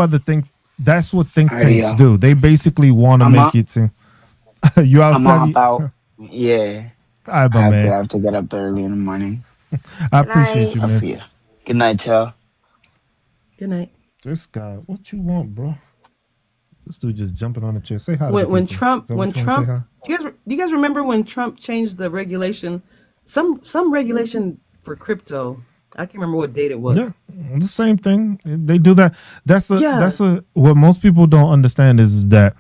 what think
Alrighty,
tanks
yo.
do. They basically want to
I'm
make
up.
it seem you
I'm gonna
outside.
hop out. Yeah.
All right,
I
my
have to
man.
I have to get up early in the morning.
I
Good
appreciate
night.
you,
I'll
man.
see you. Good night, y'all.
Good night.
This guy, what you want, bro? This dude just jumping on the chair. Say hi to the
When
people. Is that
When
what you want to say
Trump,
hi?
do you guys remember when Trump changed the regulation? Some regulation for crypto. I can't remember what date it
Yeah,
was.
the same thing. They do that.
Yeah.
What most people don't understand is that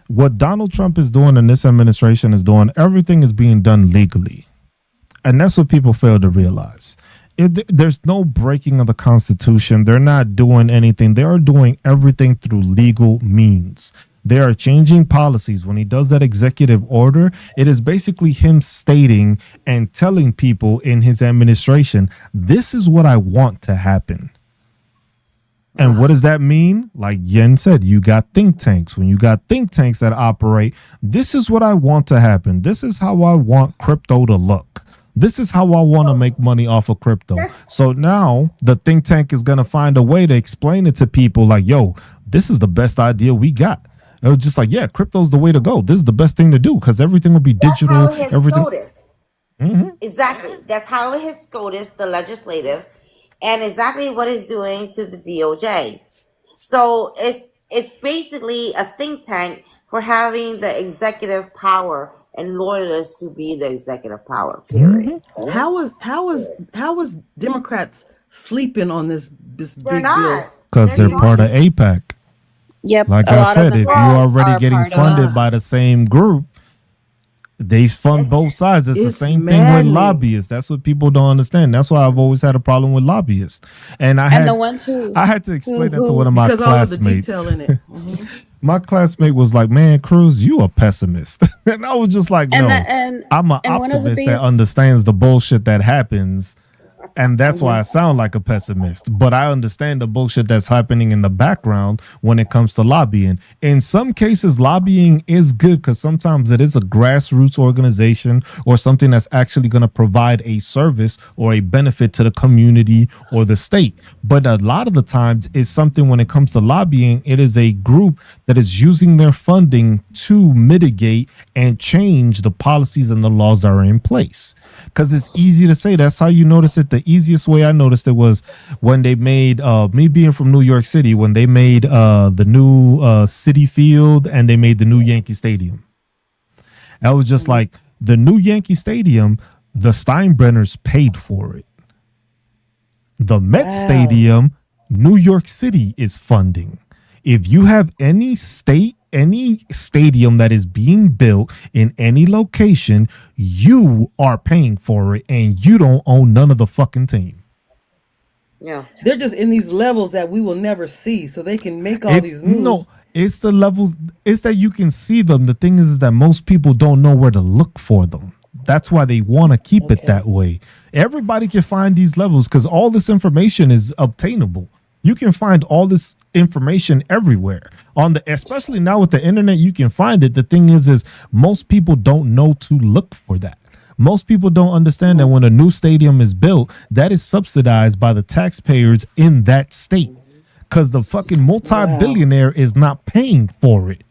what Donald Trump is doing and this administration is doing, everything is being done legally. And that's what people fail to realize. There's no breaking of the Constitution. They're not doing anything. They are doing everything through legal means. They are changing policies. When he does that executive order, it is basically him stating and telling people in his administration, this is what I want to happen. And what does that mean? Like Yen said, you got think tanks. When you got think tanks that operate, this is what I want to happen. This is how I want crypto to look. This is how I want to make money off of crypto.
That's
So now the think tank is going to find a way to explain it to people like, yo, this is the best idea we got. It was just like, yeah, crypto's the way to go. This is the best thing to do because everything will be
that's how
digital.
it has
Everything.
SCOTUS. Exactly. That's how it has SCOTUS, the legislative, and exactly what it's doing to the DOJ. So it's basically a think tank for having the executive power and lawyers to be the executive power. Period.
How was Democrats sleeping on this
They're
big bill?
not.
Because
They're
they're part of
trying.
APAC.
Yep,
Like
a
I
lot of
said,
them
if you're
Well,
already
are
getting
part of
funded
it.
by the same group, they fund
It's
both sides. It's the
It's
same thing with
maddening.
lobbyists. That's what people don't understand. That's why I've always had a problem with lobbyists. And
And the ones who
I had to explain that to one
who
of my
Because all of the
classmates.
detail in it.
My classmate was like, "Man, Cruz, you a pessimist," and I was just like,
and
"No,
that and
I'm an
and one of the
optimist that
biggest
understands the bullshit that happens." And that's why I sound like a pessimist. But I understand the bullshit that's happening in the background when it comes to lobbying. In some cases, lobbying is good because sometimes it is a grassroots organization or something that's actually going to provide a service or a benefit to the community or the state. But a lot of the times, it's something when it comes to lobbying, it is a group that is using their funding to mitigate and change the policies and the laws that are in place. Because it's easy to say. That's how you notice it. The easiest way I noticed it was when they made me being from New York City, when they made the new City Field and they made the new Yankee Stadium. I was just like, the new Yankee Stadium, the Steinbrenners paid for it. The Met
Wow.
Stadium, New York City is funding. If you have any stadium that is being built in any location, you are paying for it and you don't own none of the fucking team.
Yeah.
They're just in these levels that we will never see, so they can make all
It's
these
no,
moves.
it's the levels, it's that you can see them. The thing is that most people don't know where to look for them. That's why they want to keep it
Okay.
that way. Everybody can find these levels because all this information is obtainable. You can find all this information everywhere on the, especially now with the internet, you can find it. The thing is most people don't know to look for that. Most people don't understand that when a new stadium is built, that is subsidized by the taxpayers in that state because the fucking multi-billionaire is not paying for it.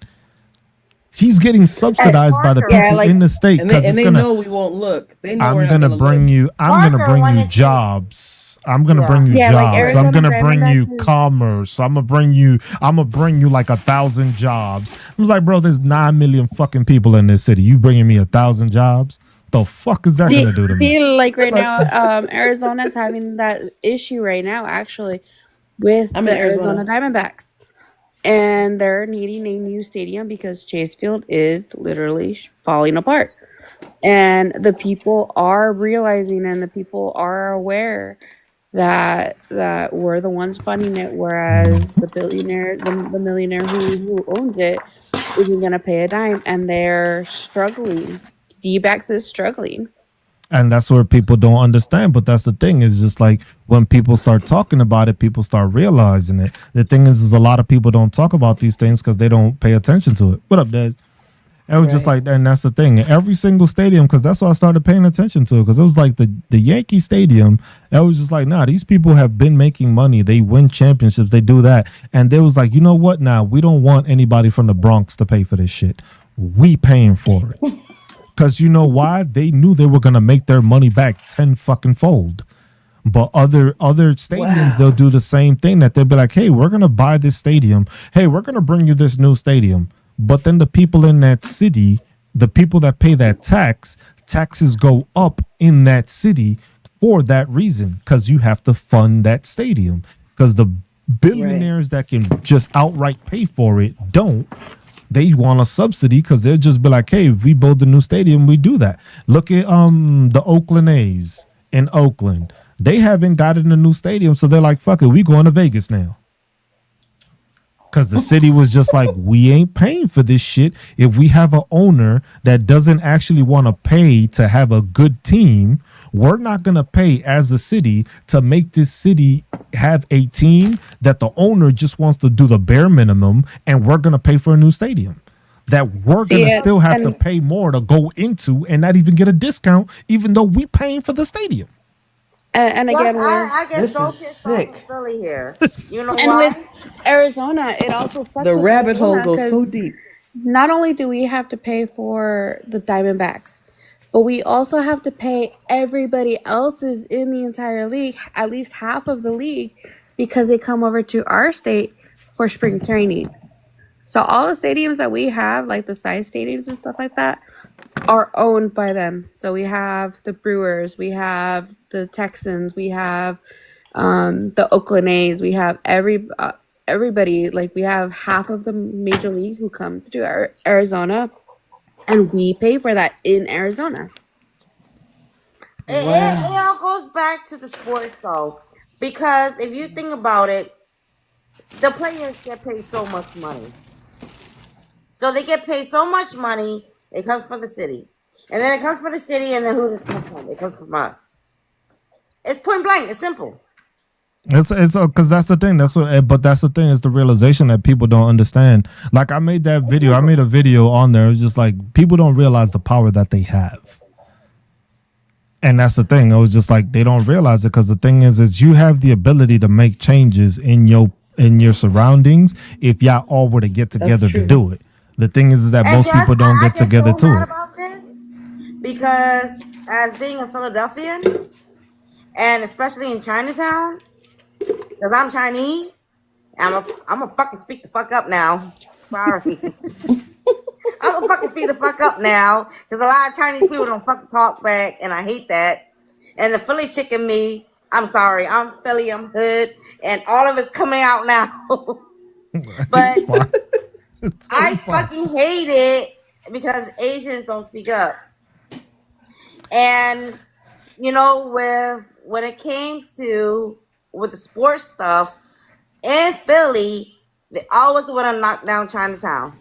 He's getting subsidized by the
Parker,
Yeah,
people
like
in the state
And
because
they
it's gonna.
know we won't look. They know we're
I'm
not
gonna
gonna
bring
look.
you. I'm gonna
Parker
bring you
wanted to.
jobs. I'm gonna
Yeah.
bring you
yeah, like
jobs. I'm
Arizona
gonna bring you
Diamondbacks is
commerce. I'm gonna bring you. I'm gonna bring you like 1,000 jobs. I was like, bro, there's 9 million fucking people in this city. You bringing me 1,000 jobs? The fuck is that
see,
gonna do to me?
see like right
Like,
now, Arizona's having that issue right now actually with
I'm in
the Arizona
Arizona.
Diamondbacks. And they're needing a new stadium because Chase Field is literally falling apart. And the people are realizing and the people are aware that we're the ones funding it, whereas the billionaire, the millionaire who owns it isn't gonna pay a dime, and they're struggling. D-backs is struggling.
and that's where people don't understand. But that's the thing is just like when people start talking about it, people start realizing it. The thing is a lot of people don't talk about these things because they don't pay attention to it. What up, Des? It was just
Right.
like, and that's the thing. Every single stadium, because that's why I started paying attention to it. Because it was like the Yankee Stadium. It was just like, nah, these people have been making money. They win championships. They do that, and they was like, you know what? Now we don't want anybody from the Bronx to pay for this shit. We paying for it. Because you know why? They knew they were gonna make their money back 10 fucking fold. But other stadiums,
Wow.
they'll do the same thing. That they'll be like, hey, we're gonna buy this stadium. Hey, we're gonna bring you this new stadium. But then the people in that city, the people that pay that taxes go up in that city for that reason. Because you have to fund that stadium. Because the billionaires that can just outright pay for it don't. They want a subsidy because they'll just be like, hey, if we build a new stadium, we do that. Look at the Oakland A's in Oakland. They haven't gotten a new stadium, so they're like, fuck it, we going to Vegas now. Because the city was just like, we ain't paying for this shit. If we have an owner that doesn't actually want to pay to have a good team, we're not going to pay as a city to make this city have a team that the owner just wants to do the bare minimum, and we're going to pay for a new stadium that we're
See
going to
it,
still have to
and
pay more to go into and not even get a discount, even though we paying for the stadium.
and
Yes,
again with
I get
This
so
is
pissed off in
sick.
Philly here. You know
and
why?
with Arizona, it also sucks
The
with
rabbit hole
Arizona
goes so
because
deep.
not only do we have to pay for the Diamondbacks, but we also have to pay everybody else's in the entire league, at least half of the league, because they come over to our state for spring training. So all the stadiums that we have, like the size stadiums and stuff like that, are owned by them. So we have the Brewers, we have the Texans, we have the Oakland A's, we have everybody. Like we have half of the major league who comes to Arizona, and we pay for that in Arizona.
It
Wow.
all goes back to the sports though, because if you think about it, the players get paid so much money. So they get paid so much money, it comes from the city. And then it comes from the city, and then who does it come from? It comes from us. It's point blank, it's simple.
It's because that's the thing. That's what, but that's the thing is the realization that people don't understand. Like I made that
It's
video. I
simple.
made a video on there. It's just like people don't realize the power that they have, and that's the thing. It was just like they don't realize it because the thing is you have the ability to make changes in your surroundings if y'all all were to get
That's
together to
true.
do it. The thing is that
And
most
just,
people don't
I
get
get
together
so
to
mad
it.
about this because as being a Philadelphian, and especially in Chinatown, because I'm Chinese, I'm a fucking speak the fuck up now. Sorry. I'm gonna fucking speak the fuck up now because a lot of Chinese people don't fucking talk back, and I hate that. And the Philly chick in me, I'm sorry, I'm Philly, I'm hood, and all of it's coming out now.
It's
But
fine. It's
I
totally fine.
fucking hate it because Asians don't speak up. And you know, when it came to with the sports stuff in Philly, they always want to knock down Chinatown.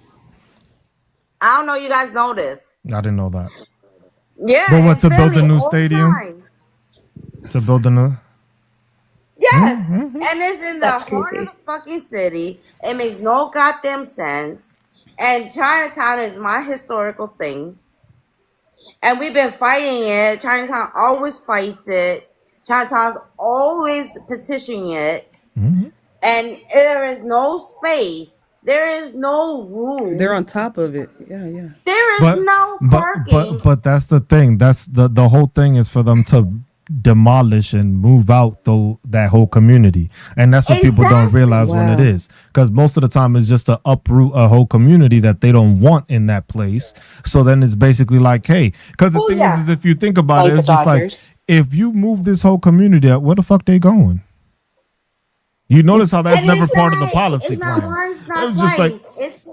I don't know, you guys know this.
I didn't know that. But
Yeah,
what,
in
to build a
Philly
new
all the
stadium?
time.
To build a new.
Yes,
Mm-hmm.
and it's in the
That's
heart of
crazy.
the fucking city. It makes no goddamn sense. And Chinatown is my historical thing, and we've been fighting it. Chinatown always fights it. Chinatown's always petitioning it,
Mm-hmm.
and there is no space. There is no
They're
room.
on top of it. Yeah, yeah.
There is
But
no
but but
parking.
but that's the thing. That's the whole thing is for them to demolish and move out that whole community, and that's what people don't
Exactly.
realize when it
Wow.
is, because most of the time it's just to uproot a whole community that they don't want in that place. So then it's basically like, hey, because the
Oh
thing
yeah.
is if you think about
Like
it,
the
it's just like
Dodgers.
if you move this whole community out, where the fuck they going? You notice how that's
And
never part of the
it's
policy
not
plan.
once,
It
not
was just like,
twice. It's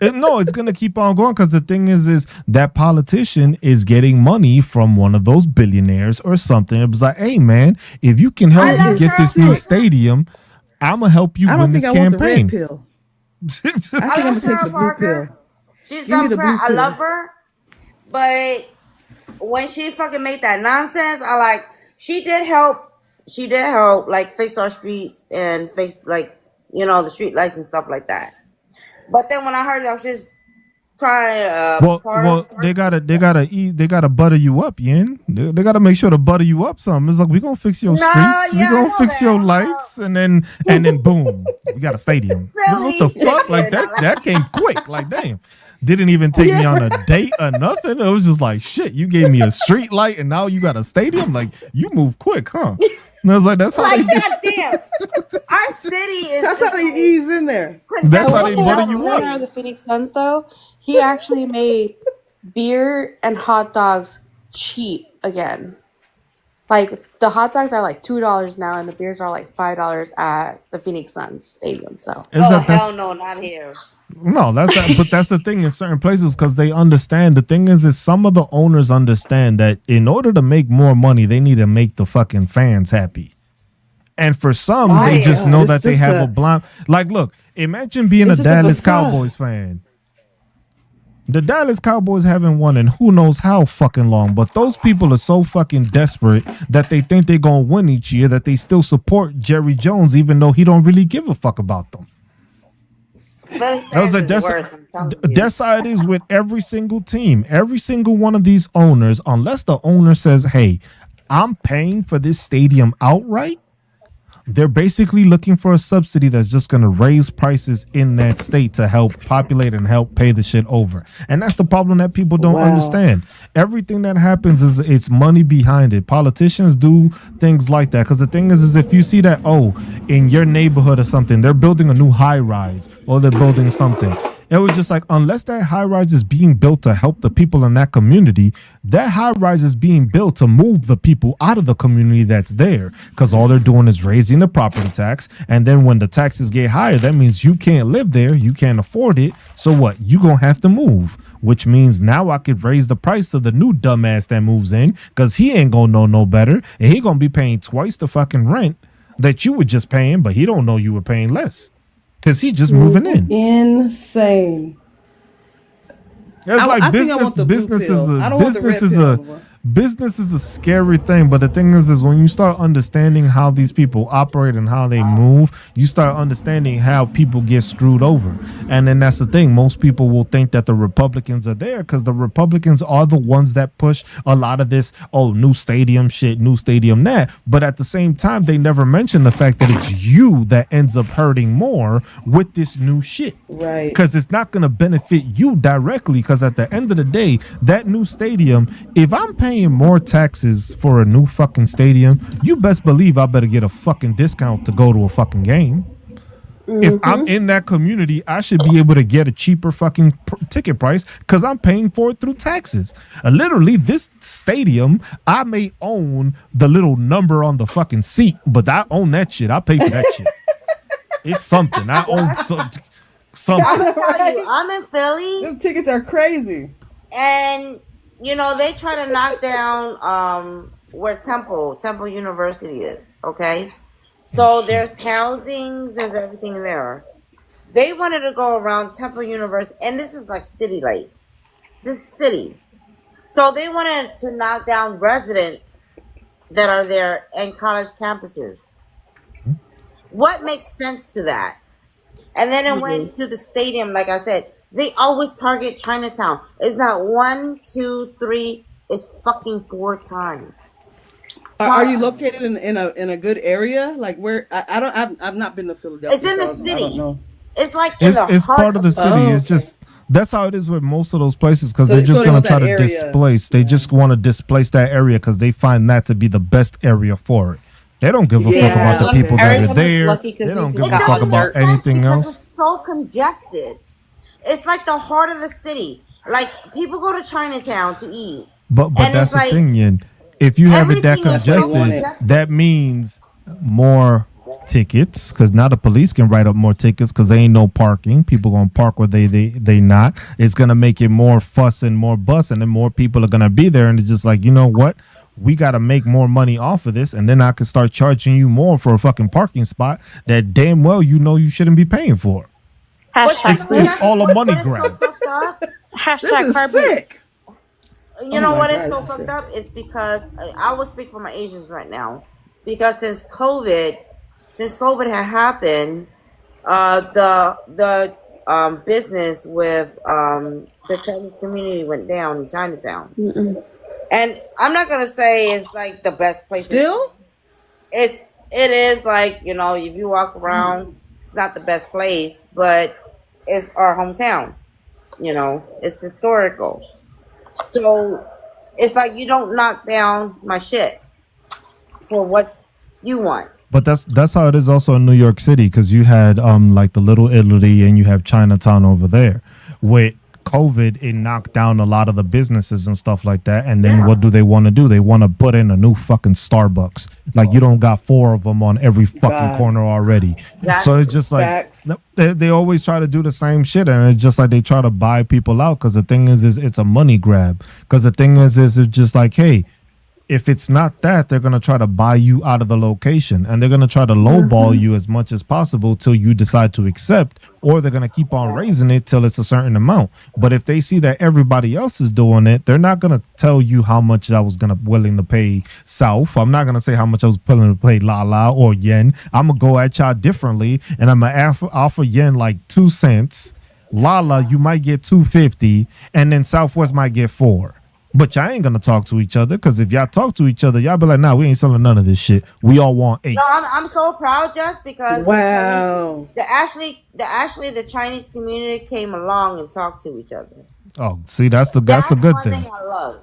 10.
no, it's gonna keep on going because the thing is that politician is getting money from one of those billionaires or something. It was like, hey man, if you can
I
help me
love
get
Cheryl
this new
Parker.
stadium, I'm gonna help you
I
win
don't think
this
I want the red
campaign.
pill. I
I
think I'm
love
gonna take the
Cheryl
blue pill.
Parker. She's
Give me the blue
Democrat. I love
pill.
her. But when she fucking made that nonsense, she did help. She did help, like, fix our streets and fix, like, the street lights and stuff like that. But then when I heard that she was trying to
Well, they gotta butter you up, Yin. They gotta make sure to butter you up some. It's like we gonna fix your
No,
streets, we
yeah, I
gonna
know
fix your
that.
lights, and then boom, we got a stadium. What the
Philly
fuck? Like
chicken.
that came quick. Like damn, didn't even take me on a date or nothing. It was just like shit. You gave me a street light, and now you got a stadium. Like you move quick, huh? And I was like, that's how
Like,
they do.
goddamn. Our city is
That's
just
how they
like
ease in there.
That's
The
how
one
they
thing
butter
about the
you
owner
up.
of the Phoenix Suns, though, he actually made beer and hot dogs cheap again. Like the hot dogs are like $2 now, and the beers are like $5 at the Phoenix Suns stadium. So
Is
Oh
that
hell
that's
no, not here.
No, that's that. But that's the thing in certain places because they understand. The thing is some of the owners understand that in order to make more money, they need to make the fucking fans happy. And for some, they
Right.
just know
It's
that they
just
have a
a
blind. Like, look, imagine being a
it's just a
Dallas
facade.
Cowboys fan. The Dallas Cowboys haven't won in who knows how fucking long, but those people are so fucking desperate that they think they're gonna win each year that they still support Jerry Jones, even though he don't really give a fuck about them.
Philly
That was
fans
a
is worse, I'm telling you.
that's how it is with every single team. Every single one of these owners, unless the owner says, "Hey, I'm paying for this stadium outright," they're basically looking for a subsidy that's just going to raise prices in that state to help populate and help pay the shit over. And that's the problem that people don't
Wow.
understand. Everything that happens is it's money behind it. Politicians do things like that because the thing is if you see that, oh, in your neighborhood or something, they're building a new high rise or they're building something. It was just like, unless that high rise is being built to help the people in that community, that high rise is being built to move the people out of the community that's there. Because all they're doing is raising the property tax. And then when the taxes get higher, that means you can't live there. You can't afford it. So what? You going to have to move. Which means now I could raise the price of the new dumbass that moves in because he ain't going to know no better. And he going to be paying twice the fucking rent that you were just paying, but he don't know you were paying less. Because he just moving in.
Insane.
It's like
I think I want the blue pill. I don't want the red pill no more.
business is a scary thing, but the thing is when you start understanding how these people operate and how they move, you start understanding how people get screwed over. And then that's the thing. Most people will think that the Republicans are there because the Republicans are the ones that push a lot of this, oh, new stadium shit, new stadium that. But at the same time, they never mention the fact that it's you that ends up hurting more with this new shit.
Right.
Because it's not going to benefit you directly. Because at the end of the day, that new stadium, if I'm paying more taxes for a new fucking stadium, you best believe I better get a fucking discount to go to a fucking game. If I'm in that community, I should be able to get a cheaper fucking ticket price because I'm paying for it through taxes. Literally, this stadium, I may own the little number on the fucking seat, but I own that shit. I pay for that shit. It's something. I own something.
I'm gonna tell you, I'm in Philly,
Them tickets are crazy.
and they try to knock down where Temple University is. Okay, so there's housings, there's everything there. They wanted to go around Temple University, and this is like city, like this is city. So they wanted to knock down residents that are there and college campuses. What makes sense to that? And then it went to the stadium, like I said. They always target Chinatown. It's not 1, 2, 3. It's fucking 4 times.
Are you located in a good area? Like where? I don't. I've not been to Philadelphia.
It's in the
so I don't
city.
know.
It's like in the
It's
heart
part of the
of.
city.
Oh,
It's
okay.
just that's how it is with most of those places because
So,
they're
so
just
they
gonna
want
try
that
to
area.
displace. They
Yeah.
just want to displace that area because they find that to be the best area for it. They don't give a fuck about the
Yeah.
people
Okay.
that are
Everything
Arizona's
there.
lucky because
They
we
don't
just
give a
It
got
fuck
all
don't
the
make
about
dirt.
sense
anything
because
else.
it's so congested. It's like the heart of the city. Like people go to Chinatown to eat,
But
and it's
that's the
like
thing, Yin. If you have it that
everything is
That's why they
so
want
congested,
it.
congested.
that means more tickets because now the police can write up more tickets because they ain't no parking. People gonna park where they not. It's gonna make it more fuss and more bus, and then more people are gonna be there. And it's just like, you know what? We got to make more money off of this, and then I can start charging you more for a fucking parking spot that damn well you know you shouldn't be paying for.
But you
Hashtag
It's
know,
it's
boots.
Jesse,
all a money
what is so
grab.
fucked up?
This
Hashtag
is
car
sick.
boots.
You
Oh
know
my
what is
god,
so
this is
fucked
sick.
up is because I will speak for my Asians right now. Because since COVID had happened, the business with the Chinese community went down in Chinatown. And I'm not gonna say it's like the best place.
Still?
It is like, if you walk around, it's not the best place, but it's our hometown. It's historical. So it's like you don't knock down my shit for what you want.
But that's how it is also in New York City because you had like the Little Italy and you have Chinatown over there. With COVID, it knocked down a lot of the businesses and stuff like that. And then what do they want to do? They want to put in a new fucking Starbucks. Like you don't got 4 of them on every fucking
God.
corner already.
That-
So it's just like
Facts.
they always try to do the same shit, and it's just like they try to buy people out because the thing is it's a money grab. Because the thing is it's just like, hey, if it's not that, they're going to try to buy you out of the location and they're going to try to lowball you as much as possible till you decide to accept, or they're going to keep on raising it till it's a certain amount. But if they see that everybody else is doing it, they're not going to tell you how much I was willing to pay South. I'm not going to say how much I was willing to pay Lala or Yen. I'm going to go at y'all differently, and I'm going to offer Yen like 2 cents. Lala, you might get 2.50, and then Southwest might get 4. But y'all ain't gonna talk to each other because if y'all talk to each other, y'all be like, "Nah, we ain't selling none of this shit. We all want 8."
No, I'm so proud just because
Wow.
the Chinese community came along and talked to each other.
Oh, see, that's a
That's
good
one
thing.
thing I love.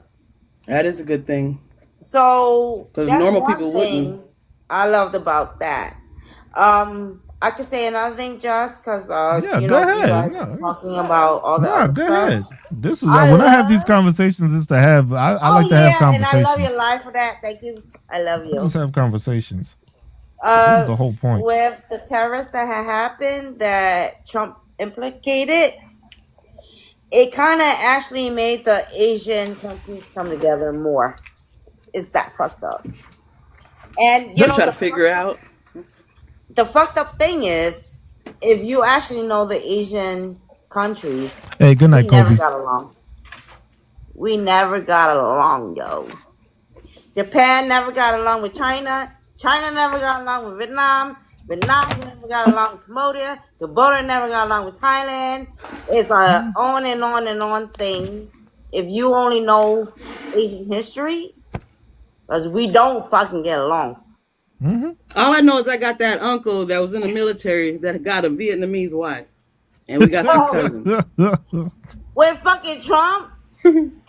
That is a good thing.
So
'Cause
that's
normal
one
people
thing
wouldn't.
I loved about that. I could say another thing just because
Yeah,
you
go
guys
ahead.
were talking about all the
Nah,
other
go
stuff.
ahead. This is
I
when I have these
love.
conversations. Is to have I
Oh
like to have
yeah, and I love your
conversations.
life for that. Thank you. I love
I just
you.
have conversations. This is the whole point.
With the terrorist that had happened that Trump implicated, it kind of actually made the Asian countries come together more. Is that fucked up? And
They're trying to figure out.
the fucked up thing is, if you actually know the Asian country,
Hey, good
we
night,
never
Kobe.
got along. We never got along, yo. Japan never got along with China. China never got along with Vietnam. Vietnam never got along with Cambodia. Cambodia never got along with Thailand. It's a on and on and on thing. If you only know Asian history, because we don't fucking get along.
All I know is I got that uncle that was in the military that got a Vietnamese wife, and we got some
So
cousins.
when fucking Trump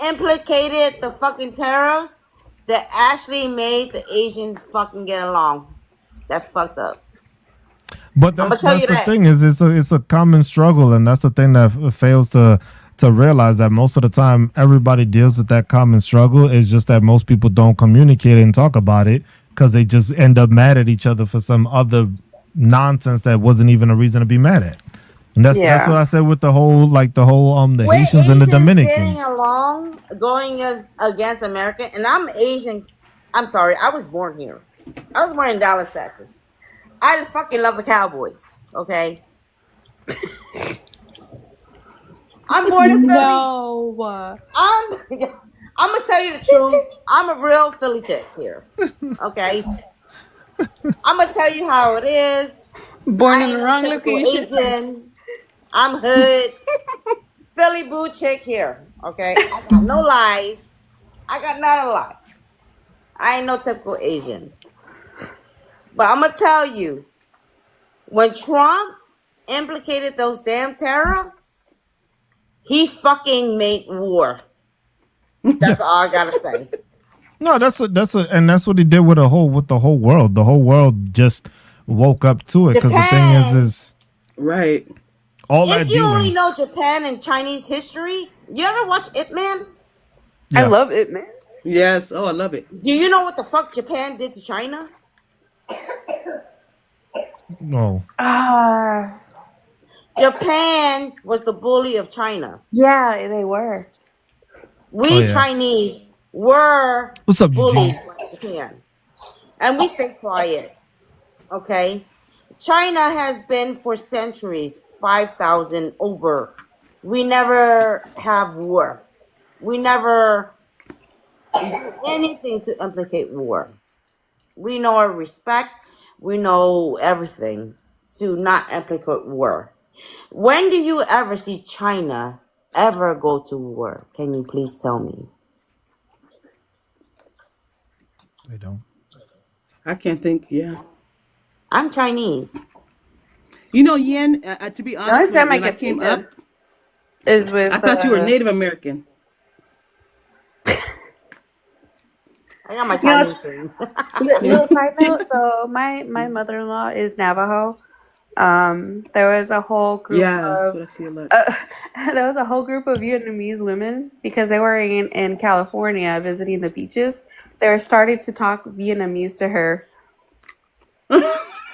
implicated the fucking terrorists that actually made the Asians fucking get along, that's fucked up.
But
I'ma
that's
tell you
the
that.
thing is it's a common struggle, and that's the thing that fails to realize that most of the time everybody deals with that common struggle. It's just that most people don't communicate and talk about it because they just end up mad at each other for some other nonsense that wasn't even a reason to be mad at. And that's what I said with the whole the
When
Haitians and the
Asians
Dominicans.
getting along, going against America, and I'm Asian. I'm sorry, I was born here. I was born in Dallas, Texas. I fucking love the Cowboys. Okay, I'm born in Philly.
No.
I'm I'm gonna tell you the truth. I'm a real Philly chick here. Okay, I'm gonna tell you how it is.
Born
I
in
ain't
the
no
wrong
typical
location.
Asian. I'm hood. Philly boo chick here. Okay, I got no lies. I got not a lie. I ain't no typical Asian. But I'm gonna tell you, when Trump implicated those damn tariffs, he fucking made war. That's all I gotta say.
No, and that's what he did with the whole world. The whole world just woke up to it because the thing
Japan.
is
Right.
all that
If you only
dealing.
know Japan and Chinese history, you ever watch Ip Man?
I
Yeah,
love it, man.
Yes. Oh, I love it.
Do you know what the fuck Japan did to China?
no,
Ah,
Japan was the bully of China.
yeah, they were.
oh
We
yeah.
Chinese were
What's up,
bullied
Eugene?
by Japan. And we stay quiet. Okay? China has been for centuries, 5,000 over. We never have war. We never do anything to implicate war. We know our respect. We know everything to not implicate war. When do you ever see China ever go to war? Can you please tell me?
They don't.
I can't think. Yeah.
I'm Chinese.
You know, Yen. To be
The
honest,
only time I
when I
can
came
think
up,
is with
I thought you were Native American.
I got my
You know,
Chinese thing.
little side note. So my mother-in-law is Navajo. There was a whole group
Yeah, that's
of
what I see a lot.
there was a whole group of Vietnamese women because they were in California visiting the beaches. They were starting to talk Vietnamese to her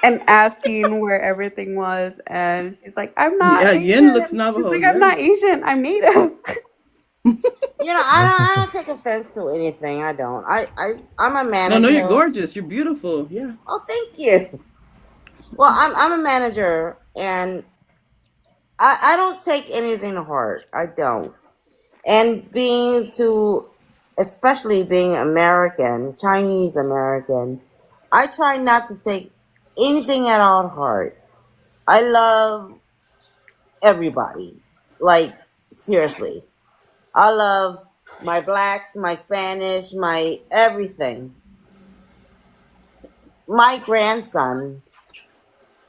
and asking where everything was, and she's like, "I'm not
Yeah, Yen looks
Asian." She's
Navajo.
like, "I'm
Yeah.
not Asian. I'm Native."
You know,
That's
I
just
don't take offense to anything. I don't. I'm a
No, you're
manager.
gorgeous. You're beautiful. Yeah.
Oh, thank you. Well, I'm a manager, and I don't take anything to heart. I don't. And especially being American, Chinese American, I try not to take anything at all to heart. I love everybody. Like, seriously. I love my blacks, my Spanish, my everything. My grandson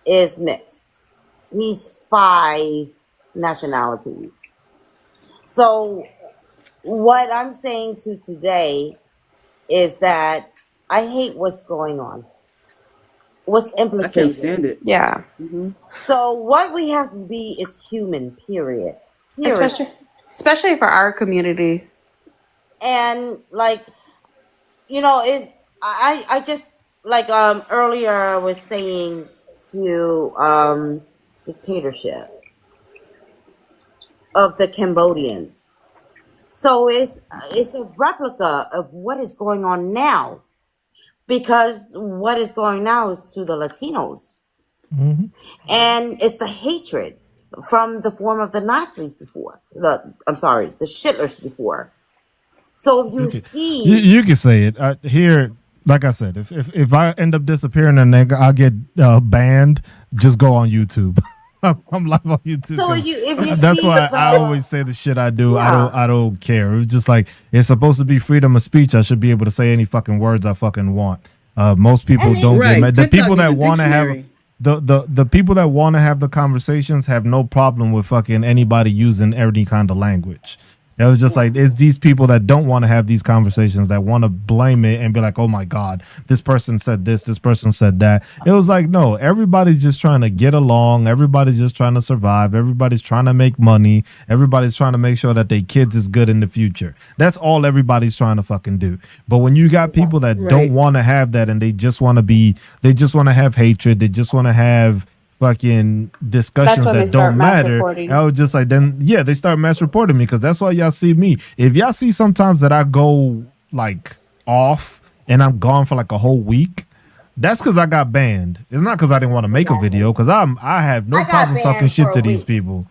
is mixed. He's 5 nationalities. So, what I'm saying to today is that I hate what's going on, what's
I can't
implicated.
stand it.
Yeah,
So, what we have to be is human, period. Period.
especially for our community.
And, like, is I just like earlier I was saying to dictatorship of the Cambodians. So it's a replica of what is going on now, because what is going now is to the Latinos, and it's the hatred from the form of the Nazis before, the Shitlers before. So if you see,
you can say it here. Like I said, if I end up disappearing and I get banned, just go on YouTube. I'm live on YouTube.
so if you
That's
see
why I
the
always say the shit I do.
Yeah.
I don't care. It's just like it's supposed to be freedom of speech. I should be able to say any fucking words I fucking want. Most people
And it-
don't
Right.
get mad. The
TikTok
people
is
that
a
want to have
dictionary.
the people that want to have the conversations have no problem with fucking anybody using any kind of language. It was just like it's these people that don't want to have these conversations that want to blame it and be like, "Oh my God, this person said this person said that." It was like, no, everybody's just trying to get along. Everybody's just trying to survive. Everybody's trying to make money. Everybody's trying to make sure that their kids is good in the future. That's all everybody's trying to fucking do. But when you got people that
Right.
don't want to have that and they just want to have hatred. They just want to have fucking discussions
when they
that
start
don't
mass
matter.
reporting.
I was just like, then yeah, they start mass reporting me because that's why y'all see me. If y'all see sometimes that I go like off and I'm gone for like a whole week, that's because I got banned. It's not because I didn't want to make a video, because I have no
I got
problem talking
banned
shit
for
to
a
these
week.
people.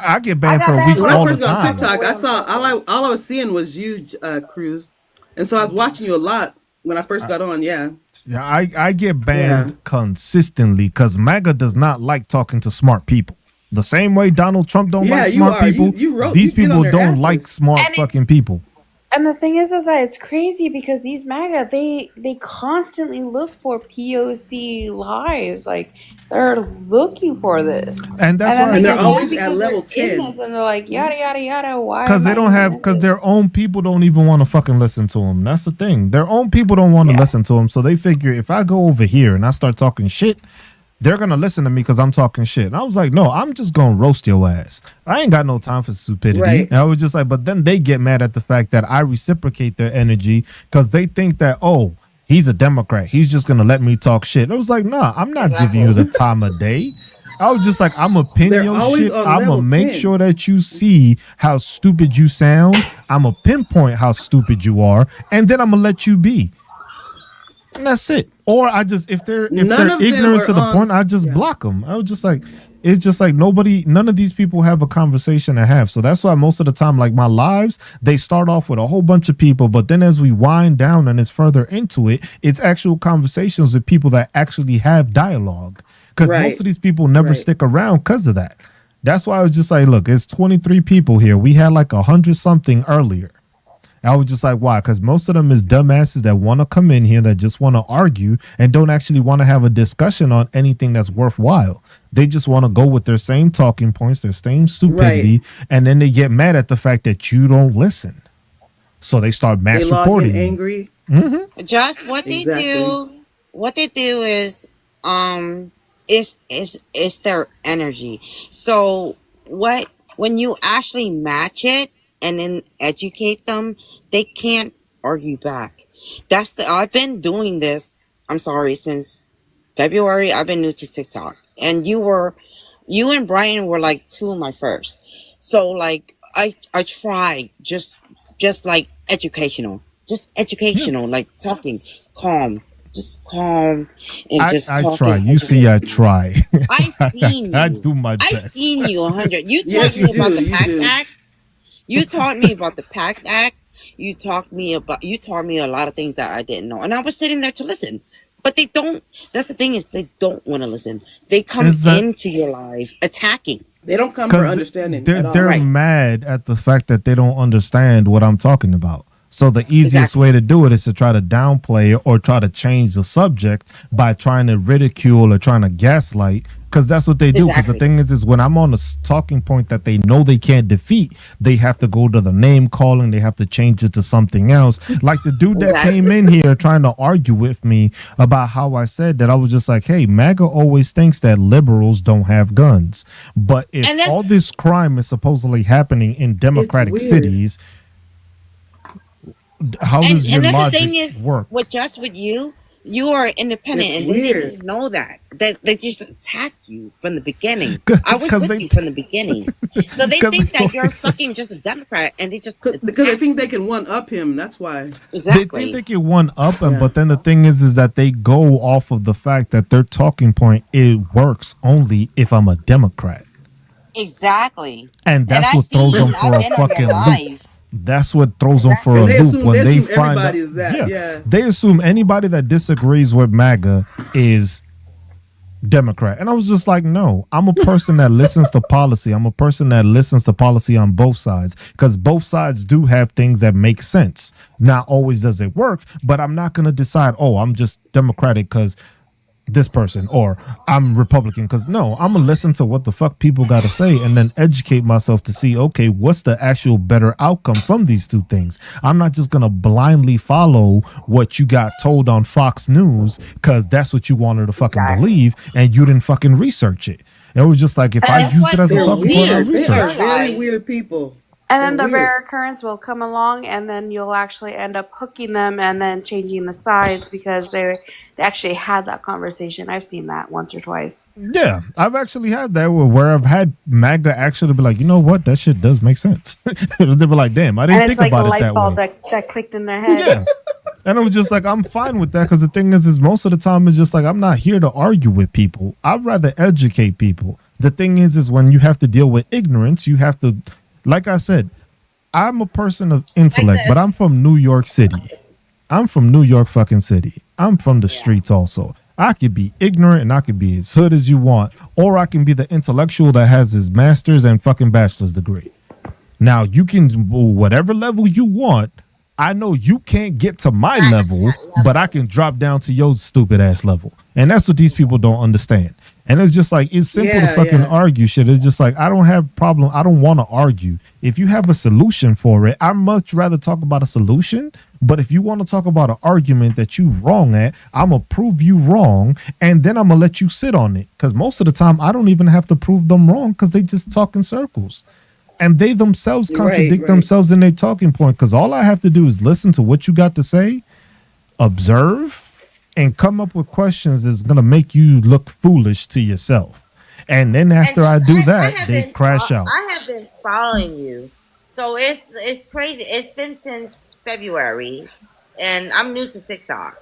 I get
I
banned
got
for a
banned
week
for
When I
all the
first got on
time.
TikTok, I saw all I was seeing was you, Cruz, and so I was watching you a lot when I first got on. Yeah,
Yeah, I get
yeah,
banned consistently because MAGA does not like talking to smart people. The same way Donald Trump don't
yeah.
like
You
smart
are.
people,
You
these
get on
people
their
don't like
asses.
smart
And
fucking
it's
people.
and the thing is that it's crazy because these MAGA they constantly look for POC lives, like they're looking for this,
And that's
and
why
then
I
And
they
they're
said
get mad
always at
because they're
level
in
10.
this, and they're like yada yada yada. Why
because
am
they
I
don't
even
have
in
because
this?
their own people don't even want to fucking listen to them. That's the thing. Their own people don't want to
Yeah,
listen to them, so they figure if I go over here and I start talking shit, they're gonna listen to me because I'm talking shit. And I was like, no, I'm just gonna roast your ass. I ain't got no time for stupidity.
Right.
And I was just like, but then they get mad at the fact that I reciprocate their energy because they think that, oh, he's a Democrat. He's just gonna let me talk shit. I was like, nah, I'm not giving you the
exactly.
time of day. I was just like, I'm gonna pin
They're
your
always
shit.
on
I'm gonna
level
make
10.
sure that you see how stupid you sound. I'm gonna pinpoint how stupid you are, and then I'm gonna let you be. And that's it. Or I just if
None
they're
of them
ignorant
are
to the point,
on.
I just
Yeah.
block them. I was just like, it's just like none of these people have a conversation to have. So that's why most of the time, like my lives, they start off with a whole bunch of people, but then as we wind down and it's further into it, it's actual conversations with people that actually have dialogue. Because most
Right.
of these people never
Right.
stick around because of that. That's why I was just like, look, it's 23 people here. We had like 100 something earlier. I was just like, why? Because most of them is dumbasses that want to come in here that just want to argue and don't actually want to have a discussion on anything that's worthwhile. They just want to go with their same talking points, their same stupidity, and then they get mad at the fact that you don't listen. So they start
They
mass
log in
reporting you.
angry.
Just
Exactly.
what they do is is their energy. So what when you actually match it and then educate them, they can't argue back. I've been doing this, I'm sorry, since February. I've been new to TikTok. And you and Brian were like two of my first. So like I try just like
Yeah.
educational, like talking calm, just calm and just
I try.
talking
You see, I
educational.
try.
I seen
I
you.
do my
I
best.
seen you 100. You
Yes,
taught
you
me about
do.
the
You
PACT
do.
Act. You taught me about the PACT Act. You taught me a lot of things that I didn't know. And I was sitting there to listen. But they don't that's the thing is they don't want to listen. They come
Is that
into your life attacking.
They don't come for
because
understanding
they're
at all.
they're
Right.
mad at the fact that they don't understand what I'm talking about. So the easiest
Exactly.
way to do it is to try to downplay or try to change the subject by trying to ridicule or trying to gaslight. Because that's what they do. Because the
Exactly.
thing is when I'm on a talking point that they know they can't defeat, they have to go to the name calling. They have to change it to something else. Like the dude that came
Exactly.
in here trying to argue with me about how I said that, I was just like, hey, MAGA always thinks that liberals don't have guns. But if
And that's
all this crime is supposedly happening in
It's
democratic
weird.
cities, how does your
and that's the
logic
thing is
work?
with you are independent
It's
and they
weird.
didn't know that. They just attack you from the beginning. I was
Because
with
they
you from the beginning. So they
because
think
they
that you're
always say
fucking just a Democrat and they just
Because they
attack
think
you.
they can one up him. That's why.
they think
Exactly.
they can one up them,
Yeah.
but then the thing is that they go off of the fact that their talking point it works only if I'm a Democrat,
Exactly.
and
And
that's
I
what throws
seen
them
you.
for
I've
a
been on your
fucking loop.
live.
That's what throws them for
And
a
Exactly.
loop
they
when they
assume
find out.
everybody is that.
Yeah,
Yeah.
they assume anybody that disagrees with MAGA is Democrat. And I was just like, no, I'm a person that listens to policy. I'm a person that listens to policy on both sides because both sides do have things that make sense. Not always does it work, but I'm not going to decide, oh, I'm just Democratic because this person or I'm Republican because no, I'm gonna listen to what the fuck people got to say and then educate myself to see, okay, what's the actual better outcome from these two things. I'm not just gonna blindly follow what you got told on Fox News because that's what you wanted to fucking
Exactly.
believe and you didn't fucking research it. It was just like if
And
I
that's
use
what
it as a
They're
talking
threw
point, I
weird.
me
They
into
are
your
research.
very
life.
weird people.
and
They're
then the
weird.
rare occurrence will come along, and then you'll actually end up hooking them, and then changing the sides because they actually had that conversation. I've seen that once or twice.
Yeah, I've actually had that where I've had MAGA actually be like, you know what, that shit does make sense. They be like, damn, I
And
didn't
it's
think
like a
about it
light
that
bulb
way.
that clicked in their head.
Yeah. And it was just like, I'm fine with that because the thing is most of the time it's just like, I'm not here to argue with people. I'd rather educate people. The thing is when you have to deal with ignorance, you have to, like I said, I'm a person of intellect, but I'm from New York City. I'm from New York fucking city. I'm from the streets also. I could be ignorant and I could be as hood as you want, or I can be the intellectual that has his master's and fucking bachelor's degree. Now you can whatever level you want. I know you can't get to my level, but I can drop down to your stupid ass level. And that's what these people don't understand. And it's just like, it's simple to fucking argue shit. It's just like, I don't have problem. I don't want to argue. If you have a solution for it, I'd much rather talk about a solution. But if you want to talk about an argument that you wrong at, I'm going to prove you wrong. And then I'm going to let you sit on it. Because most of the time, I don't even have to prove them wrong because they just talk in circles. And they themselves contradict themselves in their talking point. Because all I have to do is listen to what you got to say, observe, and come up with questions that's going to make you look foolish to yourself. And then after I do that, they crash out.
I have been following you. So it's crazy. It's been since February. And I'm new to TikTok.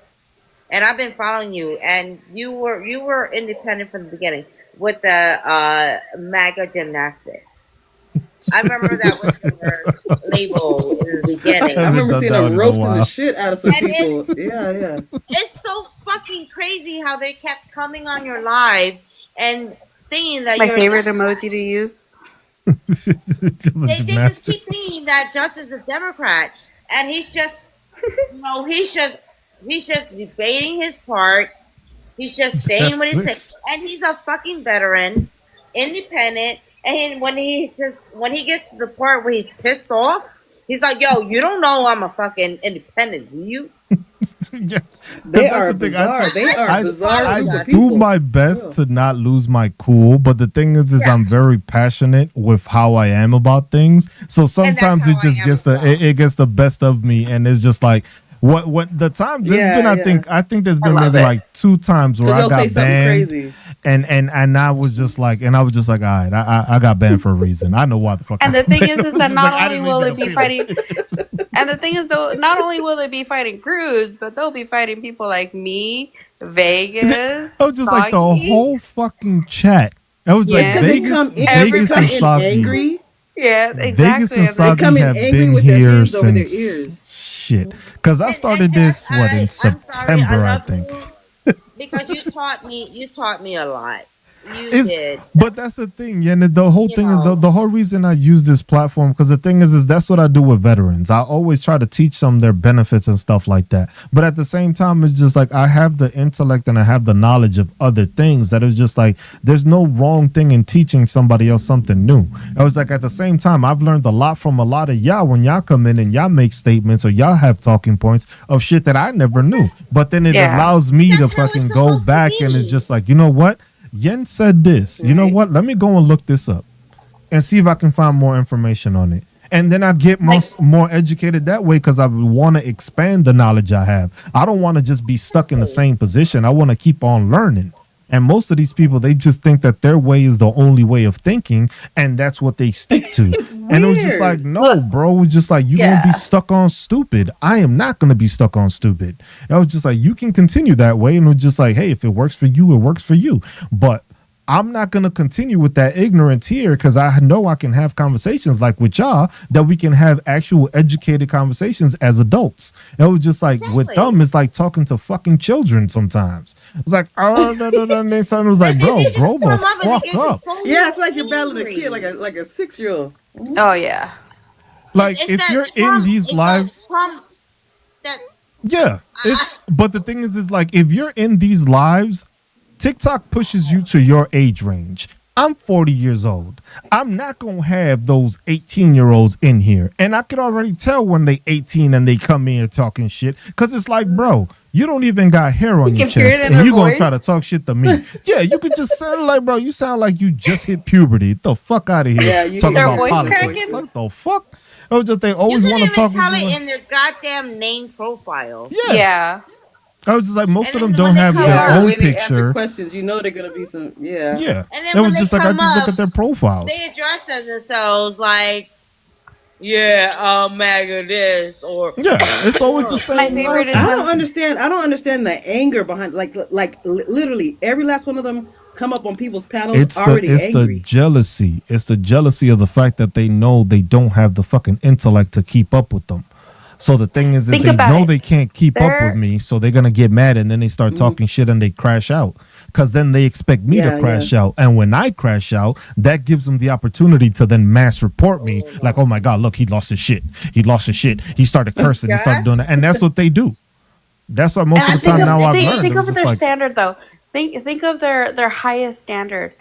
And I've been following you. And you were independent from the beginning with the MAGA gymnastics. I remember that was your label in the beginning.
I remember seeing them roasting the shit out of some people. Yeah.
It's so fucking crazy how they kept coming on your live and thinking that
My
you're
favorite emoji to use.
They just keep thinking that Justice is a Democrat, and he's just, he's just debating his part. He's just saying what he's saying, and he's a fucking veteran, independent. And when he gets to the part where he's pissed off, he's like, "Yo, you don't know I'm a fucking independent, do you?"
Yeah.
They are bizarre. They are bizarre.
I do my best to not lose my cool, but the thing is I'm very passionate with how I am about things. So sometimes it just gets it gets the best of me, and it's just like what the times there's been. I think there's been maybe like 2 times where I got banned. Crazy. And I was just like, all right, I got banned for a reason. I know why the fuck.
And the thing is that not only will it be fighting, and the thing is though, not only will they be fighting Cruz, but they'll be fighting people like me, Vegas.
I was just like the whole fucking chat. I was like Vegas and Soggy.
Angry.
Yes, exactly.
Vegas and Soggy have been here since shit. Because I started this in September, I think.
Because you taught me a lot. You did.
But that's the thing. Yeah, and the whole thing is the whole reason I use this platform, because the thing is that's what I do with veterans. I always try to teach them their benefits and stuff like that. But at the same time, it's just like I have the intellect and I have the knowledge of other things that is just like there's no wrong thing in teaching somebody else something new. I was like, at the same time, I've learned a lot from a lot of y'all when y'all come in and y'all make statements or y'all have talking points of shit that I never knew. But then it allows me to fucking go back and it's just like, you know what? Yen said this. Right. You know what? Let me go and look this up and see if I can find more information on it. And then I get more educated that way because I want to expand the knowledge I have. I don't want to just be stuck in the same position. I want to keep on learning. And most of these people, they just think that their way is the only way of thinking, and that's what they stick to. And it was just like, no, bro. It's just like, you're going to be stuck on stupid. I am not going to be stuck on stupid. I was just like, you can continue that way. And it was just like, hey, if it works for you, it works for you. But I'm not going to continue with that ignorance here because I know I can have conversations like with y'all that we can have actual educated conversations as adults. It was just like with them, it's like talking to fucking children sometimes. It's like, oh, no. Next time it was like, bro, grow the fuck up.
Yeah, it's like you're battling a kid like a 6-year-old.
Oh, yeah.
Like if you're in these lives. Yeah. But the thing is like if you're in these lives, TikTok pushes you to your age range. I'm 40 years old. I'm not going to have those 18-year-olds in here. And I could already tell when they 18 and they come in here talking shit. Because it's like, bro, you don't even got hair on your chest. And you're going to try to talk shit to me. Yeah, you could just sound like, bro, you sound like you just hit puberty. Get the fuck out of here.
Yeah,
talking about politics. Like the fuck? It was just they always want to talk.
You can even tell it in their goddamn name profile.
Yeah.
I was just like, most of them don't have their own picture.
Answer questions, you know they're gonna be some,
Yeah.
And then
it was just like I just look at their profiles.
They address themselves like
yeah, MAGA this or
Yeah, it's always the
My
same
favorite is
I
nonsense.
don't
when
understand. I don't understand the anger behind literally every last one of them come up on people's panels already
It's the
angry.
jealousy. It's the jealousy of the fact that they know they don't have the fucking intellect to keep up with them. So the thing is that
think
they
about
know
it.
they can't keep up with
They're
me, so they're gonna get mad and then they start
Hmm.
talking shit and they crash out. Cause then they expect me to
Yeah, yeah.
crash out. And when I crash out, that gives them the opportunity to then mass report me. Like, oh my God, look, he lost his shit. He lost his shit. He started cursing. He started
gosh.
doing that. And that's what they do. That's what most of
and
the time now I've learned.
think
It was
of
just
their
like,
standard though. Think of their highest standard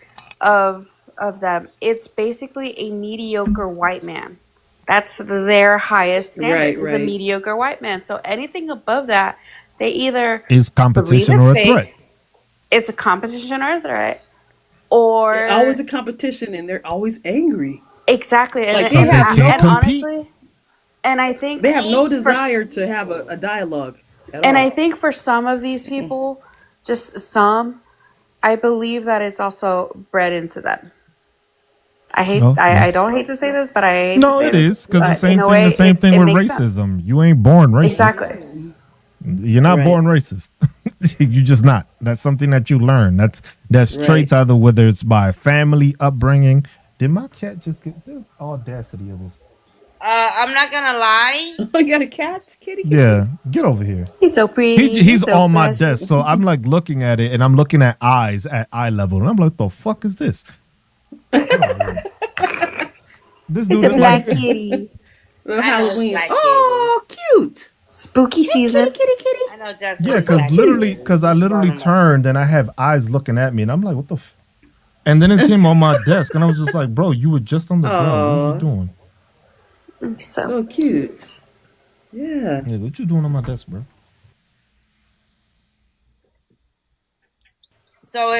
of them. It's basically a mediocre white man. That's their highest standard
Right,
is a
right.
mediocre white man. So anything above that, they either
is
believe
competition
it's
or a threat.
fake, it's a competition or a threat,
Always
or
a competition, and they're always angry.
exactly.
Like
Because they can't
And
compete.
honestly, and I think
they have no
for
desire to have a dialogue at
and I
all.
think for some of these people, just some, I believe that it's also bred into them.
No, no.
I don't hate to say this, but I hate to
No,
say
it
this,
is because
but in a
the
way,
same thing
it
with
makes sense.
racism. You ain't born racist.
Exactly.
You're not
Right,
born racist. You just not. That's something that you learn. That's traits
right.
either whether it's by family upbringing. Did my cat just get the audacity of this?
I'm not gonna lie.
I got a cat, kitty, kitty,
Yeah,
kitty.
get over here.
He's so pretty.
He's
He's so
on my desk,
precious.
so I'm like looking at it, and I'm looking at eyes at eye level, and I'm like, the fuck is this? Get over here. This
It's
dude
a
is like,
black kitty.
Little
I know it's
Halloween.
Black Kitty.
Oh, cute.
Spooky
Hey, kitty,
season.
kitty, kitty.
I know that's
yeah,
a
So
Black
cute.
because I
Kitty.
literally turned and I have eyes looking at me, and I'm like, what the. And then it's him on my desk, and I was just like, bro, you were just on the ground. What are you
Oh,
doing?
So
so cute. Yeah.
Yeah, what you doing on my desk, bro?
So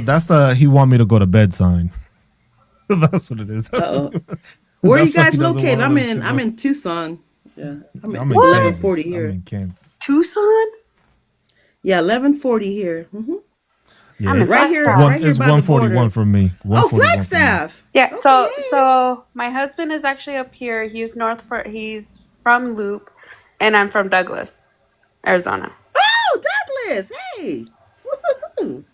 That's the he want me to go to bed sign. That's what it is.
Uh oh. Where are you
That's why
guys
he doesn't
located?
want to let you
I'm
go.
in Tucson. Yeah.
I'm
It's
in
11:40
Kansas. I'm
here.
in Kansas.
Tucson?
Yeah, 11:40 here.
Yeah,
I'm in
Right here,
Flagstaff.
right here
it's
by the
141
border.
from me.
Oh,
141 from me.
Flagstaff.
Yeah,
Okay.
so my husband is actually up here. He's from Loop and I'm from Douglas, Arizona.
Oh, Douglas. Hey. Woohoo.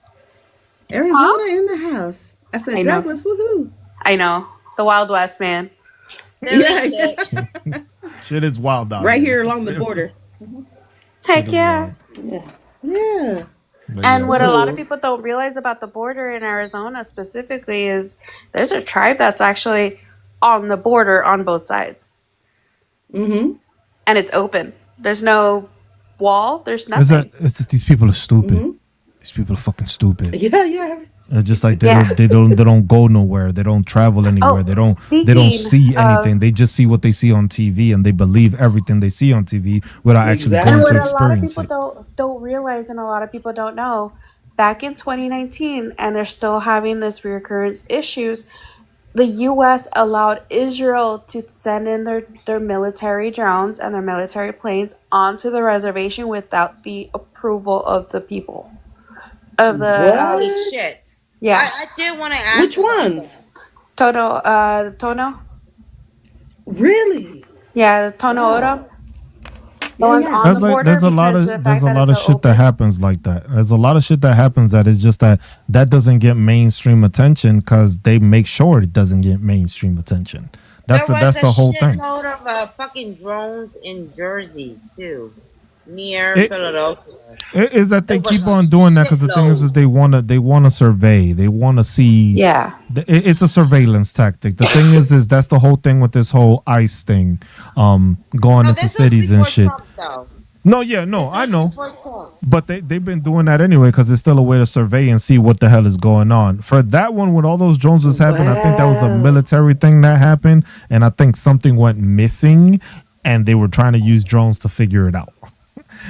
Huh?
Arizona in the house. I said
I know.
Douglas. Woohoo.
I know. The Wild West, man.
Yeah.
Shit is wild out
Right
here.
here along the border.
Shit
Heck
is
yeah.
wild.
Yeah.
But
And
yeah,
what a lot of
Cool.
people don't realize about the border in Arizona specifically is there's a tribe that's actually on the border on both sides.
Mm-hmm.
And it's open. There's no wall, there's
it's
nothing.
that these people are stupid.
Mm-hmm.
These people are fucking stupid.
Yeah, yeah.
It's just like
Yeah.
they don't go nowhere. They don't travel anywhere.
Oh,
They don't
speaking
see
of
anything. They just see what they see on TV and they believe everything they see on TV without actually
Exactly.
and
going
what
to
a lot of
experience
people
it.
don't realize and a lot of people don't know, back in 2019 and they're still having this reoccurrence issues, the US allowed Israel to send in their military drones and their military planes onto the reservation without the approval of the people. Of the
Holy
What?
shit.
yeah.
I did want to ask
Which
about
ones?
Tono?
Really?
Yeah, the Tono
Wow.
Oro. The
Yeah,
ones
yeah.
on the border
There's a lot
because the
of
fact that it's so
shit that
open.
happens like that. There's a lot of shit that happens that is just that doesn't get mainstream attention because they make sure it doesn't get mainstream attention.
there was
That's
a
the whole thing.
shitload of fucking drones in Jersey too, near
It,
Philadelphia.
it is that
There
they
was
keep
a
on doing that because the thing is
shitload.
they want to survey. They want to see.
Yeah.
It's a surveillance tactic. The thing is that's the whole thing with this whole ICE thing, going
No,
into
this was
cities and
before
shit.
Trump though.
No, yeah, no,
This
I
was
know.
before Trump.
But they've been doing that anyway because it's still a way to survey and see what the hell is going on. For that one, when all those drones was happening, I think that was a
Wow.
military thing that happened, and I think something went missing, and they were trying to use drones to figure it out.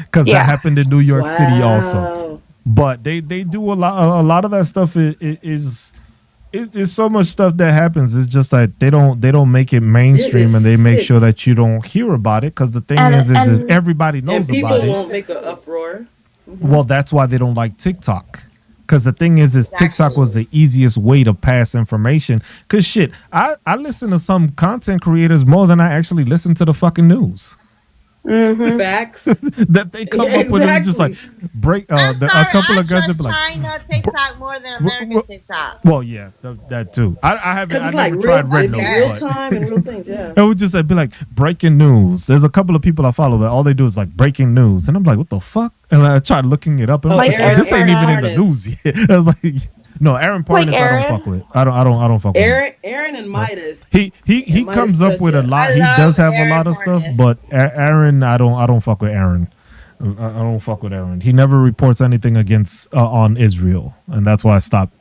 Because that
Yeah.
happened in New York City also.
Wow.
But they do a lot of that stuff is so much stuff that happens. It's just like they don't make it mainstream
is
and they make
sick.
sure that you don't hear about it because the thing
And
is if
and
everybody
And
knows
people
about it,
won't make an uproar.
well, that's why they don't like TikTok. Because the thing is TikTok was
Exactly.
the easiest way to pass information. Because shit, I listen to some content creators more than I actually listen to the fucking news
Mm-hmm.
Facts.
that they come
Yeah,
up with. It was just like
exactly.
break.
I'm
A
sorry,
couple
I
of guys would
trust
be like,
China TikTok more than
w-
American TikTok.
well, yeah, that too. I haven't.
Because
I
it's like
never
real,
tried Red
it'd be
Note,
Okay.
real
but
time and real things. Yeah.
it would just be like breaking news. There's a couple of people I follow that all they do is like breaking news, and I'm like, what the fuck? And I tried looking it up, and I'm
Oh,
like,
Like
Aaron,
this ain't even in the
Parnas.
news yet. I was like, no, Aaron
Like
Parnas, I don't
Aaron.
fuck with. I don't fuck with him.
Aaron and Midas.
He
And Midas
comes up
touch,
with a
yeah.
lot.
I
He
love
does have a
Aaron
lot of stuff,
Parnas.
but Aaron, I don't fuck with Aaron. I don't fuck with Aaron. He never reports anything against on Israel, and that's why I stopped.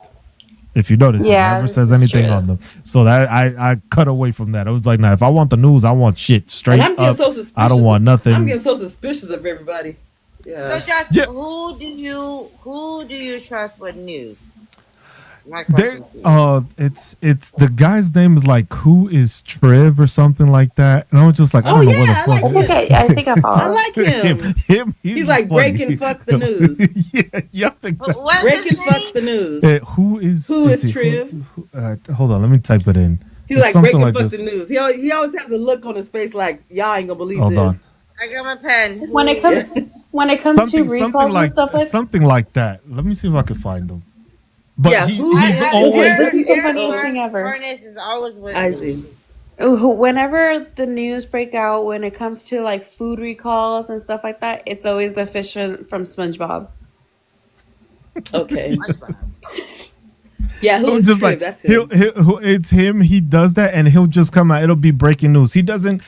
If you notice,
Yeah,
he never
this
says
is
anything
true.
on them. So that I cut away from that. I was like, nah, if I want the news, I want shit straight
And I'm getting
up.
so suspicious.
I don't want nothing.
I'm getting so suspicious of everybody.
So
Yeah.
just
Yeah.
who do you trust with news? My
There,
question to you.
it's the guy's name is like who is Trev or something like that, and I was just like, I
Oh
don't know
yeah,
what the
I
fuck.
like him.
I think I
I
follow.
like him.
He's
He's
just
like
funny.
breaking fuck the news.
yeah, exactly.
What's
Breaking
his
fuck
name?
the news.
Who is
Who is
it?
Triv?
Hold on, let me type it in.
He's
It's
like
something
breaking
like
fuck
this.
the news. He always has a look on his face like y'all ain't gonna believe
Hold
this.
on.
I got my pen.
When it
Who-
comes when it comes to recalls and stuff like
something like that. Let me see if I can find them. But
Yeah, who
he's
is-
always
This is the
Aaron
funniest thing ever.
Parnas is always with
I
me.
see.
whenever the news break out when it comes to like food recalls and stuff like that, it's always the fish from SpongeBob.
Okay.
SpongeBob.
Yeah, who is
just
Triv?
like
That's him.
it's him. He does that, and he'll just come out. It'll be breaking news. He doesn't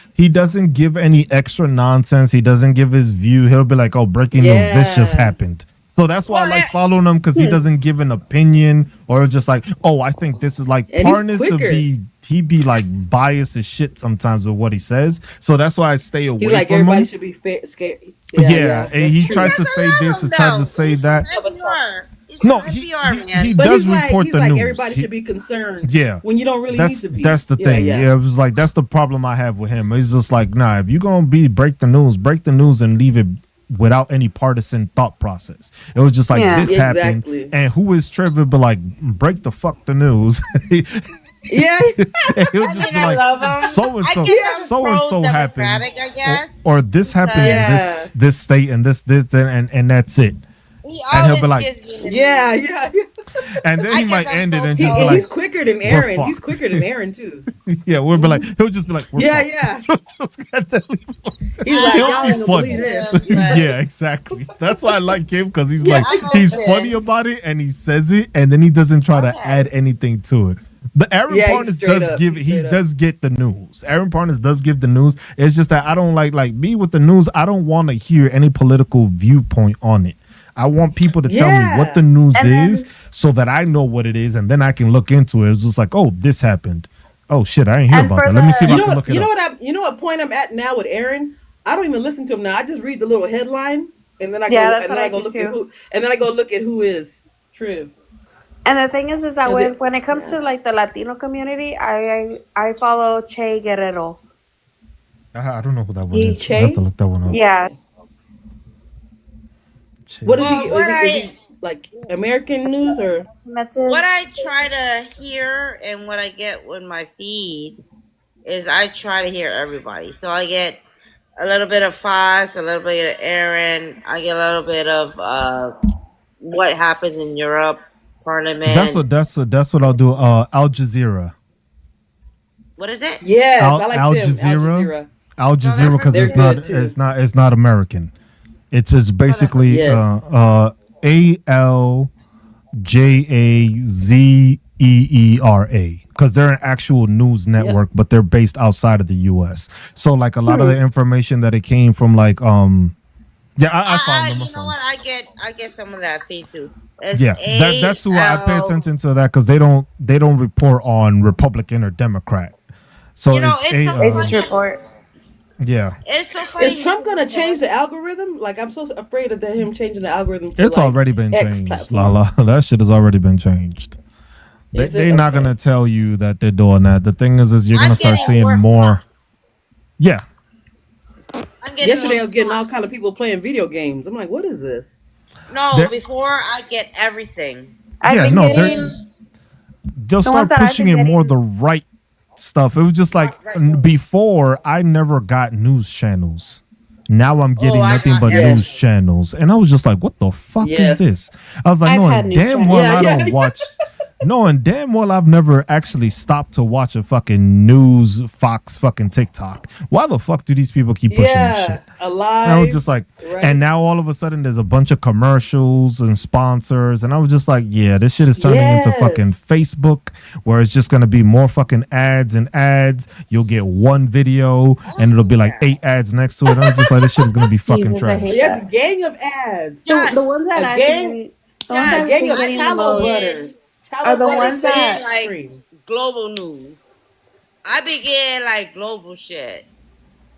give any extra nonsense. He doesn't give his view. He'll be like, "Oh, breaking news! This just
Yeah.
happened." So that's why I
Well,
like
that-
following him because he doesn't give an opinion or just like, "Oh, I think this is like."
And he's
Parnas would
quicker.
he be like biased as shit sometimes with what he says. So that's why I stay away
He's like
from
everybody
him.
should be scared.
Yeah, and
that's
he
true.
tries to say this and tries to say that.
NPR. He's
No,
from
he
NPR, man.
But
does
he's like,
report
he's
the
like
news.
everybody
He-
should be concerned.
Yeah.
When you don't really need to be.
That's the thing. Yeah, it was like that's the problem I have with him. He's just like, nah, if you're gonna break the news and leave it without any partisan thought process. It was just like
Yeah.
this happened,
Exactly.
and who is Trevor? But like, break the fuck the news.
Yeah.
And he'll
I
just
mean,
be
I
like,
love him.
so and
I
so,
guess I'm
so and so happened,
pro-democratic, I guess.
or this happened in
Yeah.
this state and this and that's it.
He
And he'll
always
be like-
gives me the
Yeah,
news.
yeah.
And then
I
he
guess
might
I'm
end it
so
and
He,
just
proud.
be
and
like,
he's quicker than Aaron.
fucked.
He's quicker than Aaron too.
yeah, we'll be like, he'll just be like, we're
Yeah,
fucked.
yeah.
Just get the leave.
He's like,
He'll
y'all
be
ain't gonna
funny.
believe this.
But-
Yeah, exactly. That's why I like him because he's
Yeah,
like
I'm
he's
open.
funny about it and he says it and then he doesn't try to
Okay.
add anything to it. The Aaron
Yeah, he's
Parnas
straight
does
up.
give
He's
he
straight up.
does get the news. Aaron Parnas does give the news. It's just that I don't like me with the news. I don't want to hear any political viewpoint on it. I want people to tell me what the news
And then-
is so that I know what it is and then I can look into it. It's just like, oh, this happened. Oh shit, I ain't hear
And
about
for
that. Let me see if
You
I
know
can
what?
look it up.
You know what point I'm at now with Aaron? I don't even listen to him now. I just read the little headline and then I
Yeah,
go
that's
and
what
then
I
I go
do
look at
too.
who and then I go look at who is Triv.
And the thing is that
Is it-
when it comes to like the Latino community, I follow Che Guerrero.
I don't know who that one
He-
is. I have to look that one up.
Yeah,
What is
Well,
he?
what
Is he like American news or?
that's his.
What I try to hear and what I get with my feed is I try to hear everybody. So I get a little bit of Foss, a little bit of Aaron. I get a little bit of what happens in Europe, Parliament.
That's what I'll do. Al Jazeera.
What is it?
Yes,
Al-
I like
Al
them.
Jazeera?
Al
Al Jazeera because
They're
it's not
good, too.
it's not American. It's basically
Yes.
ALJAZEERA because they're an actual news network, but they're based outside of the U.S. So like a lot of the information that it came from, like yeah, I found them. I
You know
found
what? I get some of that feed too. It's
yeah, that's who I pay
AL
attention to that because they don't report on Republican or Democrat. So
You know,
it's
it's so
They just
funny.
report.
yeah,
It's so funny.
Is Trump gonna change the algorithm? Like I'm so afraid of him changing the algorithm. To
it's
like
already been
X
changed.
platform.
Lala, that shit has already been changed.
Is it?
They're not
Okay.
gonna tell you that they're doing that. The thing is you're
I'm
gonna start
getting
seeing more. Yeah,
I'm getting
Yesterday I
more
was getting all
response.
kind of people playing video games. I'm like, what is this?
No,
They're-
before I get everything.
I've
Yeah,
been
no,
getting
they'll
the ones
start
that I've
pushing
been
it more
getting.
the right stuff. It was just like before, I never got news channels. Now I'm getting
I
nothing
got
but
everything.
news channels, and I was just like, "What the fuck is
Yes.
this?" I was like,
I've had
"Knowing
news
damn
channels.
well
Yeah,
I
yeah,
don't
yeah.
watch." Knowing damn well I've never actually stopped to watch a fucking news Fox fucking TikTok. Why the fuck do these people keep pushing this
Yeah,
shit?
alive.
And I was just like,
right?
and now all of a sudden there's a bunch of commercials and sponsors, and I was just like, yeah, this shit is turning into
Yes.
fucking Facebook, where it's just gonna be more fucking ads and ads. You'll get one video, and it'll be like 8 ads next to it. And I was just like, this shit is gonna be fucking
Jesus, I
trash.
hate
Yes, a
that.
gang of ads.
The ones that
A
I've
gang-
been, the ones
Josh,
I've
A gang
been
of
getting the
tallow
most.
butter.
Are the
Tallow
ones
butter
that-
face
like
cream.
global news. I began like global shit.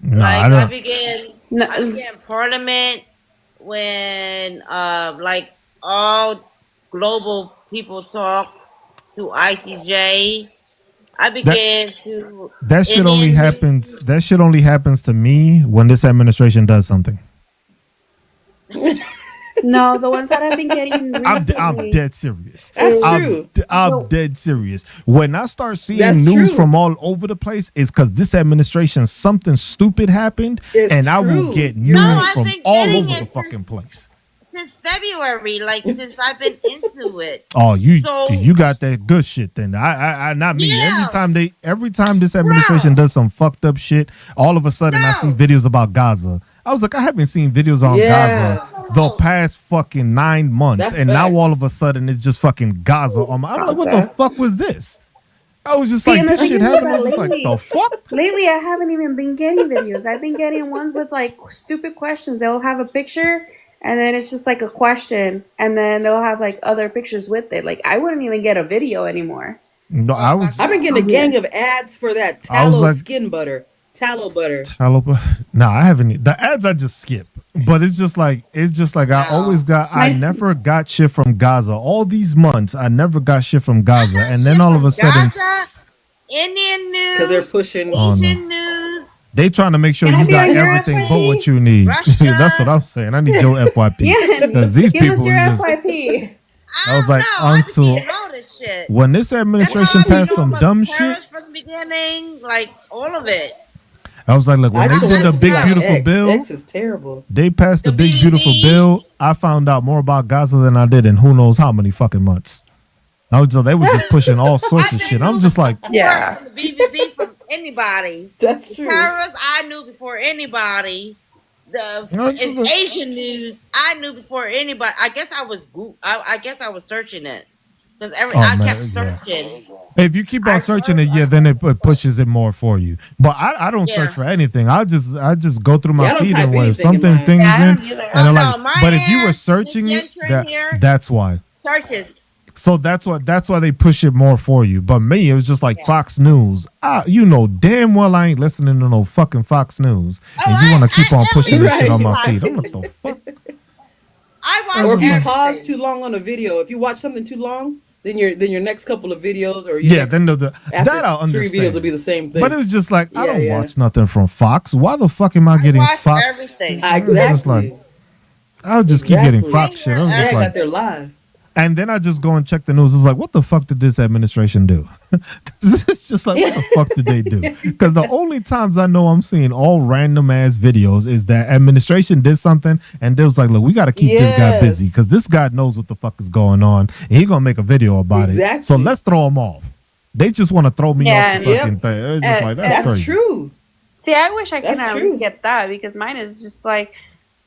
No,
Like
I
I
don't.
began
No,
I began Parliament when like all global people talked to ICJ. I began to
That shit only
Indian-
happens. That shit only happens to me when this administration does something.
no, the ones that I've been getting recently.
I'm dead serious.
That's
I'm,
true.
I'm dead serious. When I start seeing
That's
news
true.
from all over the place, it's because this administration something stupid happened,
It's
and I will
true.
get
You're
news
right.
I've
from
been
all
getting
over
it
the
since-
fucking place.
since February, like since I've been into it.
Oh, you
So-
you got that good shit then. I not me.
Yeah.
Every time this administration does some fucked up shit, all of a sudden I see
No.
videos about Gaza. I was like, I haven't seen videos on
Yeah.
Gaza the past fucking 9 months,
That's
and now
facts.
all of a sudden it's just fucking Gaza on my. I'm like, what the
Gaza.
fuck was this? I was just
See,
like,
and the
this
thing
shit
is
happened. I
that
was just like,
lately-
the fuck?
Lately, I haven't even been getting videos. I've been getting ones with like stupid questions. They'll have a picture, and then it's just like a question, and then they'll have like other pictures with it. Like I wouldn't even get a video anymore.
No, I was.
I've been getting a gang of ads for that
I was
tallow
like-
skin butter. Tallow butter.
No, I haven't. The ads I just skip, but it's just like I always got. I
My-
never got shit from Gaza. All these months, I never got shit from Gaza, and then all of a sudden,
Gaza, Indian
Because they're
news,
pushing.
Oh, no.
Asian news.
they trying to make sure
Can I
you
be
got
on your
everything but
FYP?
what you need.
Russia.
That's what I'm saying. I need your FYP
Yeah,
because these
give
people
us your
just.
FYP.
I was
don't
like,
know. I
until-
be getting all this shit.
When this
That's
administration
how I
passed
know
some
about
dumb
terrorists
shit,
from the beginning, like all of it.
I was like, look, when
I
they
just
did the
wanted
big
to
beautiful
X.
bill,
X is terrible.
they passed the
The
big beautiful
BBB.
bill. I found out more about Gaza than I did in who knows how many fucking months. I was just, they were just pushing all sorts of shit. I'm just like,
Yeah.
From the BBB from anybody.
That's true.
Terrorists I knew before anybody. The
No, it's just-
Asian news I knew before anybody. I guess I was I guess I was searching it because
Oh,
I
man,
kept
yeah.
searching.
if you keep on
I
searching it,
heard-
yeah, then it pushes it more for you. But I don't
Yeah.
search for anything. I just go through
Yeah, I
my
don't
feed
type
and where if
anything in
something
mine.
things
Yeah, I
in,
don't either.
and I'm
Oh,
like,
no, my
but if you were
ass,
searching
this
it,
young trend here.
that's why.
Searches.
So that's why they push it more for you. But me, it was just like Fox News. You know damn well I ain't listening to no fucking Fox News, and you want to keep on pushing this shit on my feed. I'm like, the fuck?
I watched
Or if you
everything.
pause too long on a video, if you watch something too long, then your next couple of videos or your
Yeah,
next,
then that
after
I'll
3
understand.
videos will be the same thing.
But it was just like I
Yeah,
don't
yeah.
watch nothing from Fox. Why the fuck am I getting
watched
Fox?
everything.
exactly.
Just like, I'll just keep getting
Exactly.
Fox shit. I was
yeah,
just
I got
like,
there live.
and then I just go and check the news. It's like, what the fuck did this administration do? It's just like, what the fuck did they do? Because the only times I know I'm seeing all random ass videos is that administration did something and they was like, look, we got to keep this guy
Yes.
busy because this guy knows what the fuck is going on and he gonna make a video about it.
Exactly.
So let's throw him off. They just want to throw me
Yeah.
off the
Yep.
fucking thing. It's just like, that's
That's
crazy.
true.
See, I wish I could
That's
at
true.
least get that because mine is just like,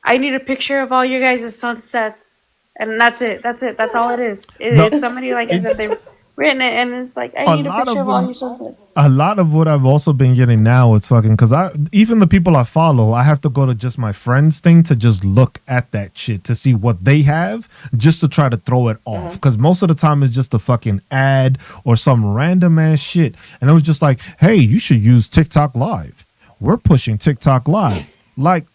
I need a picture of all your guys' sunsets, and that's it. That's it. That's all it is.
No,
It's somebody like I said they've written it, and it's like I
A
need a
lot
picture
of
of all
them-
your sunsets.
A lot of what I've also been getting now is fucking because even the people I follow, I have to go to just my friends thing to just look at that shit to see what they have just to try to throw it off. Because most of the time it's just a fucking ad or some random ass shit. And it was just like, hey, you should use TikTok Live. We're pushing TikTok Live. Like,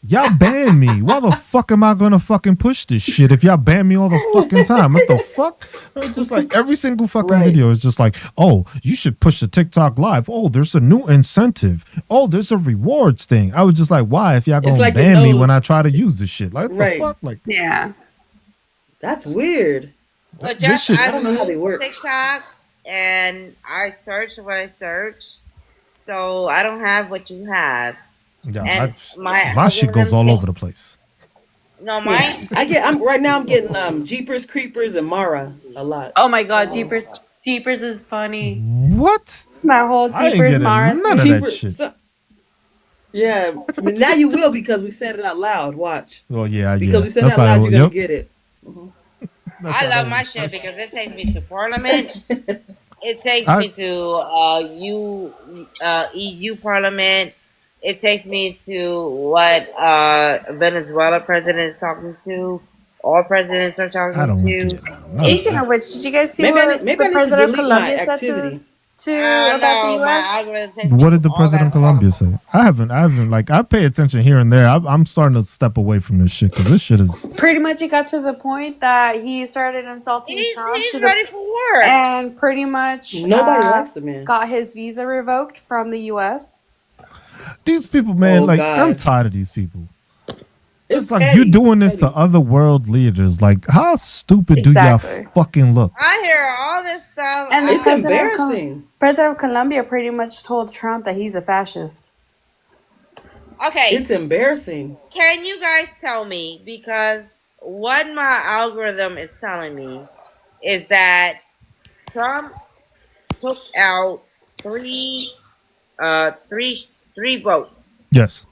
y'all ban me. Why the fuck am I gonna fucking push this shit if y'all ban me all the fucking time? What the fuck? It's just like every single fucking
Right.
video is just like, oh, you should push the TikTok Live. Oh, there's a new incentive. Oh, there's a rewards thing. I was just like, why? If y'all
It's
gonna
like it
ban me
knows.
when I try to use this shit, like what
Right.
the fuck? Like,
Yeah,
That's weird.
Well,
This
just
shit.
I
I
don't know how they
use
work.
TikTok and I search what I search, so I don't have what you have.
Yeah,
And my
my shit goes
algorithm
all
takes
over the place.
no
Yeah,
mine.
I'm right now. I'm getting Jeepers Creepers and Mara a lot.
Oh my god, Jeepers is funny.
What?
That whole
I ain't
Jeepers
getting none of
marathon.
that
Jeepers.
shit.
Yeah, I mean, now you will because we said it out loud. Watch,
Well, yeah,
because
yeah.
we said it
That's
out loud,
how.
you're gonna
Yep.
get it.
That's
I
how
love
that
my
works.
shit because it takes me to Parliament. It takes
I
me to EU Parliament. It takes me to what Venezuela president is talking to. All presidents are
I
talking
don't
to.
get none of
Speaking
that.
of which, did you guys see
Maybe
what
maybe
the
I need to
president of
delete my
Colombia said
activity.
about the
No, my
U.S.?
algorithm takes me
What
to
did the
all
president
that
of Colombia
stuff.
say? I haven't. Like, I pay attention here and there. I'm starting to step away from this shit because this shit is.
Pretty much, it got to the point that he started insulting Trump to
He's
the
ready for war.
and pretty much
Nobody likes the man.
got his visa revoked from the U.S.
These people, man.
Oh
Like, I'm
God,
tired of these people.
it's
It's like you
petty.
doing this to
Petty.
other world leaders. Like, how stupid do
Exactly.
y'all fucking look?
I hear all this stuff.
And the
It's embarrassing.
president of Colombia pretty much told Trump that he's a fascist.
Okay,
It's embarrassing.
can you guys tell me, because what my algorithm is telling me is that Trump took out three votes
Yes.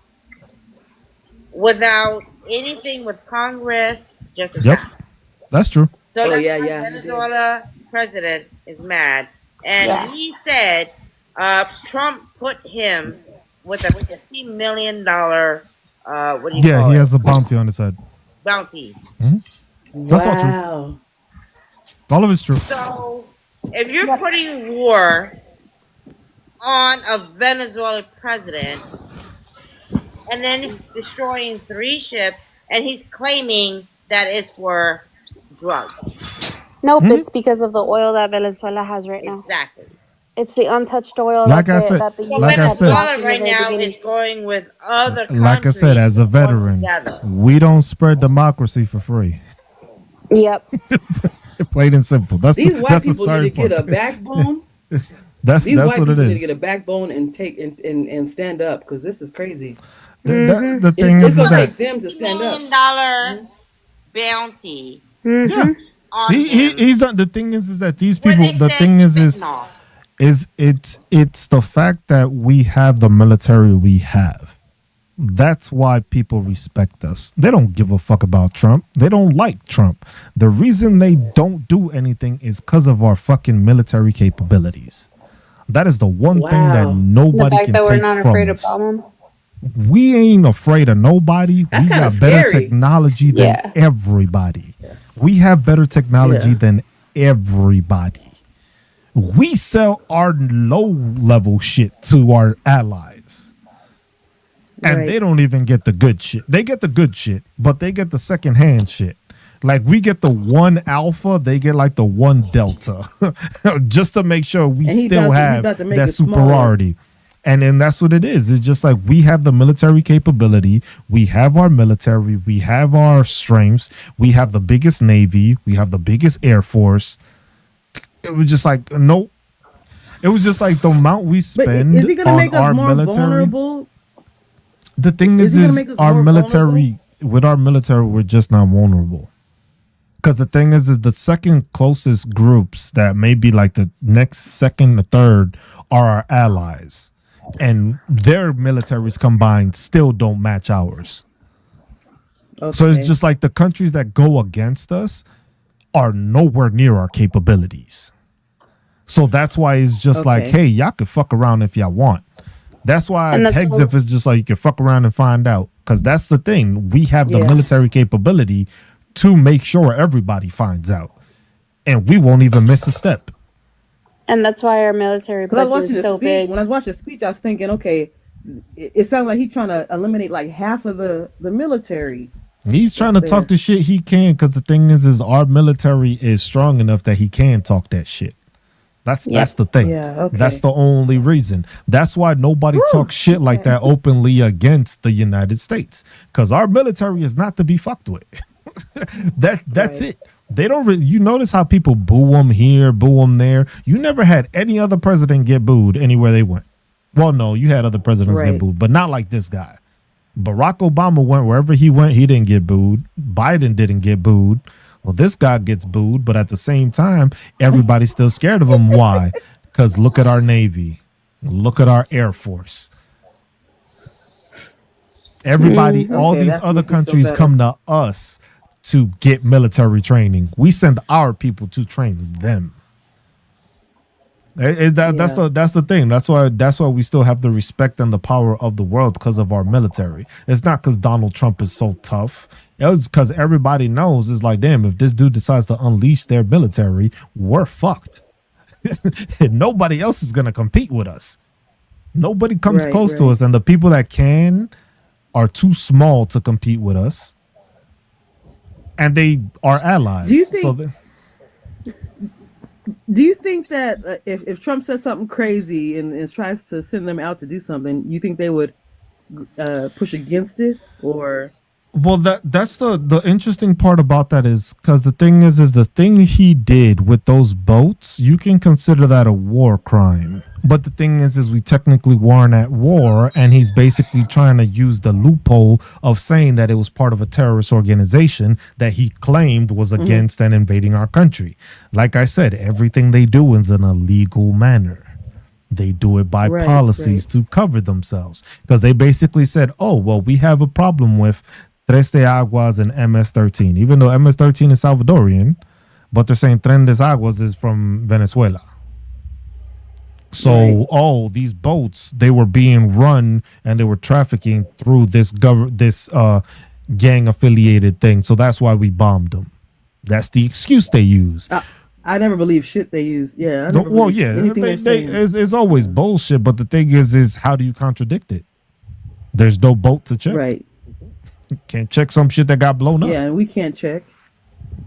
without anything with Congress, just a
Yep.
tap.
That's true.
So
Oh
that's
yeah,
why
yeah. He did.
Venezuela president is mad, and
Yeah.
he said Trump put him with a $50 million what do you
Yeah,
call
he
it,
has a bounty on his head.
bounty.
That's all true.
Wow.
All of it's true.
So if you're putting war on a Venezuelan president and then destroying 3 ships, and he's claiming that it's for drugs.
Nope,
Mhm.
it's because of the oil that Venezuela has right now.
Exactly.
It's the untouched oil
Like
that
I
the,
said,
that the
So
like I
U.S. had
said,
blocked
Venezuela
from the
right
very
now
beginning.
is going with other countries.
like I said, as a
to work
veteran,
together.
we don't spread democracy for free.
Yep.
Plain and simple. That's
These
the
white
that's the
people need
starting
to get a
point.
backbone.
That's
These white
what
people
it
need to
is.
get a backbone and take and stand up because this is crazy.
The thing
It's
is
gonna
that
take them to
$50
stand
million
up.
bounty
yeah,
on
he
him.
he's done. The thing is that these
Where
people.
they
The
said
thing is
fentanyl.
it's the fact that we have the military we have. That's why people respect us. They don't give a fuck about Trump. They don't like Trump. The reason they don't do anything is because of our fucking military capabilities. That is the one thing that
Wow.
The
nobody
fact
can
that we're
take
not
from
afraid to
us.
bomb them.
We ain't afraid of nobody.
That's
We
kinda
got better
scary.
technology than
Yeah.
everybody. We have better technology
Yeah.
than everybody. We sell our low level shit to our allies. And
Right.
they don't even get the good shit. They get the good shit, but they get the second hand shit. Like we get the 1 alpha, they get like the 1 delta. Just to make sure we
And he
still
about to- he
have
about to make
that
it smaller.
superiority. And then that's what it is. It's just like we have the military capability. We have our military. We have our strengths. We have the biggest navy. We have the biggest air force. It was just like, nope. It was just like the amount we
But
spend
is he gonna
on
make us
our
more
military.
vulnerable?
The thing
Is he gonna
is
make us
our
more
military, with our military, we're just not vulnerable. Because the thing is the second closest groups that may be like the next second or third are our allies. And their militaries combined still don't match ours.
Okay.
So it's just like the countries that go against us are nowhere near our capabilities. So that's why it's just like,
Okay.
hey, y'all can fuck around if y'all want. That's why
And that's
Hegs
why-
if it's just like you can fuck around and find out. Because that's the thing. We have the
Yeah.
military capability to make sure everybody finds out. And we won't even miss a step.
And that's why our military
Because I was
budget
watching
is
the
so
speech.
big.
When I was watching the speech, I was thinking, okay, it sounds like he's trying to eliminate like half of the military.
He's trying to
That's
talk
there.
the shit he can because the thing is our military is strong enough that he can talk that shit. That's the thing.
Yeah, okay.
That's the only reason. That's why nobody talks shit like that openly against the United States. Because our military is not to be fucked with. That's
Right.
it. They don't really, you notice how people boo them here, boo them there. You never had any other president get booed anywhere they went. Well, no, you had other presidents get
Right.
booed, but not like this guy. Barack Obama went wherever he went, he didn't get booed. Biden didn't get booed. Well, this guy gets booed, but at the same time, everybody's still scared of him. Why? Because look at our Navy. Look at our Air Force. Everybody, all
Okay,
these
that
other
makes me feel
countries
better.
come to us to get military training. We send our people to train them.
Yeah.
That's the thing. That's why we still have the respect and the power of the world because of our military. It's not because Donald Trump is so tough. It's because everybody knows it's like, damn, if this dude decides to unleash their military, we're fucked. Nobody else is gonna compete with us. Nobody comes
Right,
close to
right.
us, and the people that can are too small to compete with us, and they are allies.
Do you think?
So they,
Do you think that if Trump says something crazy and tries to send them out to do something, you think they would push against it, or?
well, that's the interesting part about that is because the thing is the thing he did with those boats, you can consider that a war crime. But the thing is we technically weren't at war, and he's basically trying to use the loophole of saying that it was part of a terrorist organization that he claimed was against and invading our country. Like I said, everything they do is in a legal manner. They do it by
Right,
policies
right.
to cover themselves because they basically said, oh, well, we have a problem with Tres de Aguas and MS-13, even though MS-13 is Salvadorian, but they're saying Tren de Aguas is from Venezuela. So,
Right.
these boats, they were being run and they were trafficking through this gang affiliated thing. So that's why we bombed them. That's the excuse they use.
I never believe shit they use. Yeah. I
No,
never
well,
believe
yeah,
anything they're saying.
it's always bullshit. But the thing is how do you contradict it? There's no boat to check.
Right.
Can't check some shit that got blown up.
Yeah, and we can't check.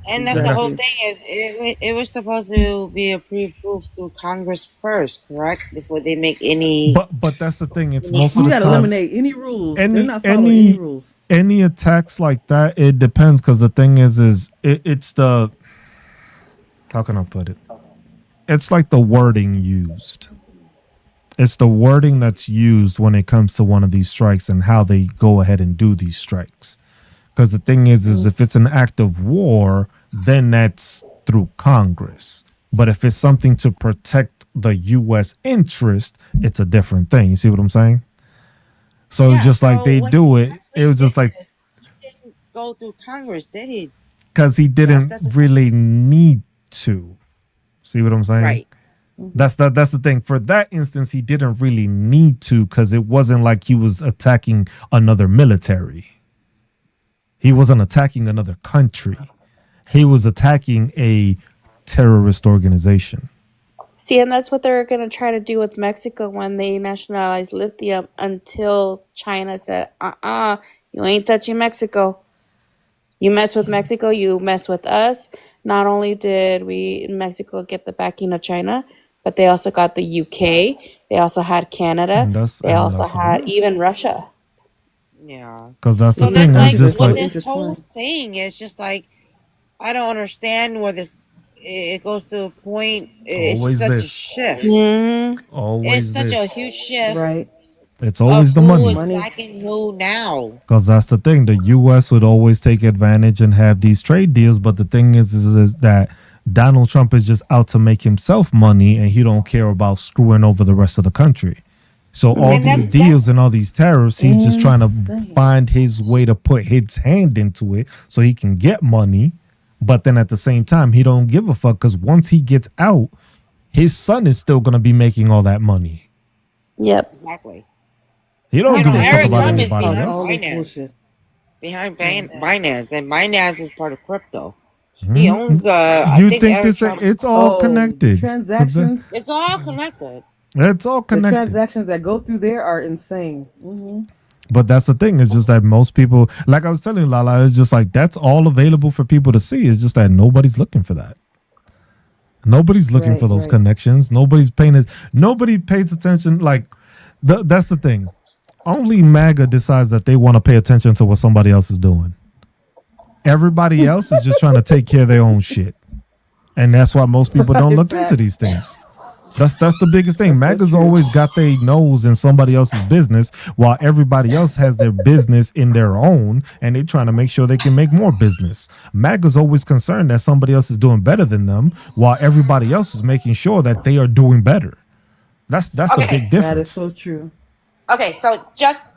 And that's the whole
Exactly.
thing is it was supposed to be approved through Congress first, correct? Before they make any.
But that's the thing. It's most of
You
the
got to
time
eliminate any rules. They're
any
not following any rules.
any attacks like that. It depends because the thing is it's the how can I put it? It's like the wording used. It's the wording that's used when it comes to one of these strikes and how they go ahead and do these strikes. Because the thing is if it's an act of war, then that's through Congress. But if it's something to protect the U.S. interest, it's a different thing. You see what I'm saying? So it's just like they
when
do it. It was just
did
like
this, he didn't go through Congress, did he?
because he didn't
that's what-
really need to. See what I'm saying?
Right.
That's the thing. For that instance, he didn't really need to because it wasn't like he was attacking another military. He wasn't attacking another country. He was attacking a terrorist organization.
See, and that's what they're going to try to do with Mexico when they nationalize lithium until China said, you ain't touching Mexico. You mess with Mexico, you mess with us. Not only did we in Mexico get the backing of China, but they also got the UK. They also had Canada.
And that's
had even Russia.
Yeah.
because that's
So
the
then,
thing.
like,
It's just
so
with
like
this whole
intertwined.
thing, it's just like I don't understand where this. It goes to a point. It's
Always
such a
this.
shift.
Mm,
It's
always
such a
this.
huge shift
Right.
It's always
of
the
who
money.
is
Money.
backing who now.
Because that's the thing. The U.S. would always take advantage and have these trade deals. But the thing is that Donald Trump is just out to make himself money, and he don't care about screwing over the rest of the country. So all
And
these
that's-
deals and all these tariffs, he's just trying to
Insane.
find his way to put his hand into it so he can get money. But then at the same time, he don't give a fuck because once he gets out, his son is still going to be making all that money.
yep.
Exactly.
He don't
You
give
know,
a fuck
Eric
about
Trump is
anybody
behind
else.
All this
Binance.
bullshit.
Behind Binance, and Binance is part of crypto. He
Mhm.
owns. I
You
think
think
Eric Trump.
it's all connected?
Transactions.
It's all connected.
It's all
The
connected.
transactions that go through there are insane.
But that's the thing. It's just that most people, like I was telling Lala, it's just like that's all available for people to see. It's just that nobody's looking for that. Nobody's looking
Right,
for those
right.
connections. Nobody's paying it. Nobody pays attention. Like that's the thing. Only MAGA decides that they want to pay attention to what somebody else is doing. Everybody else is just trying to take care of their own shit. And that's why most people don't look into these things. That's the biggest thing. MAGA's always got their nose in somebody else's business while everybody else has their business in their own, and they're trying to make sure they can make more business. MAGA's always concerned that somebody else is doing better than them while everybody else is making sure that they are doing better. That's the big difference.
That is so true.
Okay, so just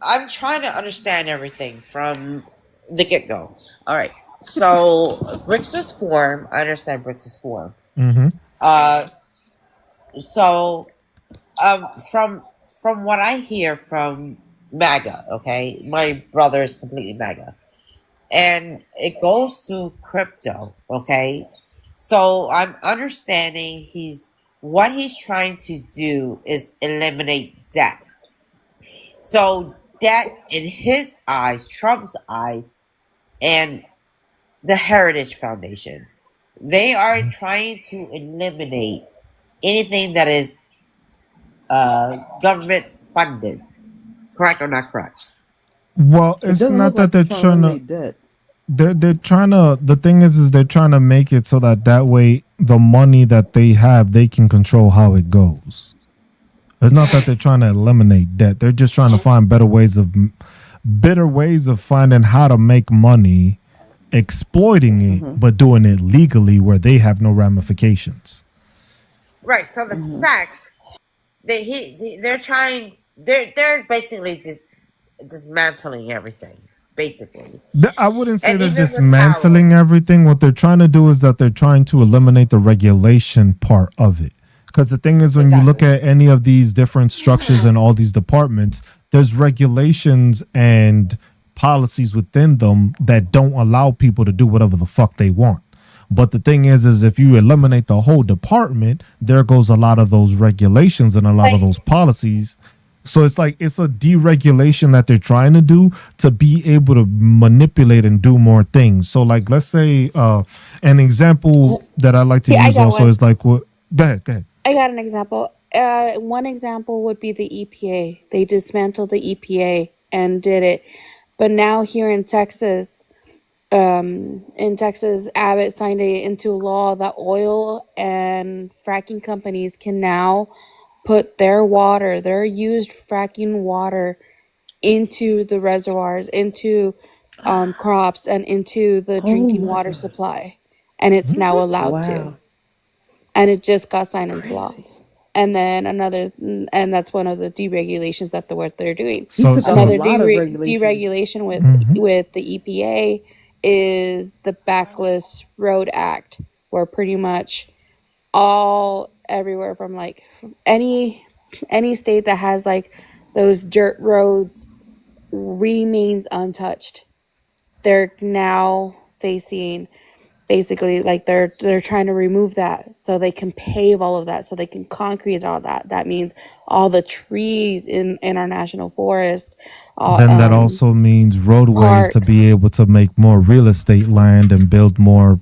I'm trying to understand everything from the get go. All right, so BRICS was formed. I understand BRICS is formed.
Mm-hmm.
So from what I hear from MAGA, okay, my brother is completely MAGA, and it goes to crypto, okay. So I'm understanding what he's trying to do is eliminate debt. So debt in his eyes, Trump's eyes, and the Heritage Foundation, they are trying to eliminate anything that is government funded. Correct or not correct?
Well,
It
it's
doesn't
not
look
that
like
they're
they're trying to
trying to.
eliminate debt.
They're trying to. The thing is they're trying to make it so that way the money that they have, they can control how it goes. It's not that they're trying to eliminate debt. They're just trying to find better ways of finding how to make money, exploiting it, but doing it legally where they have no ramifications.
Right. So the SEC, they're basically dismantling everything. Basically,
I wouldn't say
and
they're
even with
dismantling everything. What they're trying to do is that they're trying to eliminate the regulation part of it. Because the thing is, when you look at any of these different structures and all these departments, there's regulations and policies within them that don't allow people to do whatever the fuck they want. But the thing is if you eliminate the whole department, there goes a lot of those regulations and a lot of those policies. So it's like it's a deregulation that they're trying to do to be able to manipulate and do more things. So like let's say an example that I like to use also is like what go ahead.
I got an example. One example would be the EPA. They dismantled the EPA and did it. But now here in Texas, Abbott signed it into law that oil and fracking companies can now put their used fracking water into the reservoirs, into crops, and into the drinking water supply. And it's now allowed to. And it just got signed into law. And then and that's one of the deregulations that they're doing.
So
another deregulation with the EPA is the Backless Road Act, where pretty much everywhere from like any state that has like those dirt roads remains untouched. They're now facing basically like they're trying to remove that so they can pave all of that, so they can concrete all that. That means all the trees in our national forest.
Then that also means roadways to be able to make more real estate land and build more.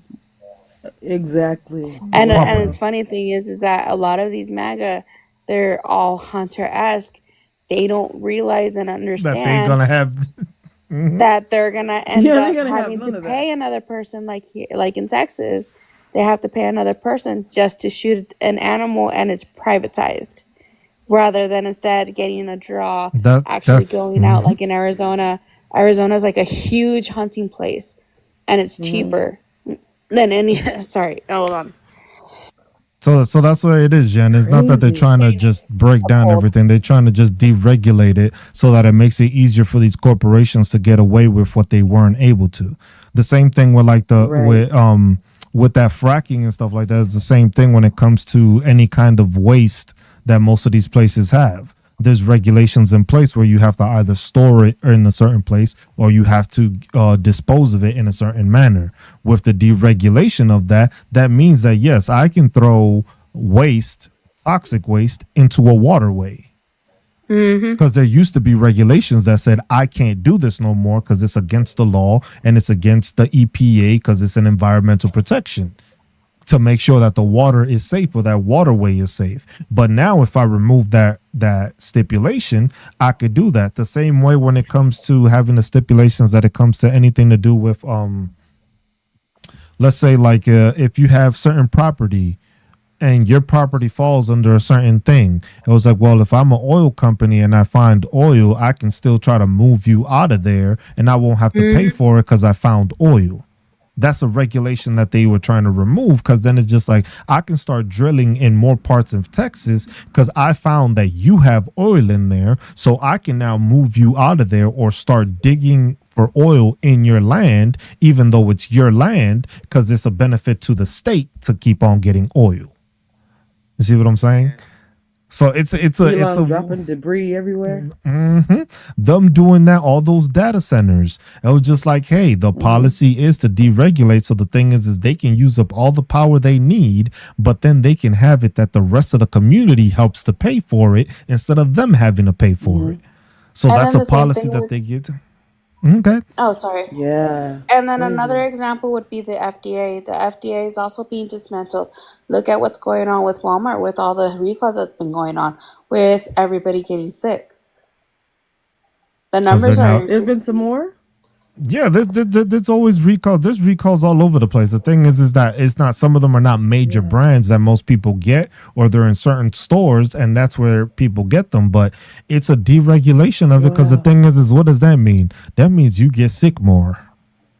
Exactly.
And it's funny thing is that a lot of these MAGA, they're all Hunter-esque. They don't realize and understand
that they're gonna have
that they're gonna end up having to pay another person, like in Texas, they have to pay another person just to shoot an animal, and it's privatized, rather than instead getting a draw going out like in Arizona. Arizona's like a huge hunting place, and it's cheaper than any. Sorry, hold on.
So that's what it is, Jen. It's not that they're trying to just break down everything. They're trying to just deregulate it so that it makes it easier for these corporations to get away with what they weren't able to. The same thing with like with that fracking and stuff like that. It's the same thing when it comes to any kind of waste that most of these places have. There's regulations in place where you have to either store it in a certain place or you have to dispose of it in a certain manner. With the deregulation of that, that means that, yes, I can throw toxic waste, into a waterway. Because there used to be regulations that said, I can't do this no more because it's against the law and it's against the EPA because it's an environmental protection. to make sure that the water is safe or that waterway is safe. But now if I remove that stipulation, I could do that the same way when it comes to having the stipulations that it comes to anything to do with let's say like if you have certain property and your property falls under a certain thing. It was like, well, if I'm an oil company and I find oil, I can still try to move you out of there and I won't have to pay for it because I found oil. That's a regulation that they were trying to remove, because then it's just like I can start drilling in more parts of Texas because I found that you have oil in there. So I can now move you out of there or start digging for oil in your land, even though it's your land, because it's a benefit to the state to keep on getting oil. You see what I'm saying? So it's a
dropping debris everywhere.
Them doing that, all those data centers. It was just like, hey, the policy is to deregulate. So the thing is they can use up all the power they need, but then they can have it that the rest of the community helps to pay for it instead of them having to pay for it. So
And
that's
then
a
the same
policy
thing
that
with
they get. Okay.
Oh, sorry.
Yeah.
And then
Crazy.
another example would be the FDA. The FDA is also being dismantled. Look at what's going on with Walmart, with all the recalls that's been going on, with everybody getting sick. The
Because they're
numbers are
now,
There's been some more.
yeah, there's always recalls. There's recalls all over the place. The thing is that it's not, some of them are not major brands that most people get, or they're in certain stores, and that's where people get them. But it's a deregulation of it, because the thing is what does that mean? That means you get sick more.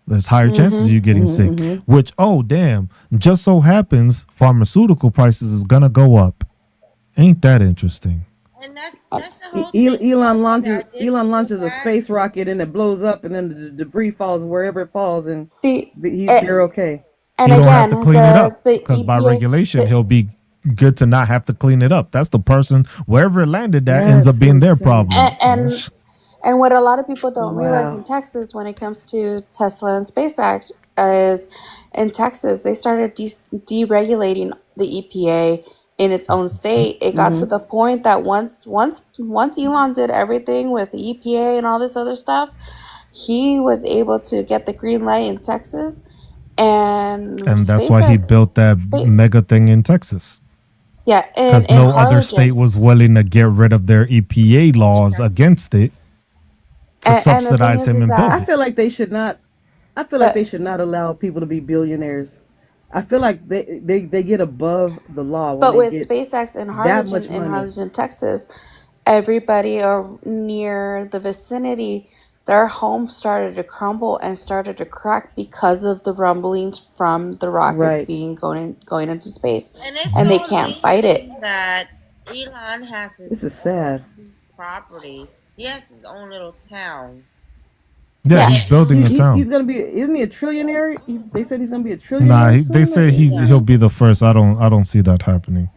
There's higher chances of you getting sick, which, oh, damn, just so happens pharmaceutical prices is going to go up. Ain't that interesting?
And that's the whole thing.
Elon launches
That this
Elon
so
launches a
bad.
space rocket and it blows up, and then the debris falls wherever it falls, and
see,
they're okay.
and
He don't have
again,
to clean it up,
the
because by
EPA,
regulation, he'll be good to not have to clean it up. That's the person, wherever it landed, that ends up
That's
being their
insane.
problem.
and what a lot of people don't realize in
Wow.
Texas when it comes to Tesla and SpaceX is in Texas they started deregulating the EPA in its own state. It got to the point that once Elon did everything with the EPA and all this other stuff, he was able to get the green light in Texas, and
And that's why he built that mega thing in Texas.
Yeah,
Because
in
no other state
Harlingen.
was willing to get rid of their EPA laws against it to
And the thing
subsidize him
is
and
I
build
that,
it.
feel like they should not. I feel like
but
they should not allow people to be billionaires. I feel like they get above the law when
but
they
with
get
SpaceX
that much
In
money.
Harlingen, Texas, everybody near the vicinity, their homes started to crumble and started to crack because of the rumblings from the rockets
Right.
being going into space,
And it's
and they
so
can't fight it.
amazing that Elon has
This
his
is sad.
property. He has his own little town.
Yeah,
Yeah,
he's building a
He's
town.
gonna be. Isn't he a trillionaire? They said he's gonna be a
Nah,
trillionaire
they
soon.
say he'll be the first. I don't see that happening.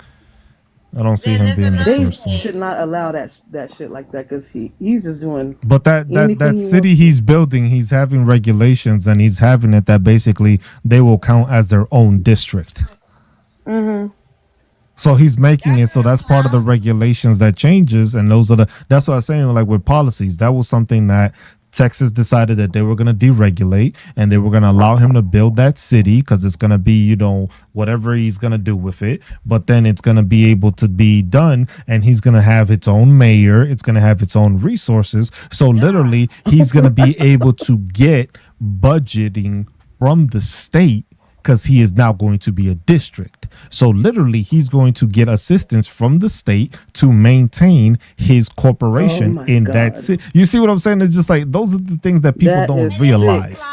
I don't see him
There's
being the
another
They
first one.
should
thing.
not allow that shit like that, because he's just doing
But
anything
that
he
city
wants to.
he's building, he's having regulations, and he's having it that basically they will count as their own district. So he's making it so that's part of the regulations that changes, and that's what I'm saying. Like with policies, that was something that Texas decided that they were going to deregulate, and they were going to allow him to build that city because it's going to be, whatever he's going to do with it. But then it's going to be able to be done, and he's going to have its own mayor. It's going to have its own resources. So literally, he's going to be able to get budgeting from the state, because he is now going to be a district. So literally, he's going to get assistance from the state to maintain his
Oh
corporation
my
in that
god,
city. You see what I'm saying? It's just like those are the things that people
that
don't
is
And it's
sick.
realize.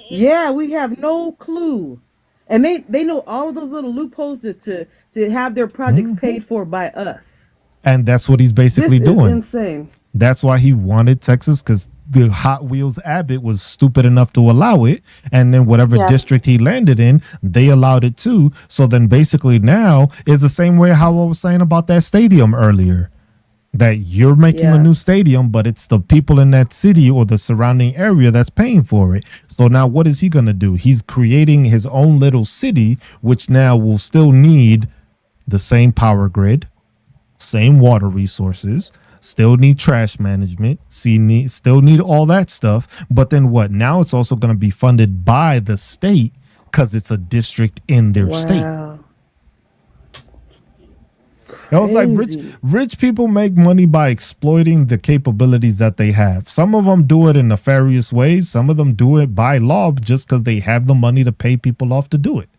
Yeah, we have no clue, and they know all of those little loopholes to have their projects paid for by us.
And that's what he's
This
basically
is
doing.
insane.
That's why he wanted Texas, because the Hot Wheels Abbott was stupid enough to allow it. And then whatever
yeah,
district he landed in, they allowed it too. So then basically now is the same way how I was saying about that stadium earlier, that you're making a
Yeah.
new stadium, but it's the people in that city or the surrounding area that's paying for it. So now what is he going to do? He's creating his own little city, which now will still need the same power grid, same water resources, still need trash management, still need all that stuff. But then what? Now it's also going to be funded by the state because it's a district in their state.
Wow.
It was like
Crazy.
rich people make money by exploiting the capabilities that they have. Some of them do it in nefarious ways. Some of them do it by law just because they have the money to pay people off to do it.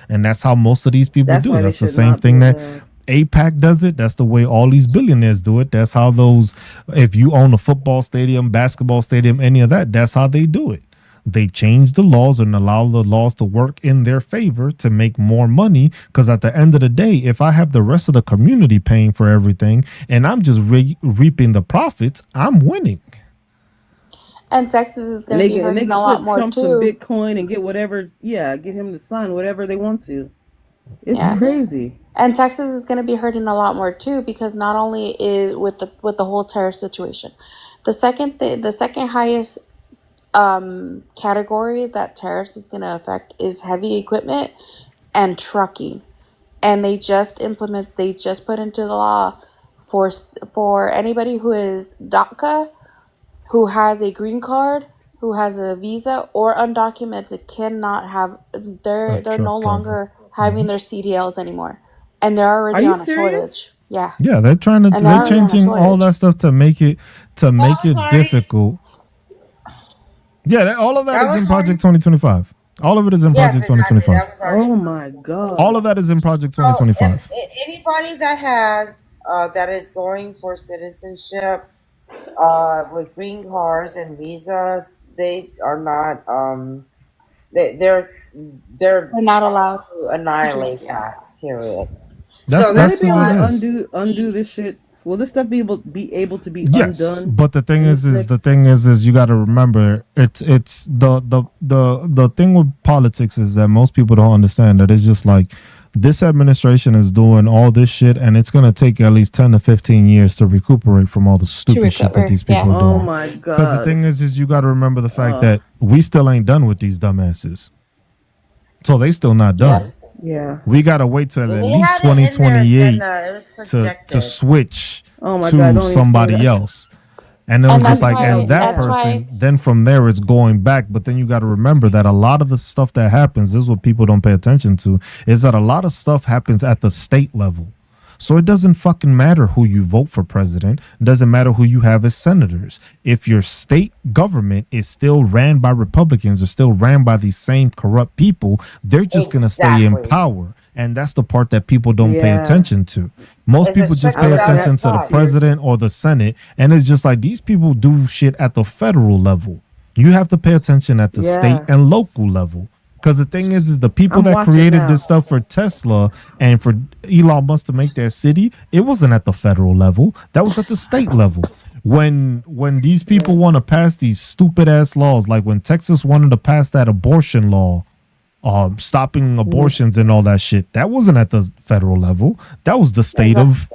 And that's how most of these people
That's
do
why
it.
they
That's the
should
same
not
thing
be
that
allowed.
APAC does it. That's the way all these billionaires do it. That's how those, if you own a football stadium, basketball stadium, any of that, that's how they do it. They change the laws and allow the laws to work in their favor to make more money. Because at the end of the day, if I have the rest of the community paying for everything and I'm just reaping the profits, I'm winning.
And Texas is
And
going to be
they
hurting
can
a lot
flip
more
Trump some
too.
Bitcoin and get whatever. Yeah, get him to sign whatever they want to. It's
Yeah.
crazy.
And Texas is going to be hurting a lot more too, because not only is with the whole tariff situation, the second highest category that tariffs is going to affect is heavy equipment and trucking. And they just put into the law for anybody who is DACA, who has a green card, who has a visa, or undocumented cannot have.
A
They're no
truck driver.
longer having their CDLs anymore, and they're
Are
already
you
on a
serious?
shortage. Yeah,
Yeah,
and they're
they're
already on a
changing all
shortage.
that stuff to make it
That was already.
difficult. Yeah, all of that
That
is in
was already.
Project 2025. All of it is in
Yes,
Project
exactly.
2025.
That was already.
Oh my
All of
god.
that is in Project
So, if
2025.
anybody that has that is going for citizenship with green cards and visas, they are not. They're
They're not
trying
allowed
to
to do
annihilate
it. Yeah.
that. Period. So
Will they
that's
be
That's
able
what it
to
why
is.
undo
we.
this shit? Will this stuff be able to be
Yes,
undone
but the thing
in
is,
this next?
you got to remember, it's the thing with politics is that most people don't understand that it's just like this administration is doing all this shit, and it's gonna take at least 10 to 15 years to recuperate from all the
To
stupid shit that
recover.
these
Yeah.
people are
Oh
doing.
my
Because the
god.
thing is you got to remember the fact
Uh,
that we still ain't done with these dumbasses, so they still not
Yep.
done.
yeah.
We gotta wait till at
They
least
had it in their
2028
agenda. It was
to
projected.
switch
Oh my god.
to
Don't even say
somebody
that.
else. And it
And
was just
that's
like,
Please
why.
and
don't.
that
That's
Yeah.
why.
person, then from there, it's going back. But then you got to remember that a lot of the stuff that happens, this is what people don't pay attention to, is that a lot of stuff happens at the state level. So it doesn't fucking matter who you vote for president. It doesn't matter who you have as senators. If your state government is still ran by Republicans or still ran by these same corrupt people, they're just going to stay in
Exactly.
power. And that's the part that people don't pay
Yeah.
attention to. Most
It's a
people just
trickle
pay
I
down
attention
that
to the
effect.
fear.
president or the Senate. And it's just like these people do shit at the federal level. You have to pay attention at the state
Yeah.
and local level. Because the thing is the people
I'm
that
watching
created
now.
this stuff for Tesla and for Elon Musk to make their city, it wasn't at the federal level. That was at the state level. When these people want to pass these stupid ass laws, like when Texas wanted to pass that abortion law, stopping abortions and all that shit, that wasn't at the federal level. That was the state of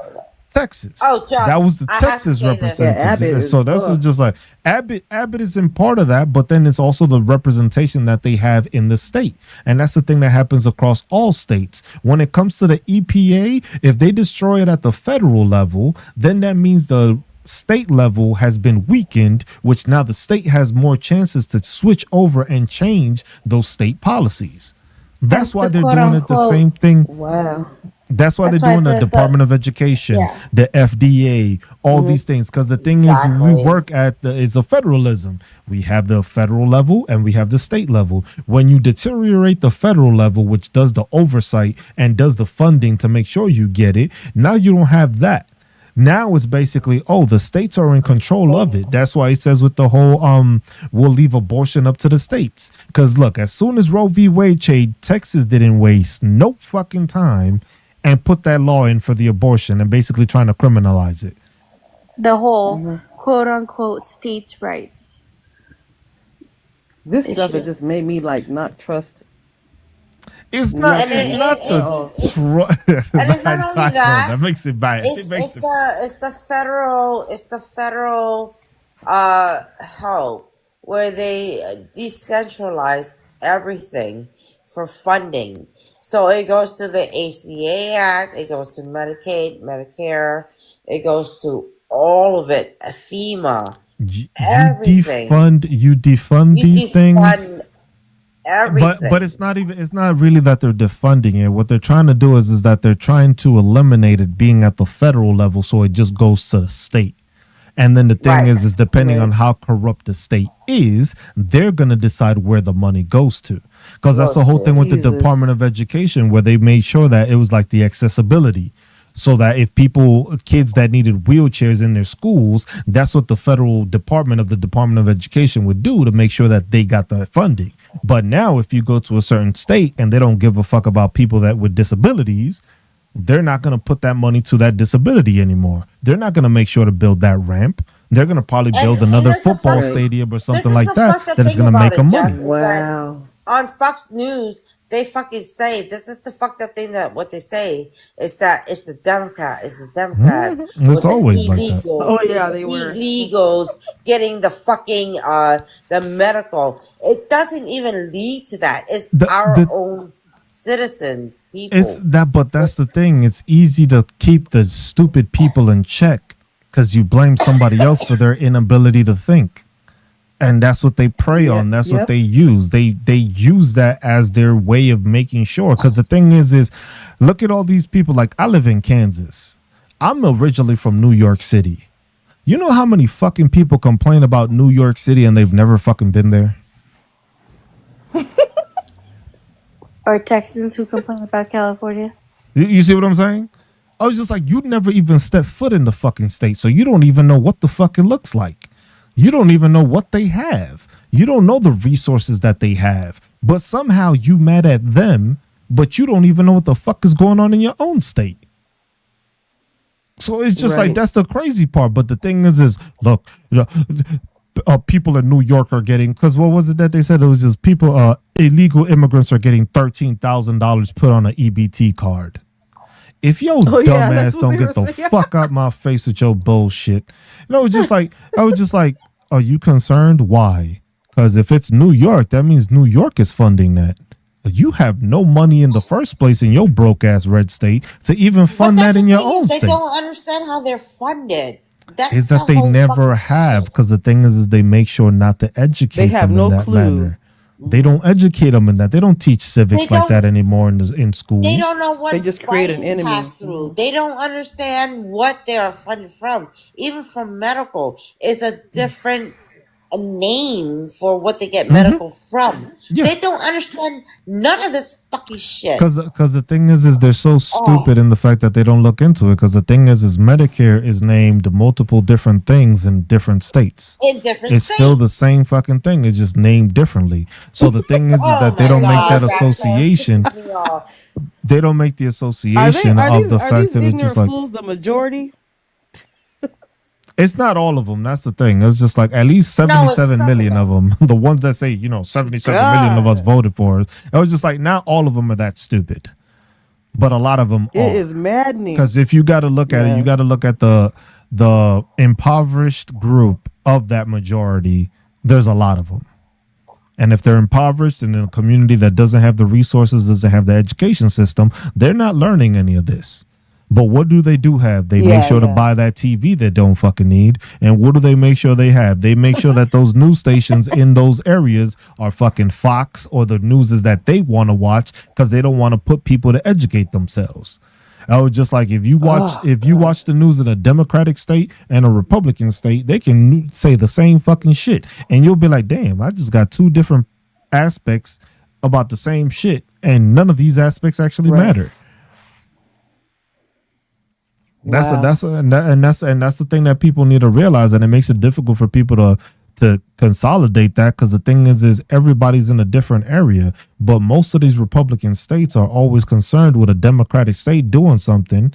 Texas.
Oh, Josh,
That was the
I have to
Texas
say this.
Yeah, Abbott
representative.
is
So that's
fucked.
just like Abbott is in part of that, but then it's also the representation that they have in the state. And that's the thing that happens across all states. When it comes to the EPA, if they destroy it at the federal level, then that means the state level has been weakened, which now the state has more chances to switch over and change those state policies. That's
Hence
why
the
they're
quote
doing it the
unquote.
same thing.
Wow.
That's why
That's
they're
why
doing the Department of Education,
yeah.
the FDA, all these things. Because the thing is, we
Exactly.
work at it's a federalism. We have the federal level and we have the state level. When you deteriorate the federal level, which does the oversight and does the funding to make sure you get it, now you don't have that. Now it's basically, the states are in control of it. That's why it says with the whole we'll leave abortion up to the states. Because look, as soon as Roe v. Wade changed, Texas didn't waste no fucking time and put that law in for the abortion and basically trying to criminalize it.
The whole quote unquote states' rights
This stuff
issue.
has just made me like not trust
It's not.
And
nothing
It's not
at all.
and it's not only that.
That makes it bad.
It's
It makes it.
the federal help where they decentralize everything for funding. So it goes to the ACA Act, it goes to Medicaid, Medicare, it goes to all of it, FEMA,
You
everything.
defund. You defund
You
these things.
defund
But
everything.
it's not really that they're defunding it. What they're trying to do is that they're trying to eliminate it being at the federal level, so it just goes to the state. And then the thing
Right.
is depending on
Right.
how corrupt the state is, they're going to decide where the money goes to. Because that's the
Goes
whole
to.
thing with the Department
Jesus.
of Education, where they made sure that it was like the accessibility. So that if kids that needed wheelchairs in their schools, that's what the federal department of the Department of Education would do to make sure that they got the funding. But now, if you go to a certain state and they don't give a fuck about people that with disabilities, they're not going to put that money to that disability anymore. They're not going to make sure to build that ramp. They're going to probably build
And
another
this is the
football
fuck.
Right.
stadium or
This
something
is
like
the
that
fucked up
that is
thing
going to
about
make
it,
them
Jeff,
money.
is that
Wow.
on Fox News they fucking say this is the fucked up thing, that what they say is that it's the Democrats
It's
with the
always like that.
Oh
it's
yeah,
the
they were.
illegals getting the fucking the medical. It doesn't even lead to that. It's our
The
own citizens,
It's
people.
that, but that's the
With
thing. It's easy to keep the stupid people in check because you blame somebody else for their inability to think. And that's what they prey
Yeah.
on. That's what
Yep.
they use. They use that as their way of making sure. Because the thing is look at all these people. Like I live in Kansas. I'm originally from New York City. You know how many fucking people complain about New York City and they've never fucking been there?
Or Texans who complain about California.
You see what I'm saying? I was just like, you never even stepped foot in the fucking state, so you don't even know what the fuck it looks like. You don't even know what they have. You don't know the resources that they have. But somehow you mad at them, but you don't even know what the fuck is going on in your own state. So it's just like
Right.
that's the crazy part. But the thing is look, people in New York are getting, because what was it that they said? It was just people, illegal immigrants are getting $13,000 put on an EBT card. If your
Oh yeah, that's
dumbass
what
don't
they
get
were
the
saying.
fuck out my face with your bullshit, I was just like, are you concerned? Why? Because if it's New York, that means New York is funding that. You have no money in the first place in your broke ass red state to even
but
fund
that's
that
the
in your
thing, is
own
they
state.
don't understand how they're funded. That's
Is
the
that they
whole
never
fucking
have,
shit.
because the thing is they make sure not to
They
educate
have
them in
no
that
clue.
manner. They don't educate them in that. They don't teach
They
civics like that
don't
anymore in
they
schools.
don't know
They
what
just create an
Biden
enemy.
passed through. They don't understand what they are funded from. Even from medical is a different name for what they get medical from.
Yeah.
They don't understand none of this fucking shit.
Because the thing is they're so
Oh,
stupid in the fact that they don't look into it. Because the thing is Medicare is named multiple different things in different states.
in different
It's still the
states.
same fucking thing. It's just named differently. So the thing is
Oh
that they
my
don't make that
gosh, that
association.
pisses me off.
They don't make the
Are
association of the
are
fact
these
that it's just
ignorant
like
fools the majority?
it's not all of them. That's the thing. It's just like at least
No, it's
77
some of
million of
them.
them. The ones that say 77 million of us
God,
voted for it. It was just like not all of them are that stupid, but a lot of them
it
are.
is maddening.
Because if you got to look at it, you
Yeah.
got to look at the impoverished group of that majority. There's a lot of them, and if they're impoverished and in a community that doesn't have the resources, doesn't have the education system, they're not learning any of this. But what do they do have? They make
Yeah,
sure to
yeah.
buy that TV they don't fucking need. And what do they make sure they have? They make sure that those news stations in those areas are fucking Fox or the news is that they want to watch because they don't want to put people to educate themselves. I was just like, if you
Oh God.
watch the news in a Democratic state and a Republican state, they can say the same fucking shit, and you'll be like, damn, I just got two different aspects about the same shit, and none of these aspects actually
Right.
matter. That's a,
Wow.
that's a, and, that, and that's the thing that people need to realize, and it makes it difficult for people to consolidate that, because the thing is everybody's in a different area, but most of these Republican states are always concerned with a Democratic state doing something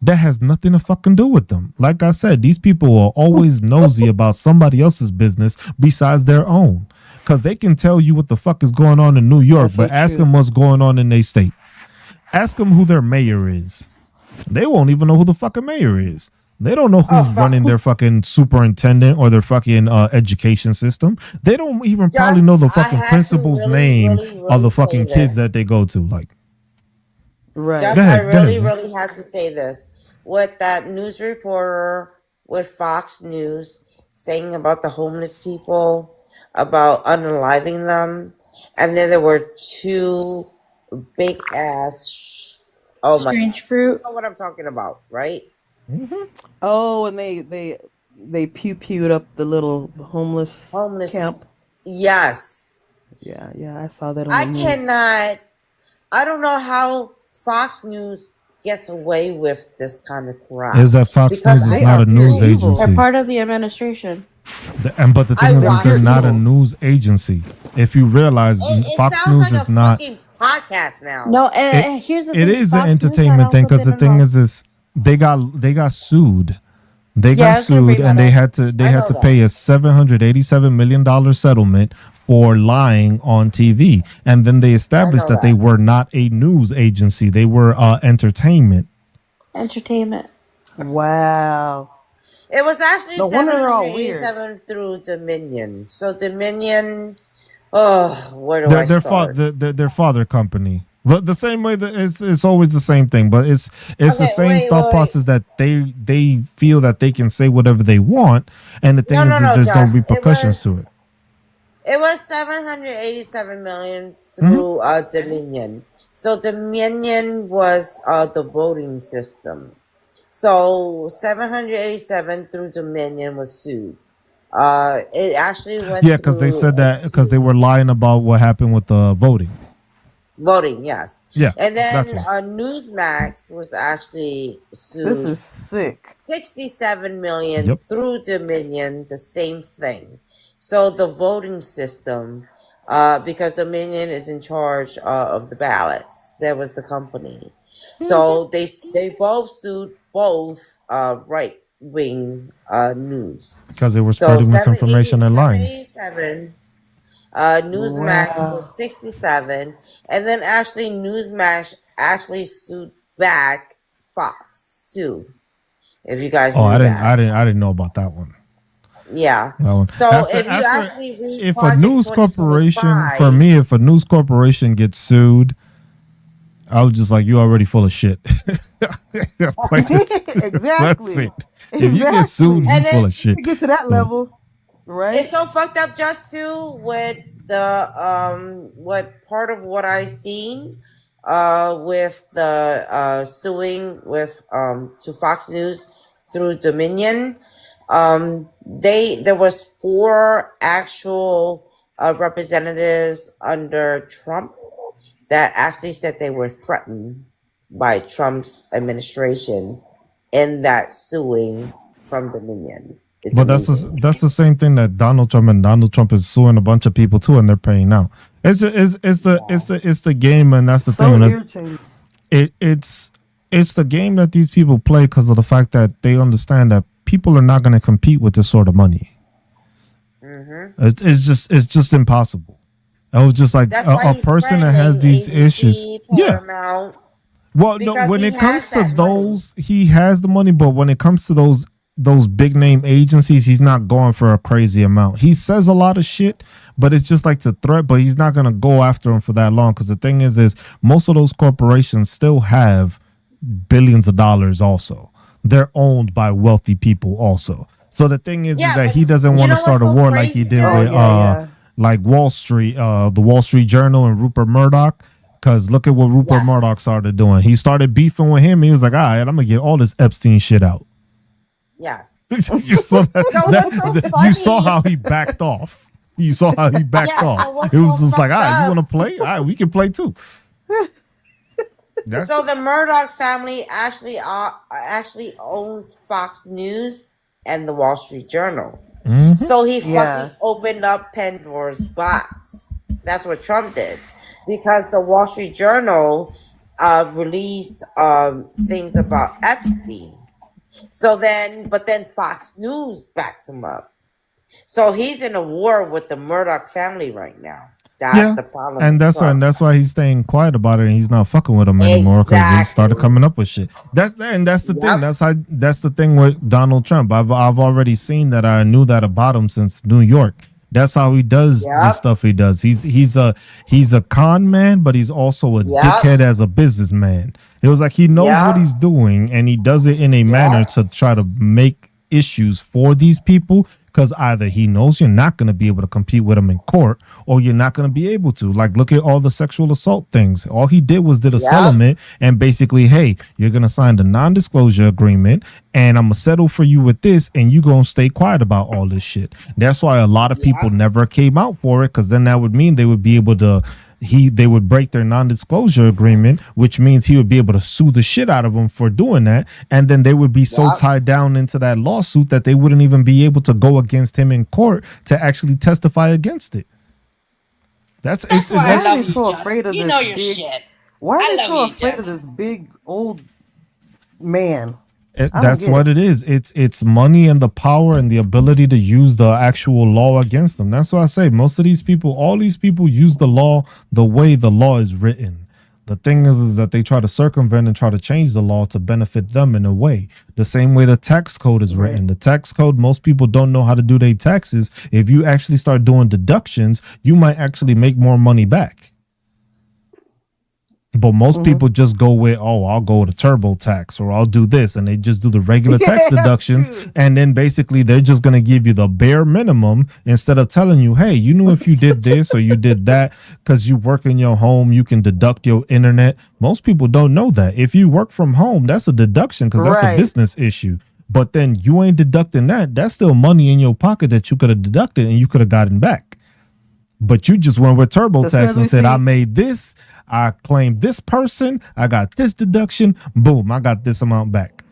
that has nothing to fucking do with them. Like I said, these people are always nosy about somebody else's business besides their own, because they can tell you what the fuck is going on in New York,
That's so
but ask
true.
them what's going on in their state. Ask them who their mayor is. They won't even know who the fucking mayor is. They don't know
Oh
who's
fuck.
running their fucking superintendent or their fucking education system. They don't even probably
Just
know the
I
fucking
had to
principal's name of
really
the
say
fucking kids that
this.
they go to. Like,
Right.
Just
go
I
ahead,
really,
man.
really had to say this. With that news reporter with Fox News saying about the homeless people, about unaliving them, and then there were two big ass. Oh my!
Strange fruit.
You know what I'm talking about, right?
Oh, and they pew-pewed up the little homeless
Homeless.
camp.
Yes.
Yeah, I saw that on
I
the news.
cannot. I don't know how Fox News gets away with this kind of crap.
Is that Fox
Because
News is
They
not
are
a news
pure evil.
They're
agency.
part of the administration.
But the
I
thing is
watched
they're not a
it.
news agency. If you realize,
It
Fox
sounds
News
like
is
a
not.
fucking podcast now.
No,
It,
and here's the
it
thing.
is an
Fox News had
entertainment thing
also
because the
been
thing
involved.
is they got sued. They
Yeah, I
got
was gonna
sued
bring
and
that
they
up.
had to
I know that.
pay a $787 million settlement for lying on TV. And then they
I
established
know
that they
that.
were not a news agency. They were entertainment.
Entertainment.
Wow.
It was actually
No wonder they're all weird.
787 through Dominion. So Dominion. Oh, where do I start?
Their father company. The same way that it's always the same thing, but it's the
Okay,
same
wait,
thought
wait.
process that they feel that they can say whatever they want, and the thing
No,
is there's no
Josh.
repercussions to it.
It was 787 million
Mhm.
through Dominion. So Dominion was the voting system. So 787 through Dominion was sued. It actually went
Yeah, because they
through
said that because they were lying about what happened with the voting.
voting, yes.
Yeah,
And then
that's one.
Newsmax was actually
This
sued
is sick.
67 million
Yep.
through Dominion, the same thing. So the voting system, because Dominion is in charge of the ballots, that was the company. So they both sued both right wing news.
Because they were
So
spreading misinformation and lying.
787, Newsmax
Wow.
was 67, and then actually Newsmax actually sued back Fox too. If you guys
Oh,
knew
I
that.
didn't know about that one.
Yeah.
That one.
So if you actually read
if a
Project
news corporation,
2025,
for me, if a news corporation gets sued, I was just like, you already full of shit. Like, that's
Exactly.
it. If you get sued,
Exactly.
you full of shit.
To get to that level, right?
it's so fucked up just too with the what part of what I seen with the suing with to Fox News through Dominion. There was 4 actual representatives under Trump that actually said they were threatened by Trump's administration in that suing from Dominion. It's
But
amazing.
that's the same thing that Donald Trump is suing a bunch of people too, and they're paying now. It's the game, and that's the
So
thing. And
irritating.
it's the game that these people play because of the fact that they understand that people are not going to compete with this sort of money. It's just impossible. I was just like
That's why
a
he's
person that has
threatening
these
ABC,
issues. Yeah.
Paramount.
Well, no,
Because
when
he
it comes
has
to
that money.
those, he has the money, but when it comes to those big name agencies, he's not going for a crazy amount. He says a lot of shit, but it's just like to threat, but he's not going to go after him for that long because the thing is most of those corporations still have billions of dollars also. They're owned by wealthy people also. So the thing is
Yeah,
that
but
he doesn't
you
want to
know
start
what's
a
so
war like he
crazy,
did
Joe?
with
Yeah.
like Wall Street, the Wall Street Journal and Rupert Murdoch. Because look at what Rupert
Yes.
Murdoch started doing. He started beefing with him. He was like, all right, I'm going to get all this Epstein shit out.
Yes.
you, saw
what's so funny-
you saw how he backed off. You saw how he backed
Yeah,
off.
so what's
It was
so
just like, all
fucked
right, you
up-
want to play? All right, we can play too. That's,
So the Murdoch family actually owns Fox News and the Wall Street Journal.
Mhm.
So he
Yeah.
fucking opened up Pandora's box. That's what Trump did, because the Wall Street Journal released things about Epstein. But then Fox News backs him up. So he's in a war with the Murdoch family right now. That's
Yeah,
the problem.
and
with Trump.
that's why he's staying quiet about it, and he's not fucking with him anymore because they started
Exactly.
coming up with shit. That's the thing. That's the thing with Donald Trump. I've already seen that. I knew that about him since New York. That's how he does the
Yep.
stuff he does. He's a con man, but he's also a
Yep.
dickhead as a businessman. It was like he knows
Yep.
what he's doing, and he does it in a manner to try to make issues for these people. because either he knows you're not going to be able to compete with him in court, or you're not going to be able to. Like, look at all the sexual assault things. All he did was did a settlement and basically, hey, you're going to sign the non-disclosure agreement, and I'm going to settle for you with this, and you going to stay quiet about all this shit. That's why a lot of people never came out for it, because then that would mean they would be able to they would break their non-disclosure agreement, which means he would be able to sue the shit out of them for doing that, and then they would be so tied down into that lawsuit that they wouldn't even be able to go against him in court to actually testify against it. That's
why I love you,
so
Just.
afraid of
You
this
know your
big,
shit.
Why
I
are they
love
so
you,
afraid
Just.
of this big old man?
That's what it is. It's money and the power and the ability to use the actual law against them. That's why I say most of these people, all these people use the law the way the law is written. The thing is that they try to circumvent and try to change the law to benefit them in a way. The same way the tax code is written. The tax code, most people don't know how to do their taxes. If you actually start doing deductions, you might actually make more money back. But most people just go with, oh, I'll go with a TurboTax, or I'll do this, and they just do the regular tax deductions, and then basically they're just going to give you the bare minimum instead of telling you, hey, you know, if you did this or you did that, because you work in your home, you can deduct your internet. Most people don't know that. If you work from home, that's a deduction because that's a business issue. But then you ain't deducting that. That's still money in your pocket that you could have deducted and you could have gotten back. But you just went with TurboTax and said, I made this, I claimed this person, I got this deduction, boom, I got this amount back.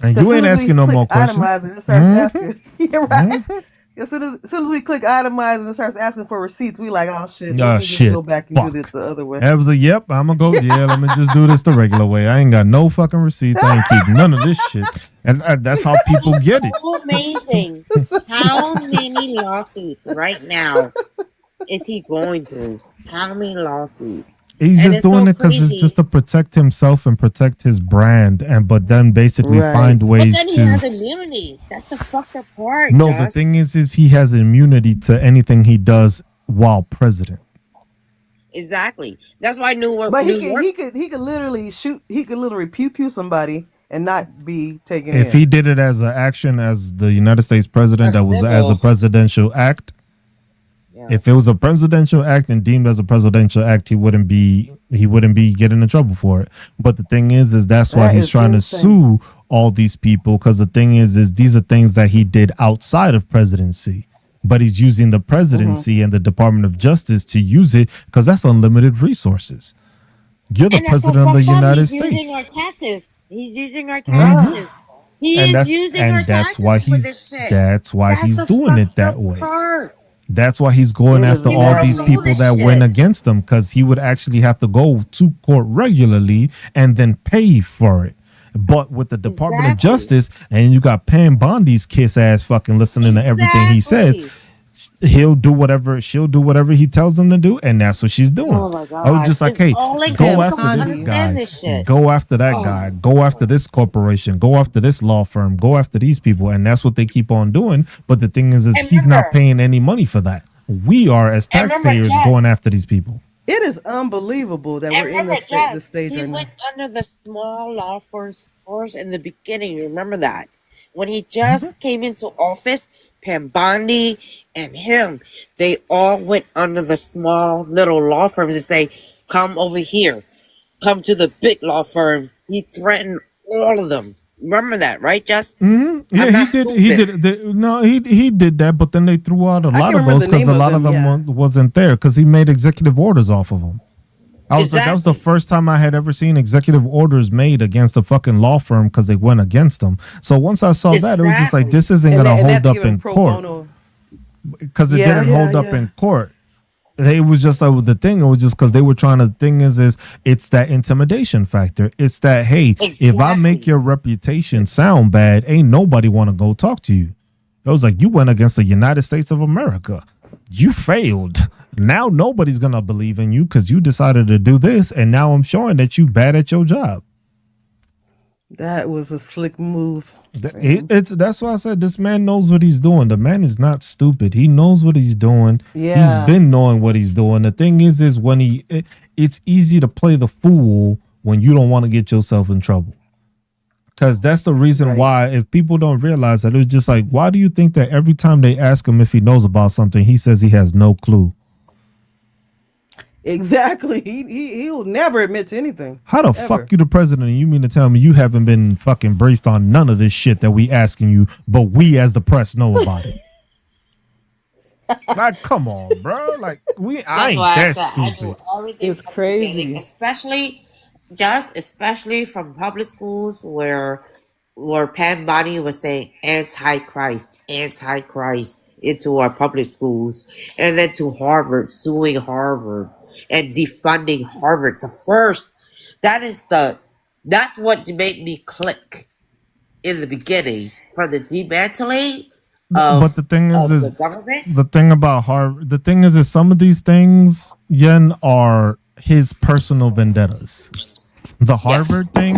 And you ain't asking no more questions.
Itemizing, it starts asking. Yeah, right. As soon as we click itemize and it starts asking for receipts, we like, oh shit, let me just go back and do this the other way.
I was like, yep, I'm gonna go. Yeah, let me just do this the regular way. I ain't got no fucking receipts. I ain't keeping none of this shit. And that's how people get it.
So amazing. How many lawsuits right now is he going through? How many lawsuits?
He's just doing it because it's just to protect himself and protect his brand, but then basically find ways
but then
to.
He has immunity. That's the fucked up part.
No, the thing is he has immunity to anything he does while president.
Exactly. That's why New York.
But he could literally shoot. He could literally pew somebody and not be taken.
If he did it as an action as the United States president, that was as a presidential act. If it was a presidential act and deemed as a presidential act, he wouldn't be getting in trouble for it. But the thing is that's why he's trying to sue all these people, because the thing is these are things that he did outside of presidency. But he's using the presidency and the Department of Justice to use it because that's unlimited resources. You're the president of the United States.
Using our taxes. He's using our taxes. He is using our taxes for this shit.
That's why he's doing it that way. That's why he's going after all these people that went against him, because he would actually have to go to court regularly and then pay for it. But with the Department of Justice, and you got Pam Bondi's kiss ass fucking listening to everything he says, she'll do whatever he tells him to do, and that's what she's doing.
Oh my God.
I was just like, hey, go after this guy, go after that guy, go after this corporation, go after this law firm, go after these people, and that's what they keep on doing. But the thing is he's not paying any money for that. We are, as taxpayers, going after these people.
It is unbelievable that we're in this stage right now.
He went under the small law firms first in the beginning. You remember that? When he just came into office, Pam Bondi and him, they all went under the small little law firms and say, come over here. Come to the big law firms. He threatened all of them. Remember that, right, Just?
Mm-hmm. Yeah, he did that, but then they threw out a lot of those because a lot of them wasn't there because he made executive orders off of them. I was like, that was the first time I had ever seen executive orders made against a fucking law firm because they went against them. So once I saw that, it was just like, this isn't going to hold up in court. Because it didn't hold up in court. It was just like the thing. It was just because they were trying to. The thing is it's that intimidation factor. It's that, hey, if I make your reputation sound bad, ain't nobody want to go talk to you. It was like, you went against the United States of America. You failed. Now nobody's gonna believe in you because you decided to do this, and now I'm showing that you bad at your job.
That was a slick move.
That's why I said this man knows what he's doing. The man is not stupid. He knows what he's doing.
Yeah.
He's been knowing what he's doing. The thing is when it's easy to play the fool when you don't want to get yourself in trouble. Because that's the reason why, if people don't realize that, it's just like, why do you think that every time they ask him if he knows about something, he says he has no clue?
Exactly. He'll never admit to anything.
How the fuck you the president and you mean to tell me you haven't been fucking briefed on none of this shit that we asking you, but we as the press know about it? Like, come on, bro. Like, I ain't that stupid.
It's crazy.
Especially from public schools where Pam Bondi was saying antichrist into our public schools, and then to Harvard, suing Harvard and defunding Harvard. That's what made me click in the beginning for the demantling
But the thing is
the government.
the thing about Harvard, the thing is some of these things, Yen, are his personal vendettas. The Harvard thing,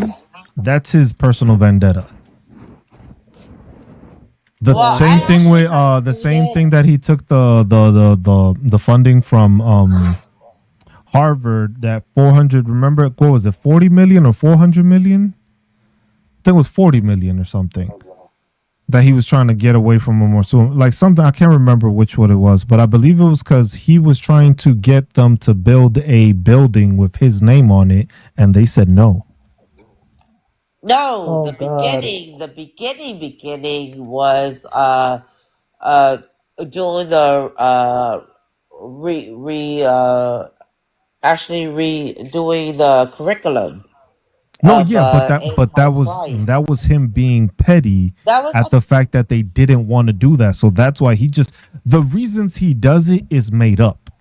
that's his personal vendetta. The same thing with the same thing that he took the funding from Harvard, that 400, remember what was it, 40 million or 400 million? I think it was 40 million or something that he was trying to get away from him, or so, like something, I can't remember which one it was, but I believe it was because he was trying to get them to build a building with his name on it, and they said no.
No, the beginning was doing the redoing the curriculum.
No, yeah, but that was him being petty at the fact that they didn't want to do that. So that's why the reasons he does it is made up.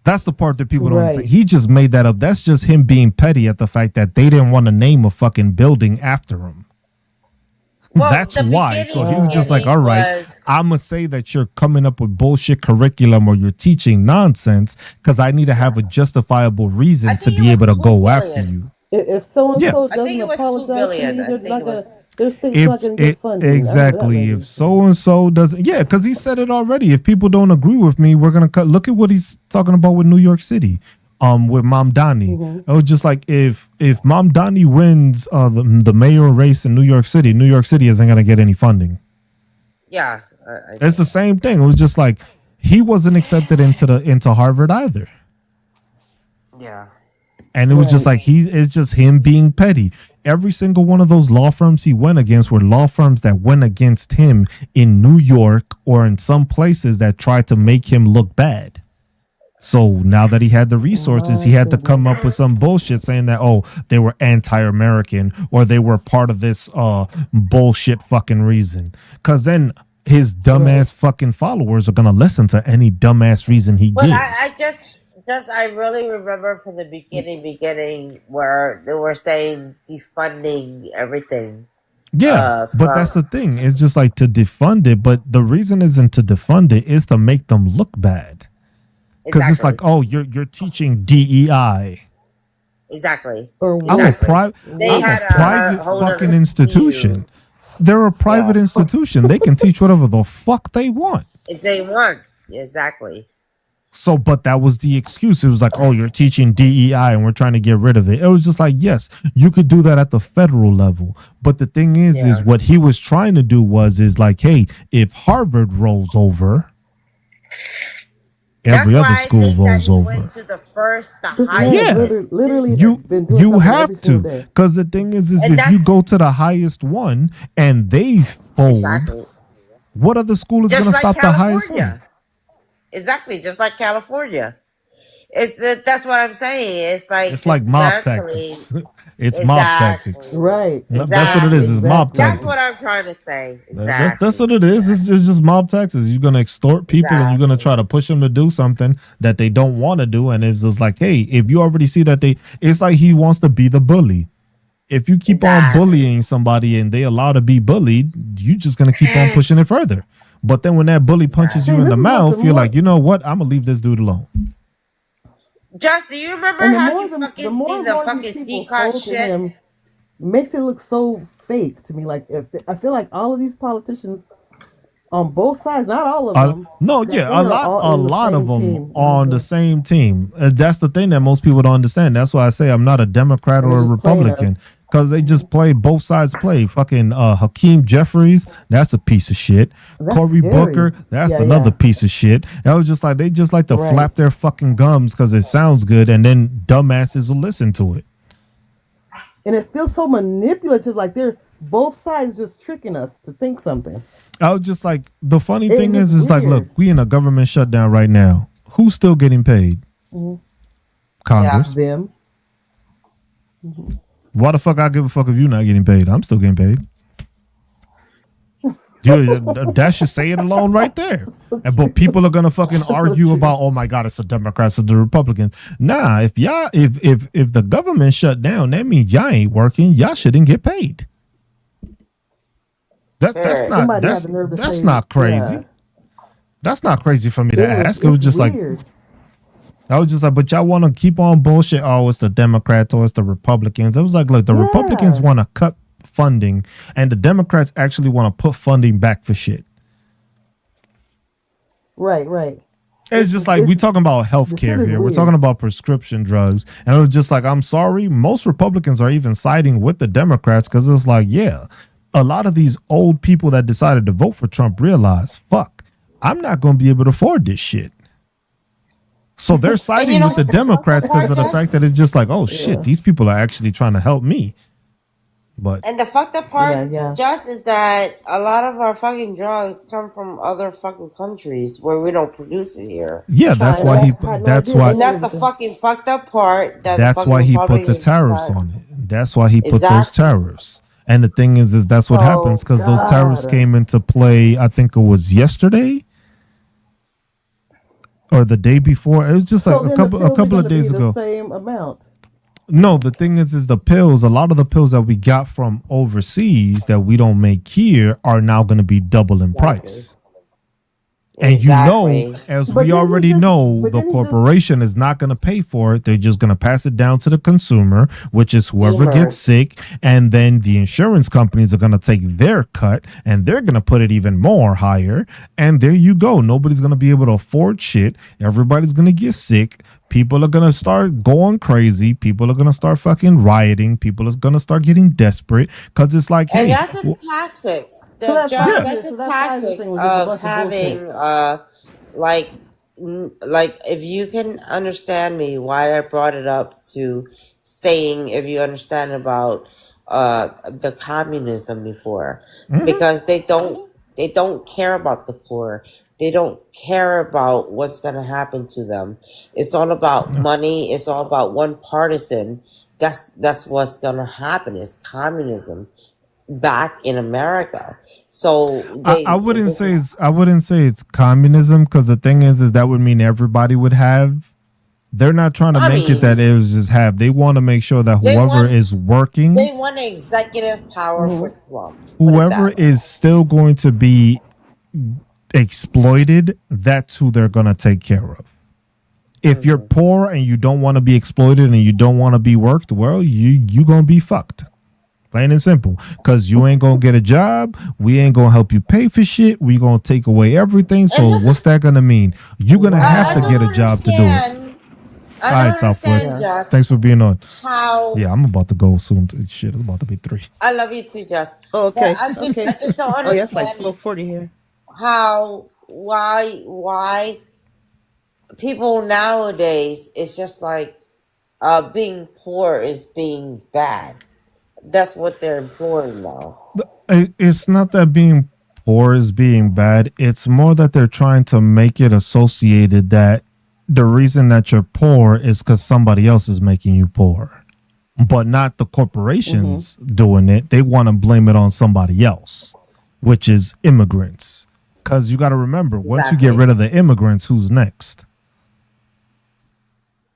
That's the part that people don't think. He just made that up. That's just him being petty at the fact that they didn't want to name a fucking building after him. Well, that's why. So he was just like, all right, I'm going to say that you're coming up with bullshit curriculum or you're teaching nonsense because I need to have a justifiable reason to be able to go after you.
If so-and-so doesn't apologize to me, there's things not going to get funded.
Exactly. If so-and-so doesn't, because he said it already. If people don't agree with me, we're going to cut. Look at what he's talking about with New York City. With Mamdani. It was just like if Mamdani wins the mayor race in New York City isn't going to get any funding.
Yeah.
It's the same thing. It was just like he wasn't accepted into Harvard either.
Yeah.
And it was just like it's just him being petty. Every single one of those law firms he went against were law firms that went against him in New York or in some places that tried to make him look bad. So now that he had the resources, he had to come up with some bullshit saying that, they were anti-American or they were part of this bullshit fucking reason. Because then his dumbass fucking followers are going to listen to any dumbass reason he gives.
I really remember from the beginning where they were saying defunding everything.
Yeah, but that's the thing. It's just like to defund it. But the reason isn't to defund it, is to make them look bad. Because it's like, you're teaching DEI.
Exactly.
I'm a private fucking institution. They're a private institution. They can teach whatever the fuck they want.
If they want. Exactly.
So, but that was the excuse. It was like, you're teaching DEI and we're trying to get rid of it. It was just like, yes, you could do that at the federal level. But the thing is what he was trying to do is like, hey, if Harvard rolls over, every other school rolls over.
Went to the highest.
Literally,
you have to, because the thing is if you go to the highest one and they fold, what other school is going to stop the highest one?
Exactly, just like California. That's what I'm saying. It's like
mob tactics. It's mob tactics.
Right.
Exactly. That's what it is. It's mob tactics.
That's what I'm trying to say. Exactly.
That's what it is. It's just mob tactics. You're going to extort people and you're going to try to push them to do something that they don't want to do. And it's just like, hey, if you already see that it's like he wants to be the bully. If you keep on bullying somebody and they allow to be bullied, you're just going to keep on pushing it further. But then when that bully punches you in the mouth, you're like, you know what? I'm going to leave this dude alone.
Josh, do you remember how you fucking see the fucking C-card shit?
Makes it look so fake to me. Like, I feel like all of these politicians on both sides, not all of them.
A lot of them on the same team. That's the thing that most people don't understand. That's why I say I'm not a Democrat or a Republican. because they just play both sides play. Fucking Hakeem Jeffries, that's a piece of shit.
That's
Cory
scary.
Booker, that's
Yeah,
another
yeah.
piece of shit. That was just like they just like to
Right.
flap their fucking gums because it sounds good, and then dumbasses will listen to it.
And it feels so manipulative, like they're both sides just tricking us to think something.
I was just like, the funny
It's
thing
just
is like, look,
weird.
we in a government shutdown right now. Who's still getting paid?
Mhm.
Congress.
Them.
Why the fuck I give a fuck if you're not getting paid? I'm still getting paid. That should say it alone right there. But people are gonna fucking argue about, oh my god, it's the Democrats or the Republicans. Nah, if the government shut down, that means y'all ain't working. Y'all shouldn't get paid. That's
Sure.
not
Somebody had the nerve to
that's
say,
not crazy.
yeah.
That's not crazy for me to ask. It was
It's
just like
weird.
I was just like, but y'all want to keep on bullshit. Oh, it's the Democrats or it's the Republicans. I was like, look, the
Yeah.
Republicans want to cut funding, and the Democrats actually want to put funding back for shit.
Right.
It's just like we talking about
the
healthcare
shit is
here. We're
weird.
talking about prescription drugs, and it was just like, I'm sorry, most Republicans are even siding with the Democrats because it's like, yeah, a lot of these old people that decided to vote for Trump realize, fuck, I'm not going to be able to afford this shit. So they're siding
know
with the
what's the
Democrats
fucked up
because of
part,
the
Jess?
fact that it's just like, oh
Yeah.
shit, these people are actually trying to help me. But
And the fucked up part,
Yeah.
just is that a lot of our fucking drugs come from other fucking countries where we don't produce it here.
yeah, that's
China.
why he.
I had no
That's
idea.
why.
And that's the fucking fucked up part that the
That's
fucking
why he put the
Republicans
tariffs
got.
on it. That's why he put those
Exactly.
tariffs. And the thing is that's what
So,
happens because those tariffs
God.
came into play. I think it was yesterday or the day before. It was just
So
like
then
a
the
couple
pills are
of
gonna
days
be
ago.
the same amount.
No, the thing is the pills. A lot of the pills that we got from overseas that we don't make here are now going to be double in price. And
exactly.
you know, as
But
we
didn't he
already
just-
know,
but
the
didn't he just-
corporation is not going to pay for it. They're just going to pass it down to the consumer, which is whoever
Boomers.
gets sick. And then the insurance companies are going to take their cut and they're going to put it even more higher. And there you go. Nobody's going to be able to afford shit. Everybody's going to get sick. People are going to start going crazy. People are going to start fucking rioting. People are going to start getting desperate because it's like,
And
hey,
that's the tactics.
So that
Just
Pfizer-
that's
so
the
that Pfizer
tactics
thing was just a
of
bunch of
having
bullshit.
like if you can understand me why I brought it up to saying if you understand about the communism before, because they don't care about the poor. They don't care about what's going to happen to them. It's all about money. It's all about one partisan. That's what's going to happen is communism back in America. So
I wouldn't say it's communism because the thing is that would mean everybody would have. They're not trying to make it that it was just have. They want to make sure that whoever is working,
they want executive power for Trump.
whoever is still going to be exploited, that's who they're going to take care of. If you're poor and you don't want to be exploited and you don't want to be worked, well, you going to be fucked. Plain and simple. Because you ain't going to get a job. We ain't going to help you pay for shit. We going to take away everything. So what's that going to mean? You're going to have to get a job to do it.
I don't understand, Jeff.
Thanks for being on.
How?
Yeah, I'm about to go soon. Shit, it's about to be 3.
I love you too, Jeff.
Oh, okay.
I just don't
Oh, yeah, it's like
understand
12:40 here.
why people nowadays it's just like being poor is being bad. That's what they're imploring now.
It's not that being poor is being bad. It's more that they're trying to make it associated that the reason that you're poor is because somebody else is making you poor, but not the corporations doing it. They want to blame it on somebody else, which is immigrants. Because you got to remember, once you get rid of the immigrants, who's next?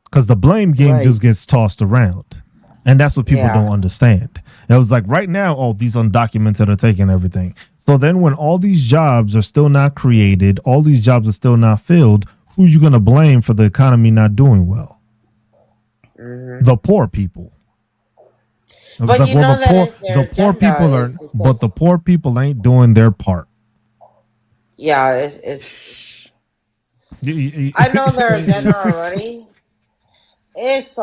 Because the blame game just gets tossed around. And that's what people don't understand. It was like right now, oh, these undocumented are taking everything. So then when all these jobs are still not created, all these jobs are still not filled, who are you going to blame for the economy not doing well? The poor people.
But
like,
you know that is their
the poor
agenda
people are,
is to
but the poor people ain't doing their part.
Yeah, it's I know their agenda already. It's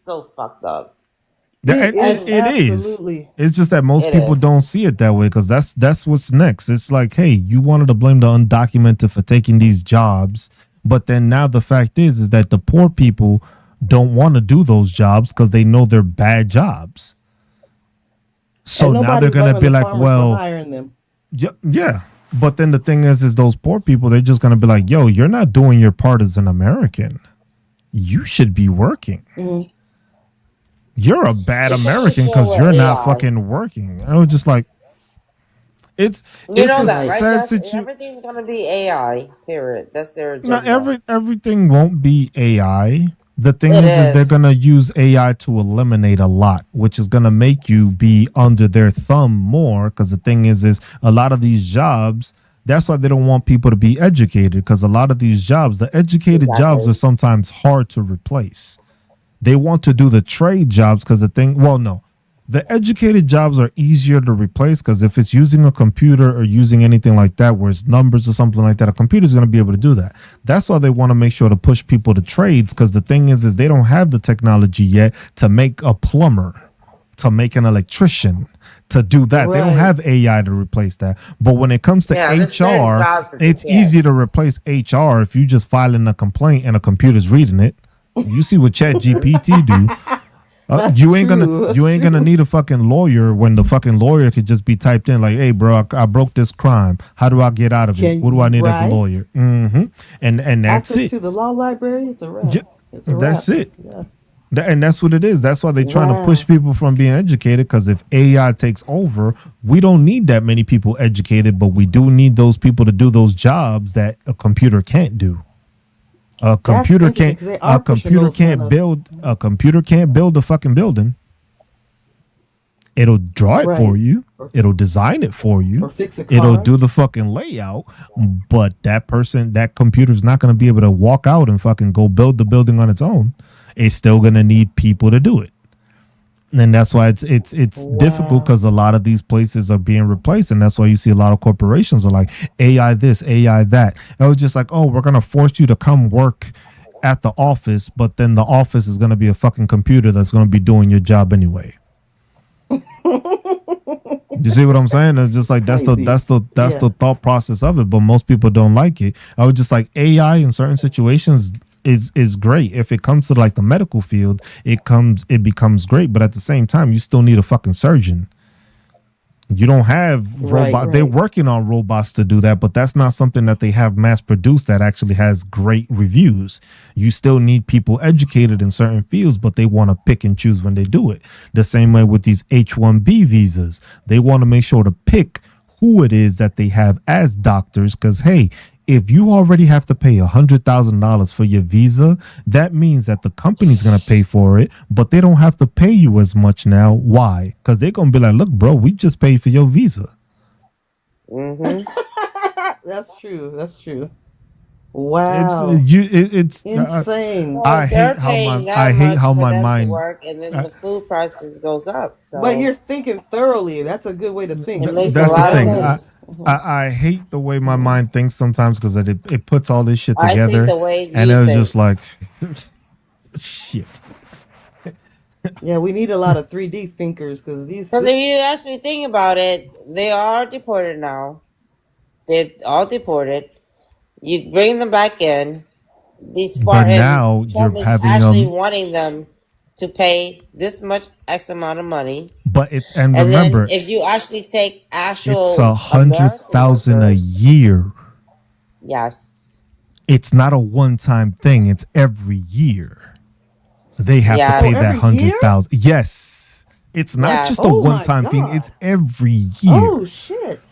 so fucked up.
It is
And
It is.
absolutely.
It's just that most
it
people
is.
don't see it that way because that's what's next. It's like, hey, you wanted to blame the undocumented for taking these jobs, but then now the fact is that the poor people don't want to do those jobs because they know they're bad jobs. So
And
now they're
nobody's
gonna
blaming
be
the
like,
farmers for
well,
hiring them.
yeah. But then the thing is those poor people, they're just gonna be like, yo, you're not doing your part as an American. You should be working.
Mhm.
You're a bad
It's only
American
for
because
with
you're not
AI.
fucking working. I was just like, it's
You
it's
know
a
that, right,
sad
Justin?
situation.
Everything's gonna be AI. Period. That's their
Not
agenda.
everything won't be AI. The thing
It
is they're
is.
gonna use AI to eliminate a lot, which is gonna make you be under their thumb more. Because the thing is a lot of these jobs. That's why they don't want people to be educated. Because a lot of these jobs, the educated jobs,
Exactly.
are sometimes hard to replace. They want to do the trade jobs because no, the educated jobs are easier to replace because if it's using a computer or using anything like that, where it's numbers or something like that, a computer is going to be able to do that. That's why they want to make sure to push people to trades because the thing is they don't have the technology yet to make a plumber, to make an electrician, to do that. They don't
Right.
have AI to replace that. But when it comes to
Yeah, there's certain
HR,
jobs that they
it's
can't.
easy to replace HR if you just file in a complaint and a computer's reading it. You see what Chat GPT do.
That's
You ain't
true.
gonna need a fucking lawyer when the fucking lawyer could just be typed in like, hey bro, I broke this crime. How do I get out of it?
Can
What do I need as a
right?
lawyer? And that's
Access
it.
to the law library. It's a wrap.
Ju-
It's a
That's
wrap.
it.
Yeah.
And that's what it is. That's why they're trying to push
Wow.
people from being educated. Because if AI takes over, we don't need that many people educated, but we do need those people to do those jobs that a computer can't do. A
That's
computer
interesting
can't.
because they
A
are pushing
computer
those kind
can't
of.
build. A computer can't build a fucking building. It'll draw it for
Right.
you. It'll design it for
Or
you.
fix a
It'll
car.
do the fucking layout. But that computer's not going to be able to walk out and fucking go build the building on its own. It's still going to need people to do it. And that's why it's difficult
Wow.
because a lot of these places are being replaced, and that's why you see a lot of corporations are like AI this, AI that. It was just like, oh, we're gonna force you to come work at the office, but then the office is gonna be a fucking computer that's gonna be doing your job anyway. You see what I'm saying? It's just like that's
Crazy. Yeah.
the thought process of it, but most people don't like it. I was just like AI in certain situations is great. If it comes to like the medical field, it becomes great, but at the same time, you still need a fucking surgeon. You don't have
Right,
robot. They're
right.
working on robots to do that, but that's not something that they have mass produced that actually has great reviews. You still need people educated in certain fields, but they want to pick and choose when they do it. The same way with these H-1B visas, they want to make sure to pick who it is that they have as doctors. Because hey, if you already have to pay $100,000 for your visa, that means that the company's gonna pay for it, but they don't have to pay you as much now. Why? Because they're gonna be like, look, bro, we just paid for your visa.
Mm-hmm.
That's true. That's true.
It's
Wow.
it's
Insane.
Well, they're
how
paying
I
that
hate
much
how
for
my
them to
mind.
work, and then
Uh,
the food prices goes up.
But
So
you're thinking thoroughly. That's a good way to think.
it makes a
that's the
lot of
thing.
Thoroughly.
sense.
I hate the way my mind thinks sometimes because it puts all this shit
I think
together,
the way
and
you
it was
think.
just like shit.
Yeah, we need a lot of 3D thinkers because these.
Because if you actually think about it, they are deported now. They're all deported. You bring them back in. These
But
and
now you're
Trump is
having
actually wanting them to pay this much X amount of money.
but it's and
And then
remember,
if you actually take
it's
actual
100,000 a
workers,
year.
yes,
It's not a one-time thing. It's every year. They have to
yes,
pay
Oh,
that
every year?
100,000. Yes, it's not
yes.
just a
Oh my
one-time thing.
God.
It's every year.
Oh shit.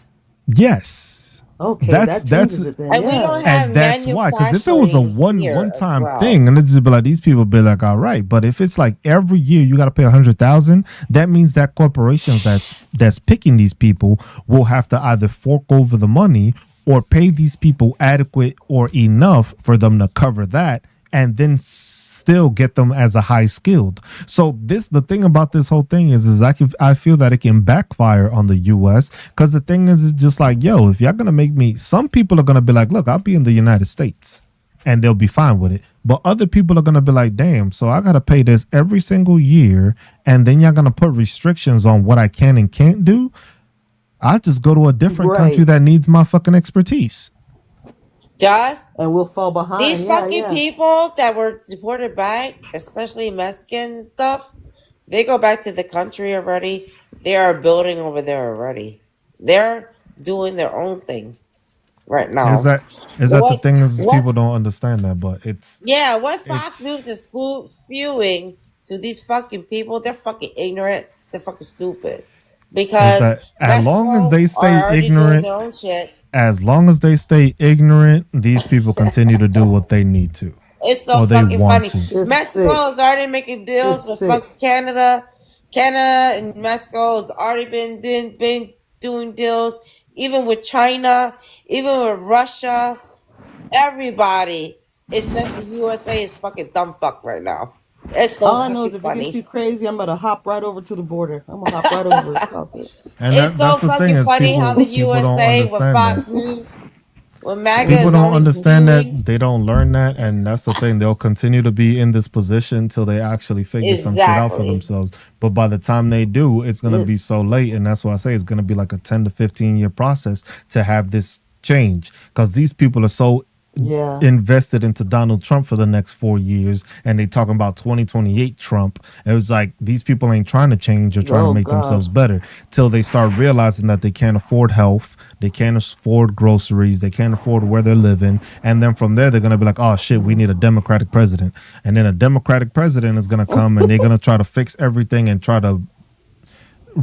Yes.
Okay,
That's
that changes it then.
And we don't
Yeah.
have
and that's why. Because if it was a
manufacturing here as
one-time
well.
thing, and it's just be like these people be like, all right. But if it's like every year you got to pay 100,000, that means that corporations that's picking these people will have to either fork over the money or pay these people adequate or enough for them to cover that, and then still get them as a high skilled. So the thing about this whole thing is I feel that it can backfire on the US because the thing is it's just like, yo, if y'all gonna make me, some people are gonna be like, look, I'll be in the United States and they'll be fine with it. But other people are gonna be like, damn, so I gotta pay this every single year, and then you're gonna put restrictions on what I can and can't do. I just go to a different country
Right.
that needs my fucking expertise.
Just
And we'll fall behind.
these
Yeah,
fucking
yeah.
people that were deported back, especially Mexicans and stuff, they go back to the country already. They are building over there already. They're doing their own thing right
Is
now.
that the
What?
thing is
What?
people don't understand that, but
Yeah, what Fox News
it's
is spewing to these fucking people, they're fucking ignorant. They're fucking stupid.
is
Because
that as long as they
Mexicans
stay
are already doing
ignorant,
their own shit.
as long as they stay ignorant, these people continue to do what they need to
It's so
or they
fucking
want
funny.
to.
It's sick.
Mexico is already making deals
It's
with
sick.
fucking Canada. Canada and Mexico has already been doing deals, even with China, even with Russia. Everybody. It's just the USA is fucking dumb fuck right now. It's so
All I know
fucking
is if it gets too
funny.
crazy, I'm gonna hop right over to the border. I'm gonna hop right over across it.
And
It's so
that's the thing
fucking
is
funny how the
people don't
USA with
understand that.
Fox News, when MAGA
People
is
don't
only
understand that.
spewing.
They don't learn that, and that's the thing. They'll continue to be in this position till they actually figure some shit out for
Exactly.
themselves. But by the time they do, it's gonna be
It's
so late, and that's why I say it's gonna be like a 10 to 15 year process to have this change because these people are so
yeah.
invested into Donald Trump for the next 4 years, and they talking about 2028 Trump. It was like these people ain't trying to change or trying to
Oh
make
God.
themselves better till they start realizing that they can't afford health, they can't afford groceries, they can't afford where they're living, and then from there they're gonna be like, oh shit, we need a Democratic president, and then a Democratic president is gonna come and they're gonna try to fix everything and try to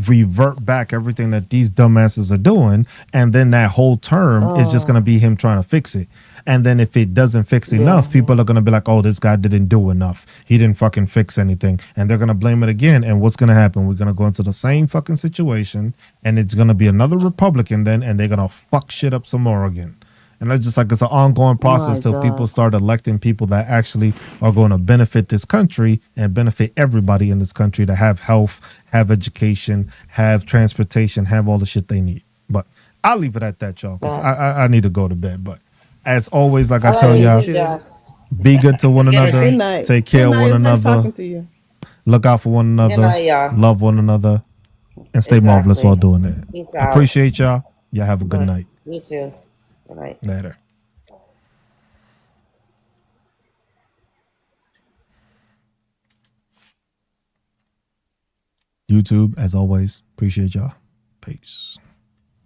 revert back everything that these dumbasses are doing, and then that whole term is just going to
Oh
be him trying to fix it. And then if it doesn't fix enough,
yeah.
people are going to be like, oh, this guy didn't do enough, he didn't fucking fix anything, and they're going to blame it again. And what's going to happen? We're going to go into the same fucking situation, and it's going to be another Republican then, and they're going to fuck shit up some more again. And it's just like it's an ongoing process
My
till people
God.
start electing people that actually are going to benefit this country and benefit everybody in this country to have health, have education, have transportation, have all the shit they need. But I'll leave it at that, y'all, because
That.
I need to go to bed. But as always, like I
All
Yeah,
tell
right,
me
y'all,
you
too.
guys.
be good to one
Good
Good
another,
night.
night.
take care
Good
of
night.
one
It's nice
another,
talking to you.
look out for one
Good
another,
night, y'all.
love one another, and stay marvelous while
Exactly.
doing it.
Peace
I
out.
appreciate y'all. Y'all have a good
Bye.
night.
Me too. Good night.
Later. YouTube, as always, appreciate y'all. Peace.